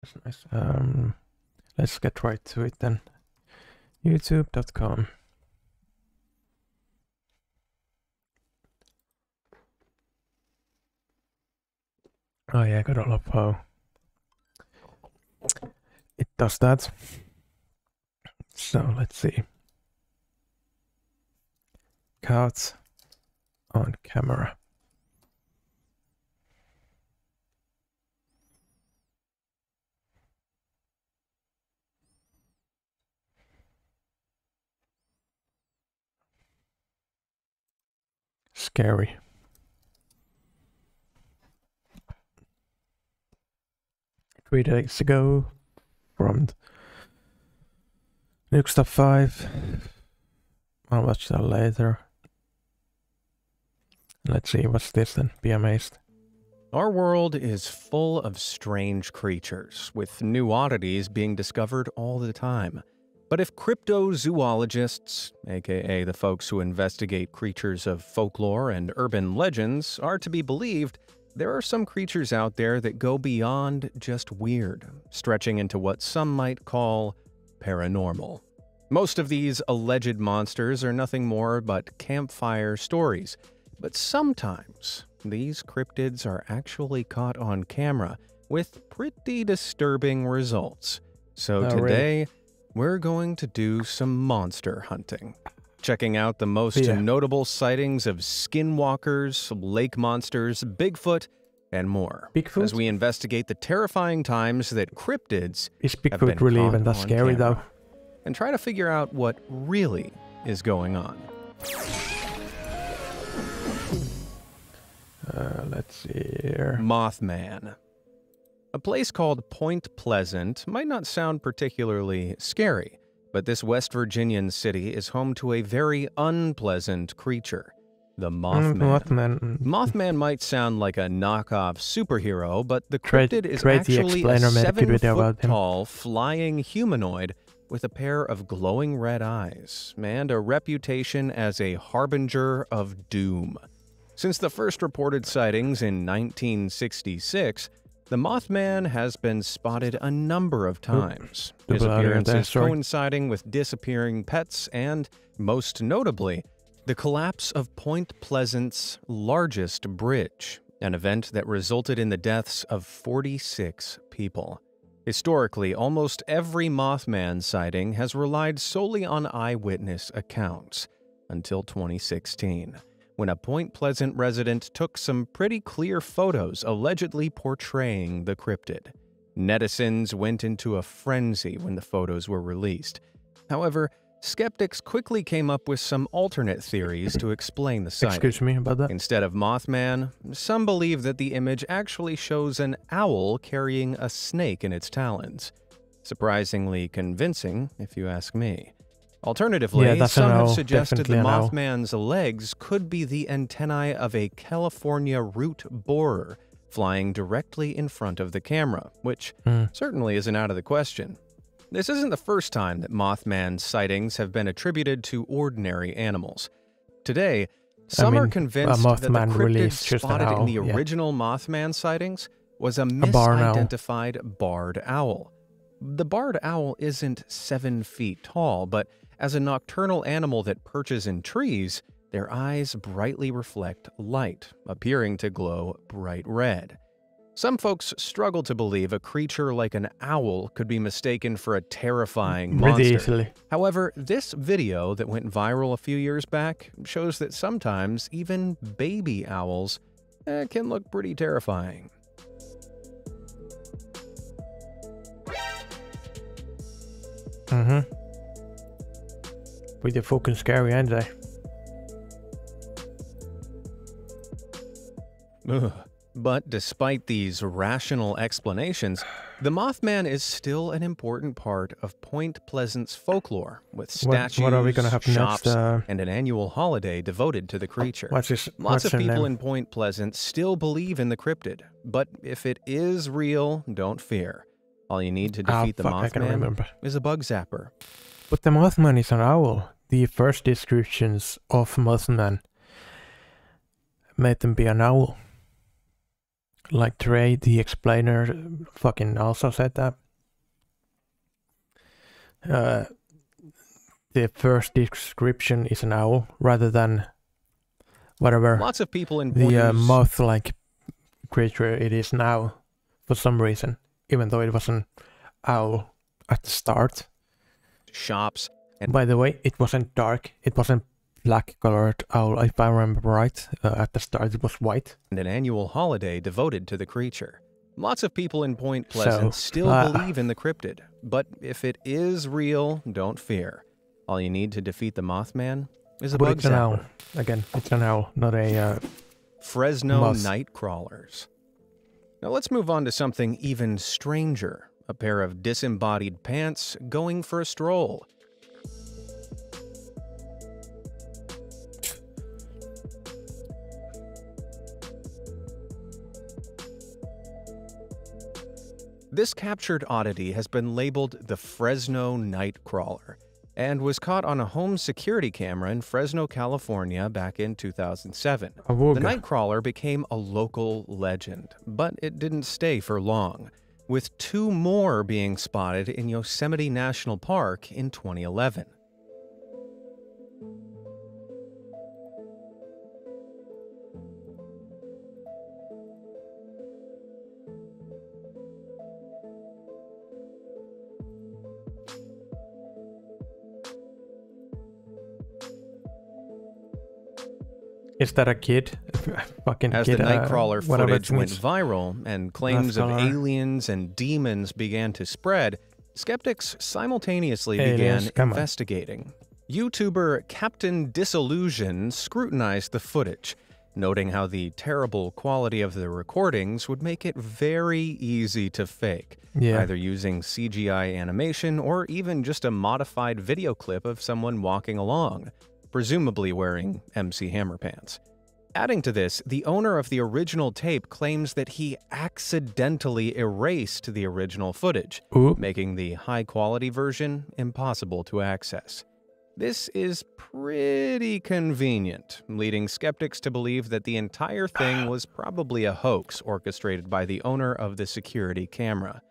That's nice. Let's get right to it then. YouTube.com. Oh yeah, I gotta love how it does that. So let's see. Caught on camera. Scary. Three days ago from Nuke Stop 5. I'll watch that later. Let's see, what's this then? Be amazed. Our world is full of strange creatures, with new oddities being discovered all the time. But if cryptozoologists, aka the folks who investigate creatures of folklore and urban legends, are to be believed, there are some creatures out there that go beyond just weird, stretching into what some might call paranormal. Most of these alleged monsters are nothing more but campfire stories, but sometimes these cryptids are actually caught on camera with pretty disturbing results. So today, we're going to do some monster hunting. Checking out the most notable sightings of skinwalkers, lake monsters, Bigfoot, and more. Bigfoot? As we investigate the terrifying times that cryptids Is Bigfoot really even that scary though? And try to figure out what really is going on. Let's see here. Mothman. A place called Point Pleasant might not sound particularly scary, but this West Virginian city is home to a very unpleasant creature, the Mothman. Mothman might sound like a knockoff superhero, but the cryptid is actually a 7-foot-tall flying humanoid with a pair of glowing red eyes and a reputation as a harbinger of doom. Since the first reported sightings in 1966, the Mothman has been spotted a number of times, his appearances coinciding with disappearing pets and, most notably, the collapse of Point Pleasant's largest bridge, an event that resulted in the deaths of 46 people. Historically, almost every Mothman sighting has relied solely on eyewitness accounts, until 2016. When a Point Pleasant resident took some pretty clear photos allegedly portraying the cryptid. Netizens went into a frenzy when the photos were released. However, skeptics quickly came up with some alternate theories to explain the sighting. Excuse me about that? Instead of Mothman, some believe that the image actually shows an owl carrying a snake in its talons. Surprisingly convincing, if you ask me. Alternatively, some have suggested the Mothman's legs could be the antennae of a California root borer flying directly in front of the camera, which certainly isn't out of the question. This isn't the first time that Mothman sightings have been attributed to ordinary animals. Today, some are convinced that the cryptid spotted in the original Mothman sightings was a misidentified barred owl. The barred owl isn't 7 feet tall, but as a nocturnal animal that perches in trees, their eyes brightly reflect light, appearing to glow bright red. Some folks struggle to believe a creature like an owl could be mistaken for a terrifying monster. However, this video that went viral a few years back shows that sometimes even baby owls can look pretty terrifying. Pretty fucking scary, aren't they? But despite these rational explanations, the Mothman is still an important part of Point Pleasant's folklore, with statues, shops, and an annual holiday devoted to the creature. Lots of people in Point Pleasant still believe in the cryptid, but if it is real, don't fear. All you need to defeat the Mothman is a bug zapper. But the Mothman is an owl. The first descriptions of Mothman made them be an owl. like Trey, the explainer, fucking also said that. The first description is an owl rather than whatever Lots of people in the moth-like creature it is now for some reason, even though it was an owl at the start. Shops. And by the way, it wasn't dark. It wasn't black-colored owl, if I remember right. At the start, it was white. And an annual holiday devoted to the creature. Lots of people in Point Pleasant still believe in the cryptid, but if it is real, don't fear. All you need to defeat the Mothman is a bug it's an owl. Again, it's an owl, not a Fresno moth. night crawlers. Now let's move on to something even stranger. A pair of disembodied pants going for a stroll. This captured oddity has been labeled the Fresno Nightcrawler and was caught on a home security camera in Fresno, California back in 2007. The Nightcrawler became a local legend, but it didn't stay for long, with 2 more being spotted in Yosemite National Park in 2011. Is that a kid? Fucking As kid, the Nightcrawler footage went means. viral and claims of aliens and demons began to spread, skeptics simultaneously began investigating. YouTuber Captain Disillusion scrutinized the footage, noting how the terrible quality of the recordings would make it very easy to fake, either using CGI animation or even just a modified video clip of someone walking along, presumably wearing MC Hammer pants. Adding to this, the owner of the original tape claims that he accidentally erased the original footage, making the high-quality version impossible to access. This is pretty convenient, leading skeptics to believe that the entire thing was probably a hoax orchestrated by the owner of the security camera.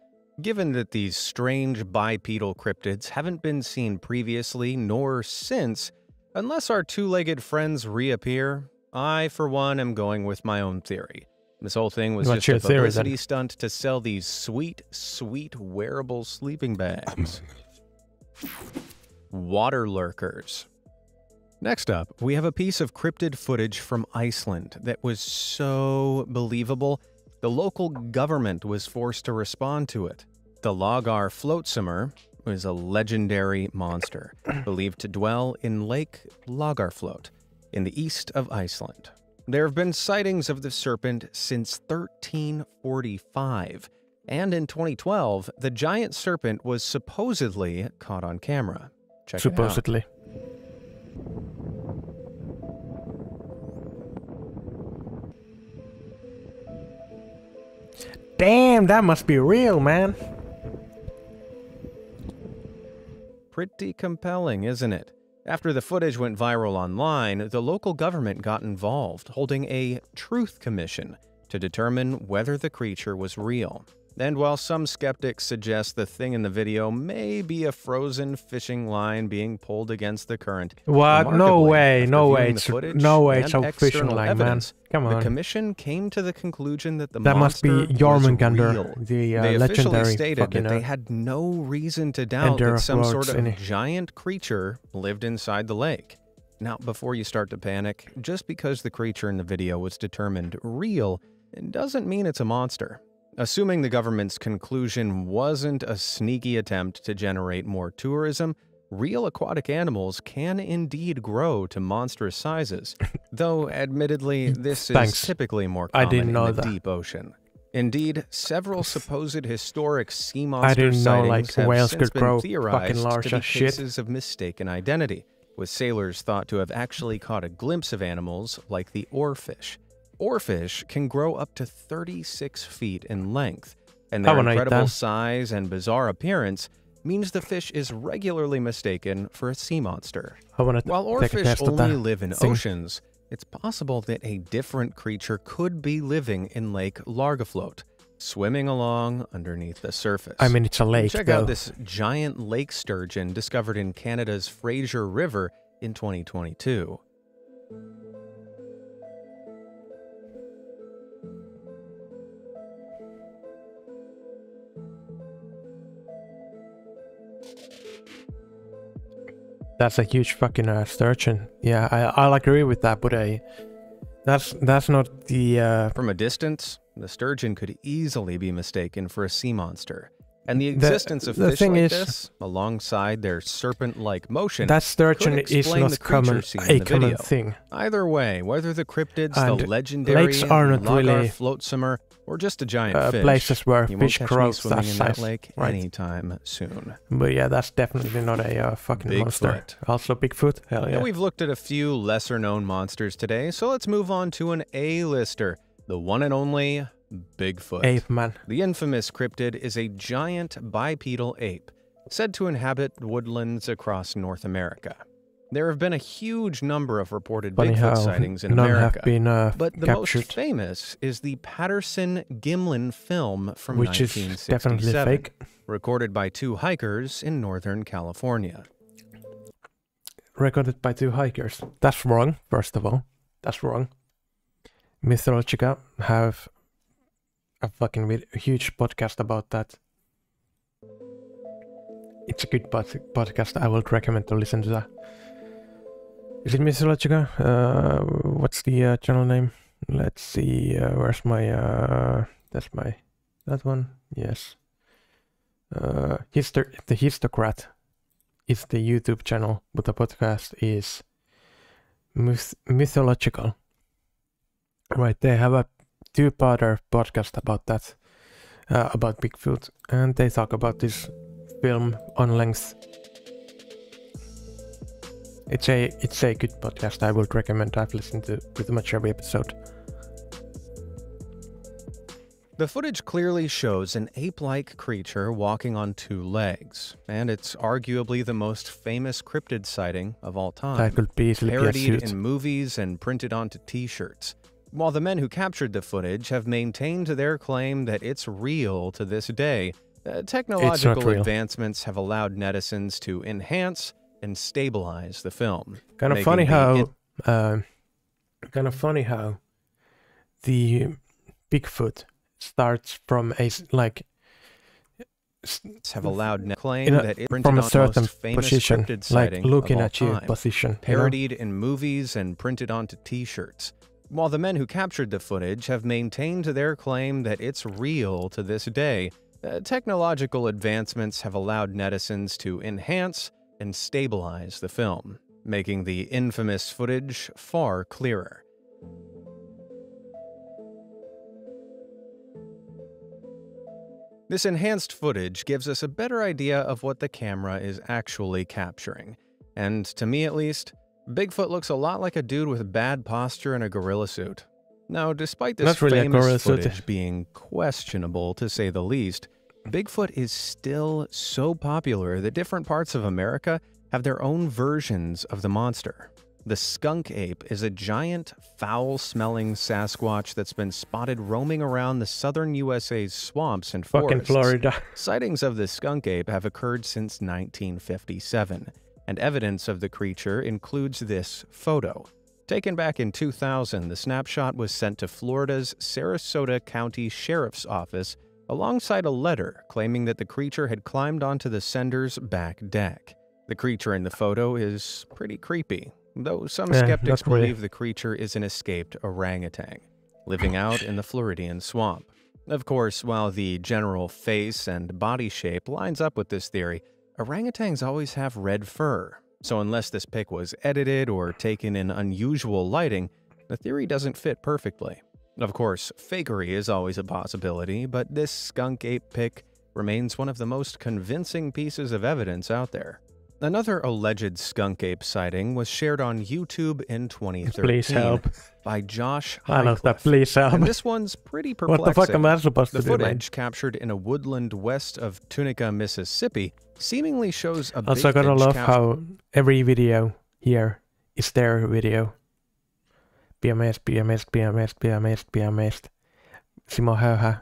Given that these strange bipedal cryptids haven't been seen previously nor since, unless our 2-legged friends reappear, I, for one, am going with my own theory. This whole thing was just a publicity stunt to sell these sweet, sweet wearable sleeping bags. Water lurkers. Next up, we have a piece of cryptid footage from Iceland that was so believable, the local government was forced to respond to it. The Lagar floatsimmer is a legendary monster, believed to dwell in Lake Lagarflot, in the east of Iceland. There have been sightings of the serpent since 1345, and in 2012, the giant serpent was supposedly caught on camera. Check supposedly. It out. Damn, that must be real, man. Pretty compelling, isn't it? After the footage went viral online, the local government got involved, holding a truth commission to determine whether the creature was real. And while some skeptics suggest the thing in the video may be a frozen fishing line being pulled against the current, what? No way, no way, it's a fishing line, man. Come on. The commission came to the conclusion that the that must be Jormungandr, the legendary. They officially stated that they had no reason to doubt that some sort of giant creature lived inside the lake. Now, before you start to panic, just because the creature in the video was determined real, it doesn't mean it's a monster. Assuming the government's conclusion wasn't a sneaky attempt to generate more tourism, real aquatic animals can indeed grow to monstrous sizes, though admittedly this is typically more common in the deep ocean. Indeed, several supposed historic sea monster sightings have since been theorized to be cases of mistaken identity, with sailors thought to have actually caught a glimpse of animals like the oarfish. Oarfish can grow up to 36 feet in length, and their incredible size and bizarre appearance means the fish is regularly mistaken for a sea monster. While oarfish only live in oceans, it's possible that a different creature could be living in Lake Largafloat, swimming along underneath the surface. I mean, it's a lake, Check though. out this giant lake sturgeon discovered in Canada's Fraser River in 2022. That's a huge fucking sturgeon. Yeah, I'll agree with that, but that's not the... From a distance, the sturgeon could easily be mistaken for a sea monster. And the existence of fish like this, alongside their serpent-like motion, that sturgeon could is explain not the creature seen in a the common video. thing. Either way, whether the cryptids, And the legendary lakes are not Lagar really flotsummer, or just a giant fish, places where you won't fish catch grow me swimming that in that size, lake right? anytime soon. But yeah, that's definitely not a fucking monster. Bigfoot. Also Bigfoot, hell yeah. Now we've looked at a few lesser-known monsters today, so let's move on to an A-lister, the one and only Bigfoot. Ape man. The infamous cryptid is a giant bipedal ape, said to inhabit woodlands across North America. There have been a huge number of reported Funny Bigfoot how sightings in none America, have been but the captured, most famous is the Patterson-Gimlin film from which is 1967, definitely fake. recorded by two hikers in Northern California. Recorded by two hikers. That's wrong, first of all. That's wrong. Mythologica have a fucking huge podcast about that. It's a good podcast. I would recommend to listen to that. Is it Mythologica? What's the channel name? Let's see. Where's my... That one? Yes. The Histocrat is the YouTube channel, but the podcast is Mythological. Right, they have a two-parter podcast about that, about Bigfoot, and they talk about this film on length. It's a good podcast. I would recommend. I've listened to pretty much every episode. The footage clearly shows an ape-like creature walking on two legs, and it's arguably the most famous cryptid sighting of all time. That could be easily be a Parodied suit. in movies and printed onto t-shirts. While the men who captured the footage have maintained their claim that it's real to this day, technological real. advancements have allowed netizens to enhance and stabilize the film. Kind of funny how the Bigfoot starts from a have allowed claim that it printed from a on certain most famous position, cryptid like sighting looking of all at you time. position. Parodied in movies and printed onto t-shirts. While the men who captured the footage have maintained their claim that it's real to this day, technological advancements have allowed netizens to enhance and stabilize the film, making the infamous footage far clearer. This enhanced footage gives us a better idea of what the camera is actually capturing, and to me at least, Bigfoot looks a lot like a dude with bad posture and a gorilla suit. Now, despite this Not really famous footage being questionable to say the least, Bigfoot is still so popular that different parts of America have their own versions of the monster. The skunk ape is a giant, foul-smelling Sasquatch that's been spotted roaming around the southern USA's swamps and forests. Fucking Florida. Sightings of the skunk ape have occurred since 1957, and evidence of the creature includes this photo. Taken back in 2000, the snapshot was sent to Florida's Sarasota County Sheriff's Office alongside a letter claiming that the creature had climbed onto the sender's back deck. The creature in the photo is pretty creepy, though some skeptics believe the creature is an escaped orangutan, living out in the Floridian swamp. Of course, while the general face and body shape lines up with this theory, orangutans always have red fur, so unless this pic was edited or taken in unusual lighting, the theory doesn't fit perfectly. Of course, fakery is always a possibility, but this skunk ape pic remains one of the most convincing pieces of evidence out there. Another alleged skunk ape sighting was shared on YouTube in 2013 Please help. by Josh I love that. Highcliffe. Please help. And this one's pretty perplexing. What the fuck am I supposed to The do, man? footage, captured in a woodland west of Tunica, Mississippi, seemingly shows a Also, I big gotta fish love captured. how every video here is their video. Be amazed, be amazed, be amazed, be amazed, be amazed. Simo Häyhä.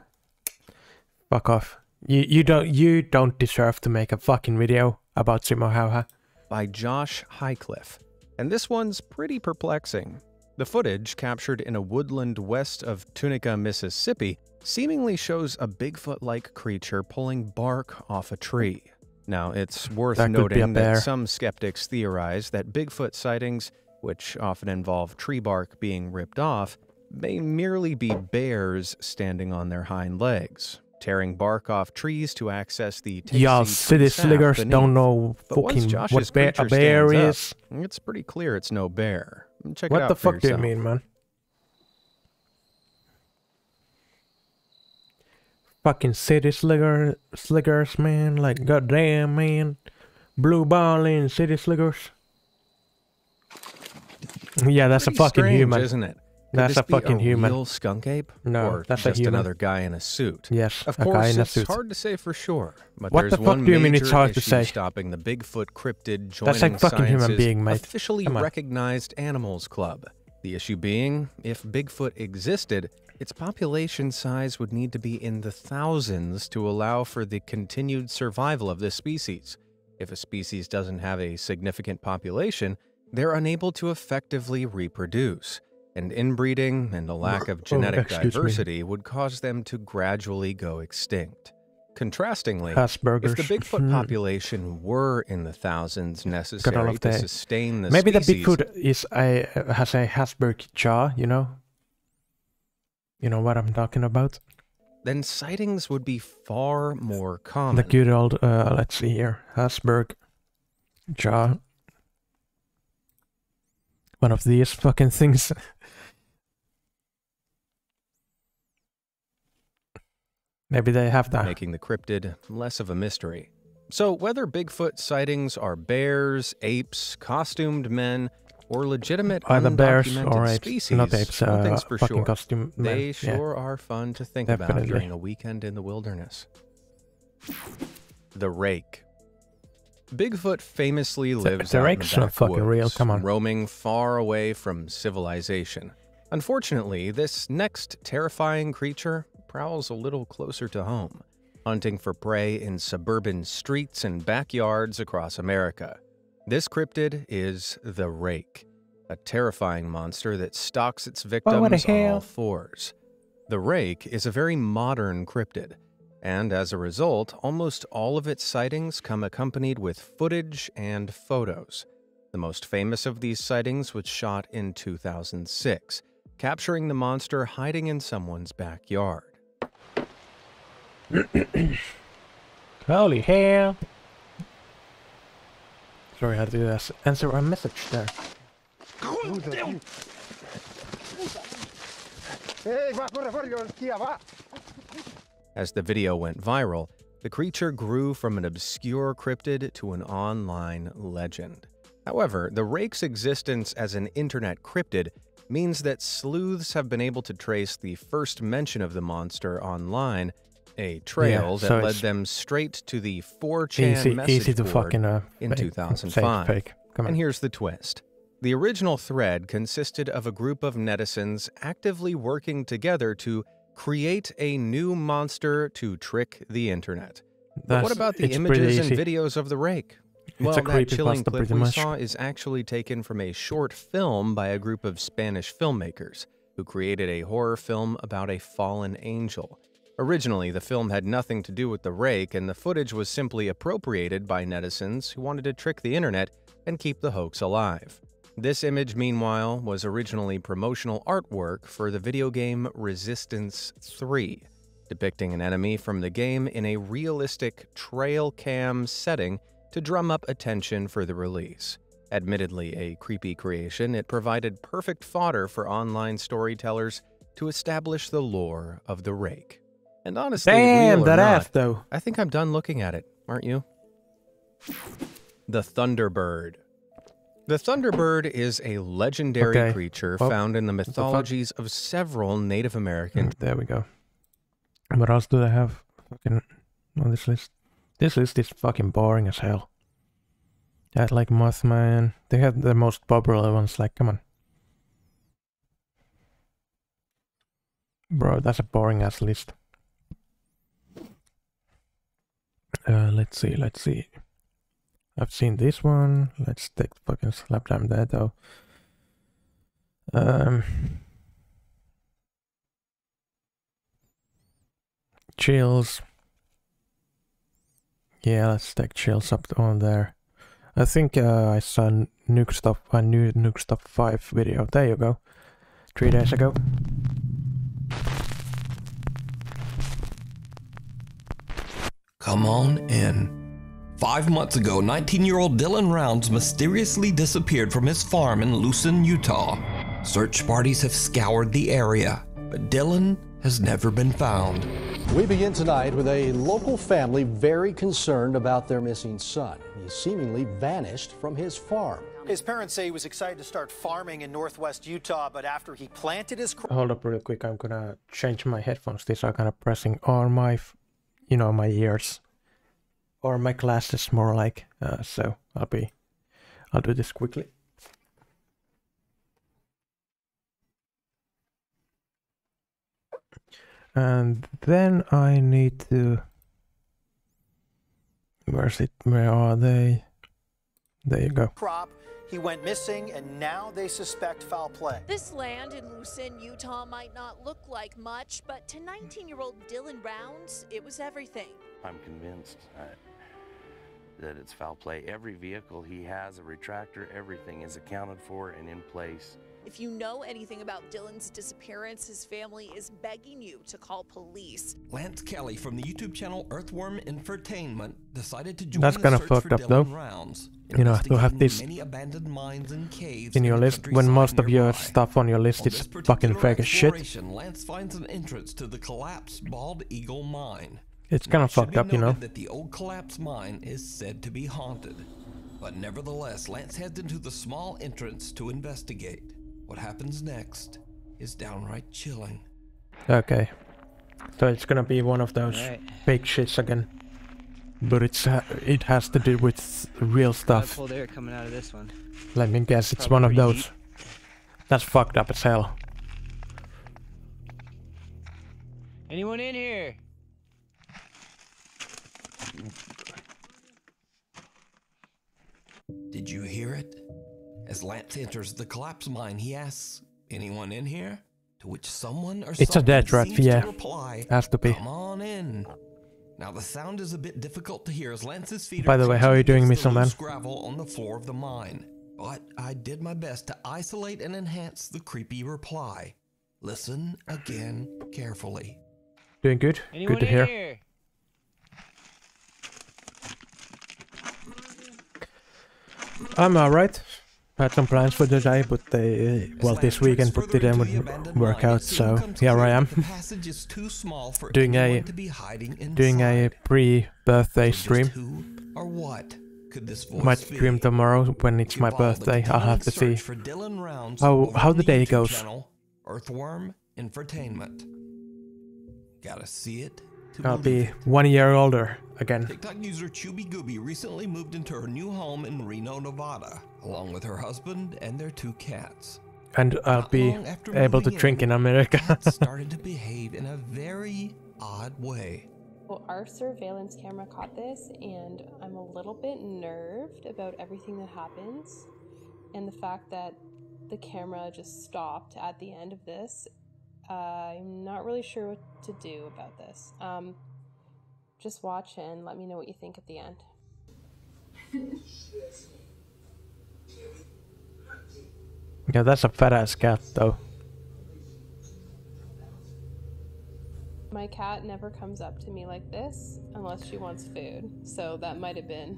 Fuck off. You don't deserve to make a fucking video about Simo Häyhä. By Josh Highcliffe. And this one's pretty perplexing. The footage, captured in a woodland west of Tunica, Mississippi, seemingly shows a Bigfoot-like creature pulling bark off a tree. Now, it's worth noting that some skeptics theorize that Bigfoot sightings, which often involve tree bark being ripped off, may merely be bears standing on their hind legs, tearing bark off trees to access the y'all city sliggers don't know fucking what a bear is. It's pretty clear it's no bear. Check what it out the for fuck do you yourself. mean, man? Fucking city sliggers, man. Like, goddamn, man. Blue balling city sliggers. Yeah, that's pretty a fucking strange, human, isn't it? That's a fucking human. Real skunk ape? No, or that's just a human. another guy in a suit? Yes, of a course, guy in a it's suit. hard to say for sure. But What there's the fuck one do you mean it's major hard to issue say? stopping the Bigfoot cryptid joining That's like fucking human Science's being, mate. officially Come on. recognized animals club. The issue being, if Bigfoot existed, its population size would need to be in the thousands to allow for the continued survival of this species. If a species doesn't have a significant population, they're unable to effectively reproduce, and inbreeding and a lack of genetic diversity would cause them to gradually go extinct. Contrastingly, if the Bigfoot population were in the thousands necessary to sustain the maybe species, the Bigfoot has a Hasberg jaw, you know? You know what I'm talking about? then sightings would be far more common. The good old, let's see here, Hasberg jaw. One of these fucking things. Maybe they have that. Making the cryptid less of a mystery. So whether Bigfoot sightings are bears, apes, costumed men, or legitimate Either bears undocumented or apes, species, not apes, one thing's for fucking sure, costume men. they sure are fun to think about Definitely. during a weekend in the wilderness. The Rake. Bigfoot famously lives the out in Rake's the not fucking backwoods, real, come on. roaming far away from civilization. Unfortunately, this next terrifying creature prowls a little closer to home, hunting for prey in suburban streets and backyards across America. This cryptid is the Rake, a terrifying monster that stalks its victims on all fours. The Rake is a very modern cryptid, and as a result, almost all of its sightings come accompanied with footage and photos. The most famous of these sightings was shot in 2006, capturing the monster hiding in someone's backyard. Holy hell! Sorry, I had to answer a message there. As the video went viral, the creature grew from an obscure cryptid to an online legend. However, the Rake's existence as an internet cryptid means that sleuths have been able to trace the first mention of the monster online, a trail that led them straight to the 4chan message board in 2005. And here's the twist. The original thread consisted of a group of netizens actively working together to create a new monster to trick the internet. But what about the images and videos of the Rake? Well, that chilling clip we saw is actually taken from a short film by a group of Spanish filmmakers who created a horror film about a fallen angel. Originally, the film had nothing to do with the Rake, and the footage was simply appropriated by netizens who wanted to trick the internet and keep the hoax alive. This image, meanwhile, was originally promotional artwork for the video game Resistance 3, depicting an enemy from the game in a realistic trail cam setting to drum up attention for the release. Admittedly a creepy creation, it provided perfect fodder for online storytellers to establish the lore of the Rake. And honestly, damn, that ass though. I think I'm done looking at it, aren't you? The Thunderbird. The Thunderbird is a legendary creature found in the mythologies of several Native American... There we go. What else do they have fucking on this list? This list is fucking boring as hell. They had like Mothman. They had the most popular ones, like, come on. Bro, that's a boring ass list. Let's see. I've seen this one. Let's take the fucking slap down there though. Chills. Yeah, let's take chills up on there. I think I saw Nuke Stuff, a new Nuke Stuff 5 video. There you go. 3 days ago. Come on in. 5 months ago, 19-year-old Dylan Rounds mysteriously disappeared from his farm in Lucin, Utah. Search parties have scoured the area, but Dylan has never been found. We begin tonight with a local family very concerned about their missing son. He seemingly vanished from his farm. His parents say he was excited to start farming in northwest Utah, but after he planted his crop... Hold up real quick, I'm gonna change my headphones. These are kind of pressing on my, my ears. Or my glasses more like, so I'll do this quickly. And then I need to, where are they? There you go. Crop. He went missing, and now they suspect foul play. This land in Lucin, Utah might not look like much, but to 19-year-old Dylan Rounds, it was everything. I'm convinced that it's foul play. Every vehicle he has, a retractor, everything is accounted for and in place. If you know anything about Dylan's disappearance, his family is begging you to call police. Lance Kelly from the YouTube channel Earthworm Infotainment decided to join That's the kind of search fucked for up Dylan though. Rounds, You know, to have this many abandoned mines and caves in your the list when most of your nearby. stuff on your list On is this fucking particular fake as shit. exploration, Lance finds an entrance to the collapsed Bald Eagle mine. It's Now, kind it of should fucked be up, you know. noted that the old collapsed mine is said to be haunted. But nevertheless, Lance heads into the small entrance to investigate. What happens next is downright chilling. Okay. So it's gonna be one of those fake shits again. But it has to do with real stuff. Cold air coming out of this one. Let me guess, it's Probably one of pretty those. That's fucked up as hell. Anyone in here? Did you hear it? As Lance enters the collapsed mine, he asks, "Anyone in here?" To which someone or It's a something death rat, seems yeah. to reply, Has to be. "Come on in." Now the sound is a bit difficult to hear as Lance's feet By are the way, how are you crunching doing, against the Missile Man? loose gravel on the floor of the mine. But I did my best to isolate and enhance the creepy reply. Listen again carefully. Doing good? Anyone Good to in hear. here? I'm alright. Had some plans for the day, but they, well, As this Lance weekend treks but further didn't into the abandoned work mine, out, it soon so comes here I clear am. that the passage is too small for Doing anyone a- to be hiding Doing a inside. pre-birthday So just stream. who or what could this voice Might be? stream tomorrow when it's You my follow the birthday. I'll have to continuing see. search for Dylan Rounds how over on the day YouTube goes. channel, Earthworm Infotainment. Gotta see it to I'll believe be it. 1 year older again. TikTok user Chubby Gooby recently moved into her new home in Reno, Nevada, along with her husband and their 2 cats. And I'll Not be long after able to moving drink in America. Cats started to behave in a very odd way. Well, our surveillance camera caught this, and I'm a little bit nerved about everything that happens. And the fact that the camera just stopped at the end of this, I'm not really sure what to do about this. Just watch and let me know what you think at the end. Yeah, that's a fat ass cat though. My cat never comes up to me like this unless she wants food, so that might have been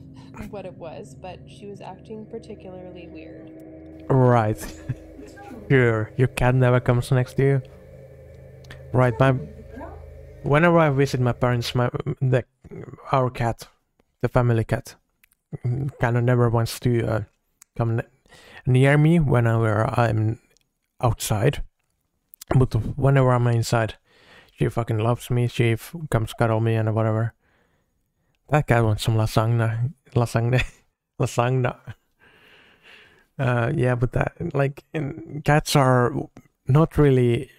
what it was, but she was acting particularly weird. Right. Sure, your cat never comes next to you. Right, whenever I visit my parents, our cat, the family cat, kind of never wants to come near me whenever I'm outside. But whenever I'm inside, she fucking loves me. She comes cuddle me and whatever. That cat wants some lasagna. Yeah, but that, like, cats are not really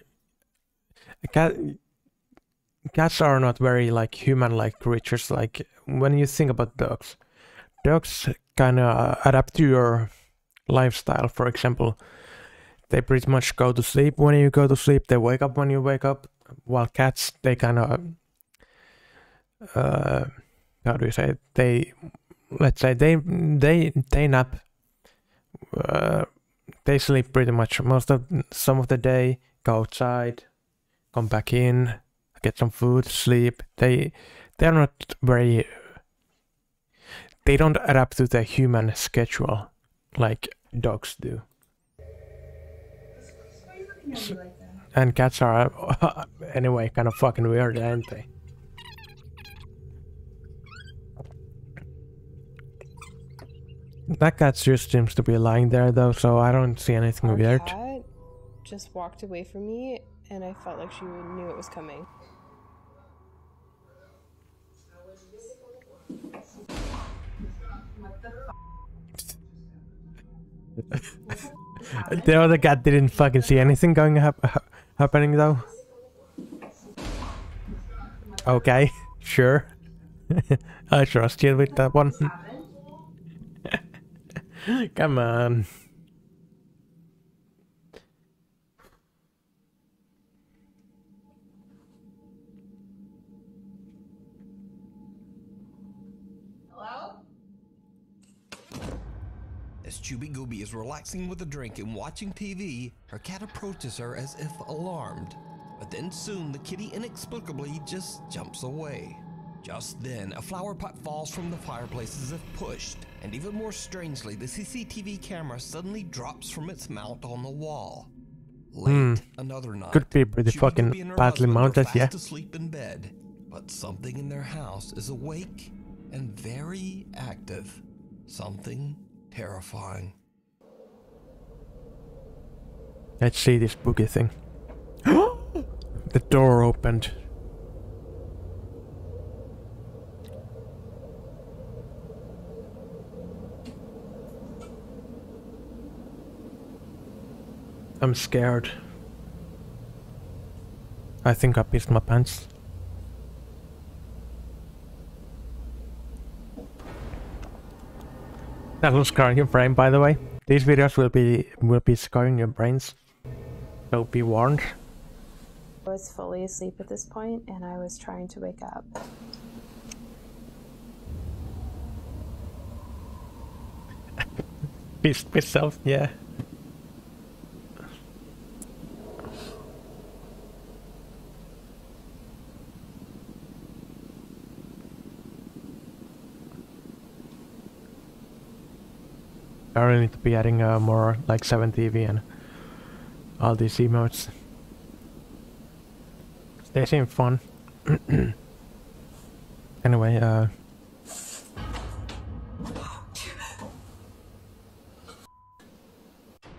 Cats are not very like human-like creatures. Like when you think about dogs, dogs kind of adapt to your lifestyle. For example, they pretty much go to sleep when you go to sleep. They wake up when you wake up. While cats, they kind of how do you say it? Let's say they nap. They sleep pretty much some of the day. Go outside, come back in, get some food, sleep. They're not very. They don't adapt to the human schedule like dogs do. And cats are anyway kind of fucking weird, aren't they? That cat just seems to be lying there though, so I don't see anything Our weird. cat just walked away from me, and I felt like she knew it was coming. The other cat didn't fucking see anything happening though. Okay, sure. I trust you with that one. Come on. As Chubby Gooby is relaxing with a drink and watching TV, her cat approaches her as if alarmed. But then soon the kitty inexplicably just jumps away. Just then, a flower pot falls from the fireplace as if pushed, and even more strangely, the CCTV camera suddenly drops from its mount on the wall. Late another night, Could be pretty Chubby fucking Gooby and her badly husband are mounted, fast yeah. asleep in bed, but something in their house is awake and very active. Something terrifying. Let's see this boogie thing. The door opened. I'm scared. I think I pissed my pants. That will scar your brain, by the way. These videos will be scarring your brains. So be warned. I was fully asleep at this point, and I was trying to wake up. Pissed myself, yeah. I really need to be adding more like 7TV and all these emotes. They seem fun. Anyway, A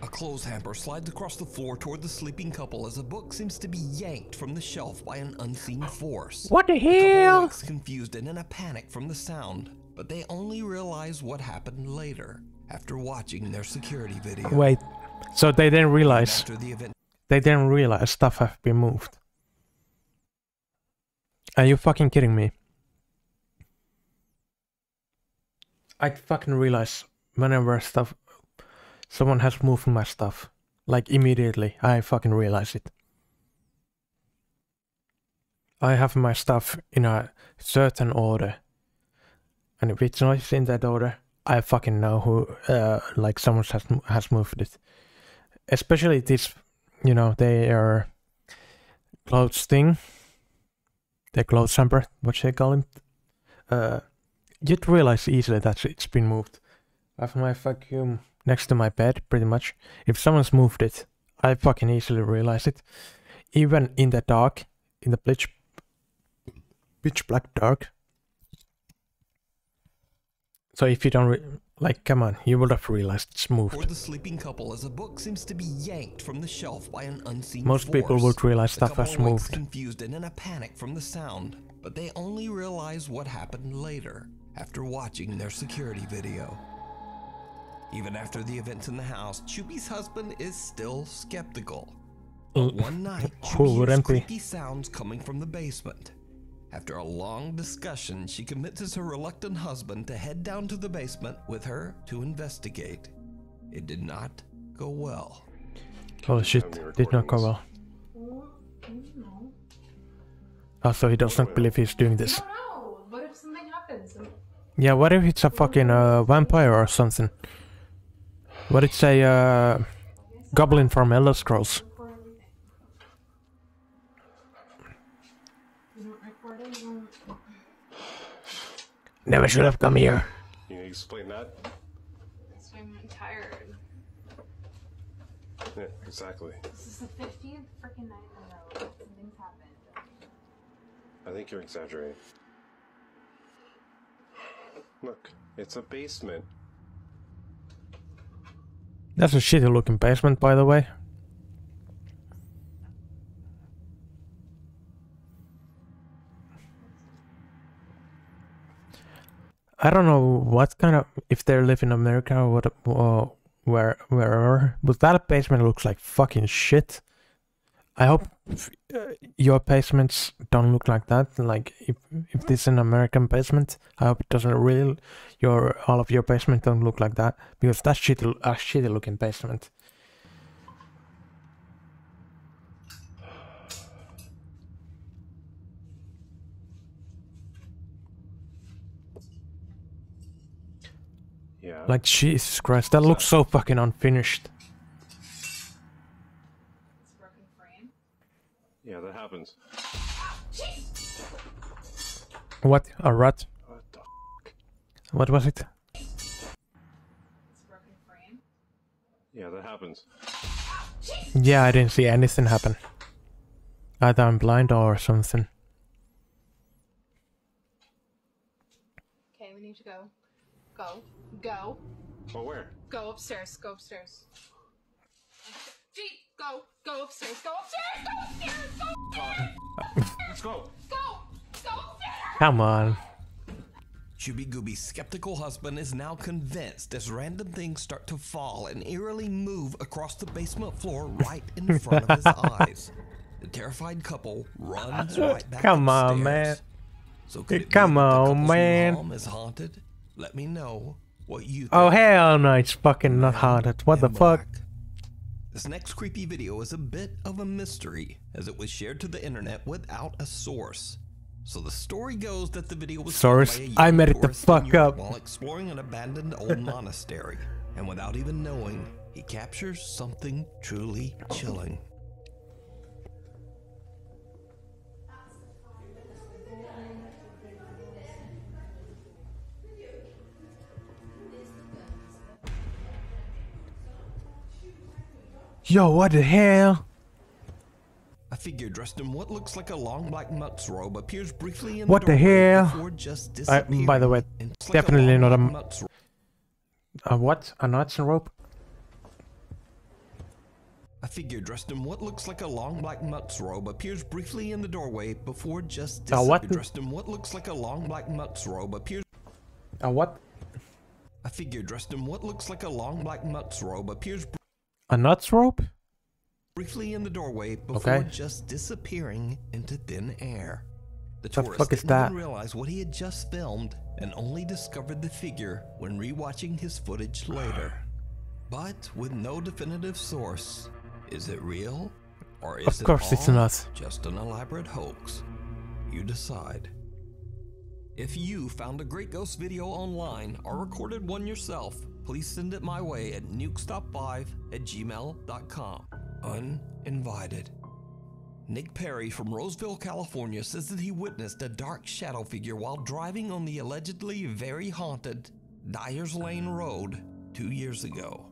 clothes hamper slides across the floor toward the sleeping couple as a book seems to be yanked from the shelf by an unseen force. What the The couple hell? wakes confused and in a panic from the sound, but they only realize what happened later after watching their security video. Wait, so they didn't realize After the event, stuff have been moved. Are you fucking kidding me? I fucking realize whenever someone has moved my stuff, like immediately, I fucking realize it. I have my stuff in a certain order, and if it's not in that order, I fucking know who, like someone has moved it. Especially this, you know, their clothes thing, their clothes hamper, what they call it. You'd realize easily that it's been moved. I have my vacuum next to my bed, pretty much. If someone's moved it, I fucking easily realize it. Even in the dark, in the pitch black dark. So if you don't like, come on, you would have realized it's moved. for the sleeping couple as a book seems to be yanked from the shelf by an unseen Most people force. would realize The stuff couple has wakes moved. confused and in a panic from the sound, but they only realize what happened later after watching their security video. Even after the events in the house, Chubby's husband is still skeptical. But one night, she Who hears wouldn't be? creepy sounds coming from the basement. After a long discussion, she convinces her reluctant husband to head down to the basement with her to investigate. It did not go well. Oh shit, did not go well. Oh, so he doesn't believe he's doing this. No, what if something happens? Yeah, what if it's a fucking vampire or something? What if it's a goblin from Elder Scrolls? Never should have come here. Can you explain that? I'm tired. Yeah, exactly. This is the 15th freaking night in a row. Something's happened. I think you're exaggerating. Look, it's a basement. That's a shitty looking basement, by the way. I don't know what kind of, if they live in America or what, or wherever, but that basement looks like fucking shit. I hope your basements don't look like that. Like if this is an American basement, I hope it doesn't really all of your basement don't look like that, because that's a shitty looking basement. Yeah. Like Jesus Christ, that looks so fucking unfinished. Yeah, that happens. What? A rat? What the fuck? What was it? Yeah, that happens. Yeah, I didn't see anything happen. Either I'm blind or something. Okay, we need to go. Go. Go. Well, where? Go upstairs. Go upstairs. Gee, go. Go upstairs. Go upstairs. Go upstairs. Go upstairs. Let's go. Go. Go upstairs. Come on. Shooby Gooby's skeptical husband is now convinced as random things start to fall and eerily move across the basement floor right in front of his eyes. The terrified couple runs right back Come upstairs. on, man. So could it be Come that the on, couple's new man. home is haunted? Let me know what you think. Oh hell no, it's fucking not haunted. What the fuck? This next creepy video is a bit of a mystery, as it was shared to the internet without a source. So the story goes that the video was Source? filmed by a I young made it the tourist in fuck Europe up. while exploring an abandoned old monastery, and without even knowing, he captures something truly chilling. Yo, what the hell? A figure dressed in what looks like a long black monk's robe appears briefly in What the doorway hell? before just disappearing. By the way, and looks like definitely long not black a monk's robe. what? A nuts rope? A figure dressed in what looks like a long black monk's robe appears briefly in the doorway before just A what? dressed in what looks like a long black monk's robe appears. A what? A figure dressed in what looks like a long black monk's robe appears A nuts rope? briefly in the doorway before Okay. just disappearing into thin air. The The tourist fuck is didn't that? even realize what he had just filmed and only discovered the figure when rewatching his footage later. But with no definitive source, is it real or is Of course it it's all not. just an elaborate hoax? You decide. If you found a great ghost video online or recorded one yourself, please send it my way at nukestop5@gmail.com. Uninvited. Nick Perry from Roseville, California says that he witnessed a dark shadow figure while driving on the allegedly very haunted Dyers Lane Road 2 years ago.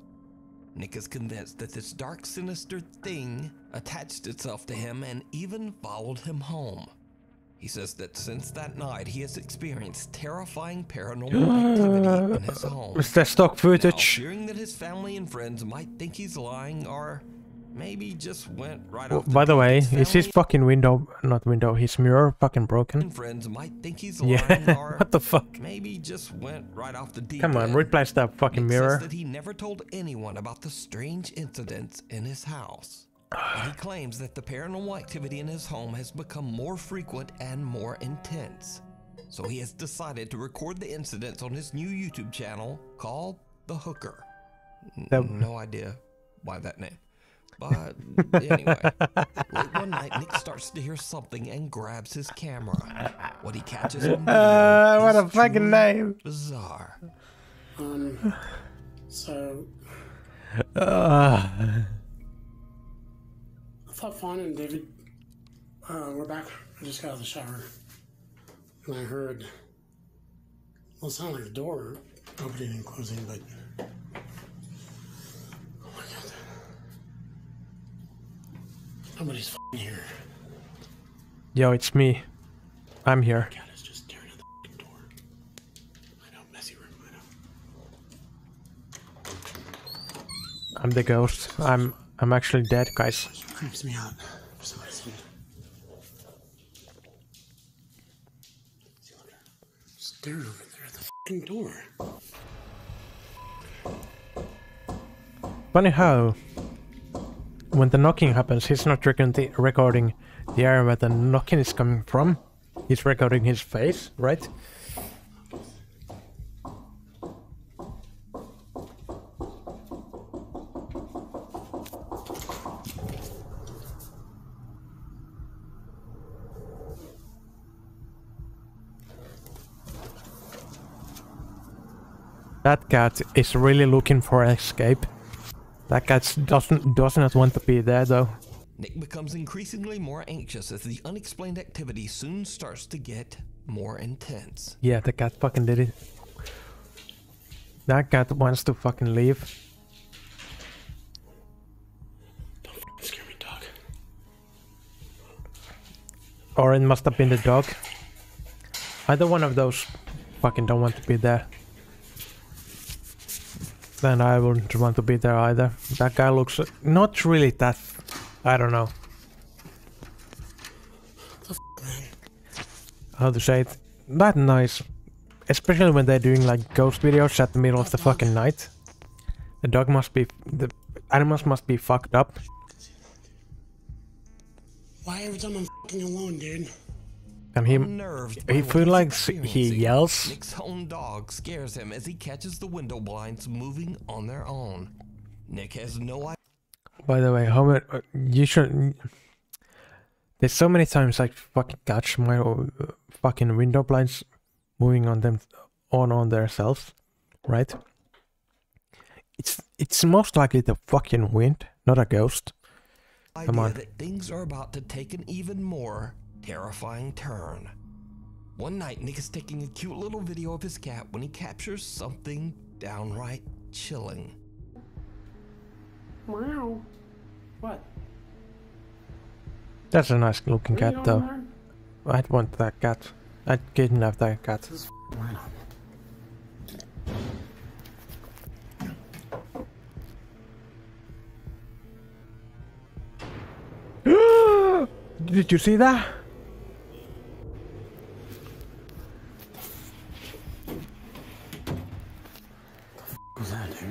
Nick is convinced that this dark, sinister thing attached itself to him and even followed him home. He says that since that night, he has experienced terrifying paranormal activity in his home. Is that stock Now, footage? fearing that his family and friends might think he's lying or maybe just went right off By the deep, way, his is his family fucking his mirror fucking broken? and friends might think he's Yeah, lying or what the fuck? maybe just went right off the deep Come on, end. replace that fucking Nick mirror. says that he never told anyone about the strange incidents in his house. But he claims that the paranormal activity in his home has become more frequent and more intense. So he has decided to record the incidents on his new YouTube channel called The Hooker. No idea why that name. But anyway, late one night, Nick starts to hear something and grabs his camera. What he catches on video what a is fucking truly name. bizarre. So I thought Fawn and David were back. I just got out of the shower and I heard, well, it sounded like the door opening and closing, but oh my god, nobody's f***ing here. Yo, it's me. I'm here. God, it's just staring at the f***ing door. I know, messy room, I know. I'm the ghost. I'm actually dead, guys. It creeps me out for some reason. See, look, staring over there at the f***ing door. Funny how when the knocking happens, he's not recording the area where the knocking is coming from. He's recording his face, right? That cat is really looking for escape. That cat does not want to be there though. Nick becomes increasingly more anxious as the unexplained activity soon starts to get more intense. Yeah, the cat fucking did it. That cat wants to fucking leave. Don't f***ing scare me, dog. Or it must have been the dog. Either one of those fucking don't want to be there. Then I wouldn't want to be there either. That guy looks not really that... I don't know. How to say it? That nice. Especially when they're doing like ghost videos at the middle of the fucking night. The dog must be... The animals must be fucked up. Why every time I'm f***ing alone, dude? And he feels like he yells. Nick's own dog scares him as he catches the window blinds moving on their own. Nick has no idea. By the way, how many, you should... There's so many times I fucking catch my fucking window blinds moving on them on themselves, right? It's most likely the fucking wind, not a ghost. Come on. That things are about to take an even more terrifying turn. One night, Nick is taking a cute little video of his cat when he captures something downright chilling. Wow. What? That's a nice looking cat though. I'd want that cat. I'd kidnap that cat. Did you see that? What's that, dude?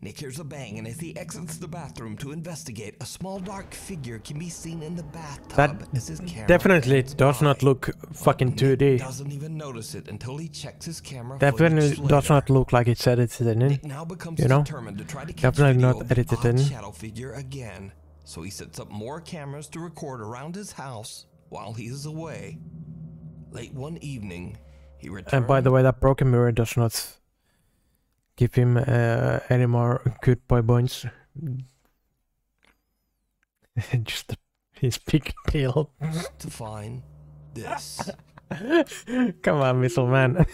Nick hears a bang, and as he exits the bathroom to investigate, a small dark figure can be seen in the bathtub. That as his camera definitely does not look fucking 2D. Doesn't even notice it until he checks his camera. Definitely does not look like it's edited in. Nick now becomes you know, determined to try to catch definitely video not of the edited odd in. shadow figure again. So he sets up more cameras to record around his house while he is away. Late one evening, he returns. And by the way, that broken mirror does not give him any more good boy points. Just his pigtail. To find this. Come on, Missile Man.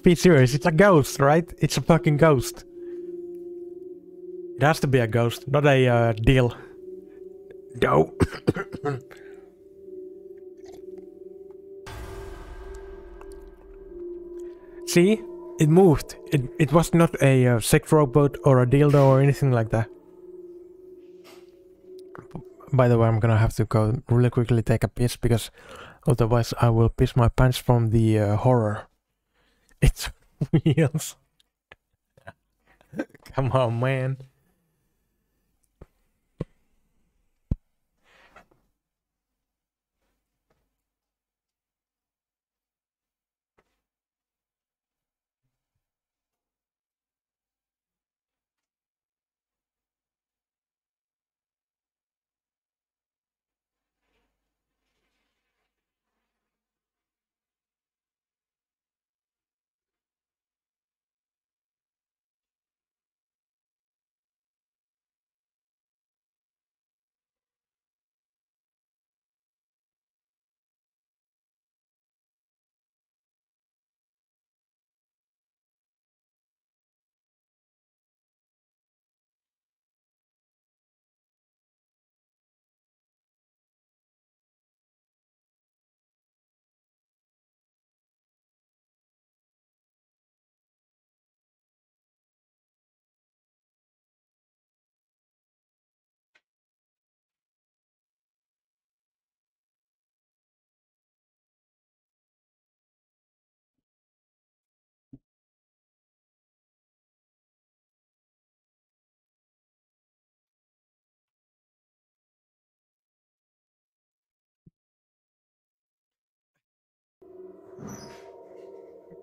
Be serious, it's a ghost, right? It's a fucking ghost. It has to be a ghost, not a deal. No. See? It moved. It was not a sex robot or a dildo or anything like that. By the way, I'm gonna have to go really quickly take a piss because otherwise I will piss my pants from the horror. It's wheels. Come on, man.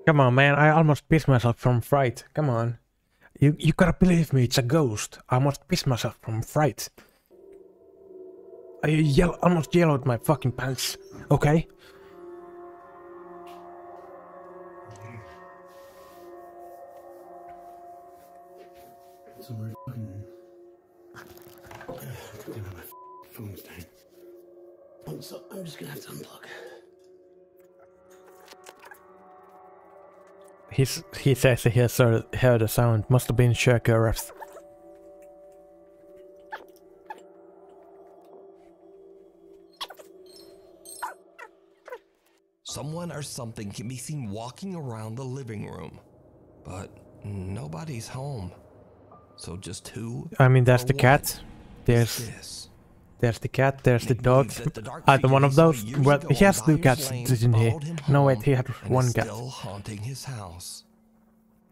Come on, man, I almost pissed myself from fright. Come on. You gotta believe me, it's a ghost. I almost pissed myself from fright. I almost yellowed my fucking pants. Okay? So we're fucking... my phone's dying. So I'm just gonna have to unplug. He says he has heard a sound. Must have been Shurkereth. Someone or something can be seen walking around the living room, but nobody's home. So just who? I mean, there's the cat. There's the cat. There's the dog. Either one of those. Well, he has two cats, didn't he? No, wait, he had one cat. Still haunting his house.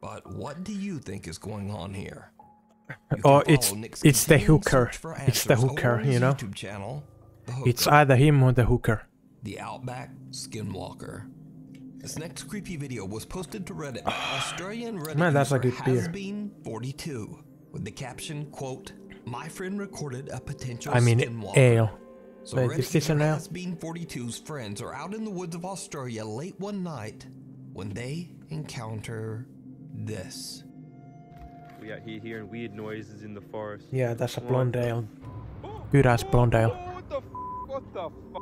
But what do you think is going on here? Oh, it's the hooker. It's the hooker, you know. It's either him or the hooker. The Outback Skinwalker. This next creepy video was posted to Reddit by Australian Reddit Man, that's a good beer. Hasbeen42 with the caption, quote, "My friend recorded a potential I mean, skinwalker." ale. So Wait, Reddit is this user an ale? Hasbeen42's friends are out in the woods of Australia late one night when they encounter this. We out here hearing weird noises in the forest. Yeah, that's a blonde ale. Good ass blonde ale. What the fuck?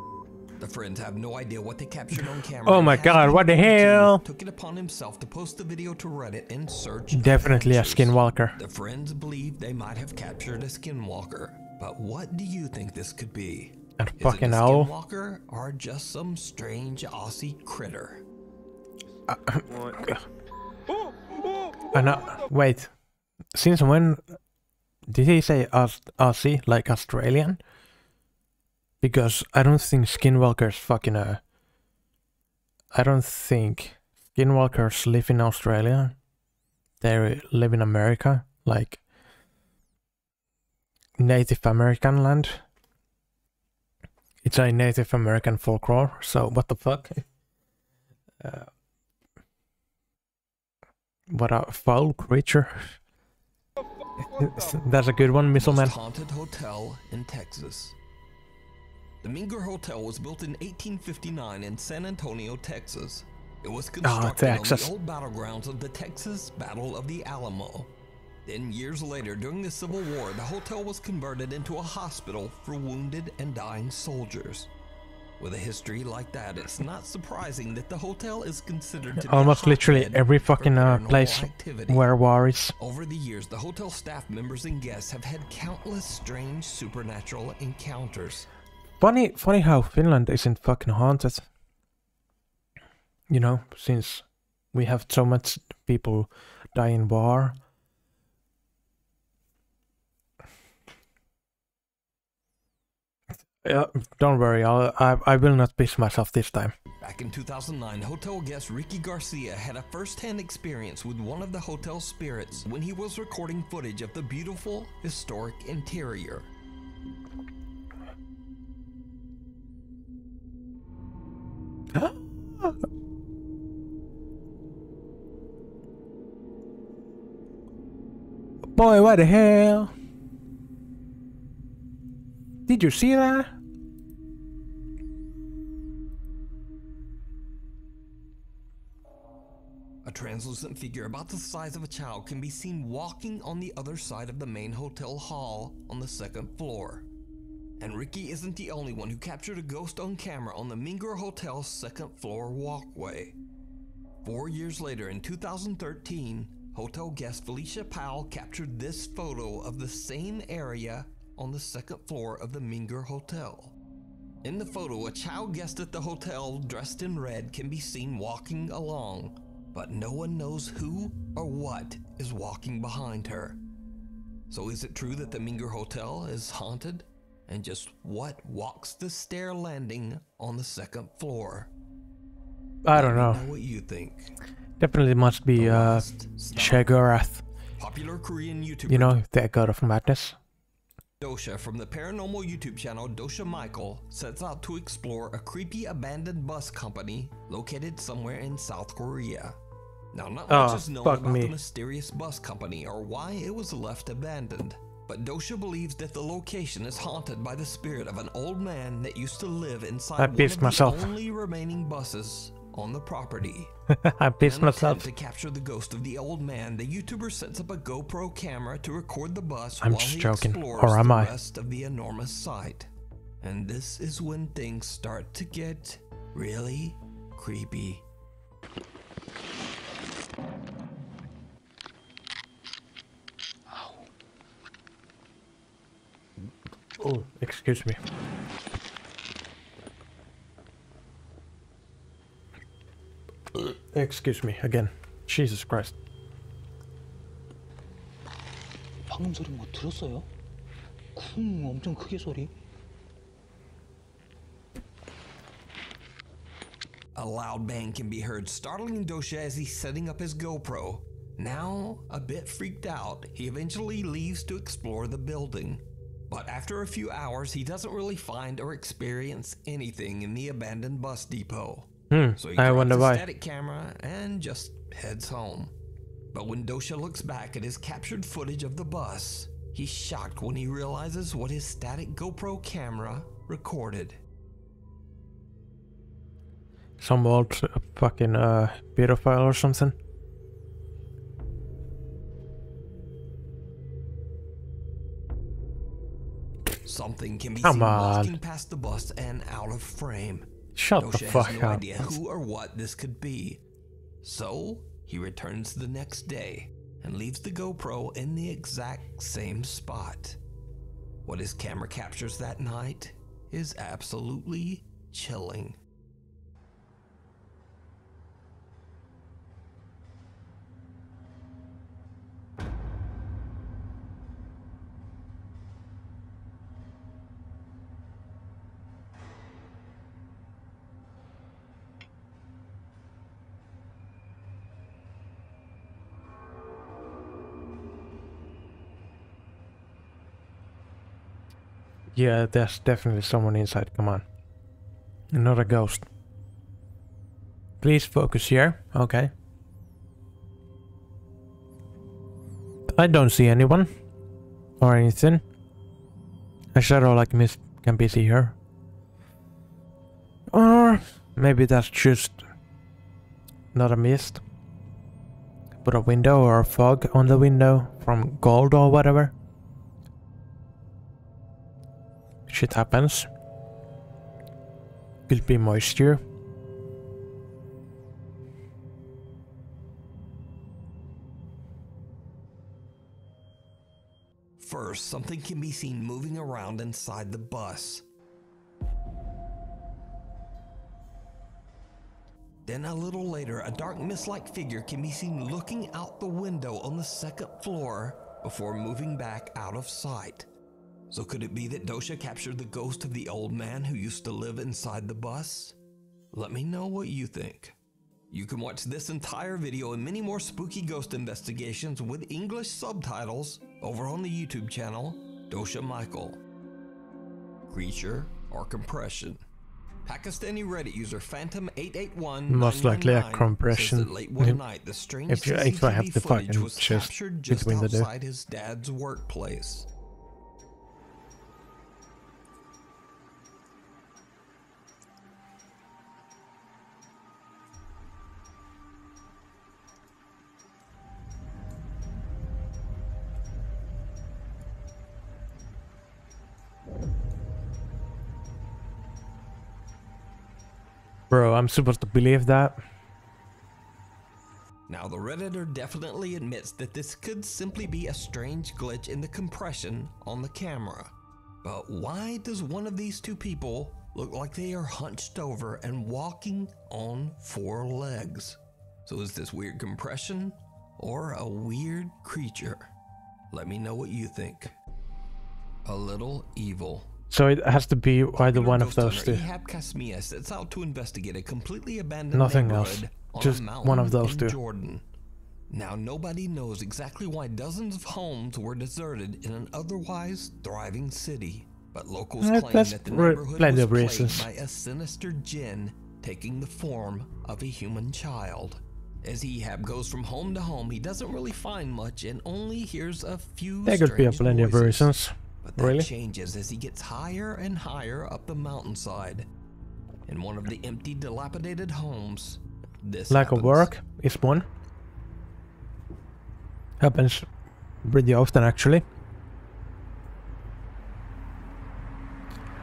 The friends have no idea what they captured on camera. Oh my god, what the hell? Took it upon himself to post the video to Reddit in search. Definitely a skinwalker. The friends believe they might have captured a skinwalker, but what do you think this could be? A Is it fucking a owl? skinwalker or just some strange Aussie critter? Wait. Since when did he say Aussie, like Australian? Because I don't think skinwalkers fucking I don't think skinwalkers live in Australia. They live in America, like Native American land. It's a Native American folklore, so what the fuck? What a foul creature. That's a good one, Misselman. Most haunted hotel in Texas. The Menger Hotel was built in 1859 in San Antonio, Texas. It was constructed on the old battlegrounds of the Texas Battle of the Alamo. Then years later, during the Civil War, the hotel was converted into a hospital for wounded and dying soldiers. With a history like that, it's not surprising that the hotel is considered to be almost literally every fucking place where war is. Over the years, the hotel staff members and guests have had countless strange supernatural encounters. Funny how Finland isn't fucking haunted. You know, since we have so much people die in war. Yeah, don't worry, I will not piss myself this time. Back in 2009, hotel guest Ricky Garcia had a first-hand experience with one of the hotel spirits when he was recording footage of the beautiful, historic interior. Boy, what the hell? Did you see that? A translucent figure about the size of a child can be seen walking on the other side of the main hotel hall on the second floor. And Ricky isn't the only one who captured a ghost on camera on the Menger Hotel's second floor walkway. 4 years later, in 2013, hotel guest Felicia Powell captured this photo of the same area on the second floor of the Menger Hotel. In the photo, a child guest at the hotel dressed in red can be seen walking along, but no one knows who or what is walking behind her. So is it true that the Menger Hotel is haunted? And just what walks the stair landing on the second floor? I don't know. What you think? Definitely must be Shurkereth. Popular Korean YouTuber, you know, the god of madness. Dosha from the paranormal YouTube channel Dosha Michael sets out to explore a creepy abandoned bus company located somewhere in South Korea. Now, not Oh, much is known fuck about me. the mysterious bus company or why it was left abandoned, but Dosha believes that the location is haunted by the spirit of an old man that used to live inside I one pissed of myself. the only remaining buses on the property. I pissed In an myself. attempt to capture the ghost of the old man, the YouTuber sets up a GoPro camera to record the bus I'm while just he joking. explores Or am the I? rest of the enormous site. And this is when things start to get really creepy. Oh, excuse me. Excuse me again. Jesus Christ. 방금 소리 뭐 들었어요? 쿵 엄청 크게 소리. A loud bang can be heard, startling Dosha as he's setting up his GoPro. Now, a bit freaked out, he eventually leaves to explore the building. But after a few hours, he doesn't really find or experience anything in the abandoned bus depot. So he I grabs wonder his why. static camera and just heads home. But when Dosha looks back at his captured footage of the bus, he's shocked when he realizes what his static GoPro camera recorded. Some old fucking pedophile or something. Something can be Come seen on. walking past the bus and out of frame. Shut the Dosha fuck has no up. idea who or what this could be. So, he returns the next day and leaves the GoPro in the exact same spot. What his camera captures that night is absolutely chilling. Yeah, there's definitely someone inside. Come on. Not a ghost. Please focus here. Okay. I don't see anyone. Or anything. A shadow like mist can be seen here. Or maybe that's just not a mist. Put a window or a fog on the window from gold or whatever. Shit happens. Could be moisture. First, something can be seen moving around inside the bus. Then a little later, a dark mist-like figure can be seen looking out the window on the second floor before moving back out of sight. So could it be that Dosha captured the ghost of the old man who used to live inside the bus? Let me know what you think. You can watch this entire video and many more spooky ghost investigations with English subtitles over on the YouTube channel, Dosha Michael. Creature or compression? Pakistani Reddit user Phantom881 Most likely a says compression. that late one night, the strange if I have CCTV the footage fucking was chest captured just between the two. outside his dad's workplace. Bro, I'm supposed to believe that? Now, the Redditor definitely admits that this could simply be a strange glitch in the compression on the camera. But why does one of these two people look like they are hunched over and walking on four legs? So is this weird compression or a weird creature? Let me know what you think. A little evil. So it has to be either one of those two. Ehab Kasmia sets out to investigate a completely abandoned Nothing neighborhood else. on Just a mountain one of those in two. Jordan. Now, nobody knows exactly why dozens of homes were deserted in an otherwise thriving city, but locals claim That's that the neighborhood plenty was of plagued reasons. by a sinister jinn taking the form of a human child. As Ehab goes from home to home, he doesn't really find much and only hears a few There could be a strange plenty of noises. reasons. But that Really? changes as he gets higher and higher up the mountainside. In one of the empty, dilapidated homes, this Lack happens. of work is one. Happens pretty often, actually.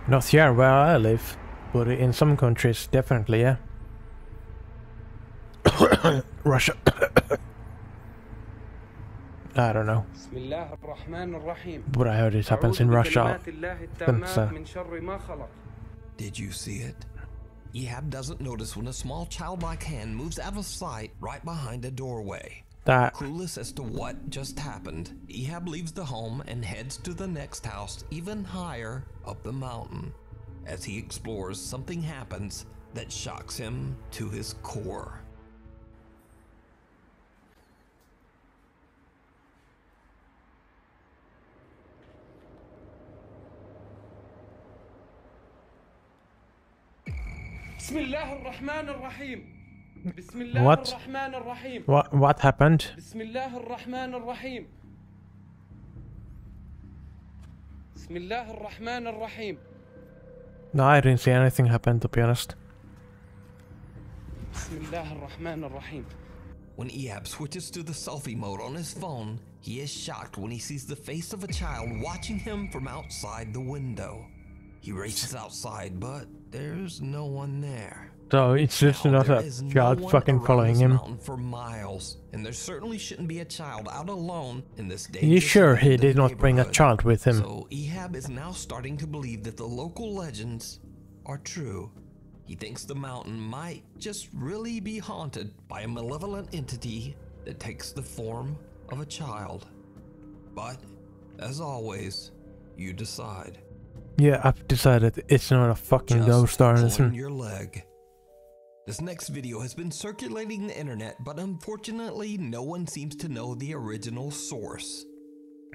Not here where I live, but in some countries, definitely, yeah. Russia. I don't know. But I heard it happens in Russia. Did you see it? Ehab doesn't notice when a small childlike hand moves out of sight right behind a doorway. That. Clueless as to what just happened, Ehab leaves the home and heads to the next house even higher up the mountain. As he explores, something happens that shocks him to his core. What happened? No, I didn't see anything happen, to be honest. When Ehab switches to the selfie mode on his phone, he is shocked when he sees the face of a child watching him from outside the window. He races outside, but there's no one there. So it's just Now, not there a is no child one fucking around following this him. mountain for miles, and there certainly shouldn't be a child out alone in this You dangerous sure he abandoned did not bring a neighborhood. child with him? So Ehab is now starting to believe that the local legends are true. He thinks the mountain might just really be haunted by a malevolent entity that takes the form of a child. But, as always, you decide. Yeah, I've decided it's not a fucking Just ghost or pulling anything. your leg. This next video has been circulating the internet, but unfortunately no one seems to know the original source.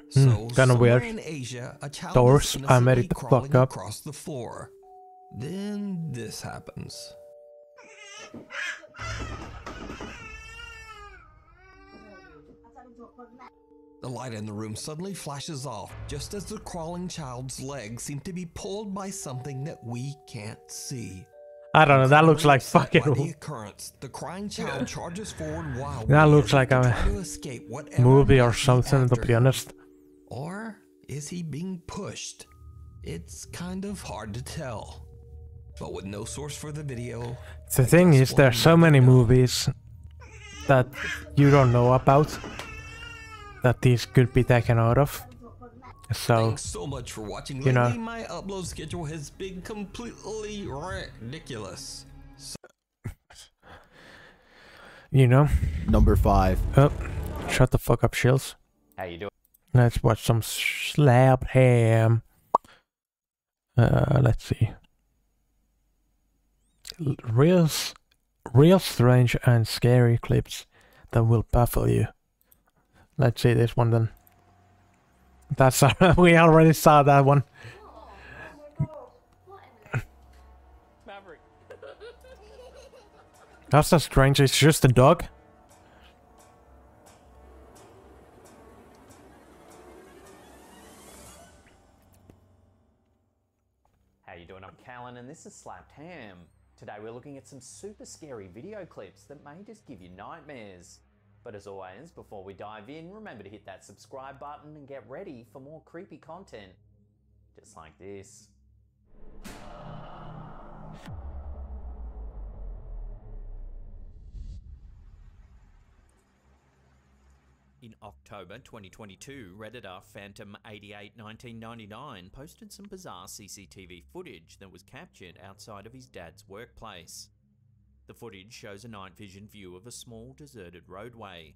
So, Kinda somewhere weird. in Asia, a child Source, is I made innocently it the crawling fuck up. across the floor. Then this happens. The light in the room suddenly flashes off, just as the crawling child's legs seem to be pulled by something that we can't see. I don't know, that looks like By the fucking... occurrence, the crying child charges forward wildly. That looks as like if to a try to escape whatever movie or might be something, to after be him. honest. Or is he being pushed? It's kind of hard to tell. But with no source for the video, The thing is, there's so many movies that you don't know about that these could be taken out of. So, thanks so much for watching. you know. Lately, my upload schedule has been completely ridiculous. you know. Number 5. Oh, shut the fuck up, Shills. How you doing? Let's watch some slab ham. Let's see. Real strange and scary clips that will baffle you. Let's see this one then. That's we already saw that one. That's so strange. It's just a dog. How you doing? I'm Callan and this is Slapped Ham. Today we're looking at some super scary video clips that may just give you nightmares. But as always, before we dive in, remember to hit that subscribe button and get ready for more creepy content. Just like this. In October 2022, Redditor Phantom881999 posted some bizarre CCTV footage that was captured outside of his dad's workplace. The footage shows a night vision view of a small deserted roadway.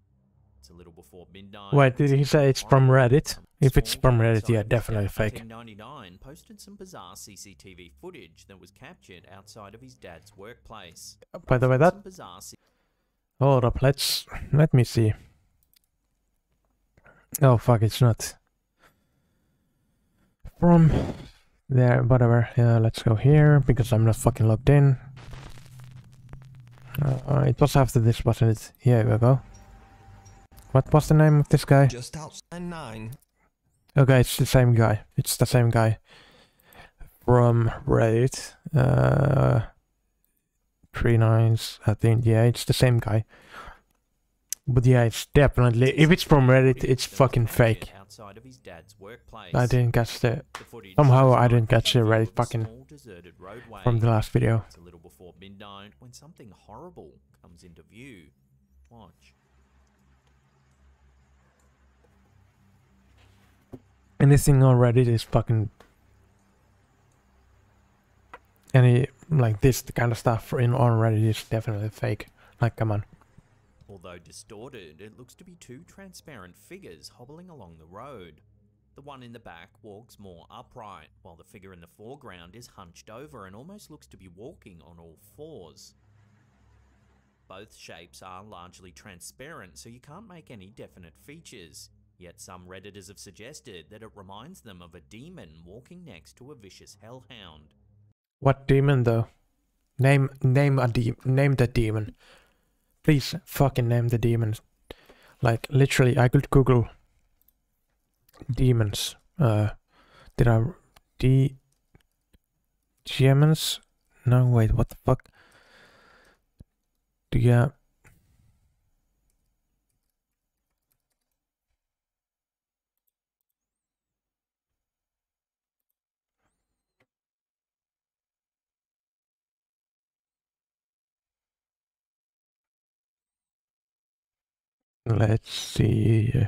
It's a little before midnight. Wait, did he say it's from Reddit? If it's from Reddit, yeah, definitely fake. 1999 posted some bizarre CCTV footage that was captured outside of his dad's workplace. By the way, that... Some bizarre Hold up, let me see. Oh fuck, it's not from there, whatever. Yeah, let's go here because I'm not fucking logged in. It was after this, wasn't it? Here we go. What was the name of this guy? Just outside 9. Okay, it's the same guy. It's the same guy from Reddit. 39s, I think. Yeah, it's the same guy. But yeah, it's definitely, if it's from Reddit, it's fucking fake. I didn't catch the, somehow I didn't catch the Reddit fucking from the last video. It's a little before midnight when something horrible comes into view. Watch. Anything on Reddit is fucking, any like this kind of stuff on Reddit is definitely fake. Like, come on. Although distorted, it looks to be two transparent figures hobbling along the road. The one in the back walks more upright, while the figure in the foreground is hunched over and almost looks to be walking on all fours. Both shapes are largely transparent, so you can't make any definite features. Yet some Redditors have suggested that it reminds them of a demon walking next to a vicious hellhound. What demon though? Name the demon. Please fucking name the demons. Like literally, I could Google demons. Demons? No, wait, what the fuck? Yeah. Let's see.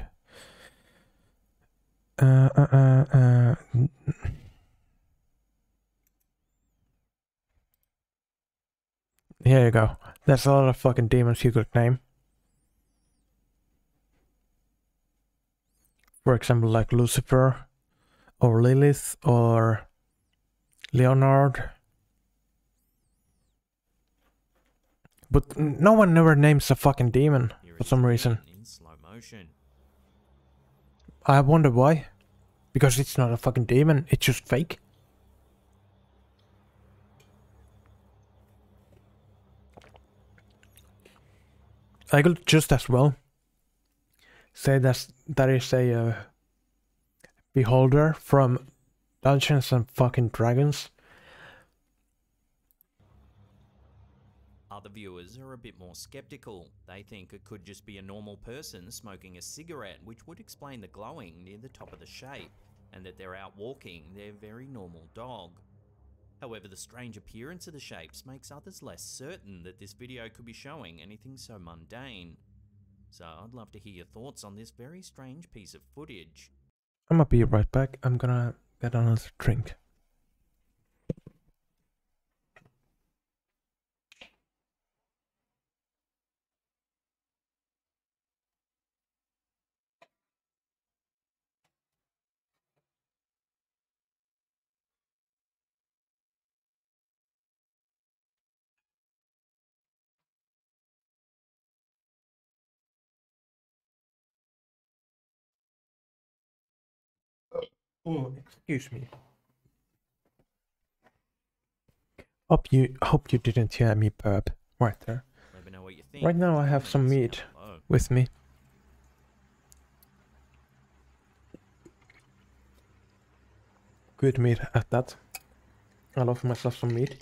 Here you go. There's a lot of fucking demons you could name. For example, like Lucifer, or Lilith, or Leonard. But no one never names a fucking demon for some reason. In slow motion. I wonder why. Because it's not a fucking demon, it's just fake. I could just as well say that is a beholder from Dungeons and fucking Dragons. Other viewers are a bit more skeptical. They think it could just be a normal person smoking a cigarette, which would explain the glowing near the top of the shape, and that they're out walking their very normal dog. However, the strange appearance of the shapes makes others less certain that this video could be showing anything so mundane. So I'd love to hear your thoughts on this very strange piece of footage. I'm gonna be right back. I'm gonna get another drink. Oh, excuse me. Hope you didn't hear me burp right there. Let me know what you think. Right now I have some meat with me. Good meat at that. I love myself some meat.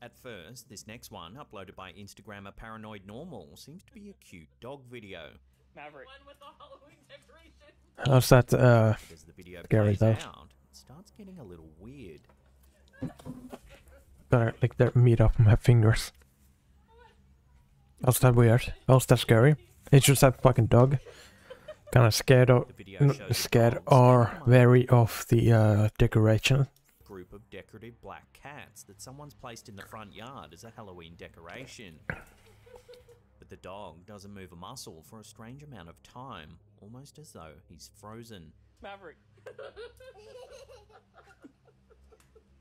At first, this next one, uploaded by Instagrammer Paranoid Normal, seems to be a cute dog video. Maverick. How's that As the video scary plays though? out, it starts getting a little weird. Gotta lick the meat off my fingers. How's that weird? How's that scary? It's just that fucking dog. Kinda scared or wary of the decoration. Group of decorative black cats that someone's placed in the front yard as a Halloween decoration. But the dog doesn't move a muscle for a strange amount of time, almost as though he's frozen. Maverick.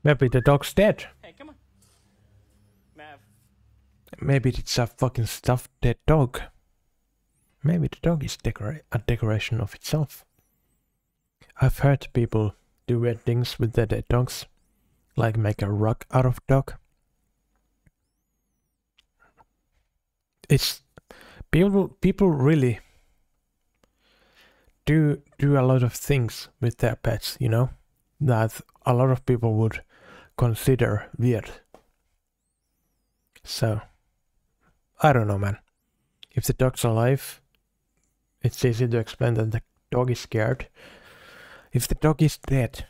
Maybe the dog's dead. Hey, come on. Mav. Maybe it's a fucking stuffed dead dog. Maybe the dog is a decoration of itself. I've heard people do weird things with their dead dogs, like make a rug out of dog. it's people really do a lot of things with their pets, you know, that a lot of people would consider weird. So I don't know, man. If the dog's alive, it's easy to explain that the dog is scared. If the dog is dead,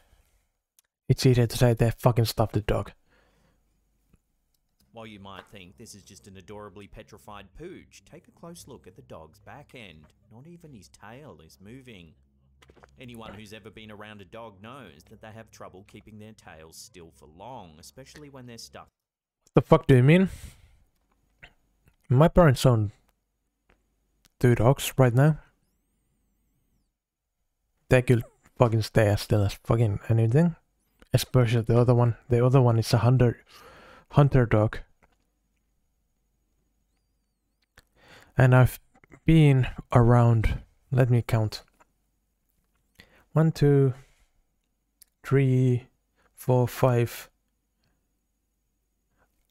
it's easy to say they fucking stuffed the dog. While you might think this is just an adorably petrified pooch, take a close look at the dog's back end. Not even his tail is moving. Anyone who's ever been around a dog knows that they have trouble keeping their tails still for long, especially when they're stuck. What the fuck do you mean? My parents own 2 dogs right now. They could fucking stay as still as fucking anything. Especially the other one. The other one is a hunter dog. And I've been around, let me count. 1, 2, 3, 4, 5.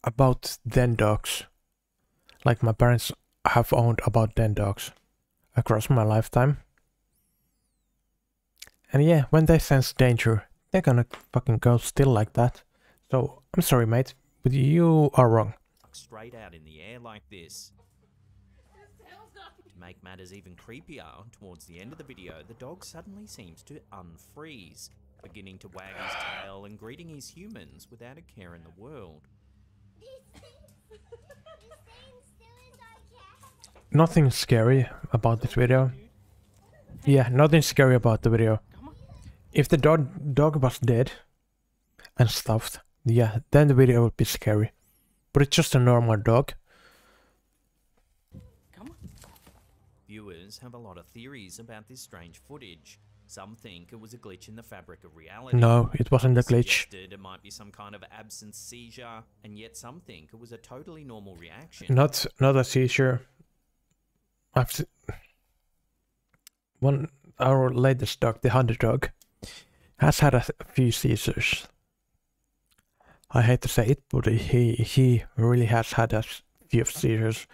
About 10 dogs. Like my parents have owned about 10 dogs across my lifetime. And yeah, when they sense danger, they're gonna fucking go still like that. So, I'm sorry mate, but you are wrong. Straight out in the air like this. To make matters even creepier, towards the end of the video, the dog suddenly seems to unfreeze, beginning to wag his tail and greeting his humans without a care in the world. Nothing scary about this video. Yeah, nothing scary about the video. If the dog was dead and stuffed, yeah, then the video would be scary. But it's just a normal dog. Viewers have a lot of theories about this strange footage. Some think it was a glitch in the fabric of reality. No, it wasn't a glitch. It might be some kind of absence seizure, and yet some think it was a totally normal reaction. Not a seizure. Our latest dog, the hunter dog, has had a few seizures. I hate to say it, but he really has had a few seizures,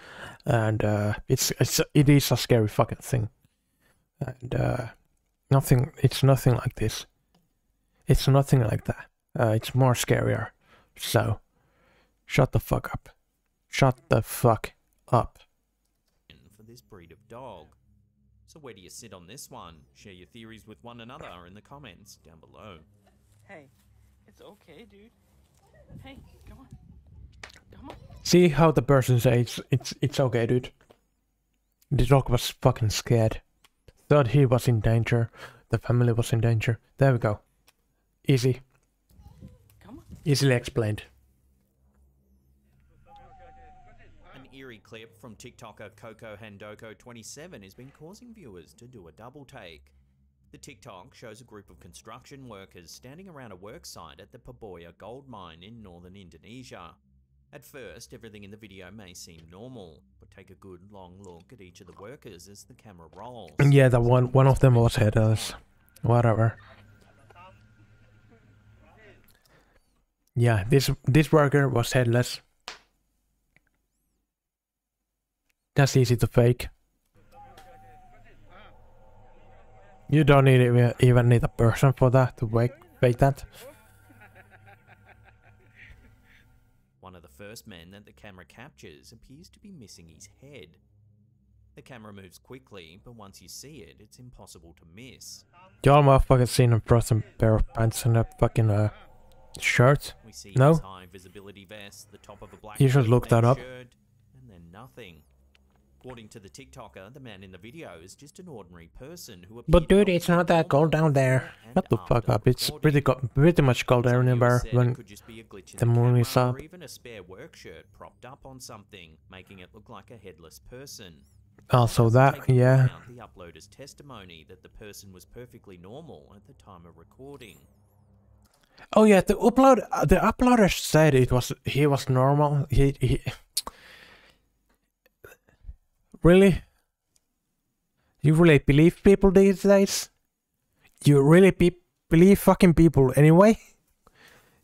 and it is a scary fucking thing. And it's nothing like this. It's nothing like that. It's more scarier. So, shut the fuck up. Shut the fuck up. For this breed of dog. So where do you sit on this one? Share your theories with one another in the comments down below. Hey, it's okay, dude. Hey, come on. Come on. See how the person says it's okay, dude. The dog was fucking scared. Thought he was in danger. The family was in danger. There we go. Easy. Come on. Easily explained. An eerie clip from TikToker Coco Handoko27 has been causing viewers to do a double take. The TikTok shows a group of construction workers standing around a work site at the Paboya gold mine in northern Indonesia. At first, everything in the video may seem normal, but take a good long look at each of the workers as the camera rolls. Yeah, the one of them was headless. Whatever. Yeah, this worker was headless. That's easy to fake. You don't even need a person for that to fake that. One of the first men that the camera captures appears to be missing his head. The camera moves quickly, but once you see it, it's impossible to miss. Y'all motherfuckers seen a frozen pair of pants and a fucking shirt? We see No? his high visibility vest, the top of a black You should look that up. shirt, and then nothing. According to the TikToker, the man in the video is just an ordinary person who But dude, it's not that cold down there. Shut the fuck up. It's pretty much cold everywhere when the moon is up. or even a spare work shirt propped up on something, making it look like a headless person. Also that, yeah. The uploader's testimony that the person was perfectly normal at the time of recording. Oh yeah, the uploader said he was normal. He Really? You really believe people these days? You really believe fucking people anyway?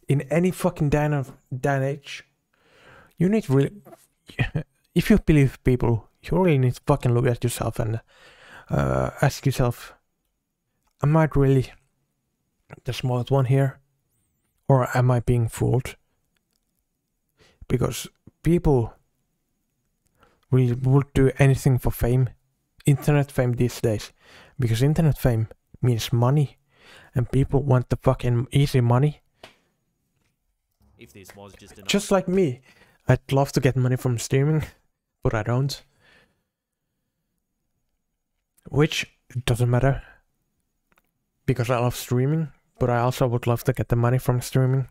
In any fucking day and age? You need really... if you believe people, you really need to fucking look at yourself and ask yourself, am I really the smart one here? Or am I being fooled? Because people really would do anything for fame. Internet fame these days. Because internet fame means money. And people want the fucking easy money. If this was just like me. I'd love to get money from streaming, but I don't. Which doesn't matter. Because I love streaming, but I also would love to get the money from streaming.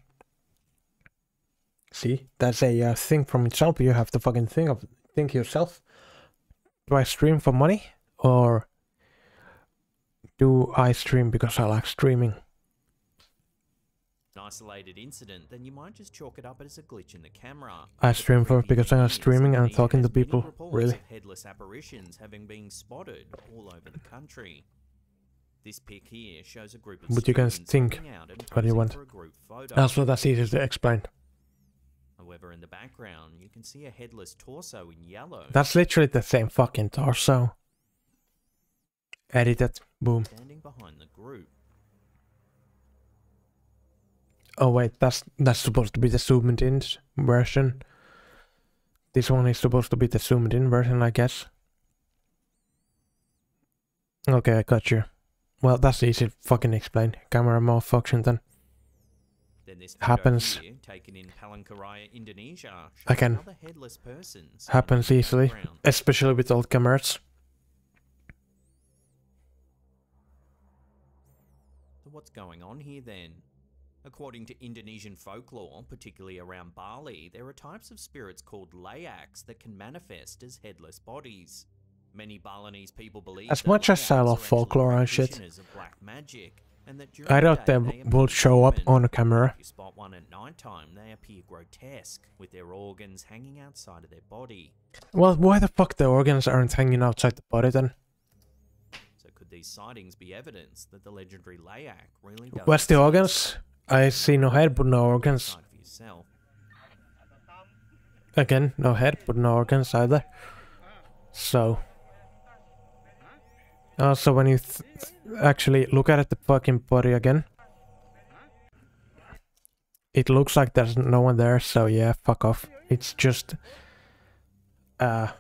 See, that's a thing from itself. You have to fucking think yourself. Do I stream for money? Or do I stream because I like streaming? An isolated incident, then you might just chalk it up as a glitch in the camera. I stream for because I'm streaming and talking to people. Really? Headless apparitions having been spotted all over the country. This pic here shows a group of But you can think what you want. Also, that's easy to explain. However, in the background, you can see a headless torso in yellow. That's literally the same fucking torso. Edited. Boom. Standing behind the group. Oh wait, that's supposed to be the zoomed in version. This one is supposed to be the zoomed in version, I guess. Okay, I got you. Well, that's easy to fucking explain. Camera malfunction then. This happens. Here, taken in Palangkaraya, Indonesia, Again, happens easily, especially with old cameras. So what's going on here then? According to Indonesian folklore, particularly around Bali, there are types of spirits called layaks that can manifest as headless bodies. Many Balinese people believe as much as I love folklore and shit, I doubt they will show up on a camera. If you spot one at nighttime, they appear grotesque, with their organs hanging outside of their body. Well, why the fuck the organs aren't hanging outside the body then? So could these sightings be evidence that the legendary layak really does... Where's the organs? I see no head but no organs. Again, no head but no organs either. So... Also, when you actually look at the fucking body again, it looks like there's no one there, so yeah, fuck off. It's just... After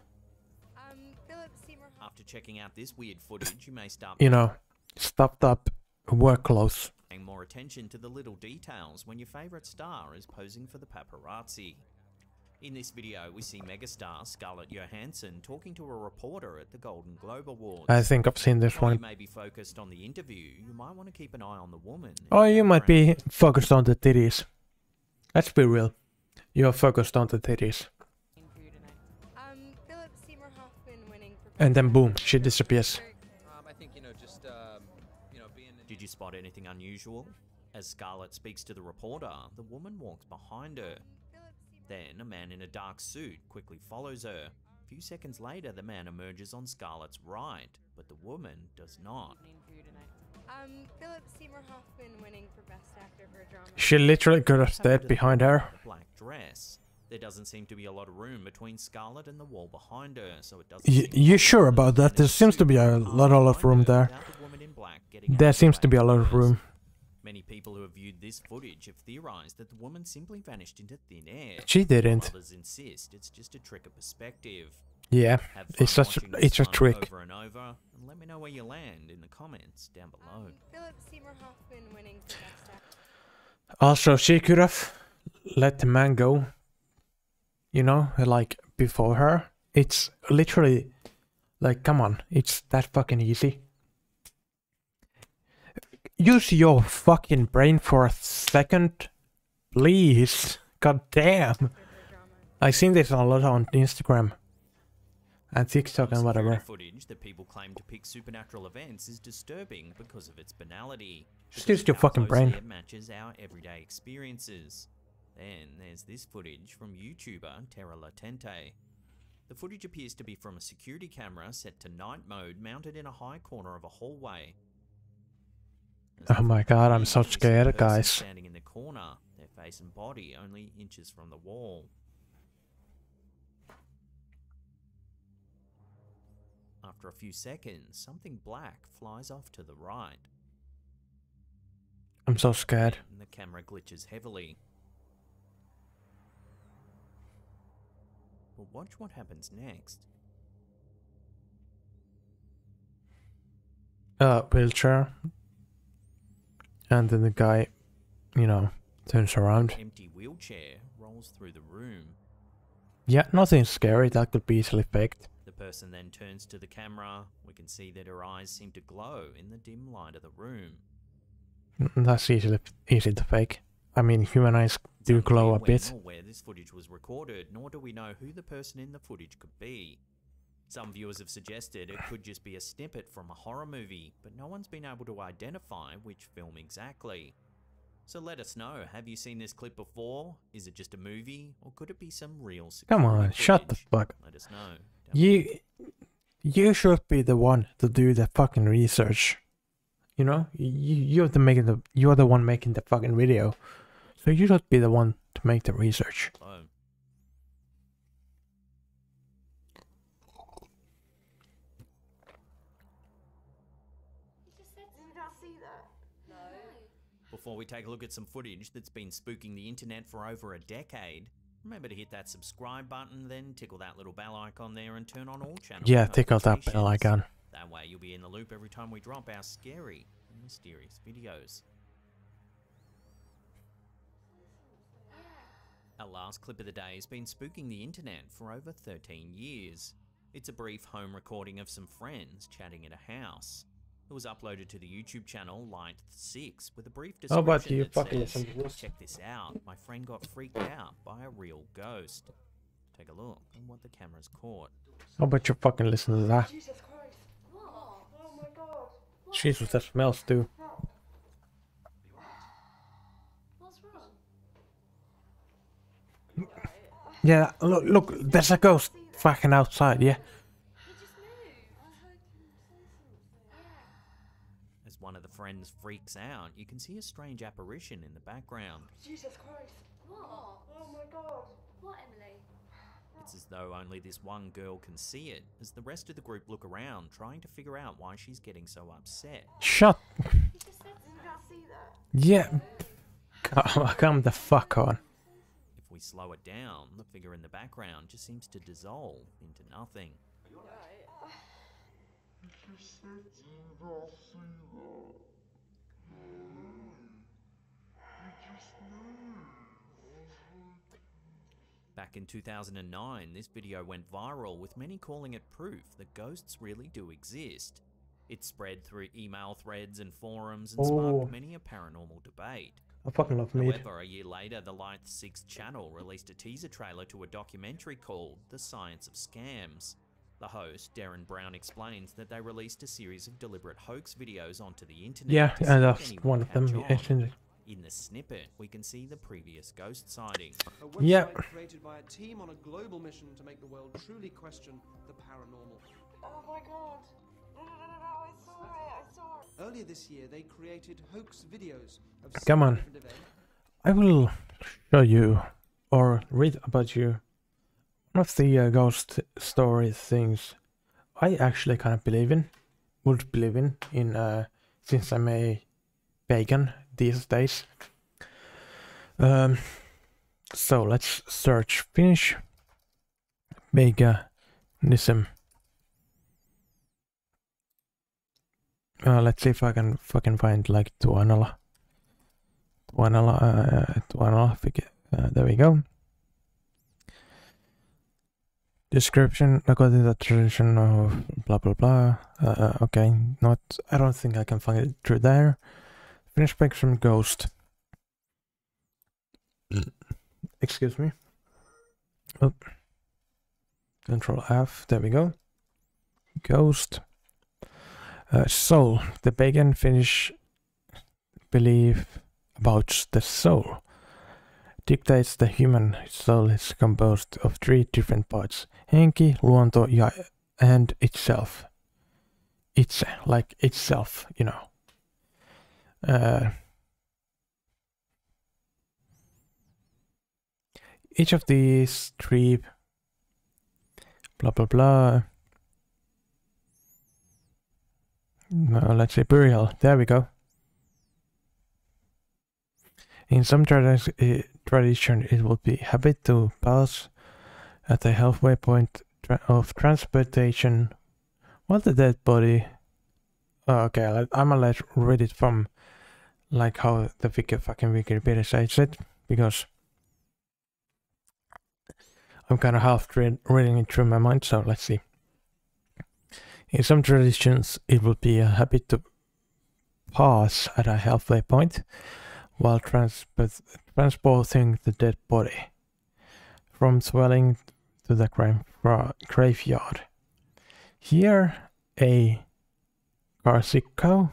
checking out this weird footage, you may start... You know, stuffed up work clothes. Paying more attention to the little details when your favourite star is posing for the paparazzi. In this video, we see megastar Scarlett Johansson talking to a reporter at the Golden Globe Awards. I think I've seen this one. You may be focused on the interview, you might want to keep an eye on the woman. Oh, you might be focused on the titties. Let's be real. You're focused on the titties. And then boom, she disappears. I think, Did you spot anything unusual? As Scarlett speaks to the reporter, the woman walks behind her. Then, a man in a dark suit quickly follows her. A few seconds later, the man emerges on Scarlett's right, but the woman does not. Philip Seymour Hoffman winning for Best Actor for a Drama. She literally could have stayed behind her. Black dress. There doesn't seem to be a lot of room between Scarlett and the wall behind her, so it doesn't. You sure about that? There seems to be a lot of room there. There seems to be a lot of room. Many people who have viewed this footage have theorized that the woman simply vanished into thin air. She didn't. Others insist it's just a trick of perspective. Yeah, it's a trick. Over and over, and let me know where you land in the comments down below. Philip Seymour Hoffman winning for Best Actor. Also, she could have let the man go. You know, like before her. It's literally like, come on, it's that fucking easy. Use your fucking brain for a second, please. God damn. I've seen this a lot on Instagram and TikTok and whatever. Footage that people claim to pick supernatural events is disturbing because of its banality. Just use your fucking brain. It matches our everyday experiences. Then there's this footage from YouTuber Terra Latente. The footage appears to be from a security camera set to night mode mounted in a high corner of a hallway. Oh my god, I'm so scared, guys. Standing in the corner, their face and body only inches from the wall. after a few seconds, something black flies off to the right. I'm so scared. And the camera glitches heavily. But watch what happens next. Wheelchair. And then the guy, you know, turns around. An empty wheelchair rolls through the room. Yeah, nothing scary, that could be easily faked. The person then turns to the camera. We can see that her eyes seem to glow in the dim light of the room. That's easy to fake. I mean, human eyes do glow a bit. Nor where this footage was recorded, nor do we know who the person in the footage could be. Some viewers have suggested it could just be a snippet from a horror movie, but no one's been able to identify which film exactly. So let us know, have you seen this clip before? Is it just a movie, or could it be some real security Come on, shut the fuck. Let us know. You should be the one to do the fucking research. You know, you're the one making the fucking video, so you should be the one to make the research. Before we take a look at some footage that's been spooking the internet for over a decade, remember to hit that subscribe button, then tickle that little bell icon there and turn on all channel Yeah, tickle that bell icon. That way you'll be in the loop every time we drop our scary and mysterious videos. Our last clip of the day has been spooking the internet for over 13 years. It's a brief home recording of some friends chatting at a house. It was uploaded to the YouTube channel Light6 with a brief description. How about you that fucking says, listen to this? check this out, my friend got freaked out by a real ghost. Take a look at what the camera's caught. How about you fucking listen to that? Jesus Christ. What? Oh my god. What? Jesus, that smells too. What's wrong? Yeah, look, there's a ghost fucking outside, yeah. As one of the friends freaks out, you can see a strange apparition in the background. Jesus Christ. What? Oh my god. What, Emily? It's as though only this one girl can see it, as the rest of the group look around, trying to figure out why she's getting so upset. Shut. You just said you can't see that. Yeah. Come the fuck on. If we slow it down, the figure in the background just seems to dissolve into nothing. Back in 2009, this video went viral, with many calling it proof that ghosts really do exist. It spread through email threads and forums and sparked many a paranormal debate. I fucking love meat. However, a year later, the Light6 channel released a teaser trailer to a documentary called The Science of Scams. The host, Darren Brown, explains that they released a series of deliberate hoax videos onto the internet. Yeah, to see and if that's anyone one of would them. catch on. Yeah. In the snippet, we can see the previous ghost sighting. A website Yeah. created by a team on a global mission to make the world truly question the paranormal. Oh my god. No, I saw it, I saw it. Earlier this year, they created hoax videos of Come on. different events. I will show you or read about you one of the ghost story things I actually kind of would believe in since I'm a pagan these days. So let's search Finnish paganism. Let's see if I can fucking find like Tuonela. There we go. Description according to the tradition of blah blah blah. Okay, I don't think I can find it through there. Finnish spectrum ghost. Excuse me. Oh. Control F. There we go. Ghost. Soul. The pagan Finnish belief about the soul dictates the human soul is composed of 3 different parts: henki, luonto, and itself. Itse, like itself, you know. Each of these 3 blah blah blah let's say burial. There we go. In some tradition, it would be habit to pause at the halfway point of transportation while the dead body. Oh, okay, I'm gonna read it from like how the fucking Wikipedia says it, because I'm kind of half reading it through my mind. So let's see. In some traditions, it would be a habit to pause at a halfway point while transporting the dead body from dwelling to the graveyard. Here, a carsikko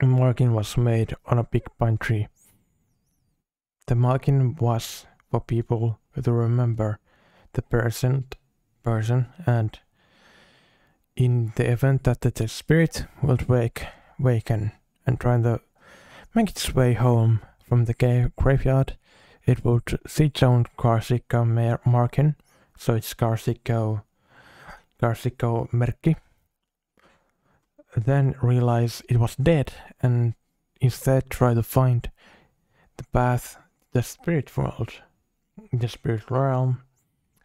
marking was made on a big pine tree. The marking was for people to remember the person, and in the event that the spirit will waken and try to make its way home from the graveyard, it would see its own carsikko marking, so it's carsikko merkki. Then realize it was dead and instead try to find the path to the spirit world, the spirit realm,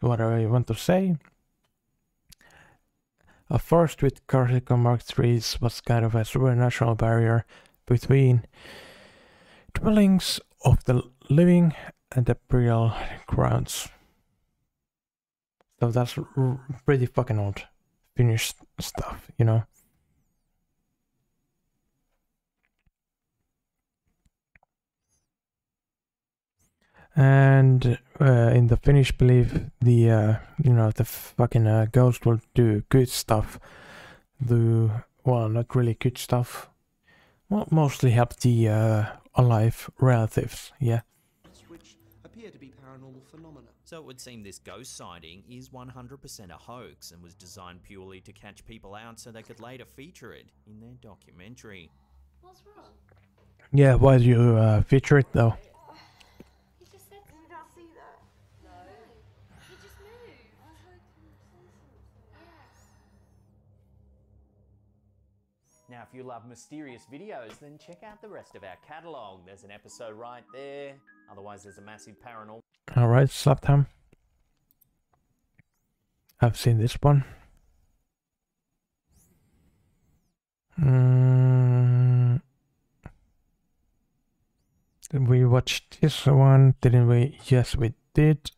whatever you want to say. A forest with carsikko marked trees was kind of a supernatural barrier between dwellings of the living and the burial grounds. So that's pretty fucking old Finnish stuff, you know. And in the Finnish belief, the the fucking ghost will do good stuff. Well, not really good stuff. Well, mostly help the alive relatives. Yeah. Which appear to be paranormal phenomena. So it would seem this ghost sighting is 100% a hoax and was designed purely to catch people out so they could later feature it in their documentary. What's wrong? Yeah, why do you feature it though? Now, if you love mysterious videos, then check out the rest of our catalogue. There's an episode right there. Otherwise, there's a massive paranormal. Alright, Slaptime. I've seen this one. Did we watch this one? Didn't we? Yes, we did.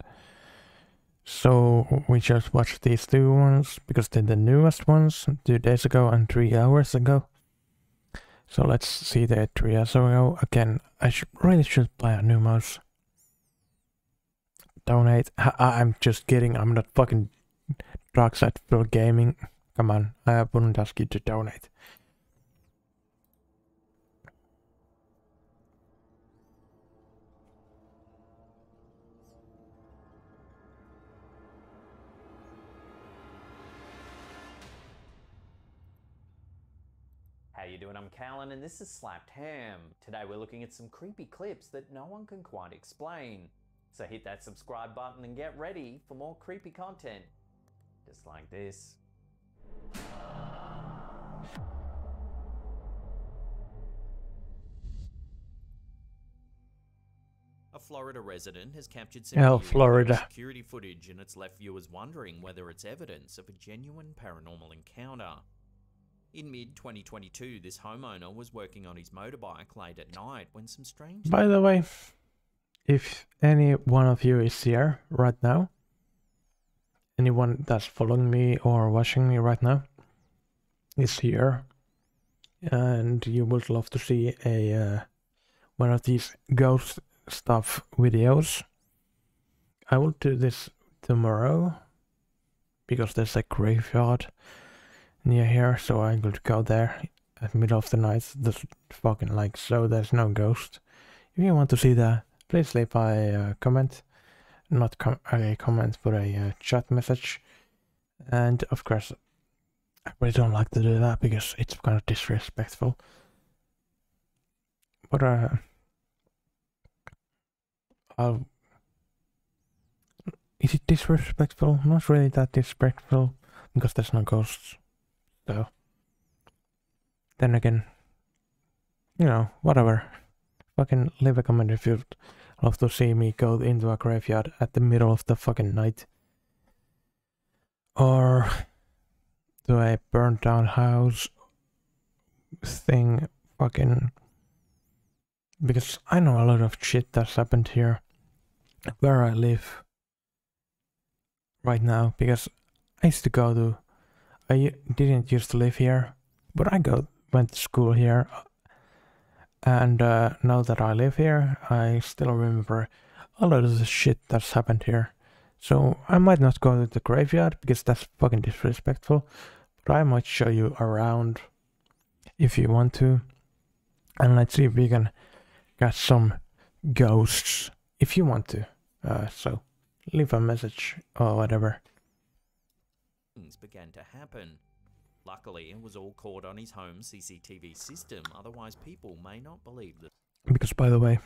So we just watched these two ones because they're the newest ones, 2 days ago and 3 hours ago. So let's see the 3 hours ago. Again, I really should buy a new mouse. Donate. I'm just kidding. I'm not fucking Darkside for gaming. Come on, I wouldn't ask you to donate. How you doing? I'm Callan and this is Slapped Ham. Today we're looking at some creepy clips that no one can quite explain. So hit that subscribe button and get ready for more creepy content. Just like this. A Florida resident has captured some Florida security footage and it's left viewers wondering whether it's evidence of a genuine paranormal encounter. In mid-2022, this homeowner was working on his motorbike late at night when some strange... By the way, if any one of you is here right now, anyone that's following me or watching me right now is here, and you would love to see a one of these ghost stuff videos, I will do this tomorrow because there's a graveyard near here, so I will go there at the middle of the night. Just fucking like so there's no ghost. If you want to see that, please leave a comment, not a comment but a chat message. And of course I really don't like to do that because it's kind of disrespectful, but Is it disrespectful? Not really that disrespectful, because there's no ghosts. So, then again, you know, whatever. Fucking leave a comment if you'd love to see me go into a graveyard at the middle of the fucking night. Or do a burnt down house thing, fucking... Because I know a lot of shit that's happened here where I live right now, because I used to go to... I didn't used to live here, but I went to school here, and now that I live here, I still remember a lot of the shit that's happened here. So I might not go to the graveyard, because that's fucking disrespectful, but I might show you around if you want to, and let's see if we can get some ghosts if you want to. So leave a message or whatever. Things began to happen. Luckily, it was all caught on his home CCTV system, otherwise people may not believe that. Because, by the way,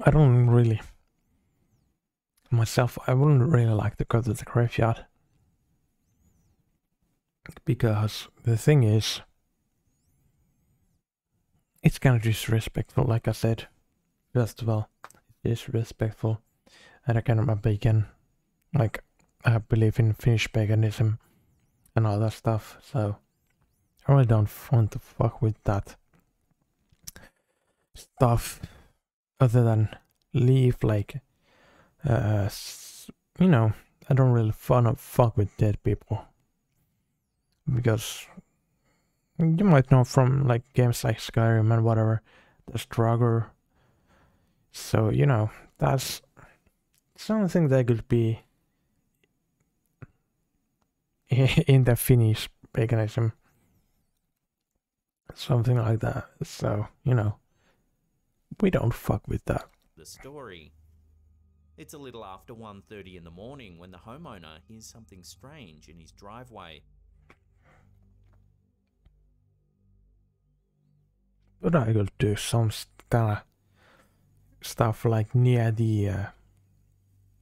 I don't really... Myself, I wouldn't really like to go to the graveyard. Because the thing is, it's kind of disrespectful, like I said. First of all, it's disrespectful. And again, I'm a vegan. Like, I believe in Finnish paganism and all that stuff, so I really don't want to fuck with that stuff other than leave, like, you know, I don't really fuck with dead people, because you might know from like games like Skyrim and whatever, there's Draugr, so you know, that's something that could be in the Finnish paganism, something like that. So you know, we don't fuck with that. The story. It's a little after 1:30 in the morning when the homeowner hears something strange in his driveway. But I could do some kind of stuff like near the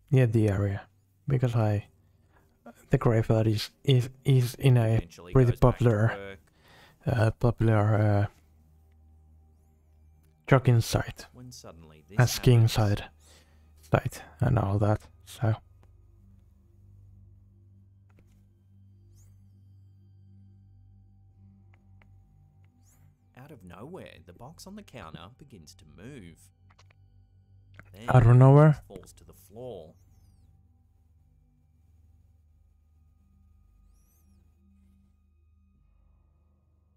area, because the graveyard is in a pretty popular jogging site and skiing site and all that. So Out of nowhere, the box on the counter begins to move. Then out of nowhere, it falls to the floor.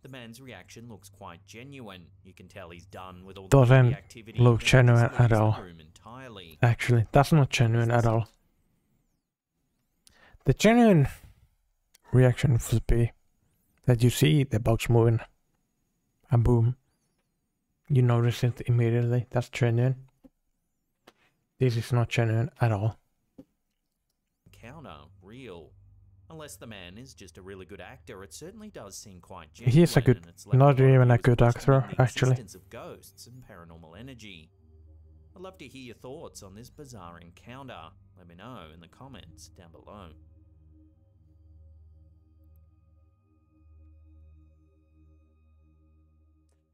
The man's reaction looks quite genuine. You can tell he's done with all the doesn't activity. look and genuine just at leaves the all. room entirely. Actually, that's not genuine at all. The genuine reaction would be that you see the box moving, and boom, you notice it immediately. That's genuine. This is not genuine at all. Counter, real. Unless the man is just a really good actor, it certainly does seem quite genuine. He's a good, and it's left not a lot of even a viewers good questioning actor, the actually. existence of ghosts and paranormal energy. I'd love to hear your thoughts on this bizarre encounter. Let me know in the comments down below.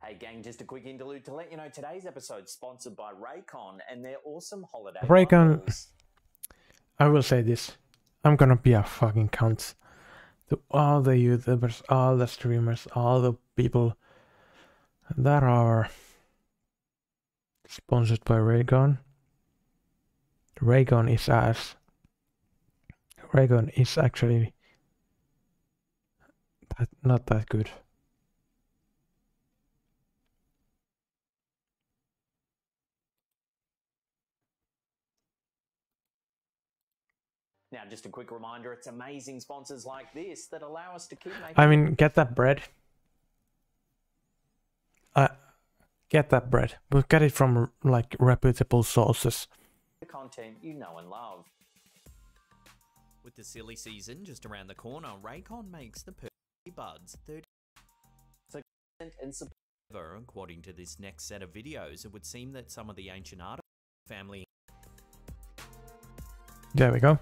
Hey gang, just a quick interlude to let you know today's episode is sponsored by Raycon and their awesome holiday Raycon, bundles. I will say this. I'm gonna be a fucking cunt to all the YouTubers, all the streamers, all the people that are sponsored by Raycon. Raycon is ass. Raycon is actually not that good. Now, just a quick reminder, it's amazing sponsors like this that allow us to keep making... I mean, get that bread. Get that bread. But get it from, like, reputable sources. the content you know and love. With the silly season just around the corner, Raycon makes the perfect buds 30 and support. According to this next set of videos, it would seem that some of the ancient art family There we go.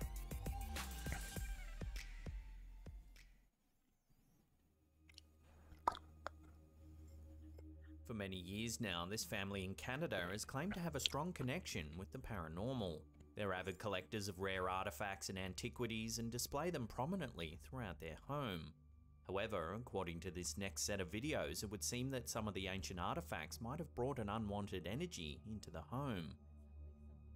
For many years now, this family in Canada has claimed to have a strong connection with the paranormal. They're avid collectors of rare artifacts and antiquities and display them prominently throughout their home. However, according to this next set of videos, it would seem that some of the ancient artifacts might have brought an unwanted energy into the home.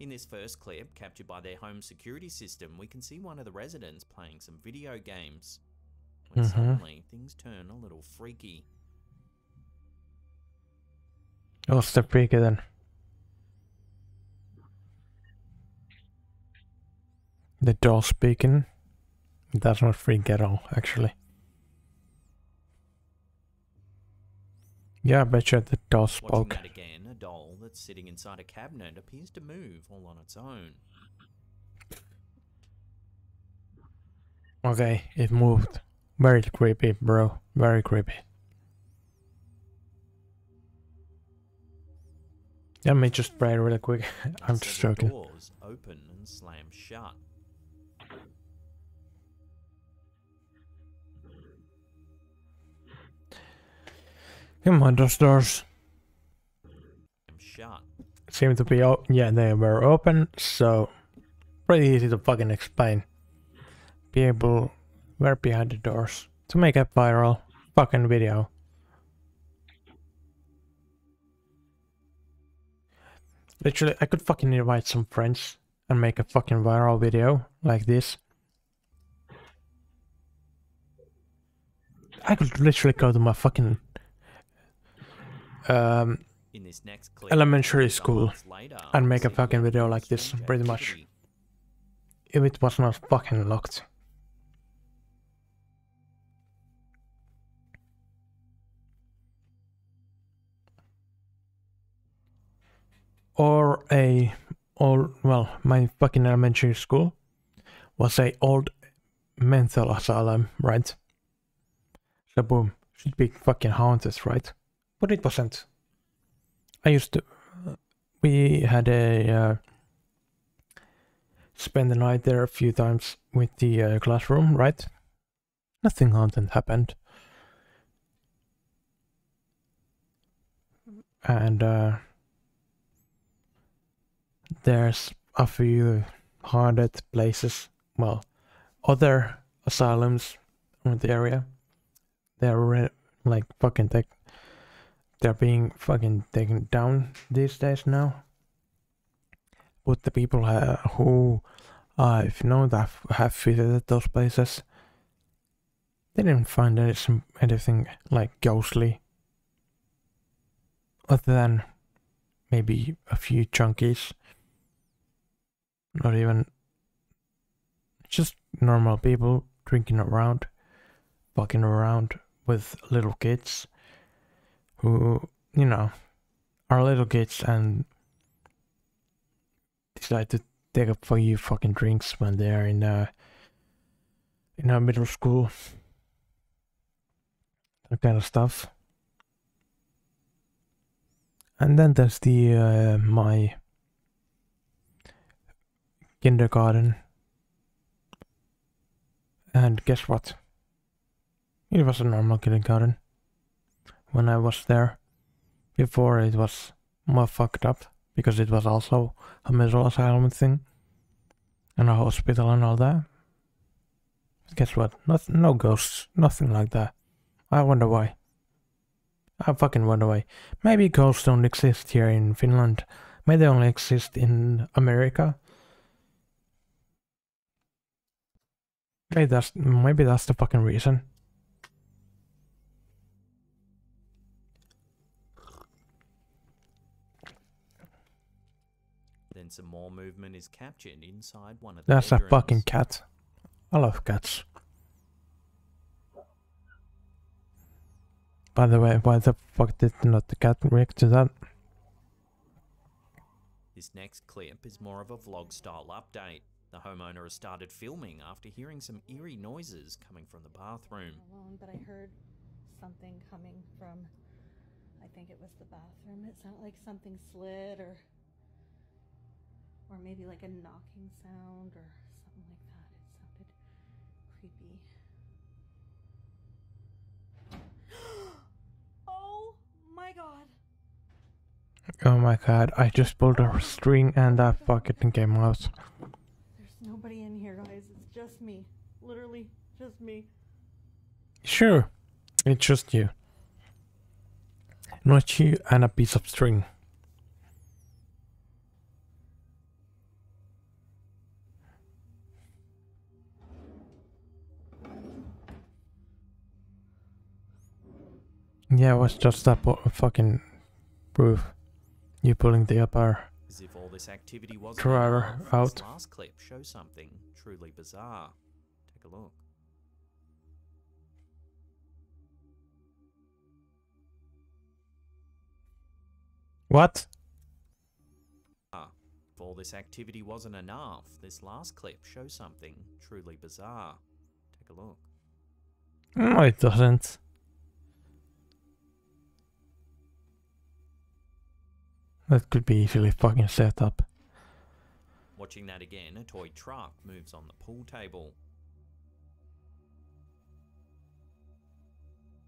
In this first clip, captured by their home security system, we can see one of the residents playing some video games, when suddenly things turn a little freaky. What's the freaky then? The doll speaking. That's not freak at all, actually. Yeah, I bet you the doll spoke. Watching that again, a doll that's sitting inside a cabinet appears to move all on its own. Okay, it moved. Very creepy, bro. Very creepy. Let me just pray really quick. I'm just joking. Doors open and slam shut. Come on, those doors. Shut. Seem to be yeah, they were open, so pretty easy to fucking explain. People were behind the doors to make a viral fucking video. Literally, I could fucking invite some friends and make a fucking viral video like this. I could literally go to my fucking In this next clip, elementary school and make a fucking video like this, pretty much. If it was not fucking locked. Or a old, well, my fucking elementary school was a old mental asylum, right? So boom, should be fucking haunted, right? But it wasn't. I used to, we had a, spend the night there a few times with the classroom, right? Nothing haunted happened. And there's a few haunted places, well, other asylums in the area. They're like fucking they're being fucking taken down these days now. But the people who I've known that have visited those places, they didn't find anything like ghostly, other than maybe a few junkies. Not even, just normal people drinking around, fucking around with little kids who, you know, are little kids and decide to take a few fucking drinks when they're in a middle school. That kind of stuff. And then there's the my kindergarten, and guess what? It was a normal kindergarten when I was there. Before it was more fucked up because it was also a mental asylum thing and a hospital and all that. Guess what? No ghosts, nothing like that. I wonder why. I fucking wonder why. Maybe ghosts don't exist here in Finland. Maybe they only exist in America. Maybe that's the fucking reason. Then some more movement is captured inside one of the That's bedrooms. a fucking cat. I love cats. By the way, why the fuck did not the cat react to that? This next clip is more of a vlog-style update. The homeowner has started filming after hearing some eerie noises coming from the bathroom. Alone, but I heard something coming from, I think it was the bathroom. It sounded like something slid or or maybe like a knocking sound or something like that. It sounded creepy. Oh my god. Oh my god, I just pulled a string and that fucking came out. There's nobody in here, guys. It's just me. Literally, just me. Sure, it's just you. Not you and a piece of string. Yeah, it was just that fucking proof. You pulling the upper As if all this activity wasn't drawer enough, out. This last clip shows something truly bizarre. Take a look. What? If all this activity wasn't enough, this last clip shows something truly bizarre. Take a look. No, it doesn't. That could be easily fucking set up. Watching that again, a toy truck moves on the pool table.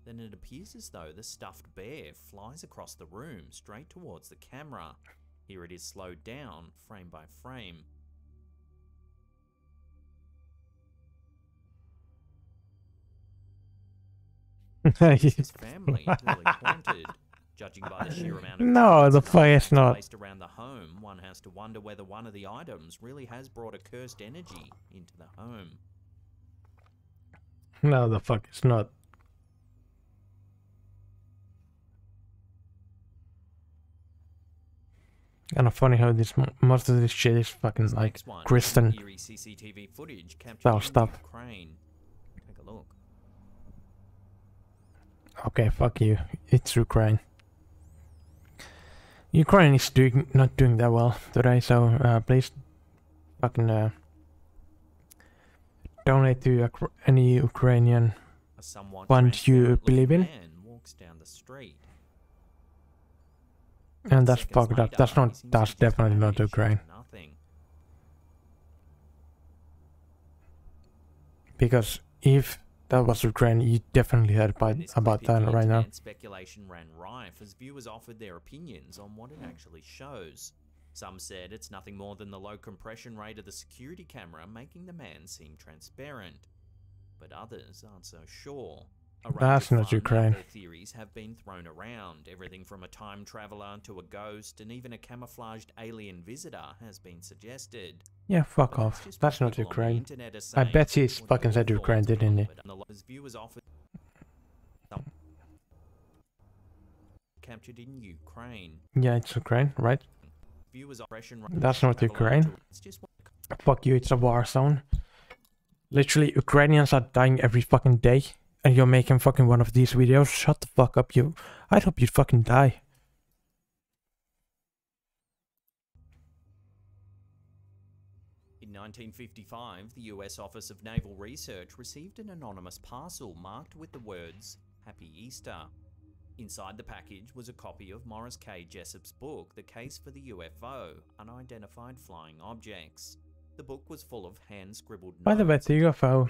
Then it appears as though the stuffed bear flies across the room straight towards the camera. Here it is slowed down, frame by frame. This family really haunted. Judging by the sheer amount of No, the fire's not. placed around the home, one has to wonder whether one of the items really has brought a cursed energy into the home. No, the fuck it's not. Kind of funny how this most of this shit is fucking like Next one, Kristen eerie CCTV footage captured style in stuff. Ukraine. Take a look. Okay, fuck you. It's Ukraine. Ukraine is not doing that well today, so please fucking donate to any Ukrainian A somewhat fund you transparent-looking believe in. man walks down the street. And that's Seconds fucked up. later, That's he not. seems to That's just definitely not vanish Ukraine. into nothing. Because if that was Ukraine, you definitely heard about that Creepy right now. internet speculation ran rife as viewers offered their opinions on what it actually shows. Some said it's nothing more than the low compression rate of the security camera making the man seem transparent. But others aren't so sure. A range That's of not fun Ukraine. out there theories have been thrown around. Everything from a time traveler to a ghost and even a camouflaged alien visitor has been suggested. Yeah, fuck But off. just That's what not people on the Ukraine. internet are I saying. bet he's What are fucking your said Ukraine, thoughts didn't he? of it? And as viewers offered captured in Ukraine. Yeah, it's Ukraine, right? Viewers oppression That's not travel Ukraine. onto- It's just what Fuck you, it's a war zone. Literally, Ukrainians are dying every fucking day, and you're making fucking one of these videos. Shut the fuck up, you. I'd hope you'd fucking die. In 1955, the US Office of Naval Research received an anonymous parcel marked with the words, Happy Easter. Inside the package was a copy of Morris K. Jessup's book, The Case for the UFO, Unidentified Flying Objects. The book was full of hand-scribbled By the way, notes. the UFO,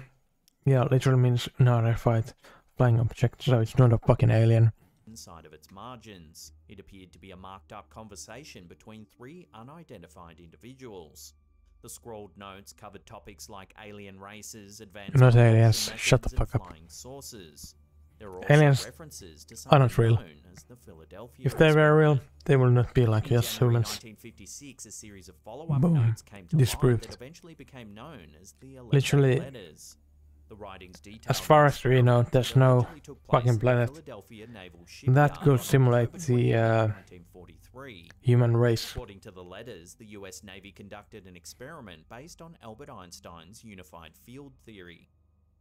yeah, literally means unidentified flying object, so it's not a fucking alien. Inside of its margins, it appeared to be a marked-up conversation between three unidentified individuals. The scrawled notes covered topics like alien races, advanced Not propulsion aliens, shut the methods, and fuck up. flying saucers. There were also Aliens references to are not something real. known as the Philadelphia If they were real, they will not be like In us January humans. 1956, a series of follow-up Boom. notes came to light Disproved. that eventually became known as the Literally, letters. The writings detailed as far as we know, there's that no allegedly took place fucking at planet Philadelphia Naval that Shipyard could on simulate October the 1943. human race. According to the letters, the US Navy conducted an experiment based on Albert Einstein's unified field theory.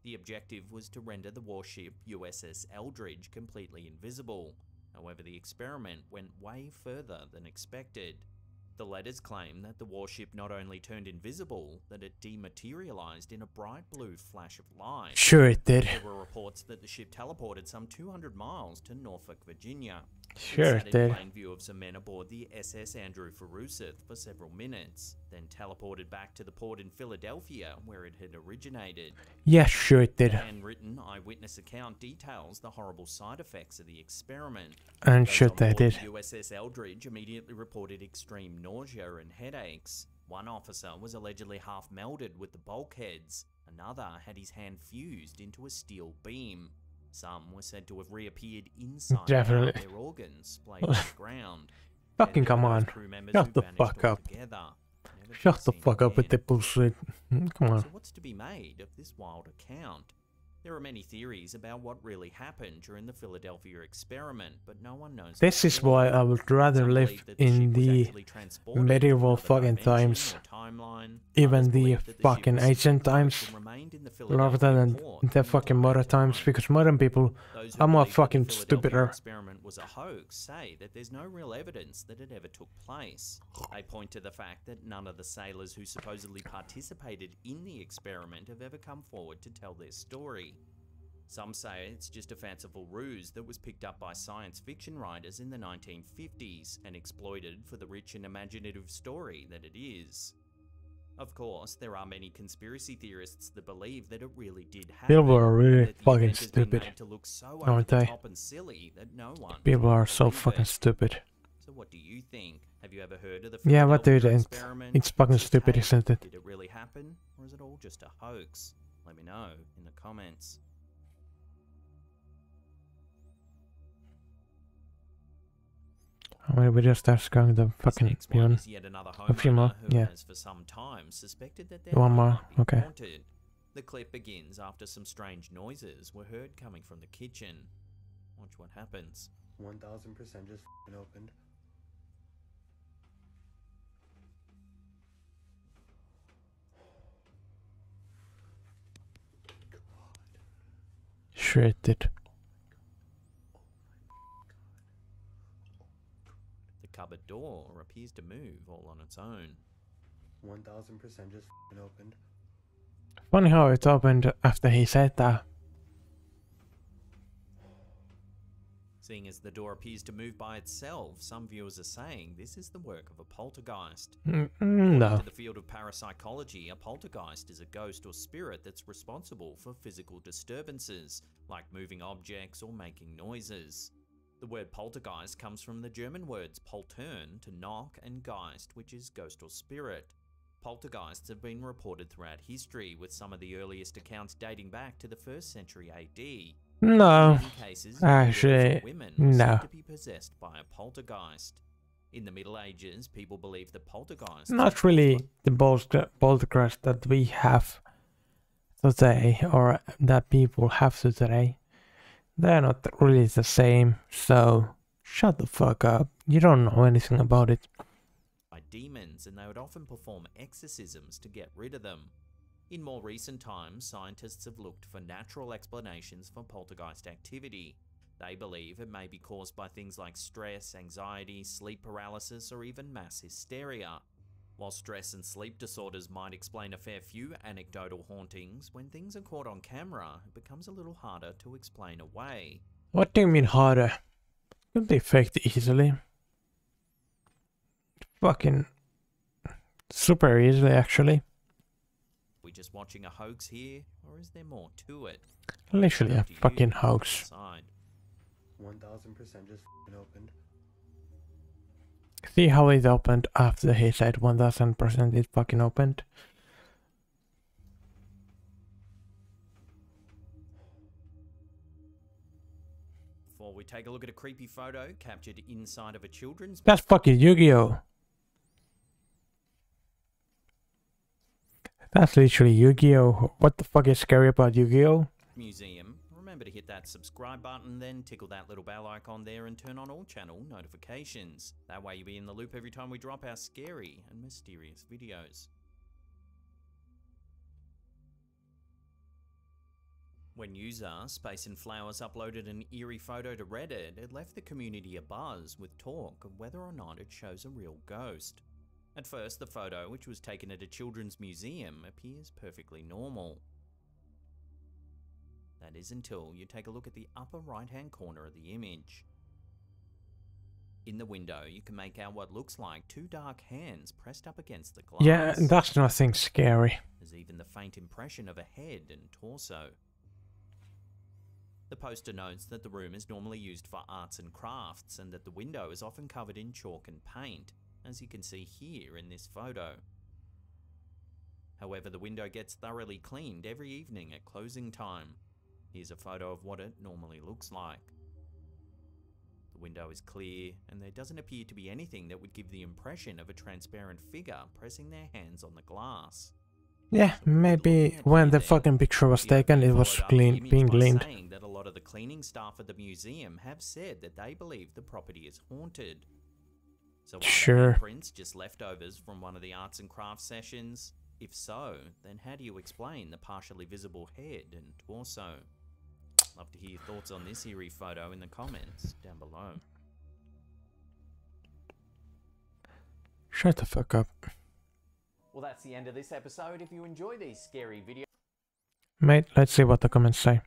The objective was to render the warship USS Eldridge completely invisible. However, the experiment went way further than expected. The letters claim that the warship not only turned invisible, that it dematerialized in a bright blue flash of light. Sure it did. There were reports that the ship teleported some 200 miles to Norfolk, Virginia. Sure It it sat in did. plain view of some men aboard the SS Andrew Forsyth for several minutes, then teleported back to the port in Philadelphia where it had originated. Yeah, sure it The did. handwritten eyewitness account details the horrible side effects of the experiment. And Those sure on they board did. the USS Eldridge immediately reported extreme nausea and headaches. One officer was allegedly half melted with the bulkheads. Another had his hand fused into a steel beam. Some were said to have reappeared inside Definitely. out their organs splayed on the ground. Fucking Then there come were on. those crew members Shut who the vanished fuck up. altogether, never to be Shut the seen fuck up with again. the bullshit. Come on. So what's to be made of this wild account? There are many theories about what really happened during the Philadelphia experiment, but no one knows. This for is sure. why I would rather Some live believe that the in ship was the actually transported to medieval another fucking dimension times, or timeline. even Others the believe that the ship fucking was ancient simply times, hooked and remained in the rather Philadelphia than port the fucking modern times, because modern people Those who are more believe that the fucking Philadelphia stupider. experiment was a hoax say that there's no real evidence that it ever took place. They point to the fact that none of the sailors who supposedly participated in the experiment have ever come forward to tell their story. Some say it's just a fanciful ruse that was picked up by science fiction writers in the 1950s and exploited for the rich and imaginative story that it is. Of course, there are many conspiracy theorists that believe that it really did happen. People are really and that the fucking event has been stupid, made to look so aren't over the they? top and silly that no one People would are so believe fucking it. stupid. So what do you think? Have you ever heard of the Yeah, what do you Philadelphia think? experiment? It's fucking What's your stupid, take? isn't it? Did it really happen, or is it all just a hoax? Let me know in the comments. How many videos starts going to fucking Next be one on? is yet another A few more, homeowner who yeah. has for some time suspected that their One home more, might be okay. haunted. The clip begins after some strange noises were heard coming from the kitchen. Watch what happens. 1000% just f***ing opened. Sure it did. The cupboard door appears to move all on its own. 1000% just f***ing opened. Funny how it opened after he said that. Seeing as the door appears to move by itself, some viewers are saying this is the work of a poltergeist. No. According to the field of parapsychology, a poltergeist is a ghost or spirit that's responsible for physical disturbances, like moving objects or making noises. The word poltergeist comes from the German words poltern, to knock, and geist, which is ghost or spirit. Poltergeists have been reported throughout history, with some of the earliest accounts dating back to the 1st century AD. No, In many cases, actually, beautiful women were no. said to be possessed by a poltergeist. In the Middle Ages, people believed that poltergeists Not really the poltergeist that we have today, or that people have today. They're not really the same, so shut the fuck up. You don't know anything about it. by demons, and they would often perform exorcisms to get rid of them. In more recent times, scientists have looked for natural explanations for poltergeist activity. They believe it may be caused by things like stress, anxiety, sleep paralysis, or even mass hysteria. While stress and sleep disorders might explain a fair few anecdotal hauntings, when things are caught on camera, it becomes a little harder to explain away. What do you mean harder? Could be faked easily. Fucking super easily, actually. Are we just watching a hoax here, or is there more to it? Literally a Up to you fucking to hoax. decide. 1000% just f***ing opened. See how it opened after he said 1000% it fucking opened? Before we take a look at a creepy photo captured inside of a children's That's fucking Yu-Gi-Oh! That's literally Yu-Gi-Oh! What the fuck is scary about Yu-Gi-Oh? museum, remember to hit that subscribe button, then tickle that little bell icon there and turn on all channel notifications. That way you'll be in the loop every time we drop our scary and mysterious videos. When user Space and Flowers uploaded an eerie photo to Reddit, it left the community abuzz with talk of whether or not it shows a real ghost. At first, the photo, which was taken at a children's museum, appears perfectly normal. That is until you take a look at the upper right-hand corner of the image. In the window, you can make out what looks like two dark hands pressed up against the glass. Yeah, that's nothing scary. There's even the faint impression of a head and torso. The poster notes that the room is normally used for arts and crafts and that the window is often covered in chalk and paint, as you can see here in this photo. However, the window gets thoroughly cleaned every evening at closing time. Here's a photo of what it normally looks like. The window is clear, and there doesn't appear to be anything that would give the impression of a transparent figure pressing their hands on the glass. Yeah, maybe when the fucking picture was taken, it was being cleaned. Saying that a lot of the cleaning staff at the museum have said that they believe the property is haunted. So are the handprints just leftovers from one of the arts and crafts sessions? If so, then how do you explain the partially visible head and torso? Love to hear your thoughts on this eerie photo in the comments down below. Shut the fuck up. Well, that's the end of this episode. If you enjoy these scary videos... Mate, let's see what the comments say.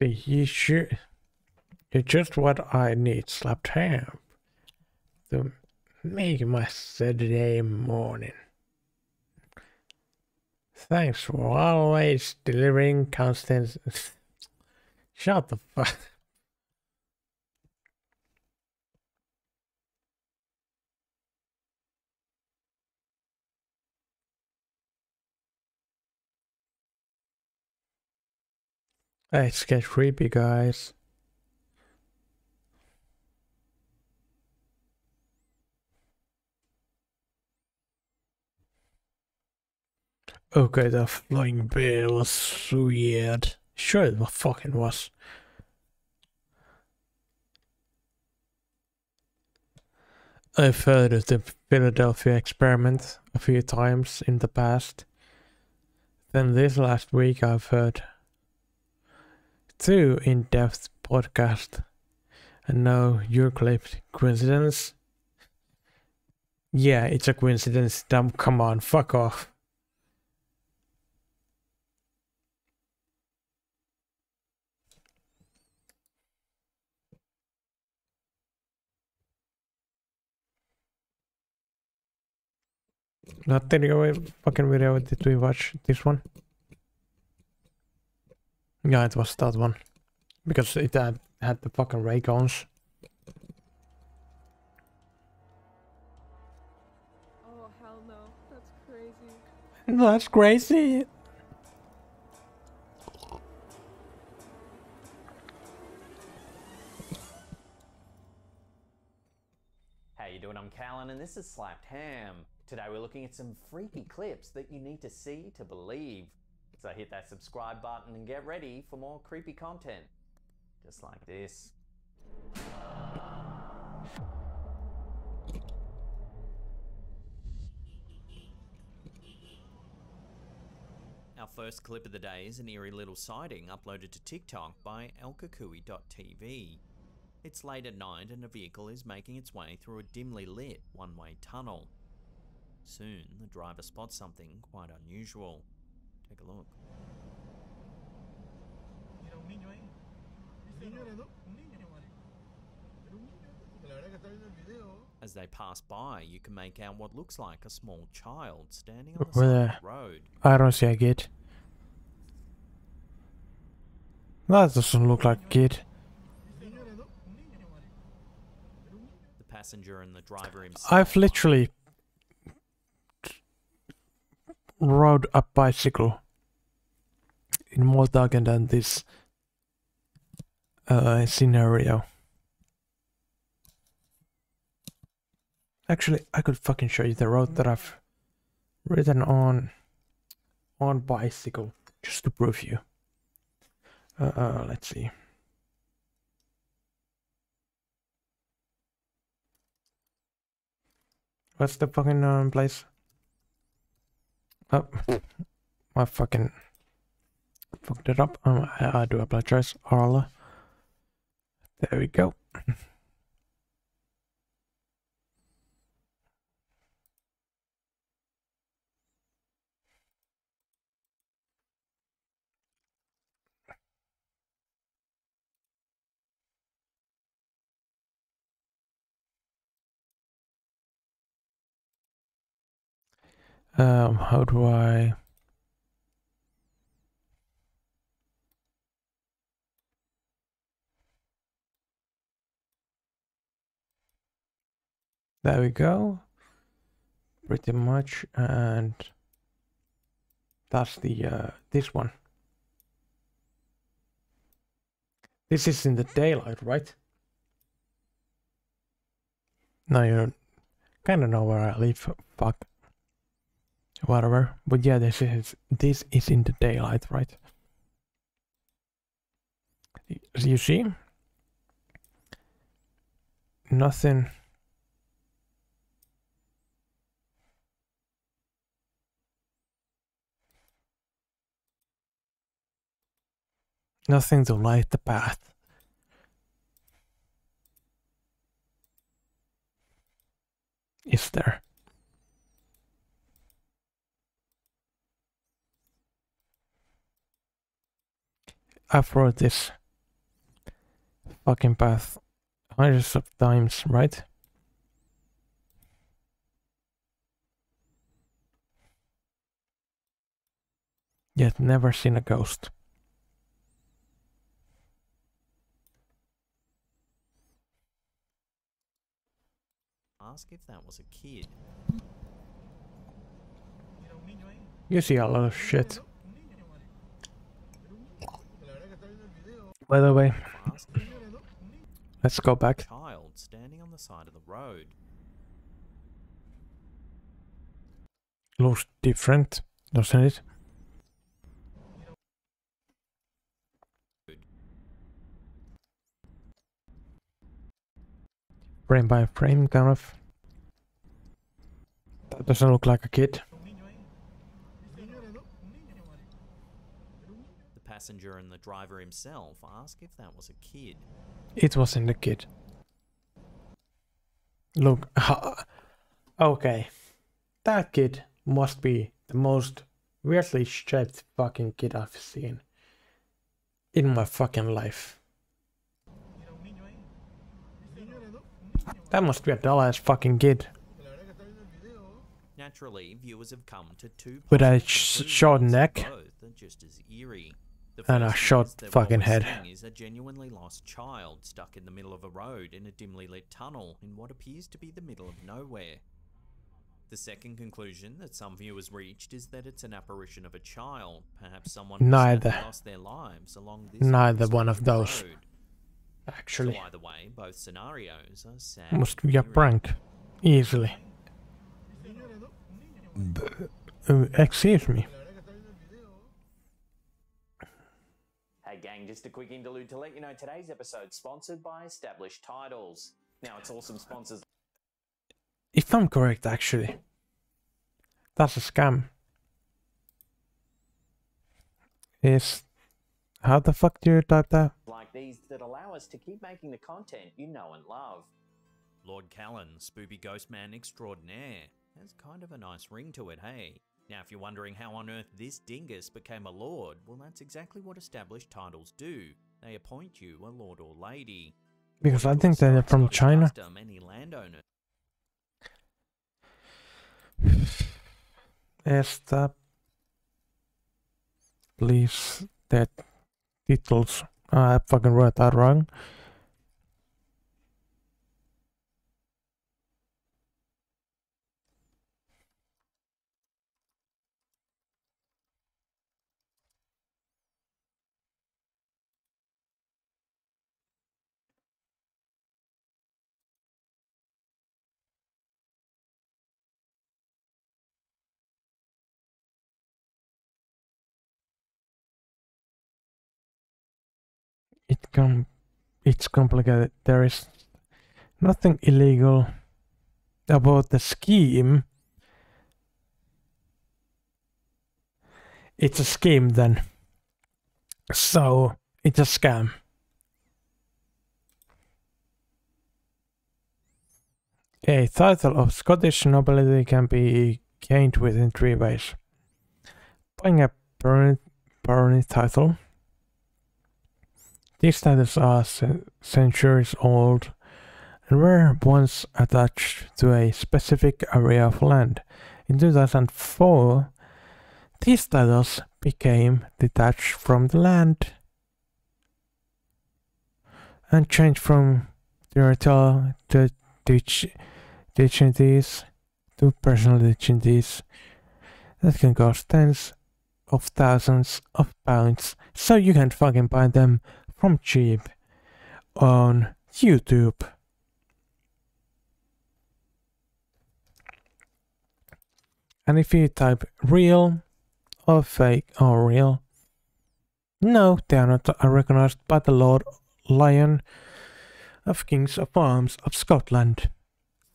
You're just what I need, Slapped Ham, to make my Saturday morning. Thanks for always delivering constant... Shut the fuck... It's get creepy, guys. Okay, the flying bear was so weird. Sure, it fucking was. I've heard of the Philadelphia experiment a few times in the past. Then this last week I've heard 2 in-depth podcasts. And now your clip. Coincidence? Yeah, it's a coincidence. Dumb, come on, fuck off. Not the fucking video, did we watch this one? Yeah, it was that one. Because it had the fucking ray guns. Oh, hell no. That's crazy. That's crazy. How you doing? I'm Callan and this is Slapped Ham. Today we're looking at some freaky clips that you need to see to believe. So hit that subscribe button and get ready for more creepy content. Just like this. Our first clip of the day is an eerie little sighting uploaded to TikTok by elkakui.tv. It's late at night and a vehicle is making its way through a dimly lit one-way tunnel. Soon, the driver spots something quite unusual. Take a look. As they pass by, you can make out what looks like a small child standing on the side of the road. I don't see a kid. That doesn't look like a kid. The passenger and the driver himself. I've literally rode a bicycle in more dark than this scenario. Actually, I could fucking show you the road that I've ridden on bicycle just to prove you. Let's see. What's the fucking place? Oh, I fucking fucked it up. I do apologize, Arla. There we go. How do I... There we go. Pretty much, and that's the this one. This is in the daylight, right? No, you kind of know where I live. Fuck. Whatever. But yeah, this is in the daylight, right? You see? Nothing. Nothing to light the path. Is there? I've wrote this fucking path hundreds of times, right? Yet never seen a ghost. Ask if that was a kid. You see a lot of shit. By the way, let's go back. Child standing on the side of the road. Looks different, doesn't it? Frame by frame, kind of. That doesn't look like a kid. The passenger and the driver himself ask if that was a kid. It wasn't a kid. Look, okay. That kid must be the most weirdly shaped fucking kid I've seen in my fucking life. That must be a dull-ass fucking kid. Naturally, viewers have come to two with a short neck just as eerie. and a short fucking head. Is a genuinely lost child stuck in the middle of a road in a dimly lit tunnel in what appears to be the middle of nowhere. The second conclusion that some viewers reached is that it's an apparition of a child, perhaps someone who lost their lives along this neither one of those. road. Actually, So either way, both scenarios are sad. must be a prank, easily. Excuse me. Hey gang, just a quick interlude to let you know today's episode sponsored by Established Titles. Now it's awesome sponsors. If I'm correct, actually, that's a scam. How the fuck do you type that? Like these that allow us to keep making the content you know and love. Lord Callan, Spoopy Ghostman Extraordinaire, has kind of a nice ring to it, hey? Now if you're wondering how on earth this dingus became a lord, well that's exactly what Established Titles do. They appoint you a lord or lady. Because I think they're from China. Custom, any landowner. Please, that titles. I fucking wrote that wrong. It's complicated. There is nothing illegal about the scheme. It's a scheme then. So it's a scam. A title of Scottish nobility can be gained within 3 ways. Buying a barony title. These titles are centuries old and were once attached to a specific area of land. In 2004, these titles became detached from the land and changed from territorial to dignities to personal dignities that can cost tens of thousands of pounds, so you can fucking buy them from cheap on YouTube. And if you type real or fake or real, no, they are not recognized by the Lord Lion of Kings of Arms of Scotland.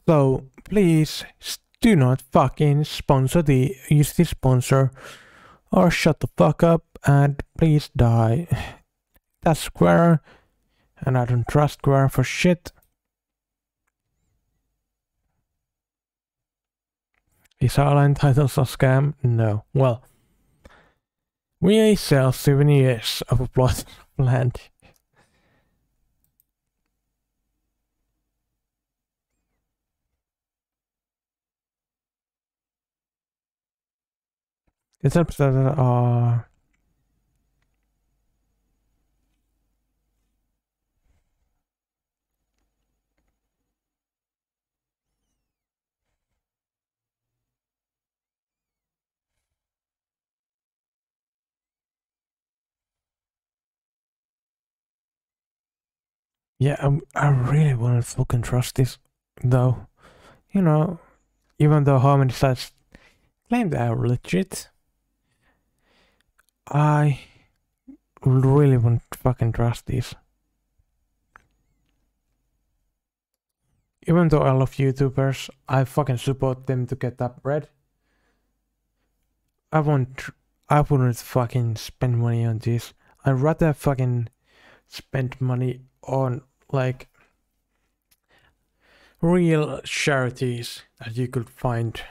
So please do not fucking use this sponsor, or shut the fuck up and please die. That's Square, and I don't trust Square for shit. Is Airline titles a scam? No. Well, we sell souvenirs of a plot of land. It's episode yeah, I really wouldn't fucking trust this, though. You know, even though how many sites claim they are legit, I really wouldn't fucking trust these. Even though I love YouTubers, I fucking support them to get that bread. I wouldn't fucking spend money on this. I'd rather fucking spend money on like real charities that you could find.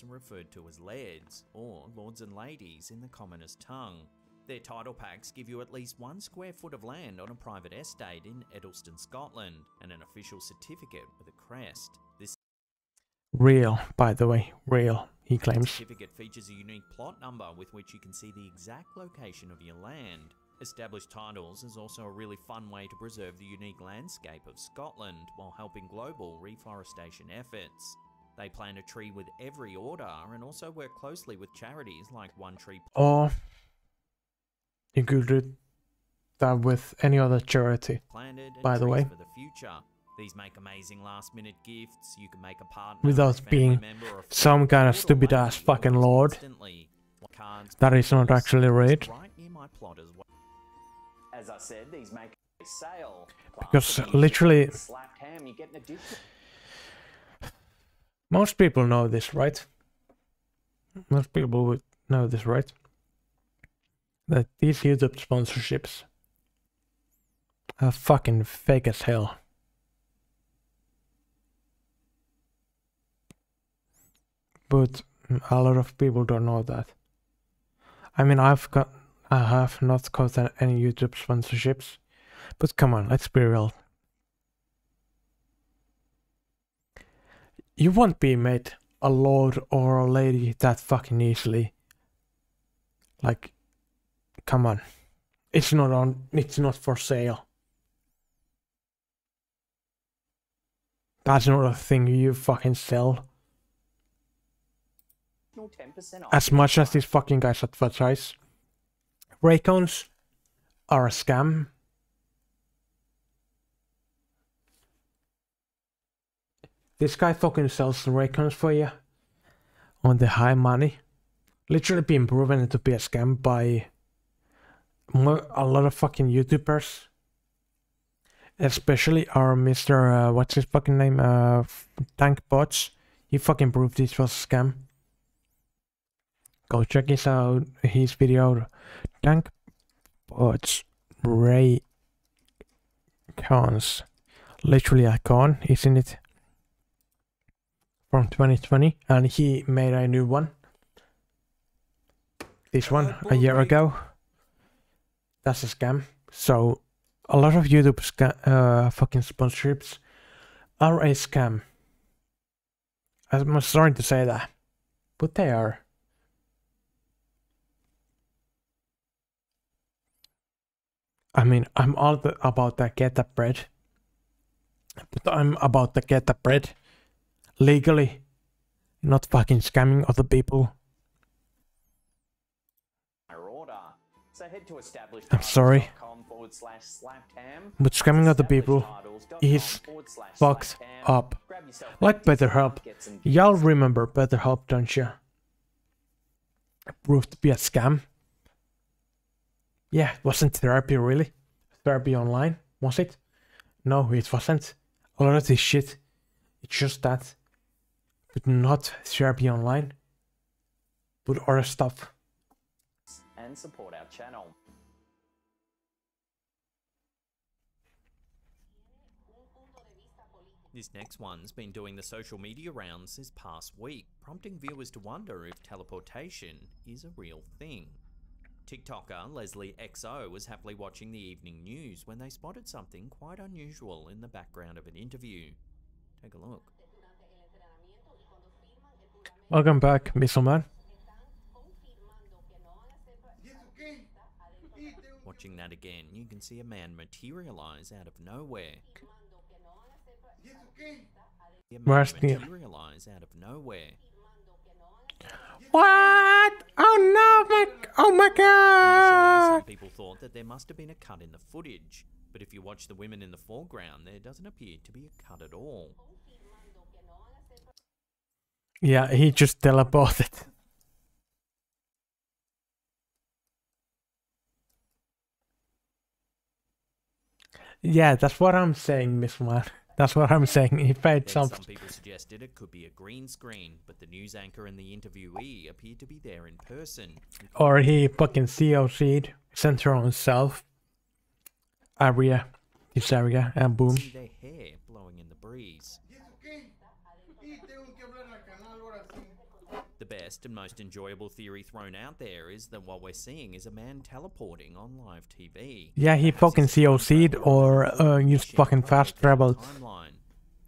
Referred to as lairds, or lords and ladies in the commonest tongue. Their title packs give you at least 1 square foot of land on a private estate in Edelston, Scotland, and an official certificate with a crest. This real, by the way, real, he claims. Certificate features a unique plot number with which you can see the exact location of your land. Established titles is also a really fun way to preserve the unique landscape of Scotland while helping global reforestation efforts. They plant a tree with every order and also work closely with charities like One Tree. Or you could do that with any other charity, by the way. For the future. These make amazing last-minute gifts. You can make a partner without being some kind of stupid ass fucking lord. That is not actually right. As I said, these make a sale. Because literally, most people know this, right? Most people would know this, right? That these YouTube sponsorships are fucking fake as hell. But a lot of people don't know that. I mean, I have not gotten any YouTube sponsorships, but come on, let's be real. You won't be made a lord or a lady that fucking easily. Like, come on. It's not for sale. That's not a thing you fucking sell. As much as these fucking guys advertise, Raycons are a scam. This guy fucking sells Raycons for you on the high money. Literally being proven to be a scam by a lot of fucking YouTubers. Especially our Mr. What's his fucking name? Tankbots. He fucking proved this was a scam. Go check his video. Tankbots Raycons. literally icon, isn't it? From 2020, and he made a new one. This one a year ago. That's a scam. So a lot of YouTube fucking sponsorships are a scam. I'm sorry to say that, but they are. I mean, I'm all about to get the bread, but I'm about to get the bread legally, not fucking scamming other people. I'm sorry, but scamming other people is fucked up. Like BetterHelp. Y'all remember BetterHelp, don't you? Proved to be a scam. Yeah, it wasn't therapy really. Therapy online, was it? No, it wasn't. A lot of this shit, it's just that. But not therapy online. But other stuff. And support our channel. This next one's been doing the social media rounds this past week, prompting viewers to wonder if teleportation is a real thing. TikToker Leslie XO was happily watching the evening news when they spotted something quite unusual in the background of an interview. Take a look. Welcome back, Misselman. Watching that again, you can see a man materialize out of nowhere. Where's the... materialize out of nowhere. What? Oh my god! Some people thought that there must have been a cut in the footage, but if you watch the women in the foreground, there doesn't appear to be a cut at all. Yeah, he just teleported. Yeah, that's what I'm saying, Miss Man. That's what I'm saying. He paid something. Some people suggested it could be a green screen, but the news anchor and the interviewee appeared to be there in person. Or he fucking COC'd, center on himself. This area, and boom. See their hair blowing in the breeze. The best and most enjoyable theory thrown out there is that what we're seeing is a man teleporting on live TV. Yeah, he fucking COC'd or used fucking fast travel.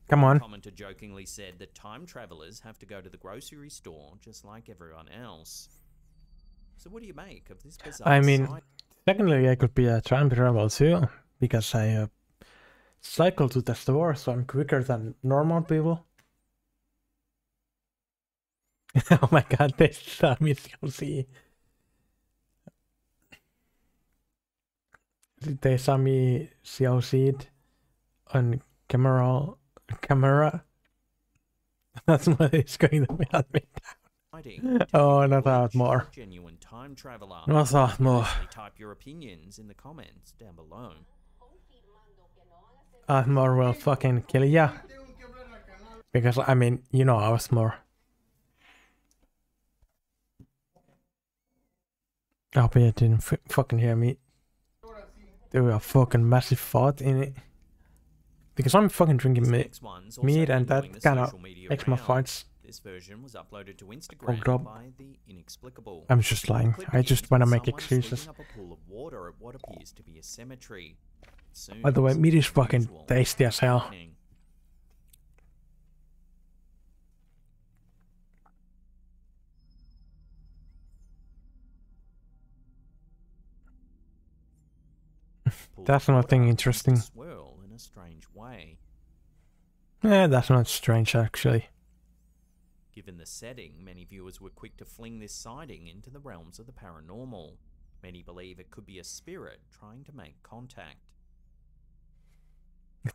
Come on. The commenter jokingly said that time travelers have to go to the grocery store just like everyone else. So what do you make of this bizarre I mean, sight? secondly, I could be a time travel too, because I cycle to the store, so I'm quicker than normal people. Oh my god, they saw me COC. They saw me COC'd on camera. That's what it's going to melt me down. Oh, not that more. Genuine time traveler. Not that more. Type your opinions in the comments down below. More will fucking kill ya. Because, I mean, you know I was more. I hope you didn't fucking hear me. There was a fucking massive fart in it. Because I'm fucking drinking meat and that kind of makes my farts. This version was uploaded to Instagram drop. by the Inexplicable. I'm just lying. I just want to make excuses. Up a pool of water at what appears to be a cemetery. Soon, By the way, meat is fucking tasty as hell. That's nothing interesting. Swirl in a strange way. Yeah, that's not strange actually. Given the setting, many viewers were quick to fling this sighting into the realms of the paranormal. Many believe it could be a spirit trying to make contact.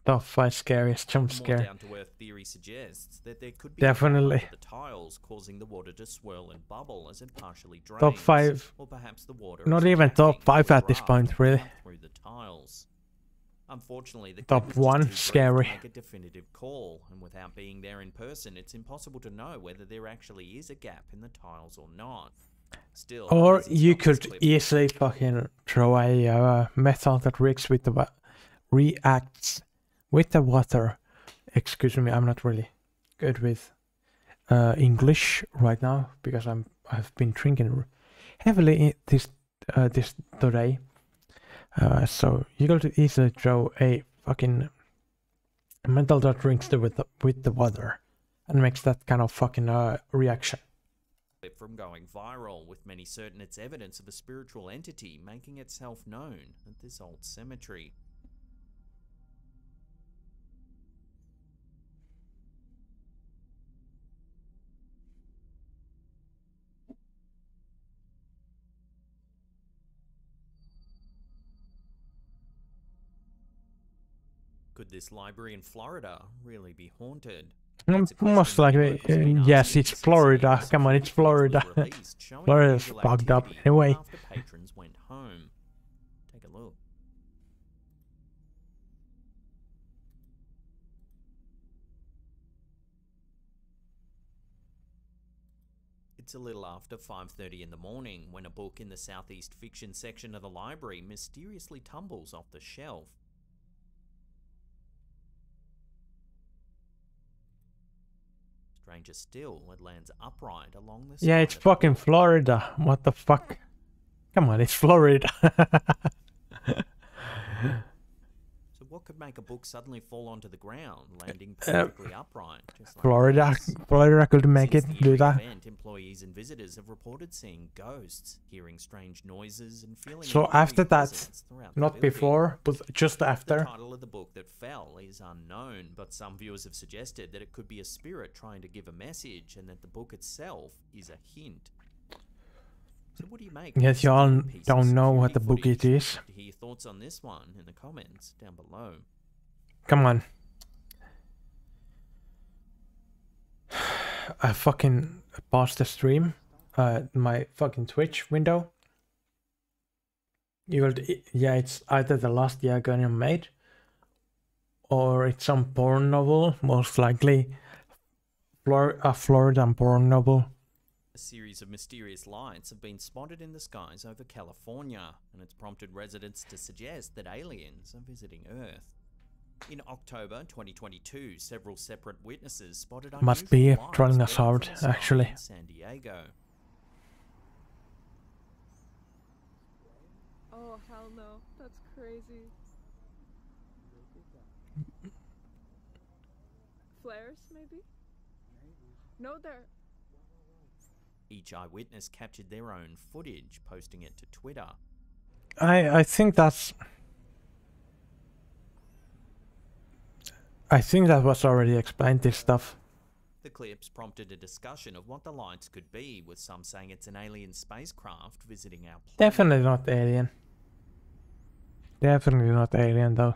Top 5 scariest jump scare. More down-to-earth theory suggests that there could be definitely the tiles causing the water to swirl and bubble as it partially drains. Top 5. Or perhaps the water not even top 5 at this point, really. Through the tiles. Unfortunately, the top 1 scary. To make a definitive call, and without being there in person, it's impossible to know whether there actually is a gap in the tiles or not. Still, or you could easily fucking throw a metal that reacts with the with the water. Excuse me, I'm not really good with English right now because I've been drinking heavily this today. So you could easily throw a fucking mental that drinks with the water and makes that kind of fucking reaction. From going viral, with many certain it's evidence of a spiritual entity making itself known at this old cemetery. Could this library in Florida really be haunted? Most likely, yes, it's Florida. Come on, it's Florida. Florida's fucked up anyway. After patrons went home. Take a look. It's a little after 5:30 in the morning when a book in the Southeast fiction section of the library mysteriously tumbles off the shelf. Stranger still, it lands upright along the Yeah, it's fucking Florida. What the fuck? Come on, it's Florida. So what could make a book suddenly fall onto the ground, landing perfectly upright? Just like Florida could make it do that. Event, employees and visitors have reported seeing ghosts, hearing strange noises, and feeling. So after that, not before, but just after. The title of the book that fell is unknown, but some viewers have suggested that it could be a spirit trying to give a message, and that the book itself is a hint. So what do you make? Yes, you all don't know what the book it is. To hear your thoughts on this one in the comments down below. Come on. I fucking paused the stream. My fucking Twitch window. Yeah, it's either The Last Diagonal Maid or it's some porn novel, most likely a Floridan porn novel. A series of mysterious lights have been spotted in the skies over California, and it's prompted residents to suggest that aliens are visiting Earth. In October 2022, several separate witnesses spotted Must be unusual trolling lights us hard, burning from the sky actually. in San Diego. Oh, hell no. That's crazy. Flares, maybe? No, they're... Each eyewitness captured their own footage, posting it to Twitter. I think that's... I think that was already explained, this stuff. The clips prompted a discussion of what the lights could be, with some saying it's an alien spacecraft visiting our planet. Definitely not alien. Definitely not alien, though.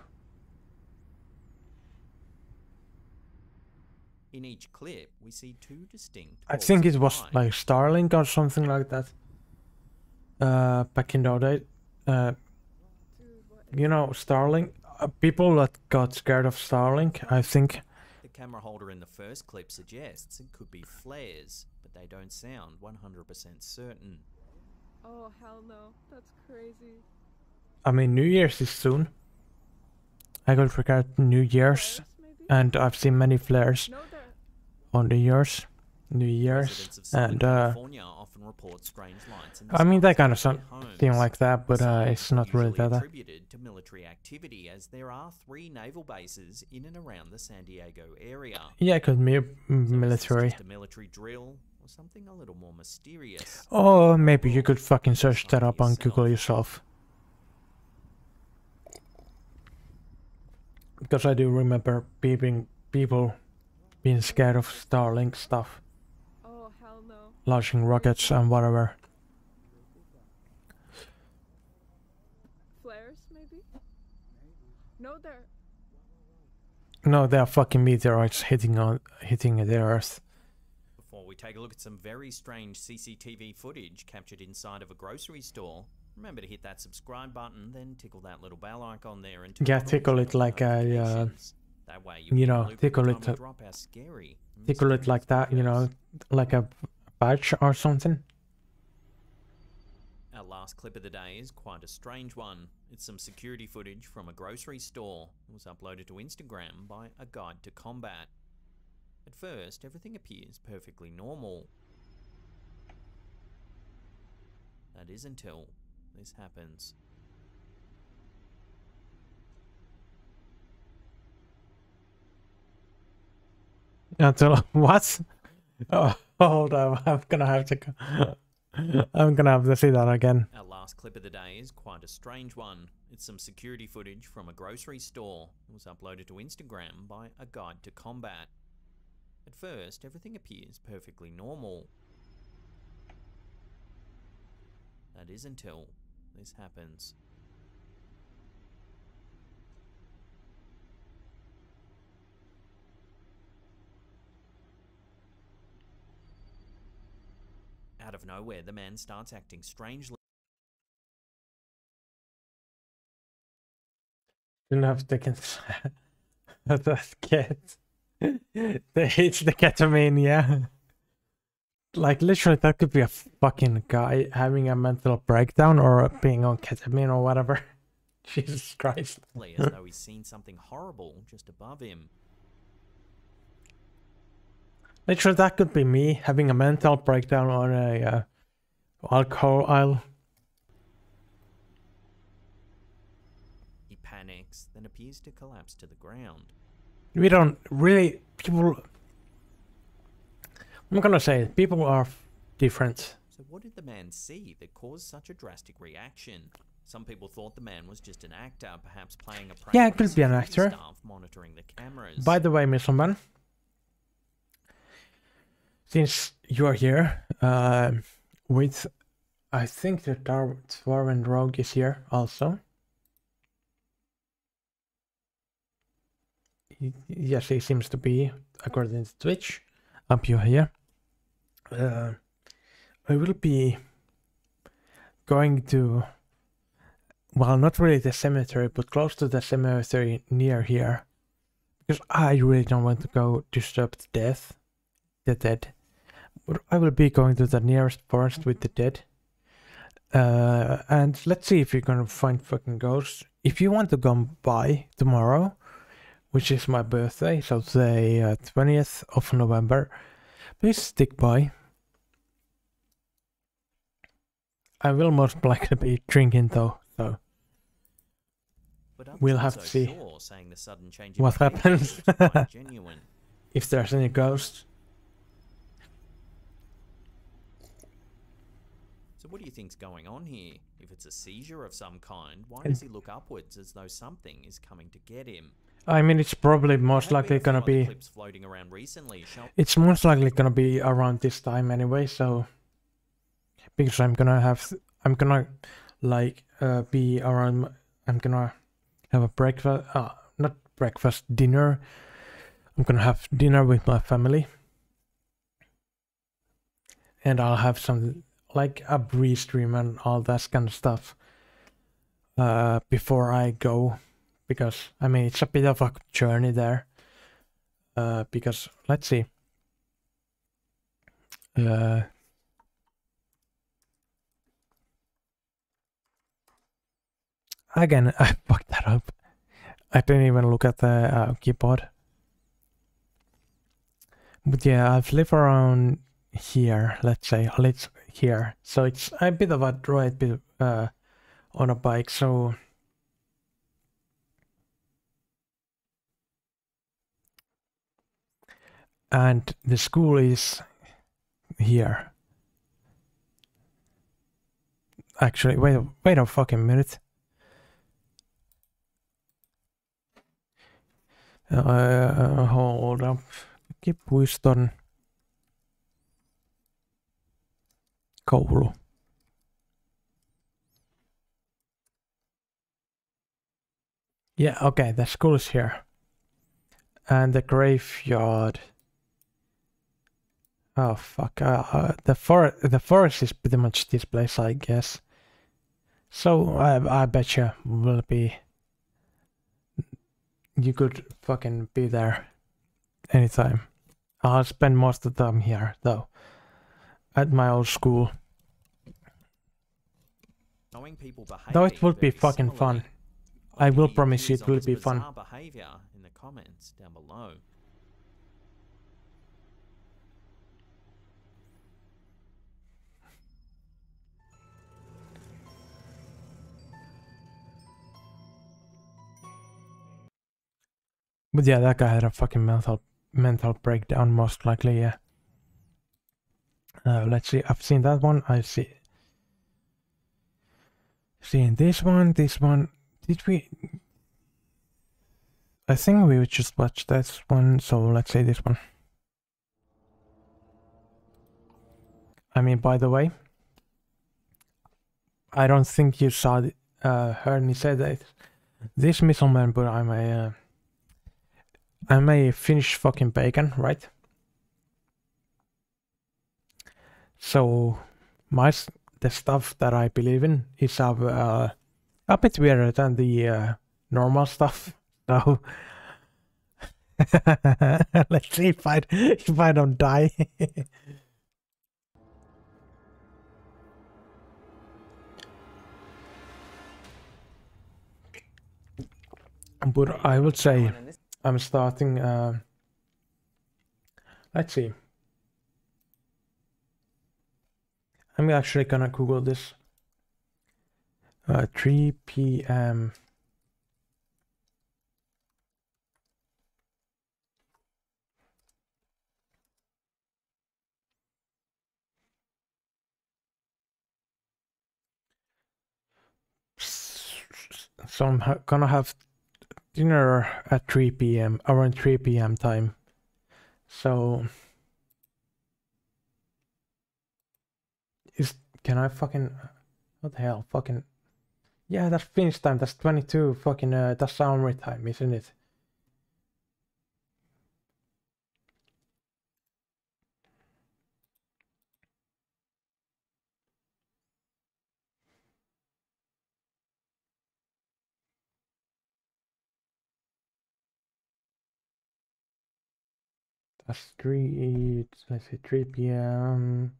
In each clip, we see two distinct. I think it was like Starlink or something like that. Back in the day. You know, Starlink? People that got scared of Starlink, I think. The camera holder in the first clip suggests it could be flares, but they don't sound 100% certain. Oh, hell no. That's crazy. I mean, New Year's is soon. I got forget New Year's, and I've seen many flares on New Year's, and California often report strange lights in the I mean that skies kind of over their thing homes. like that, but it's not really Usually that. attributed to military activity, as there are 3 naval bases in and around the San Diego area. Yeah, it could be military. Just a military drill or something a little more mysterious. Or maybe you could fucking search that up on Google yourself. Because I do remember people being scared of Starlink stuff. Oh, hell no. Launching rockets and whatever. Flares, maybe? No, they're... No, they are fucking meteorites hitting the Earth. Before we take a look at some very strange CCTV footage captured inside of a grocery store, remember to hit that subscribe button, then tickle that little bell icon there and Yeah, tickle it like a, that way you know, tickle it, drop our scary tickle it like that, you know, like a badge or something. Our last clip of the day is quite a strange one. It's some security footage from a grocery store. It was uploaded to Instagram by A Guide to Combat. At first, everything appears perfectly normal. That is until this happens. Until what? Oh, hold on. I'm gonna have to see that again. Our last clip of the day is quite a strange one. It's some security footage from a grocery store. It was uploaded to Instagram by A Guide to Combat. At first, everything appears perfectly normal. That is until this happens. Out of nowhere, the man starts acting strangely. Didn't have to get that cat. They hate the ketamine, yeah. Like literally, that could be a fucking guy having a mental breakdown or being on ketamine or whatever. Jesus Christ. As though he's seen something horrible just above him. Literally, that could be me having a mental breakdown on a alcohol aisle. He panics, then appears to collapse to the ground. We don't really... People... I'm gonna say, people are different. So what did the man see that caused such a drastic reaction? Some people thought the man was just an actor, perhaps playing a prank. Yeah, it could be an actor. Staff monitoring the cameras. By the way, Mr. Since you are here, with, I think the Dwarven Rogue is here also. Yes, he seems to be, according to Twitch, up here. I will be going to, well, not really the cemetery, but close to the cemetery near here. Because I really don't want to go disturb the dead. But I will be going to the nearest forest with the dead. And let's see if you're gonna find fucking ghosts. If you want to come by tomorrow, which is my birthday, so the 20th of November, please stick by. I will most likely be drinking though, so we'll have to see what happens. If there's any ghosts. So what do you think's going on here? If it's a seizure of some kind, why does he look upwards as though something is coming to get him? I mean, it's probably most likely gonna be... Clips floating around recently. It's most likely gonna be around this time anyway, so... Because I'm gonna like be around... I'm gonna have a breakfast... not breakfast, dinner. I'm gonna have dinner with my family. And I'll have some... like a breeze stream and all that kind of stuff before I go, because I mean it's a bit of a journey there, because let's see, again I fucked that up. I didn't even look at the keyboard, but yeah, I've lived around here, let's say, here, so it's a bit of a ride on a bike, so and the school is here. Actually, wait a fucking minute. Hold up. Kipuiston koulu. Yeah, okay, the school is here. And the graveyard. Oh fuck, the forest is pretty much this place, I guess. So I bet you will be... You could fucking be there anytime. I'll spend most of the time here, though. At my old school. showing people Though it behaving would be very fucking fun. similarly. I will Opie promise you views it on will this be fun. bizarre behavior in the comments down below. But yeah, that guy had a fucking mental breakdown, most likely, yeah. Let's see, I've seen that one, I've seen this one. Did we... I think we would just watch this one, so let's say this one. I mean, by the way, I don't think you saw heard me say that this missile man, but I'm a Finnish fucking bacon, right? So the stuff that I believe in is a bit weirder than the normal stuff. So let's see if I don't die. But I would say I'm starting. Let's see. I'm actually gonna Google this. 3 p.m. So I'm gonna have dinner at 3 p.m. around 3 p.m. time. So can I fucking what the hell fucking yeah, that's Finnish time, that's 22 fucking that's Saamari time, isn't it? That's 3, let's say 3 p.m.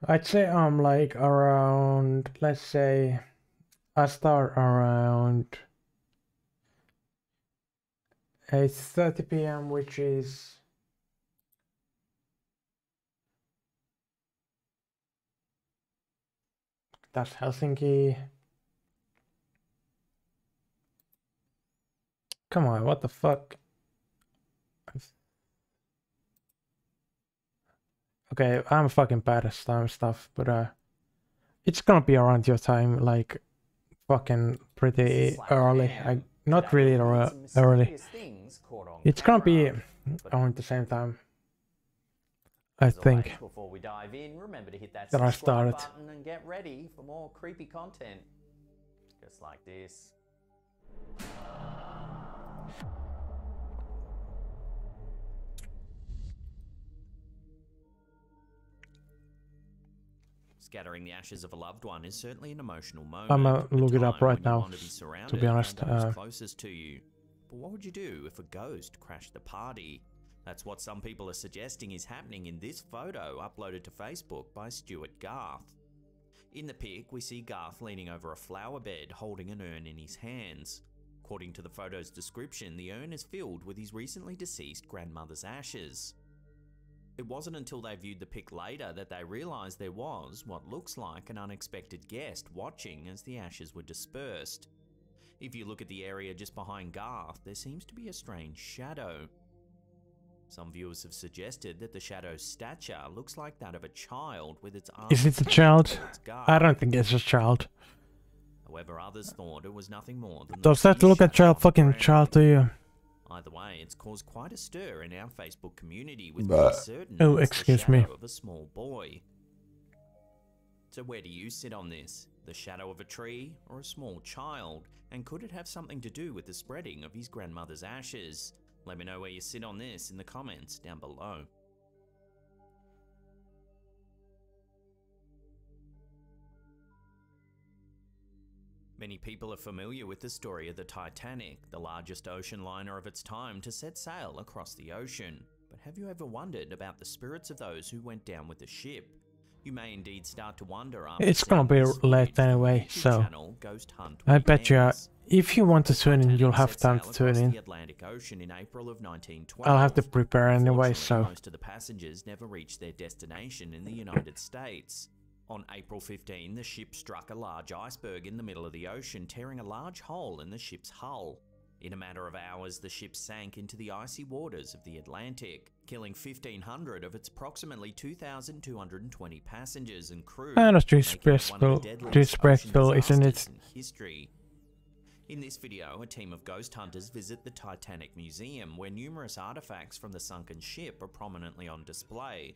I'd say I'm like around, let's say I start around 8:30 p.m. which is that's Helsinki. Come on, what the fuck? Okay, I'm fucking bad at time stuff, but it's gonna be around your time, like fucking pretty early. Not really early. It's gonna be around the same time, I think. Before we dive in, remember to hit that That I subscribe started. button and get ready for more creepy content, just like this. Scattering the ashes of a loved one is certainly an emotional moment. I'ma look it up time right when you now, want to be to be honest. surrounded by those closest to you. But what would you do if a ghost crashed the party? That's what some people are suggesting is happening in this photo uploaded to Facebook by Stuart Garth. In the pic, we see Garth leaning over a flower bed holding an urn in his hands. According to the photo's description, the urn is filled with his recently deceased grandmother's ashes. It wasn't until they viewed the pic later that they realised there was what looks like an unexpected guest watching as the ashes were dispersed. If you look at the area just behind Garth, there seems to be a strange shadow. Some viewers have suggested that the shadow's stature looks like that of a child with its arms. Is it a child? towards Garth. I don't think it's a child. However, others thought it was nothing more than Does that look a fucking child to you? Either way, it's caused quite a stir in our Facebook community with Bah. certain Oh, it's the excuse me. shadow of a small boy. So where do you sit on this? The shadow of a tree or a small child? And could it have something to do with the spreading of his grandmother's ashes? Let me know where you sit on this in the comments down below. Many people are familiar with the story of the Titanic, the largest ocean liner of its time to set sail across the ocean. But have you ever wondered about the spirits of those who went down with the ship? You may indeed start to wonder. It's gonna be late anyway, so I bet you if you want to tune in, you'll have time to tune in. The Atlantic Ocean in April of 1912. I'll have to prepare anyway, so Most of the passengers never reached their destination in the United States. On April 15, the ship struck a large iceberg in the middle of the ocean, tearing a large hole in the ship's hull. In a matter of hours, the ship sank into the icy waters of the Atlantic, killing 1,500 of its approximately 2,220 passengers and crew. kind of making it one of the deadliest disrespectful, ocean isn't it? disasters in history. In this video, a team of ghost hunters visit the Titanic Museum, where numerous artifacts from the sunken ship are prominently on display.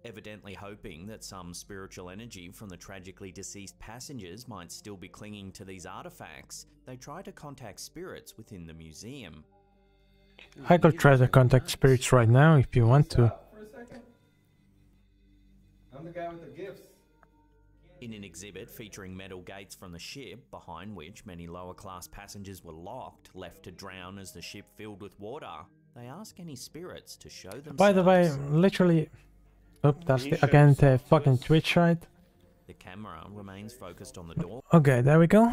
Evidently hoping that some spiritual energy from the tragically deceased passengers might still be clinging to these artifacts, they try to contact spirits within the museum. I could try to contact spirits right now if you want to. For a second. I'm the guy with the gifts. In an exhibit featuring metal gates from the ship, behind which many lower class passengers were locked, left to drown as the ship filled with water, they ask any spirits to show themselves. By the way, literally, that's again the fucking Twitch, right? The camera remains focused on the door. Okay, there we go.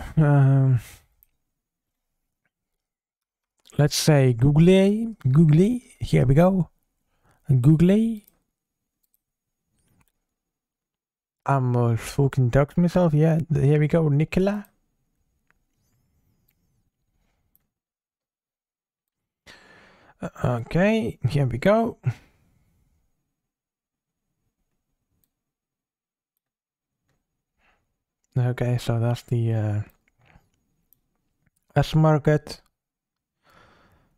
Let's say googly. Here we go. Googly. I'm fucking talking to myself. Yeah, here we go, Nicola. Okay, here we go. Okay, so that's the S market.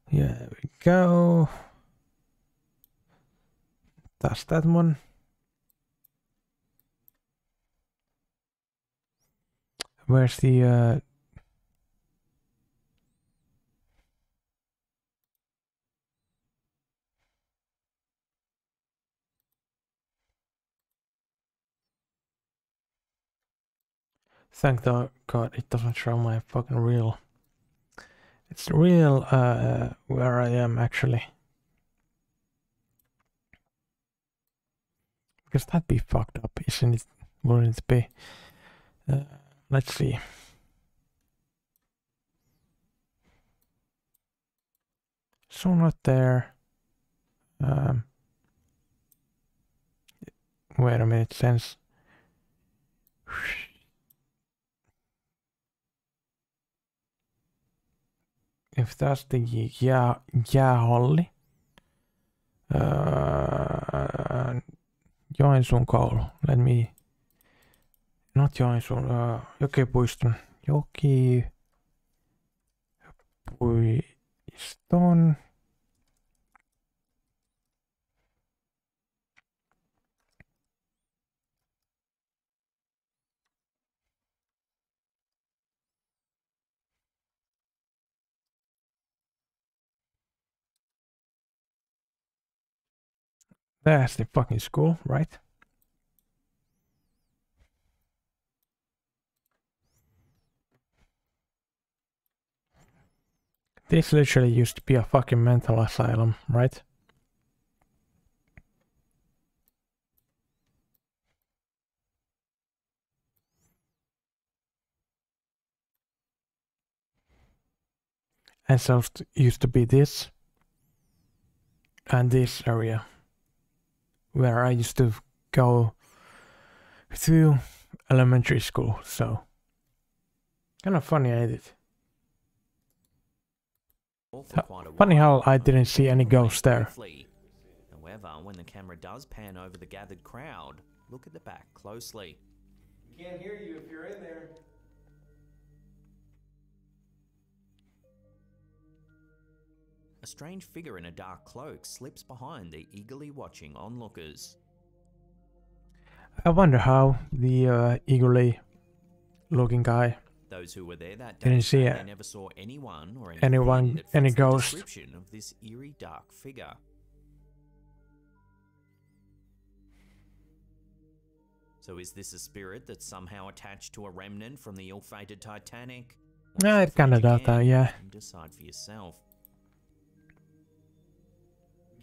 Yeah, there we go. That's that one. Where's the thank God it doesn't show my fucking reel. It's real where I am actually. Because that'd be fucked up, isn't it? Wouldn't it be? Let's see. So not there. Wait a minute, since if that's the jäähalli, Joensuun koulu. Let me. Not Joensuun. Jokipuiston. Jokipuiston. That's the fucking school, right? This literally used to be a fucking mental asylum, right? And so it used to be this and this area where I used to go through elementary school, so kind of funny, ain't it? Funny how I didn't see any ghosts there. However, when the camera does pan over the gathered crowd, look at the back closely. We can't hear you if you're in there. A strange figure in a dark cloak slips behind the eagerly watching onlookers. I wonder how the eagerly looking guy Those who were there that day didn't see say it. they never saw anyone or Anyone, that fits any the ghost. description of this eerie dark figure. So is this a spirit that's somehow attached to a remnant from the ill-fated Titanic? Yeah, it kinda does that, yeah. And decide for yourself.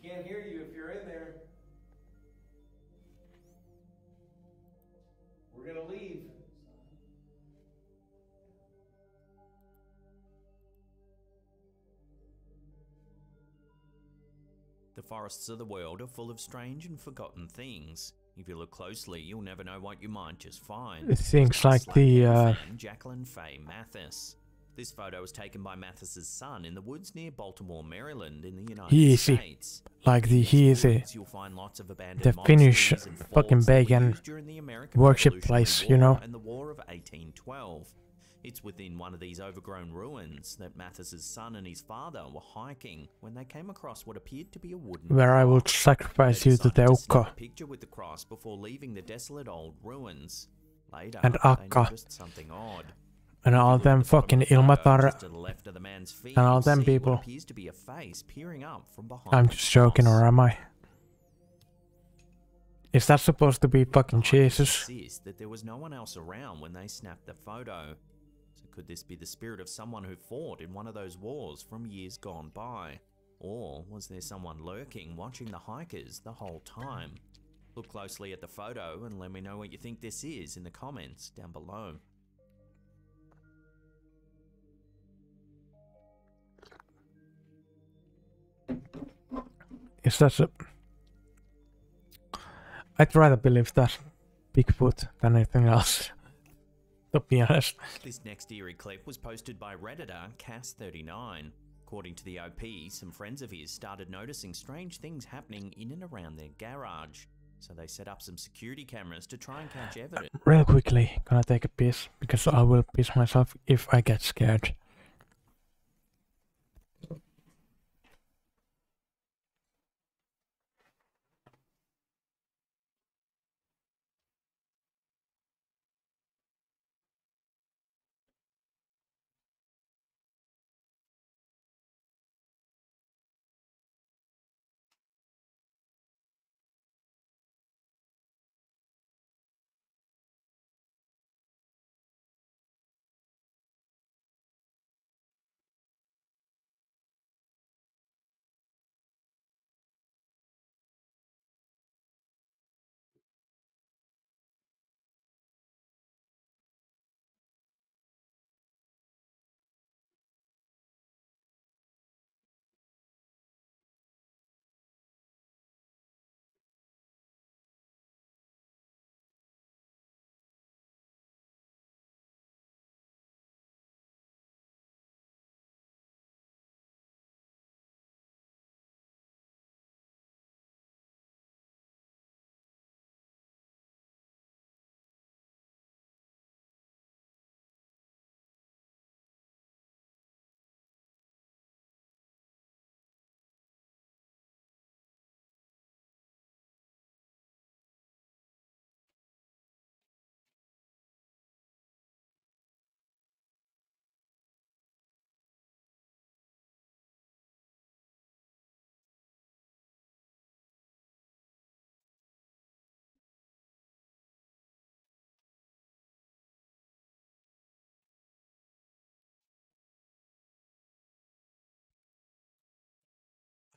We can't hear you if you're in there. The forests of the world are full of strange and forgotten things. If you look closely, you'll never know what you might just find. Things like the fan Jacqueline Faye Mathis. This photo was taken by Mathis's son in the woods near Baltimore, Maryland, in the United States. Like the You'll find lots of abandoned the Finnish monasters and fucking forts that were bacon used during the American worship Revolutionary place, War you know. and the War of 1812. It's within one of these overgrown ruins that Mathis's son and his father were hiking when they came across what appeared to be a wooden where I cross. will sacrifice you to the Snap Ukko a picture with the cross before leaving the desolate old ruins. Later, and they Akka noticed something odd. and all them fucking Ilmatar Just to the left of the man's feet, and all you'll them see what people. appears to be a face peering up from behind I'm the just joking, cross. or am I? Is that supposed to be fucking Jesus? Insist that there was no one else around when they snapped the photo. So could this be the spirit of someone who fought in one of those wars from years gone by? Or was there someone lurking, watching the hikers the whole time? Look closely at the photo and let me know what you think this is in the comments down below. Is that a... I'd rather believe that Bigfoot than anything else, to be honest. This next eerie clip was posted by Redditor Cass39. According to the OP, some friends of his started noticing strange things happening in and around their garage. So they set up some security cameras to try and catch evidence. Real quickly, gonna take a piss, because I will piss myself if I get scared.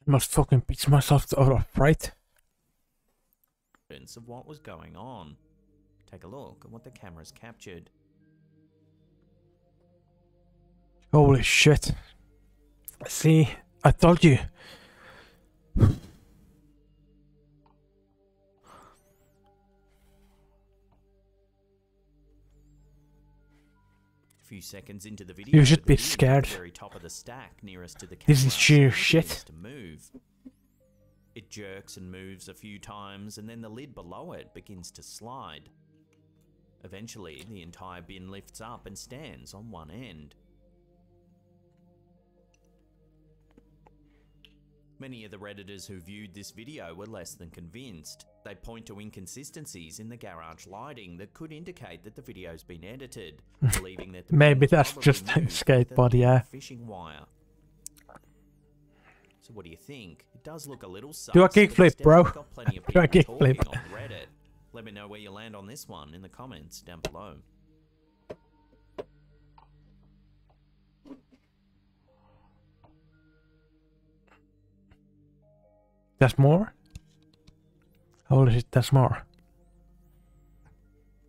I must fucking piss myself out of fright. Of what was going on. Take a look at what the cameras captured. Holy shit. See, I told you. A few seconds into the video, You should the be lead at scared. the very top of the stack nearest to the This camera is sheer begins shit. to move. It jerks and moves a few times, and then the lid below it begins to slide. Eventually, the entire bin lifts up and stands on one end. Many of the Redditors who viewed this video were less than convinced. They point to inconsistencies in the garage lighting that could indicate that the video's been edited, believing that the Maybe bin was that's probably just a moved with skateboard, a yeah. fishing wire. So what do you think? It does look a little sus, Do a but it's kickflip, bro. definitely got plenty of Do a people kickflip. talking on Reddit. Let me know where you land on this one in the comments down below. That's more? Holy shit, that's more.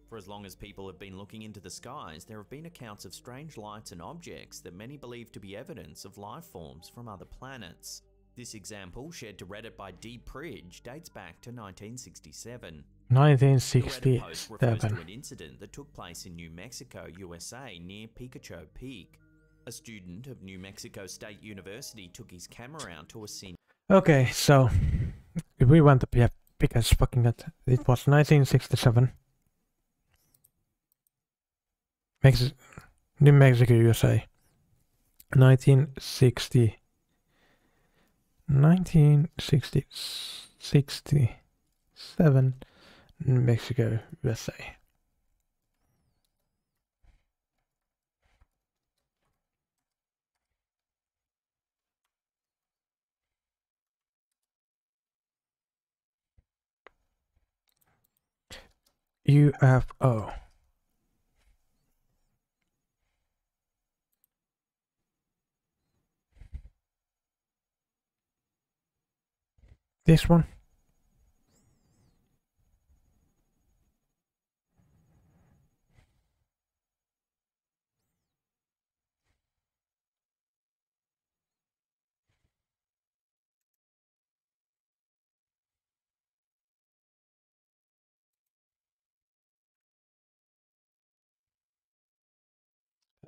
For as long as people have been looking into the skies, there have been accounts of strange lights and objects that many believe to be evidence of life forms from other planets. This example, shared to Reddit by D. Pridge, dates back to 1967. The Reddit post refers to 1967. an incident that took place in New Mexico, USA, near Picacho Peak. A student of New Mexico State University took his camera out to a scene. Okay, so if we want to be a because fucking it was 1967. New Mexico, USA. 1967, New Mexico, USA. UFO. This one.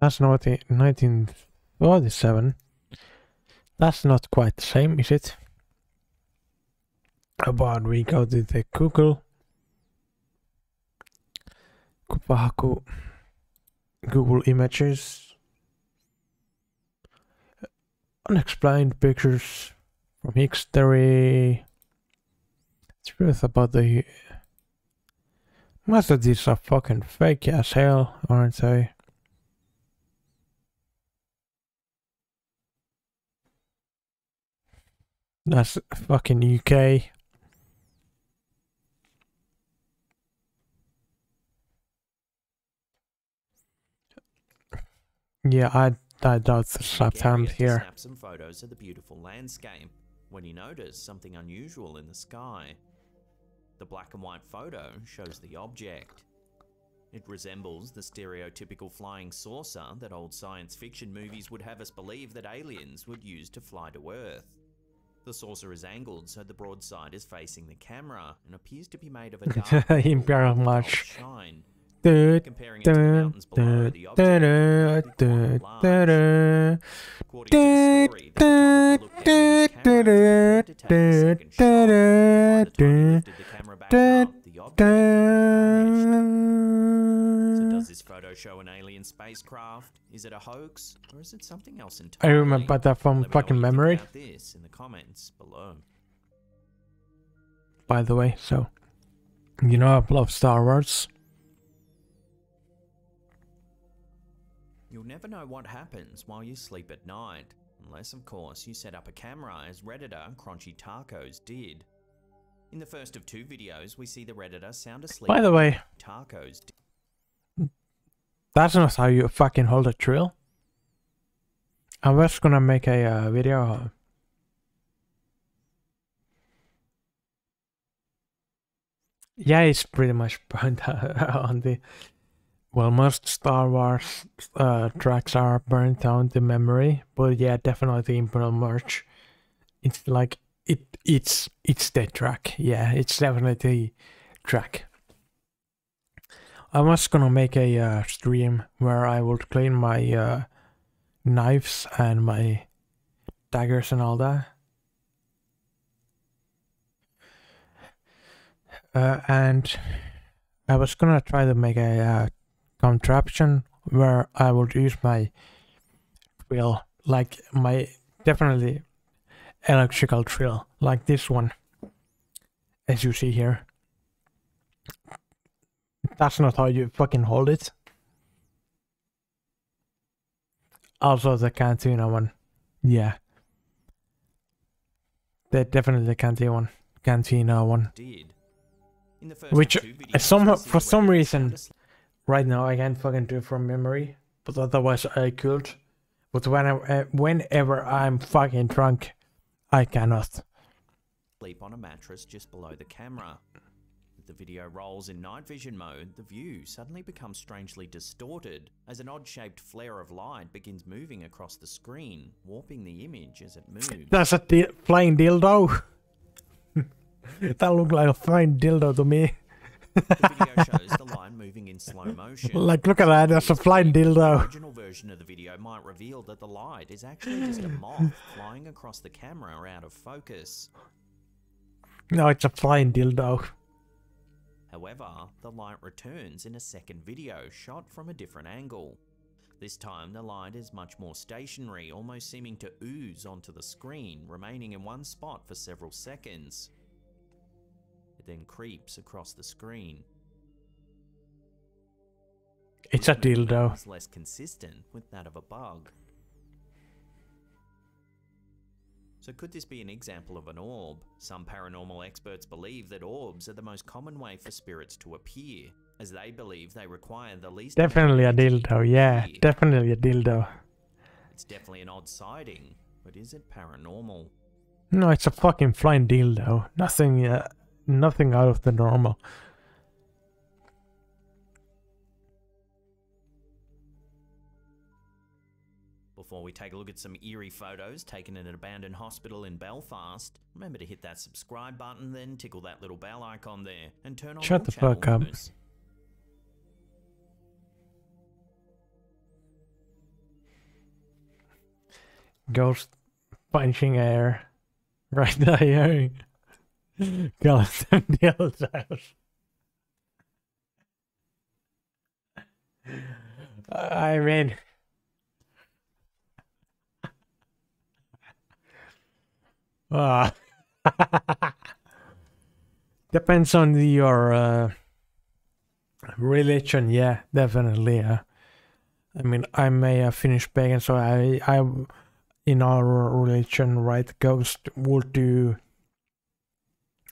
That's not 1947. That's not quite the same, is it? But we go to the Google Images. Unexplained pictures from history. Truth about the... Most of these are fucking fake as hell, aren't they? That's fucking UK. Yeah, I doubt the left hand here. Snap some photos of the beautiful landscape when he noticed something unusual in the sky. The black and white photo shows the object. It resembles the stereotypical flying saucer that old science fiction movies would have us believe that aliens would use to fly to Earth. The saucer is angled so the broadside is facing the camera and appears to be made of a dark Imperial March. shine. Comparing it to the mountains below, the object appeared to be quite large. According to the story, the photographer looked down at his camera to take a second shot. By the time he lifted the camera back up, the object had vanished. So does this photo show an alien spacecraft? Is it a hoax? Or is it something else I entirely? remember that from Let me know fucking what you think memory, about this in the comments below. by the way, so you know I love Star Wars. You'll never know what happens while you sleep at night, unless of course you set up a camera as Redditor Crunchy Tacos did. In the first of two videos, we see the Redditor sound asleep. By the way, Tacos did. that's not how you fucking hold a drill. I was gonna make a video. Yeah, it's pretty much burnt on the... Well, most Star Wars tracks are burnt down the memory, but yeah, definitely Imperial March. It's like it's the track. Yeah, it's definitely the track. I was gonna make a stream where I would clean my knives and my daggers and all that. And I was gonna try to make a contraption where I would use my drill, like my definitely electrical drill, like this one, as you see here. That's not how you fucking hold it. Also the Cantina one, yeah. They're definitely the Cantina one. Did. In the first Which of two videos, somehow, we see for the some Redditor reason, sound asleep. right now I can't fucking do it from memory, but otherwise I could. But whenever I'm fucking drunk, I cannot. Sleep on a mattress just below the camera. the video rolls in night vision mode, the view suddenly becomes strangely distorted as an odd-shaped flare of light begins moving across the screen, warping the image as it moves. That's a flying dildo. That looked like a flying dildo to me. The video shows the line moving in slow motion. Like, look at that, that's a flying The dildo. original version of the video might reveal that the light is actually just a moth flying across the camera out of focus. No, it's a flying dildo. However, the light returns in a second video shot from a different angle. This time the light is much more stationary, almost seeming to ooze onto the screen, remaining in one spot for several seconds. It then creeps across the screen. It's a dildo. It's less consistent with that of a bug. So could this be an example of an orb? Some paranormal experts believe that orbs are the most common way for spirits to appear, as they believe they require the least Definitely a dildo, yeah. Definitely a dildo. It's definitely an odd sighting, but is it paranormal? No, it's a fucking flying dildo. Nothing out of the normal. Before we take a look at some eerie photos taken in an abandoned hospital in Belfast, remember to hit that subscribe button, then tickle that little bell icon there, and turn on Shut all the channel fuck up. news. Ghost punching air. Right there. Ghost and dildos. I mean... Depends on your religion, yeah, definitely. I mean, I'm a Finnish pagan, so I in our religion, right, ghost would do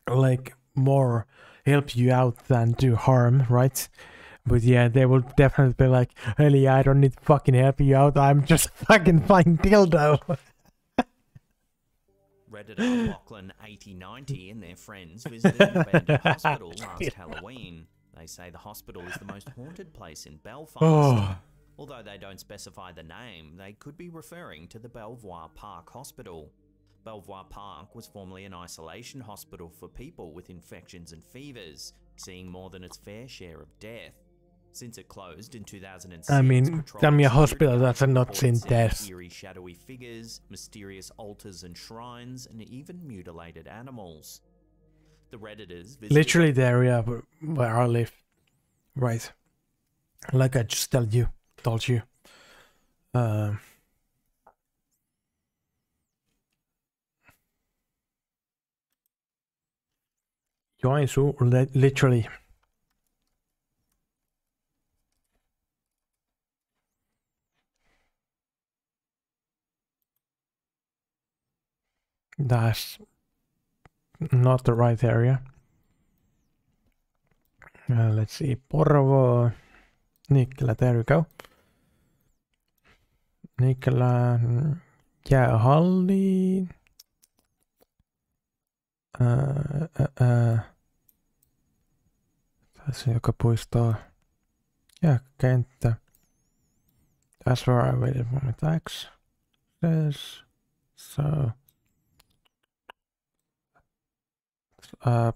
like more help you out than do harm, right? But yeah, they will definitely be like, "Hey, I don't need to fucking help you out. I'm just fucking flying dildo." Redditor Lachlan 8090 and their friends visited an abandoned hospital last Halloween. They say the hospital is the most haunted place in Belfast. Oh. Although they don't specify the name, they could be referring to the Belvoir Park Hospital. Belvoir Park was formerly an isolation hospital for people with infections and fevers, seeing more than its fair share of death. Since it closed in 2006, I mean, tell me a hospital that's not seen reports death. eerie shadowy figures, mysterious altars and shrines, and even mutilated animals. The Redditors visited Literally the area where I live. Right. Like I just told you. Joensuu, literally. That's not the right area. Let's see. Porvoo, Nikkilä, there we go. Nikkilä, jäähalli. Tässä joka puistoa. Jääkenttä. That's where I waited for my tax. This. So.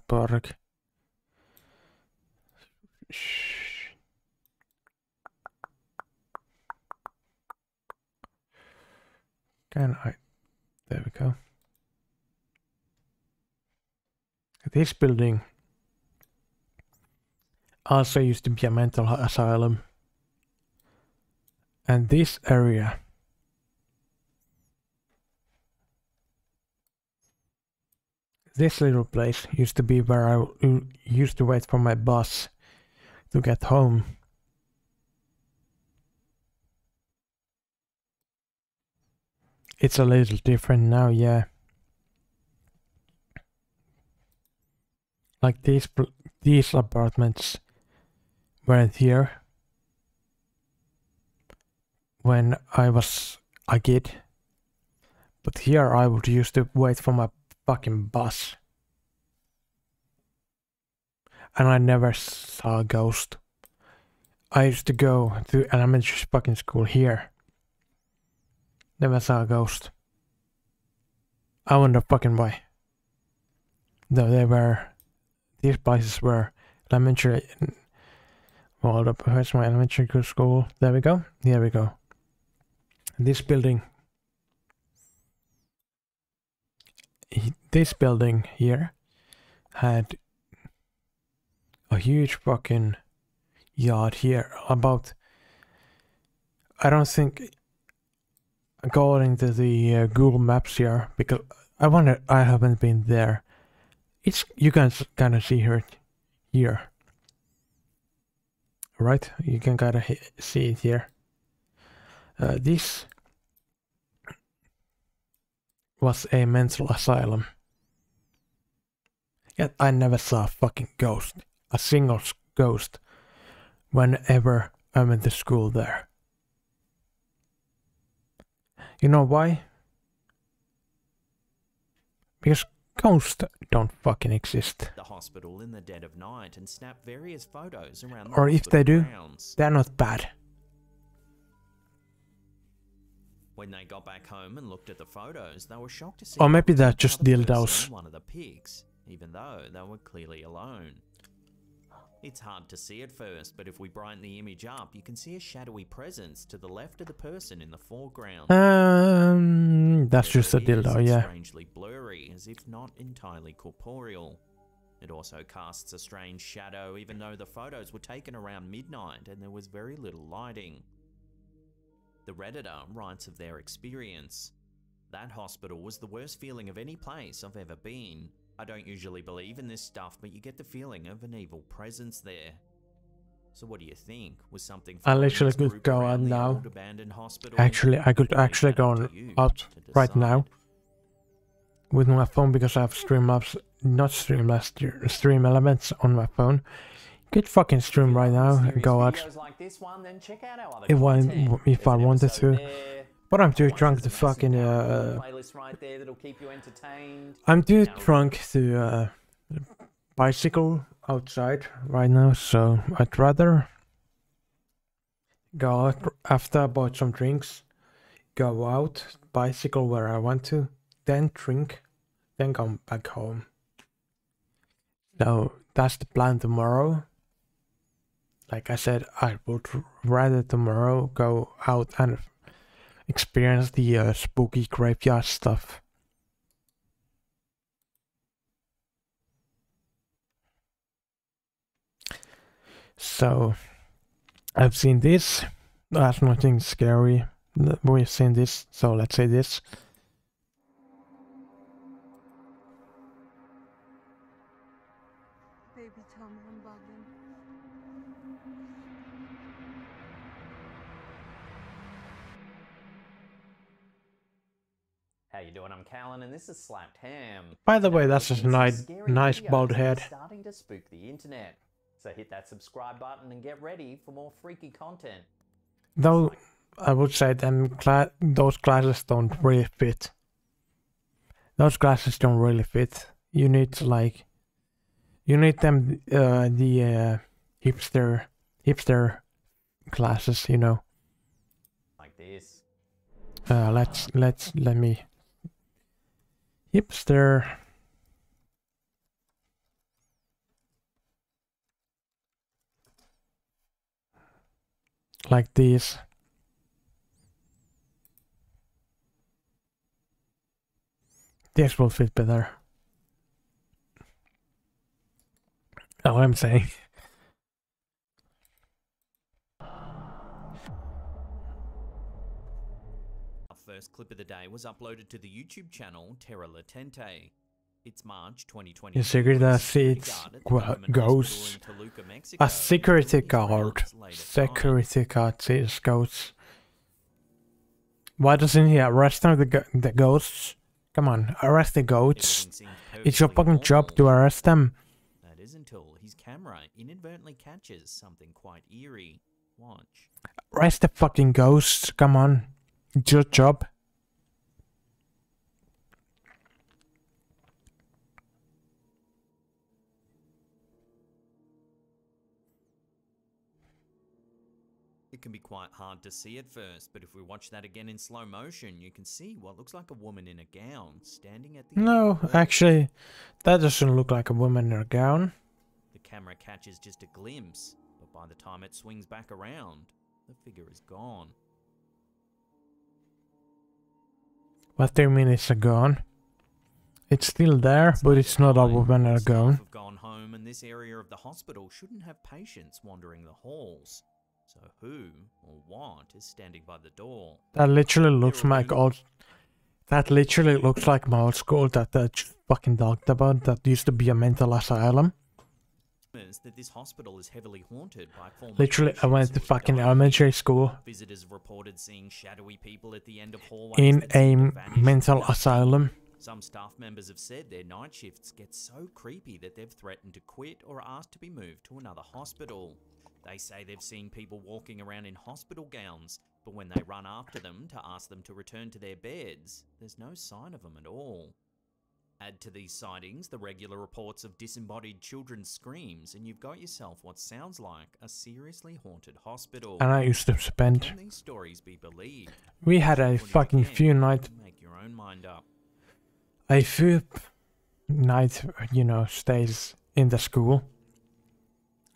Park. Shh. Can I? There we go. This building also used to be a mental asylum. And this area this little place used to be where I used to wait for my bus to get home. It's a little different now, yeah. Like these apartments weren't here when I was a kid. But here I would used to wait for my fucking bus. and I never saw a ghost. I used to go to elementary fucking school here. Never saw a ghost. I wonder fucking why. Though these places were elementary. Well, here's my elementary school. There we go. Here we go. This building here had a huge fucking yard here. About, I don't think, according to the Google Maps here, because I haven't been there. You can kind of see her here, right? You can kind of see it here. This was a mental asylum. Yet I never saw a fucking ghost, a single ghost, whenever I went to school there. You know why? Because ghosts don't fucking exist. The hospital in the dead of night and snap various photos around the Or if they do, grounds. they're not bad. When they got back home and looked at the photos, they were shocked to see. Or maybe they're just another person dildos. in one of the pics, even though they were clearly alone. It's hard to see at first, but if we brighten the image up, you can see a shadowy presence to the left of the person in the foreground. That's just a dildo, It's yeah. strangely blurry, as if not entirely corporeal. It also casts a strange shadow, even though the photos were taken around midnight and there was very little lighting. The Redditor writes of their experience. That hospital was the worst feeling of any place I've ever been. I don't usually believe in this stuff, but you get the feeling of an evil presence there. So what do you think? Was something I following literally this could group go around out the now. old abandoned hospital? Actually, I could actually go out right now with my phone because I have Streamlabs, not Streamlabs, Stream Elements on my phone. Could fucking stream right now and go out if I wanted to. But I'm too drunk to fucking I'm too drunk to bicycle outside right now, so I'd rather go out after I bought some drinks, go out, bicycle where I want to, then drink, then come back home. So that's the plan tomorrow. Like I said, I would rather tomorrow go out and experience the spooky graveyard stuff. So I've seen this. That's nothing scary. We've seen this, so let's say this. Baby, tell me I'm bugging. How you doing? I'm Callan, and this is Slapped Ham. By the way, Today that's we're just looking at nice, some scary nice videos bald that are head. starting to spook the internet. So hit that subscribe button and get ready for more freaky content. Though I would say those glasses don't really fit. Those glasses don't really fit. You need them the hipster glasses, you know. Like this. Let me hipster. Like this. This will fit better. That's what I'm saying. Our first clip of the day was uploaded to the YouTube channel Terra Latente. It's March 2020. The security seats ghosts. A security guard. Security guard sees ghosts. Why doesn't he arrest the ghosts? Come on, arrest the ghosts. It's your fucking job to arrest them. That is until his camera inadvertently catches something quite eerie. Watch. Arrest the fucking ghosts. Come on, it's your job. It can be quite hard to see at first, but if we watch that again in slow motion, you can see what looks like a woman in a gown standing at the No, actually, that doesn't look like a woman in a gown. The camera catches just a glimpse, but by the time it swings back around, the figure is gone. What do you mean it's a gown? It's still there, but it's not a woman in a gown. Have gone home, and this area of the hospital shouldn't have patients wandering the halls. So who or what is standing by the door? That literally looks like old. That literally looks like my old school that I fucking talked about. That used to be a mental asylum. That this hospital is heavily haunted by former Literally, I went to patients fucking who died. elementary school Visitors reported seeing shadowy people at the end of hallways in that a seemed to vanish mental without asylum. Some staff members have said their night shifts get so creepy that they've threatened to quit or asked to be moved to another hospital. They say they've seen people walking around in hospital gowns, but when they run after them to ask them to return to their beds, there's no sign of them at all. Add to these sightings the regular reports of disembodied children's screams, and you've got yourself what sounds like a seriously haunted hospital. And I used to spend. Can these stories be believed? We had a fucking few night. Make your own mind up. A few night, you know, stays in the school.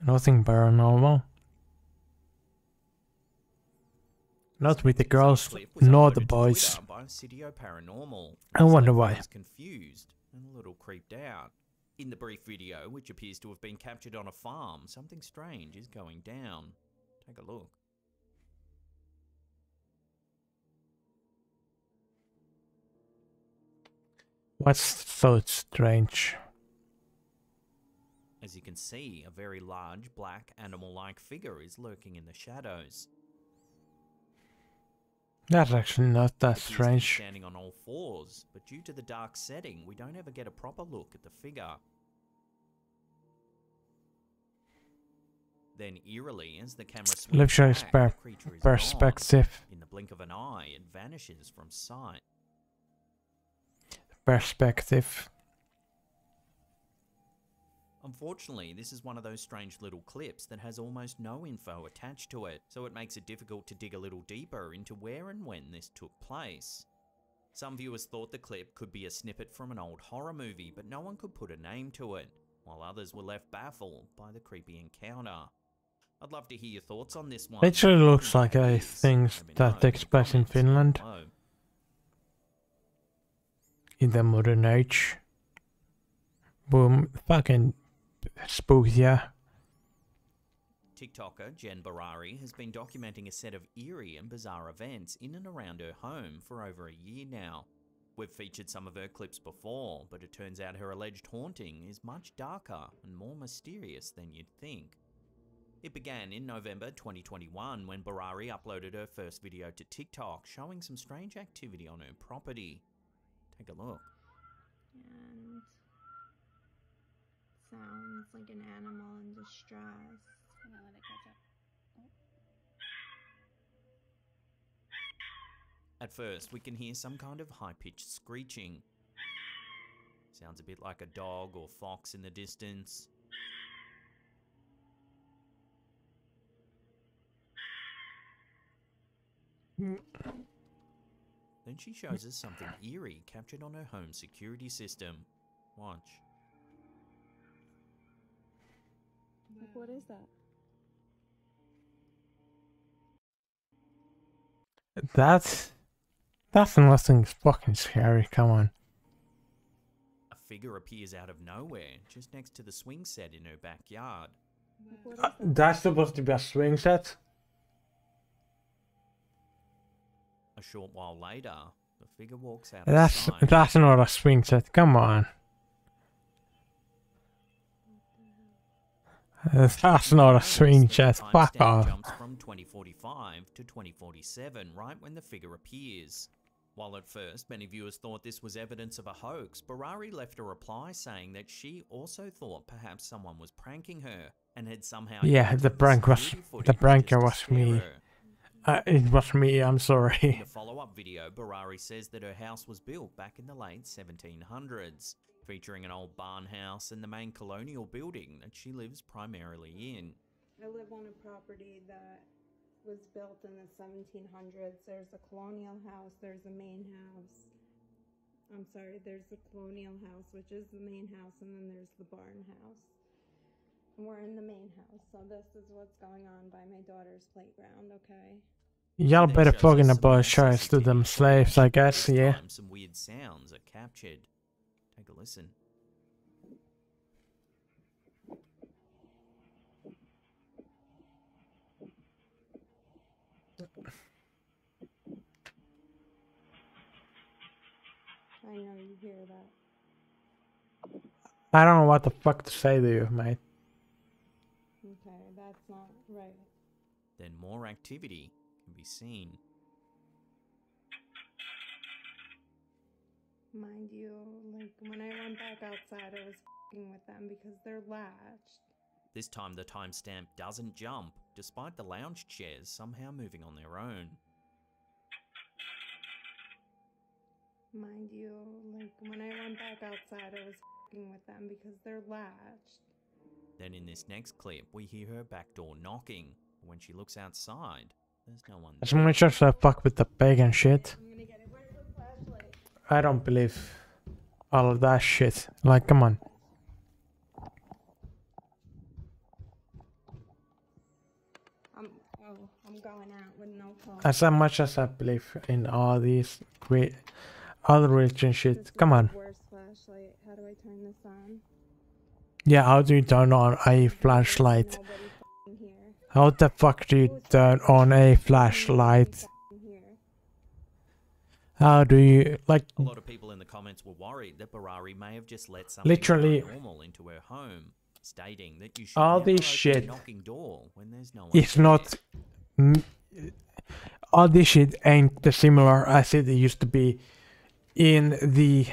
Nothing paranormal. Not with the girls, nor the boys. By Sidio Paranormal. I wonder why. Was confused and a little creeped out. In the brief video, which appears to have been captured on a farm, something strange is going down. Take a look. What's so strange? As you can see, a very large, black, animal-like figure is lurking in the shadows. That's actually not that It appears to be strange. standing on all fours, but due to the dark setting, we don't ever get a proper look at the figure. Then eerily, as the camera swings Literally back, the creature is perspective. gone. In the blink of an eye, it vanishes from sight. Perspective. Unfortunately, this is one of those strange little clips that has almost no info attached to it, so it makes it difficult to dig a little deeper into where and when this took place. Some viewers thought the clip could be a snippet from an old horror movie, but no one could put a name to it, while others were left baffled by the creepy encounter. I'd love to hear your thoughts on this one. Literally looks like a thing that takes place in Finland. Below. In the modern age. Boom. Fucking spooky, yeah. TikToker Jen Barari has been documenting a set of eerie and bizarre events in and around her home for over a year now. We've featured some of her clips before, but it turns out her alleged haunting is much darker and more mysterious than you'd think. It began in November 2021 when Barari uploaded her first video to TikTok showing some strange activity on her property. Take a look. And sounds like an animal in distress. I'm gonna let it catch up. At first, we can hear some kind of high-pitched screeching. Sounds a bit like a dog or fox in the distance. Then she shows us something eerie captured on her home security system. Watch. Like, what is that? That's nothing fucking scary, come on. A figure appears out of nowhere just next to the swing set in her backyard. That's supposed to be a swing set? A short while later, the figure walks out That's of sight. that's not a swing set, come on. That's not a swing set, fuck Timestamp off. jumps from 2045 to 2047, right when the figure appears. While at first many viewers thought this was evidence of a hoax, Barari left a reply saying that she also thought perhaps someone was pranking her and had somehow Yeah, used the prank was security the footage pranker just to was scare me. her. It was me, I'm In sorry. the follow-up video, Barari says that her house was built back in the late 1700s, featuring an old barn house and the main colonial building that she lives primarily in. I live on a property that was built in the 1700s. There's a colonial house, there's a main house. I'm sorry, there's the colonial house, which is the main house, and then there's the barn house. And we're in the main house, so this is what's going on by my daughter's playground, okay? Y'all better fucking apologize to them slaves, I guess, yeah. Some weird sounds are captured. Take a listen. I know you hear that. I don't know what the fuck to say to you, mate. Okay, that's not right. Then more activity can be seen. Mind you, like when I went back outside, I was f***ing with them because they're latched. This time the timestamp doesn't jump, despite the lounge chairs somehow moving on their own. Mind you, like when I went back outside, I was f***ing with them because they're latched. Then in this next clip, we hear her back door knocking. When she looks outside, there's no one As there. much as I fuck with the pagan shit, I don't believe all of that shit. Like, come on. I'm going out with no phone. As much as I believe in all these great other religion shit, come on. Worst flashlight. How do I turn this on? Yeah, how do you turn on a flashlight? How the fuck do you turn on a flashlight? How do you, like... A lot of people in the comments were worried that Barari may have just let something Literally, normal into her home, stating that you should all never this open shit a knocking door when there's no one it's there. not... all this shit ain't the similar as it used to be in the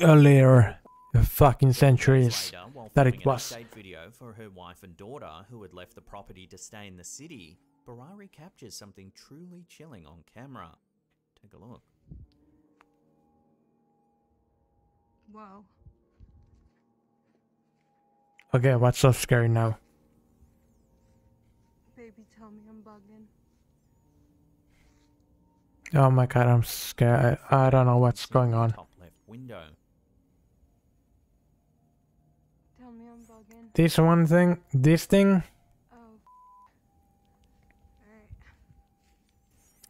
earlier fucking centuries Later, while that filming it an was. update video for her wife and daughter who had left the property to stay in the city, Barari captures something truly chilling on camera. Take a look. Whoa. Okay, what's so scary now? Baby, tell me I'm bugging. Oh my god, I'm scared. I don't know what's going on. Top left window. Tell me I'm bugging. This one thing, this thing, Oh.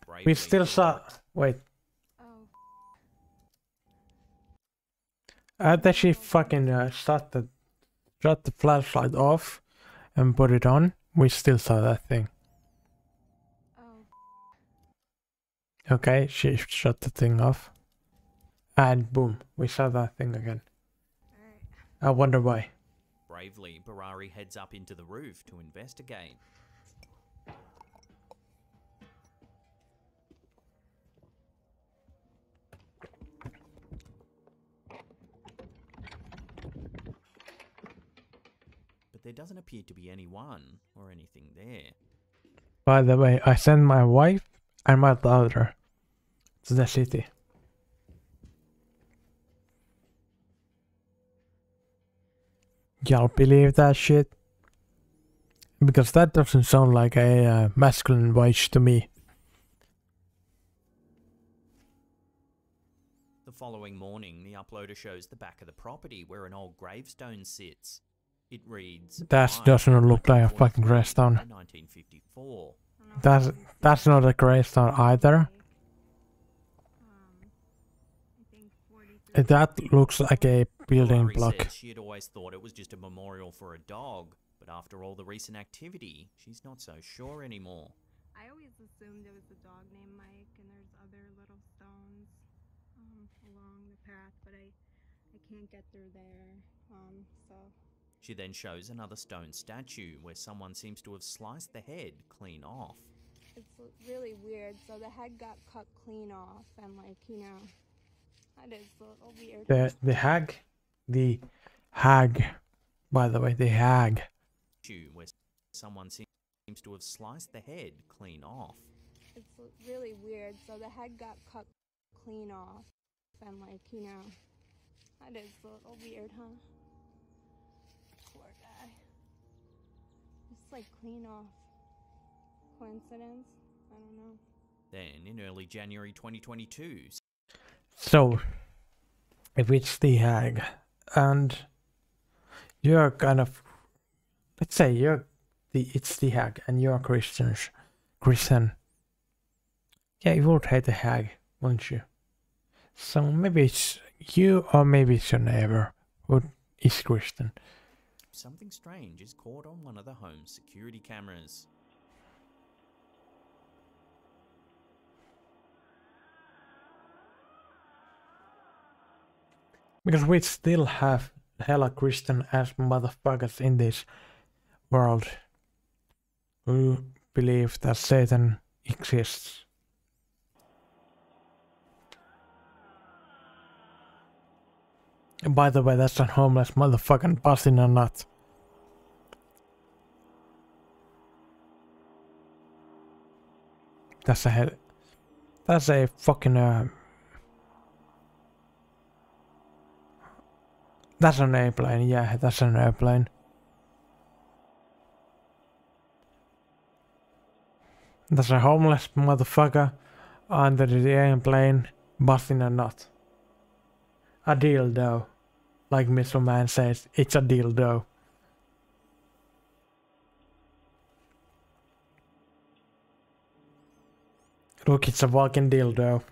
Alright. we still saw... Wait. Oh. After she fucking shut the flashlight off and put it on, we still saw that thing. Okay, she shut the thing off. And boom, we saw that thing again. I wonder why. Bravely, Barari heads up into the roof to investigate. But there doesn't appear to be anyone or anything there. By the way, I sent my wife and my daughter to the city. Y'all believe that shit? Because that doesn't sound like a masculine voice to me. The following morning, the uploader shows the back of the property where an old gravestone sits. It reads, That doesn't look like a fucking gravestone. 1954. That's not a gravestone either. That looks like a building Barari block. says she had always thought it was just a memorial for a dog, but after all the recent activity, she's not so sure anymore. I always assumed it was a dog named Mike, and there's other little stones along the path, but I can't get through there, so... She then shows another stone statue where someone seems to have sliced the head clean off. It's really weird, so the head got cut clean off, and like, you know, that is a little weird. The hag, by the way, the hag. Where someone seems to have sliced the head clean off. It's really weird, so the head got cut clean off, and like, you know, that is a little weird, huh? Poor guy. Just like clean off. Coincidence? I don't know. Then, in early January 2022, So, if it's The Hague, and you're kind of, let's say it's The Hague, and you're Christian. Yeah, you would hate The Hague, wouldn't you? So maybe it's you, or maybe it's your neighbor who is Christian. something strange is caught on one of the home's security cameras. Because we still have hella Christian ass motherfuckers in this world who believe that Satan exists. And by the way, that's a homeless motherfucking busting a nut. That's a fucking that's an airplane, yeah, that's an airplane. That's a homeless motherfucker under the airplane busting a nut. A dildo. Like Mr. Man says, it's a dildo. Look, it's a walking dildo.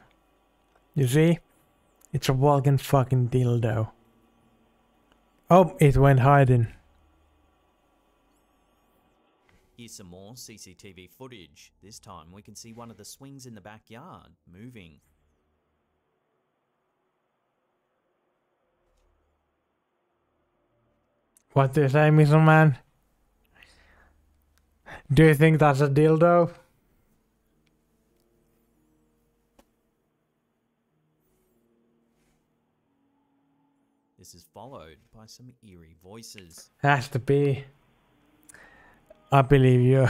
You see? It's a walking fucking dildo. Oh, it went hiding. Here's some more CCTV footage. This time we can see one of the swings in the backyard moving. What do you say, Mr. Man? Do you think that's a dildo? This is followed by some eerie voices. Has to be. I believe you.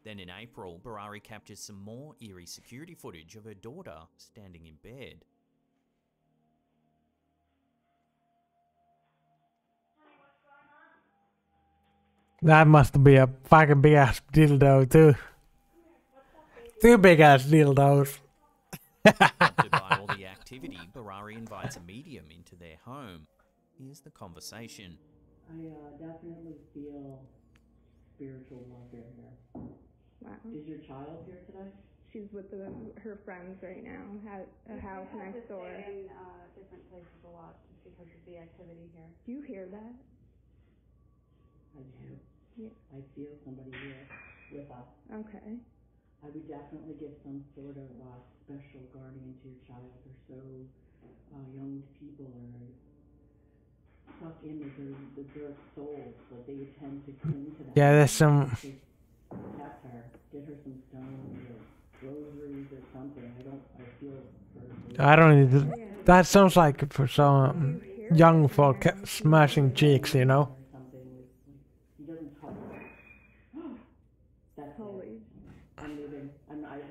Then in April, Barari captures some more eerie security footage of her daughter standing in bed. That must be a fucking big ass dildo too. Two big ass dildos. Prompted by all the activity, Barari invites a medium into their home. Here's the conversation. I definitely feel spiritual warfare here. Wow. Is your child here today? She's with her friends right now at a house next door. In different places a lot just because of the activity here. Do you hear that? I do. Yeah. I feel somebody here with us. Okay. I would definitely give some sort of special guardian to your child. They're so young people are stuck in their souls, but they tend to cling to that. Yeah, there's some. Protect her, get her some stones or rosaries or something. I feel for her. I don't need. That sounds like for some young folk smashing cheeks, you know. He doesn't talk. That's holy. I'm leaving.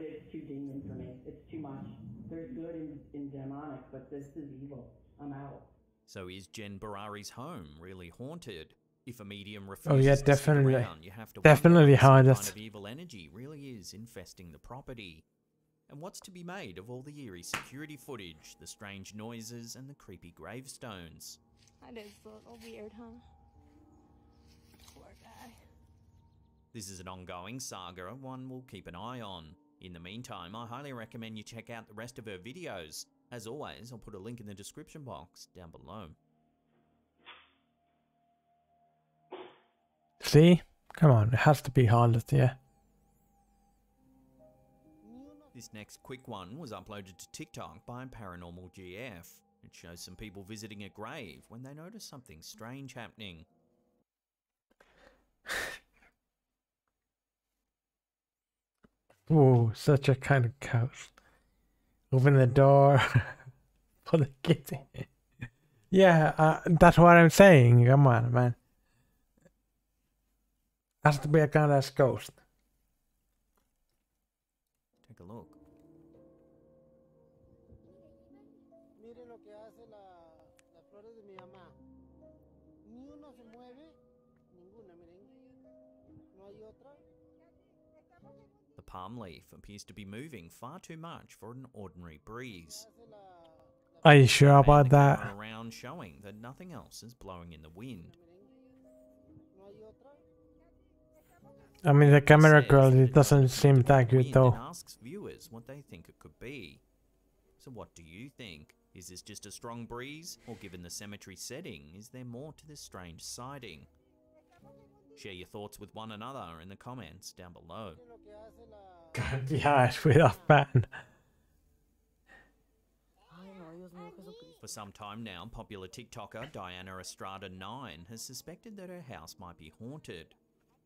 It's too demon for me. It's too much. There's good in demonic, but this is evil. I'm out. So is Jen Barari's home really haunted? If a medium refuses Oh yeah, to definitely. stick around, you have to Definitely wonder if haunted. some kind of evil energy really is infesting the property. And what's to be made of all the eerie security footage, the strange noises, and the creepy gravestones? That is a little weird, huh? Poor guy. This is an ongoing saga, one we'll keep an eye on. In the meantime, I highly recommend you check out the rest of her videos. As always, I'll put a link in the description box down below. See? Come on, it has to be haunted, yeah. This next quick one was uploaded to TikTok by Paranormal GF. It shows some people visiting a grave when they notice something strange happening. Whoa, such a kind of ghost. Open the door for the kitty. Yeah, that's what I'm saying. Come on, man. Has to be a kind of ghost. Take a look. The palm leaf appears to be moving far too much for an ordinary breeze. Are you sure about that? Camera around showing that nothing else is blowing in the wind. I mean, the camera quality doesn't seem that good Wind though. and asks viewers what they think it could be. So what do you think? Is this just a strong breeze, or given the cemetery setting, is there more to this strange sighting? Share your thoughts with one another in the comments down below. God, yeah, it's with a fan. For some time now, popular TikToker Diana Estrada 9 has suspected that her house might be haunted.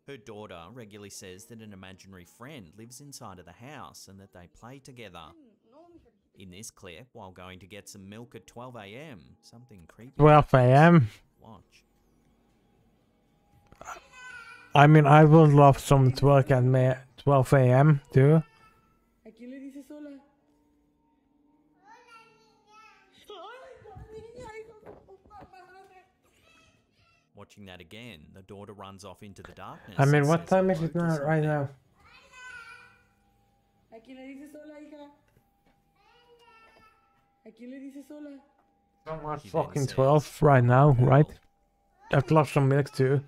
Her daughter regularly says that an imaginary friend lives inside of the house and that they play together. In this clip, while going to get some milk at 12 AM, something creepy. 12 AM? Watch. I mean, I would love some twerk at 12 AM too. Watching that again, the daughter runs off into the darkness. I mean, and what says time is hello it to now, something. right now? Almost She then fucking says, 12 right now, right? I've lost some milk too.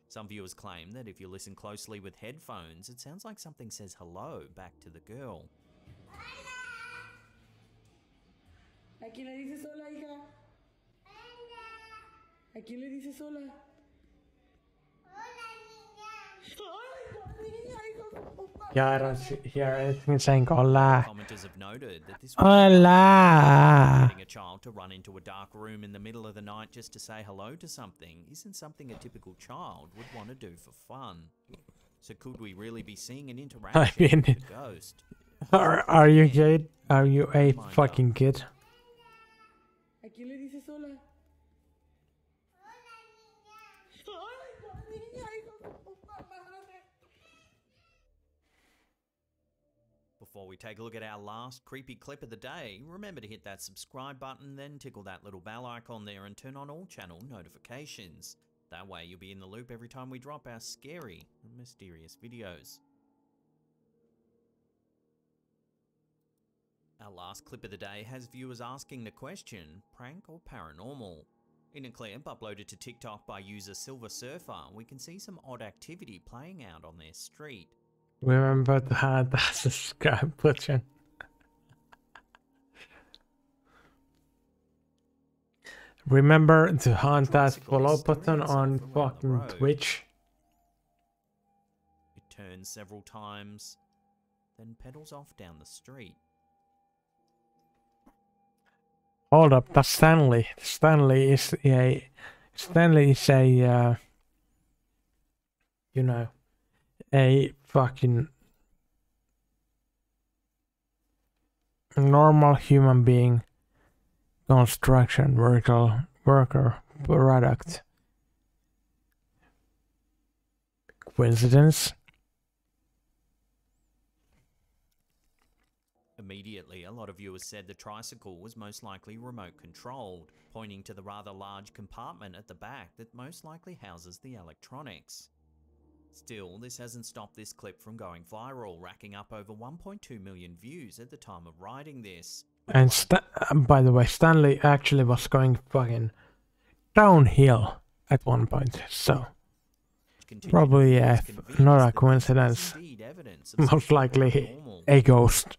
Some viewers claim that if you listen closely with headphones, it sounds like something says hello back to the girl. Yeah, I don't hear anything saying hola. Commenters have noted that this was Hola. getting a child to run into a dark room in the middle of the night just to say hello to something isn't something a typical child would want to do for fun. So could we really be seeing an interaction mean, with a ghost? Are you kid? Are you a fucking kid? Before we take a look at our last creepy clip of the day, remember to hit that subscribe button, then tickle that little bell icon there and turn on all channel notifications. That way you'll be in the loop every time we drop our scary and mysterious videos. Our last clip of the day has viewers asking the question, prank or paranormal? In a clip uploaded to TikTok by user Silver Surfer, we can see some odd activity playing out on their street. Remember to hit that subscribe button. Remember to hit that follow button on fucking Twitch. It turns several times, then pedals off down the street. Hold up, that's Stanley. Stanley is a you know, a fucking normal human being, construction worker product. Coincidence? Immediately, a lot of viewers said the tricycle was most likely remote controlled, pointing to the rather large compartment at the back that most likely houses the electronics. Still, this hasn't stopped this clip from going viral, racking up over 1.2 million views at the time of writing this. And by the way, Stanley actually was going fucking downhill at one point, so probably not a coincidence. Most likely a ghost.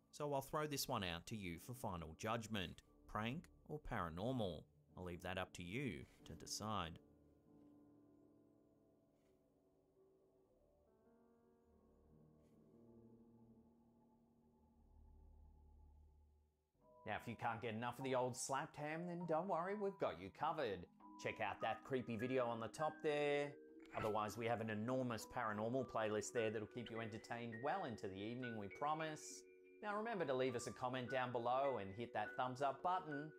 So I'll throw this one out to you for final judgment. Prank or paranormal? I'll leave that up to you to decide. Now, if you can't get enough of the old slapped ham, then don't worry, we've got you covered. Check out that creepy video on the top there. Otherwise, we have an enormous paranormal playlist there that'll keep you entertained well into the evening, we promise. Now, remember to leave us a comment down below and hit that thumbs up button.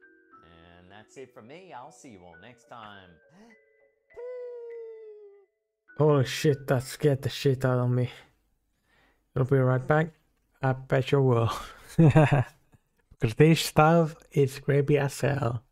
And that's it from me. I'll see you all next time. Holy shit, that scared the shit out of me. I'll be right back. I bet you will. Because this stuff is creepy as hell.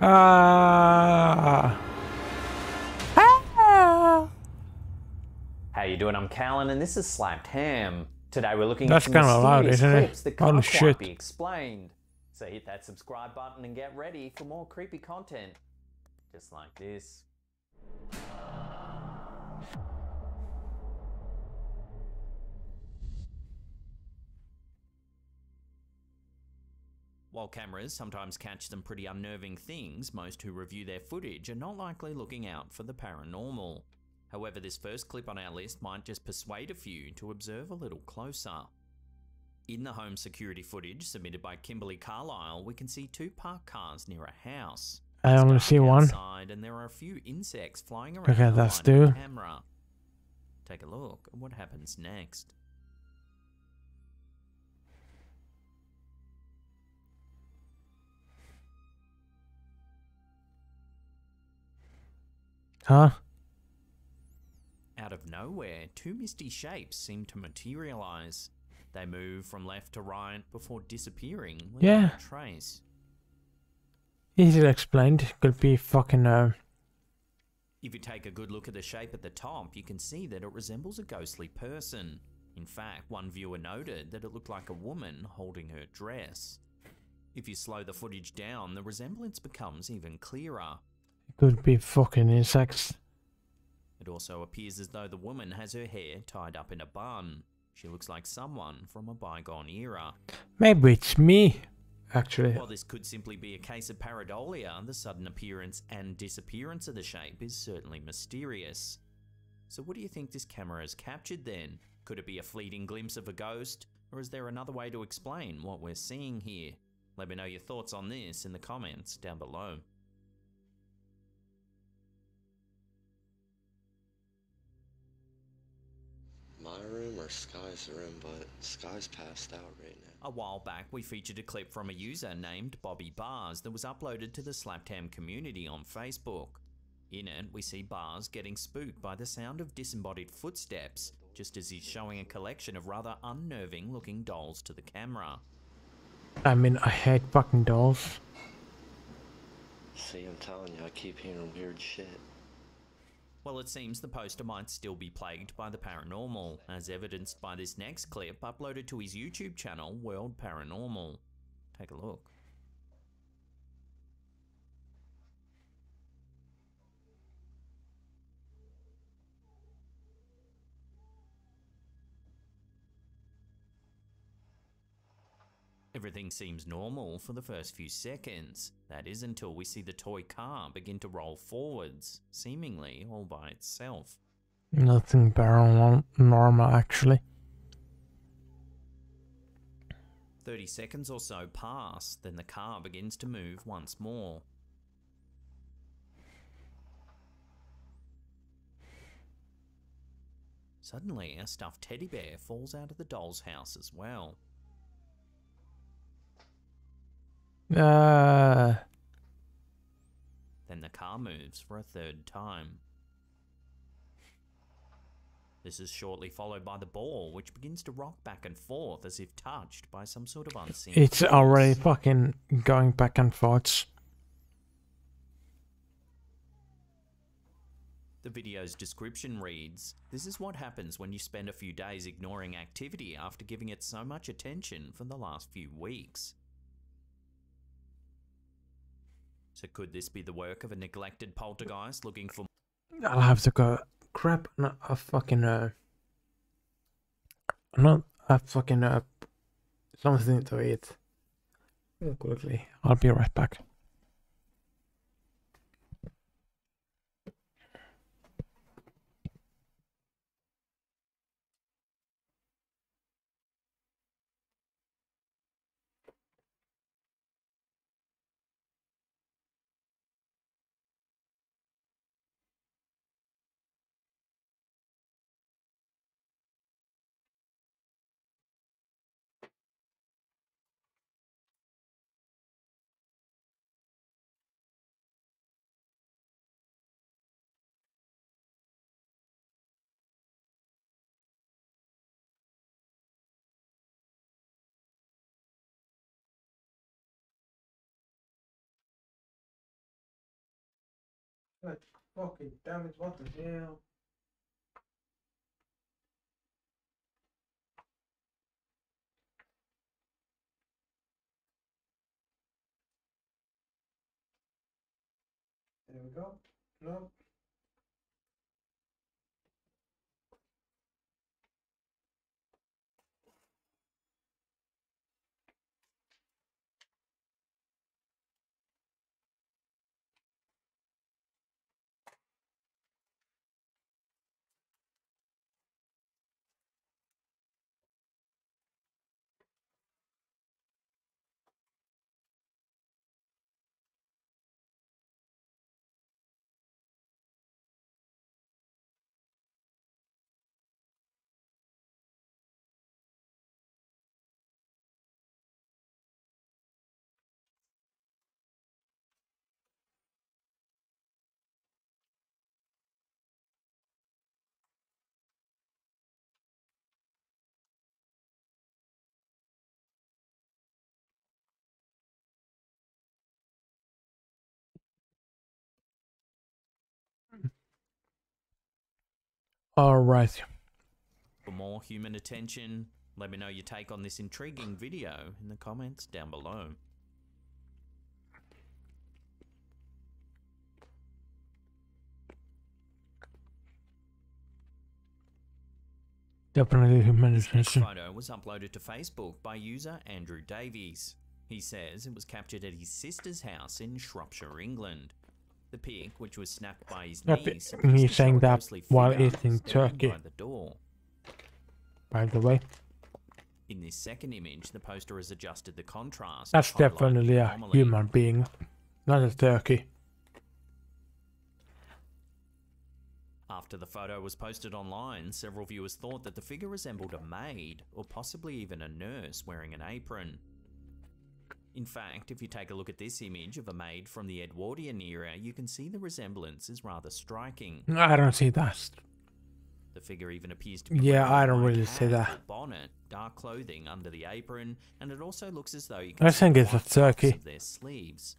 Ah. How you doing? I'm Callan, and this is Slapped Ham. Today we're looking That's at some kind of loud, mysterious isn't it? clips that Holy can't shit. quite be explained. So hit that subscribe button and get ready for more creepy content, just like this. While cameras sometimes catch some pretty unnerving things, most who review their footage are not likely looking out for the paranormal. However, this first clip on our list might just persuade a few to observe a little closer. In the home security footage submitted by Kimberly Carlisle, we can see two parked cars near a house. I only It's see dark one. outside, and there are a few insects flying around Okay, the that's line of the two. camera. Take a look at what happens next. Huh? Out of nowhere, two misty shapes seem to materialize. They move from left to right before disappearing without Yeah. a trace. Easily explained. Could be fucking If you take a good look at the shape at the top, you can see that it resembles a ghostly person. In fact, one viewer noted that it looked like a woman holding her dress. If you slow the footage down, the resemblance becomes even clearer. could be fucking insects. It also appears as though the woman has her hair tied up in a bun. She looks like someone from a bygone era. Maybe it's me, actually. While this could simply be a case of pareidolia, the sudden appearance and disappearance of the shape is certainly mysterious. So what do you think this camera has captured then? Could it be a fleeting glimpse of a ghost? Or is there another way to explain what we're seeing here? Let me know your thoughts on this in the comments down below. My room or Sky's room, but Sky's passed out right now. A while back, we featured a clip from a user named Bobby Bars that was uploaded to the Slapped Ham community on Facebook. In it, we see Bars getting spooked by the sound of disembodied footsteps, just as he's showing a collection of rather unnerving looking dolls to the camera. I mean, I hate fucking dolls. See, I'm telling you, I keep hearing weird shit. Well, it seems the poster might still be plagued by the paranormal, as evidenced by this next clip uploaded to his YouTube channel, World Paranormal. Take a look. Everything seems normal for the first few seconds. That is until we see the toy car begin to roll forwards, seemingly all by itself. Nothing paranormal, actually. 30 seconds or so pass, then the car begins to move once more. Suddenly, a stuffed teddy bear falls out of the doll's house as well. Then the car moves for a third time. This is shortly followed by the ball, which begins to rock back and forth as if touched by some sort of unseen It's force. already fucking going back and forth. The video's description reads, "This is what happens when you spend a few days ignoring activity after giving it so much attention for the last few weeks." So could this be the work of a neglected poltergeist looking for... I'll have to go grab a fucking not a fucking something to eat. Quickly, I'll be right back. God fucking damn it, what the hell? There we go. No. Alright. For more human attention, let me know your take on this intriguing video in the comments down below. Definitely human This attention. photo was uploaded to Facebook by user Andrew Davies. He says it was captured at his sister's house in Shropshire, England. The pic, which was snapped by his niece, appears to He's show saying a that ghostly while figure eating staring turkey. by the door. By the way, In this second image, the poster has adjusted the contrast. that's to highlight definitely the a anomaly. human being, not a turkey. After the photo was posted online, several viewers thought that the figure resembled a maid, or possibly even a nurse wearing an apron. In fact, if you take a look at this image of a maid from the Edwardian era, you can see the resemblance is rather striking. I don't see that. The figure even appears to be Yeah, wearing I a don't white really see hat that. or bonnet, dark clothing under the apron, and it also looks as though you can I see think the it's a white cuffs turkey. of their sleeves.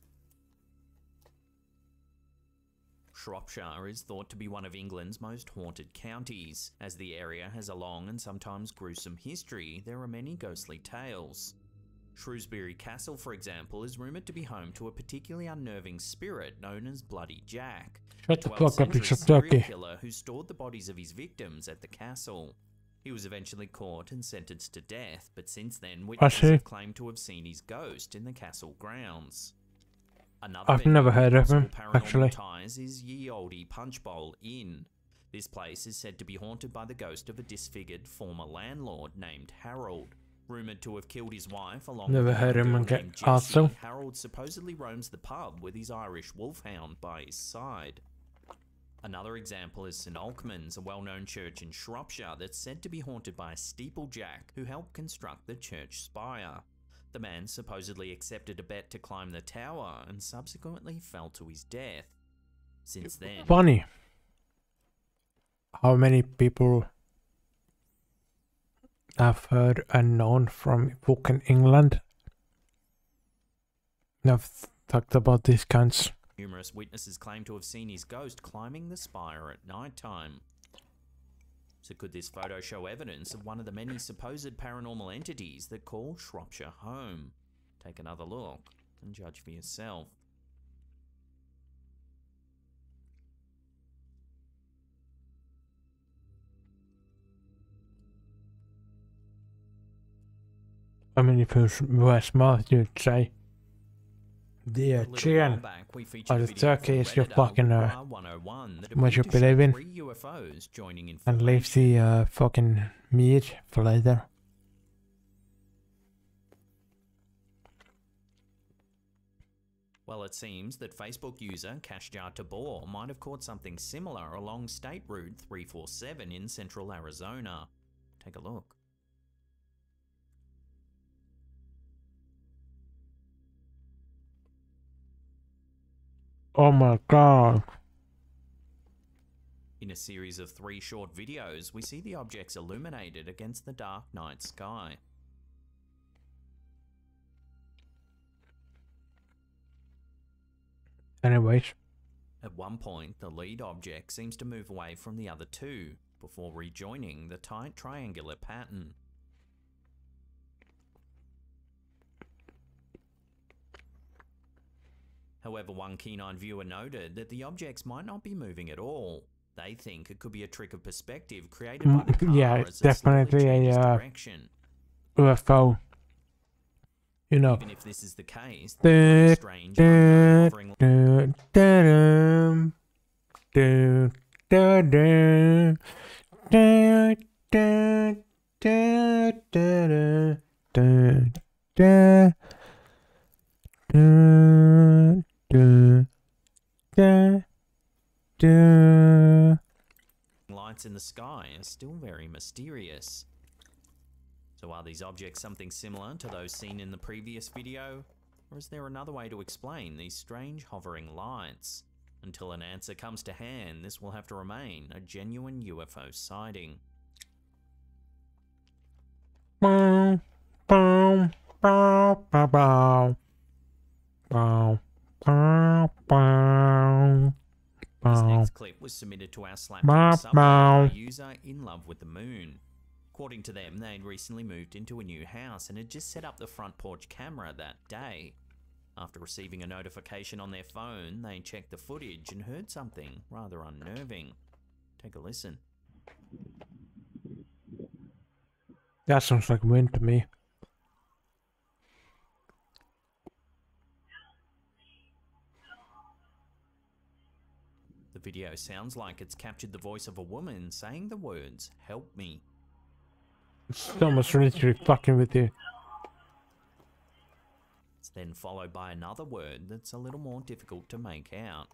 Shropshire is thought to be one of England's most haunted counties. As the area has a long and sometimes gruesome history, there are many ghostly tales. Shrewsbury Castle, for example, is rumoured to be home to a particularly unnerving spirit known as Bloody Jack. Shut the 12th fuck up, it's century a serial turkey. killer who stored the bodies of his victims at the castle. He was eventually caught and sentenced to death, but since then witnesses see. have claimed to have seen his ghost in the castle grounds. Another I've venue never with heard of him, possible paranormal actually. ties is Ye Olde Punch Bowl Inn. This place is said to be haunted by the ghost of a disfigured former landlord named Harold. Rumoured to have killed his wife along Never with a heard young him girl again. named Jessie, Also, Harold supposedly roams the pub with his Irish wolfhound by his side. Another example is St Alkmund's, a well-known church in Shropshire that's said to be haunted by a steeplejack who helped construct the church spire. The man supposedly accepted a bet to climb the tower and subsequently fell to his death. Since then, funny. How many people have heard and known from fucking England? I've talked about these kinds. numerous witnesses claim to have seen his ghost climbing the spire at night time. So could this photo show evidence of one of the many supposed paranormal entities that call Shropshire home? Take another look and judge for yourself. I mean, if you were smart, you'd say the A little while chicken back, we featured or a the video turkey from is your Reddit fucking with Bar101 that what you appeared to show believe in, 3 UFOs joining in and leave the fucking meat for later. Well, it seems that Facebook user Kashjar Tabor might have caught something similar along State Route 347 in central Arizona. Take a look. Oh my god. In a series of 3 short videos, we see the objects illuminated against the dark night sky. Anyways, At one point, the lead object seems to move away from the other two, before rejoining the tight triangular pattern. However, one keen-eyed viewer noted that the objects might not be moving at all. They think it could be a trick of perspective created by the car Yeah, as it's it slowly definitely changes a direction. UFO. You know. Even if this is the case, the strange hovering lights in the sky are still very mysterious. So are these objects something similar to those seen in the previous video? Or is there another way to explain these strange hovering lights? Until an answer comes to hand, this will have to remain a genuine UFO sighting. Bow, bow, bow, bow, bow. Bow, bow, bow. This Bow. next clip was submitted to our Slap Bow, subreddit bow. by a user in love with the moon. According to them, they'd recently moved into a new house and had just set up the front porch camera that day. After receiving a notification on their phone, they checked the footage and heard something rather unnerving. Take a listen. That sounds like wind to me. The video sounds like it's captured the voice of a woman saying the words, "Help me." Someone's literally fucking with you. It's then followed by another word that's a little more difficult to make out.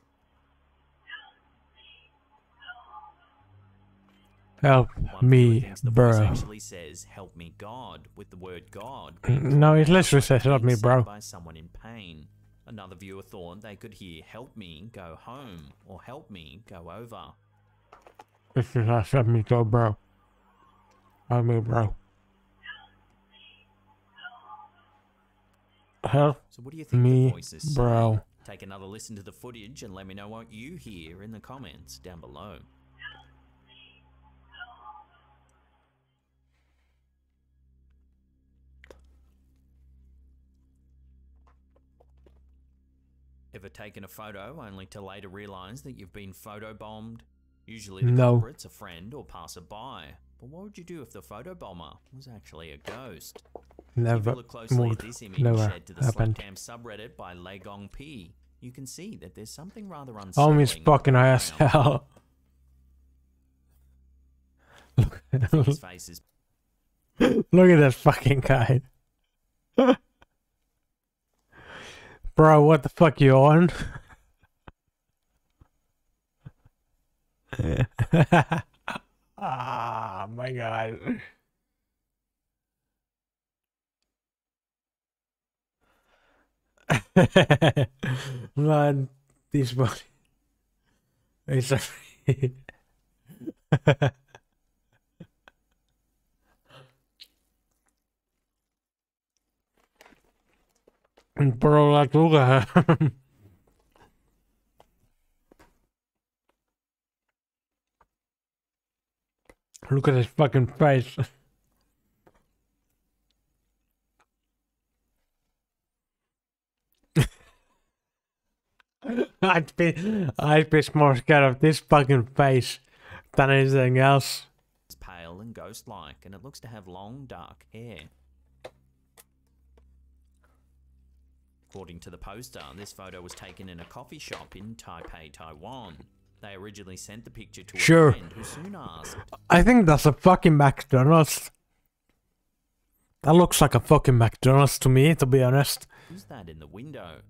Help One viewer me, thinks the voice bro. actually says, "Help me, God," with the word God. No, it literally says help me, said bro. By someone in pain. Another viewer thought they could hear "Help me, go home," or "Help me, go over." This is not help me go, bro. Help me, bro. Help So what do you think me, the voice is bro. saying? Take another listen to the footage and let me know what you hear in the comments down below. Ever taken a photo only to later realise that you've been photobombed? Usually the No. culprit's a friend or passerby. But what would you do if the photobomber was actually a ghost? If Never you look closely would. at this image Never shared to the happened. Slapcam subreddit by Legong P, you can see that there's something rather Oh, unsettling. he's fucking high as hell. His face is Look at that fucking guy. Bro, what the fuck you on? Ah, my god. Man, this body is a Bro, like, look at her. Look at his fucking face. I'd be more scared of this fucking face than anything else. It's pale and ghost-like, and it looks to have long, dark hair. According to the poster, this photo was taken in a coffee shop in Taipei, Taiwan. They originally sent the picture to a Sure. friend who soon asked, I think that's a fucking McDonald's. That looks like a fucking McDonald's to me, to be honest. "Who's that in the window?"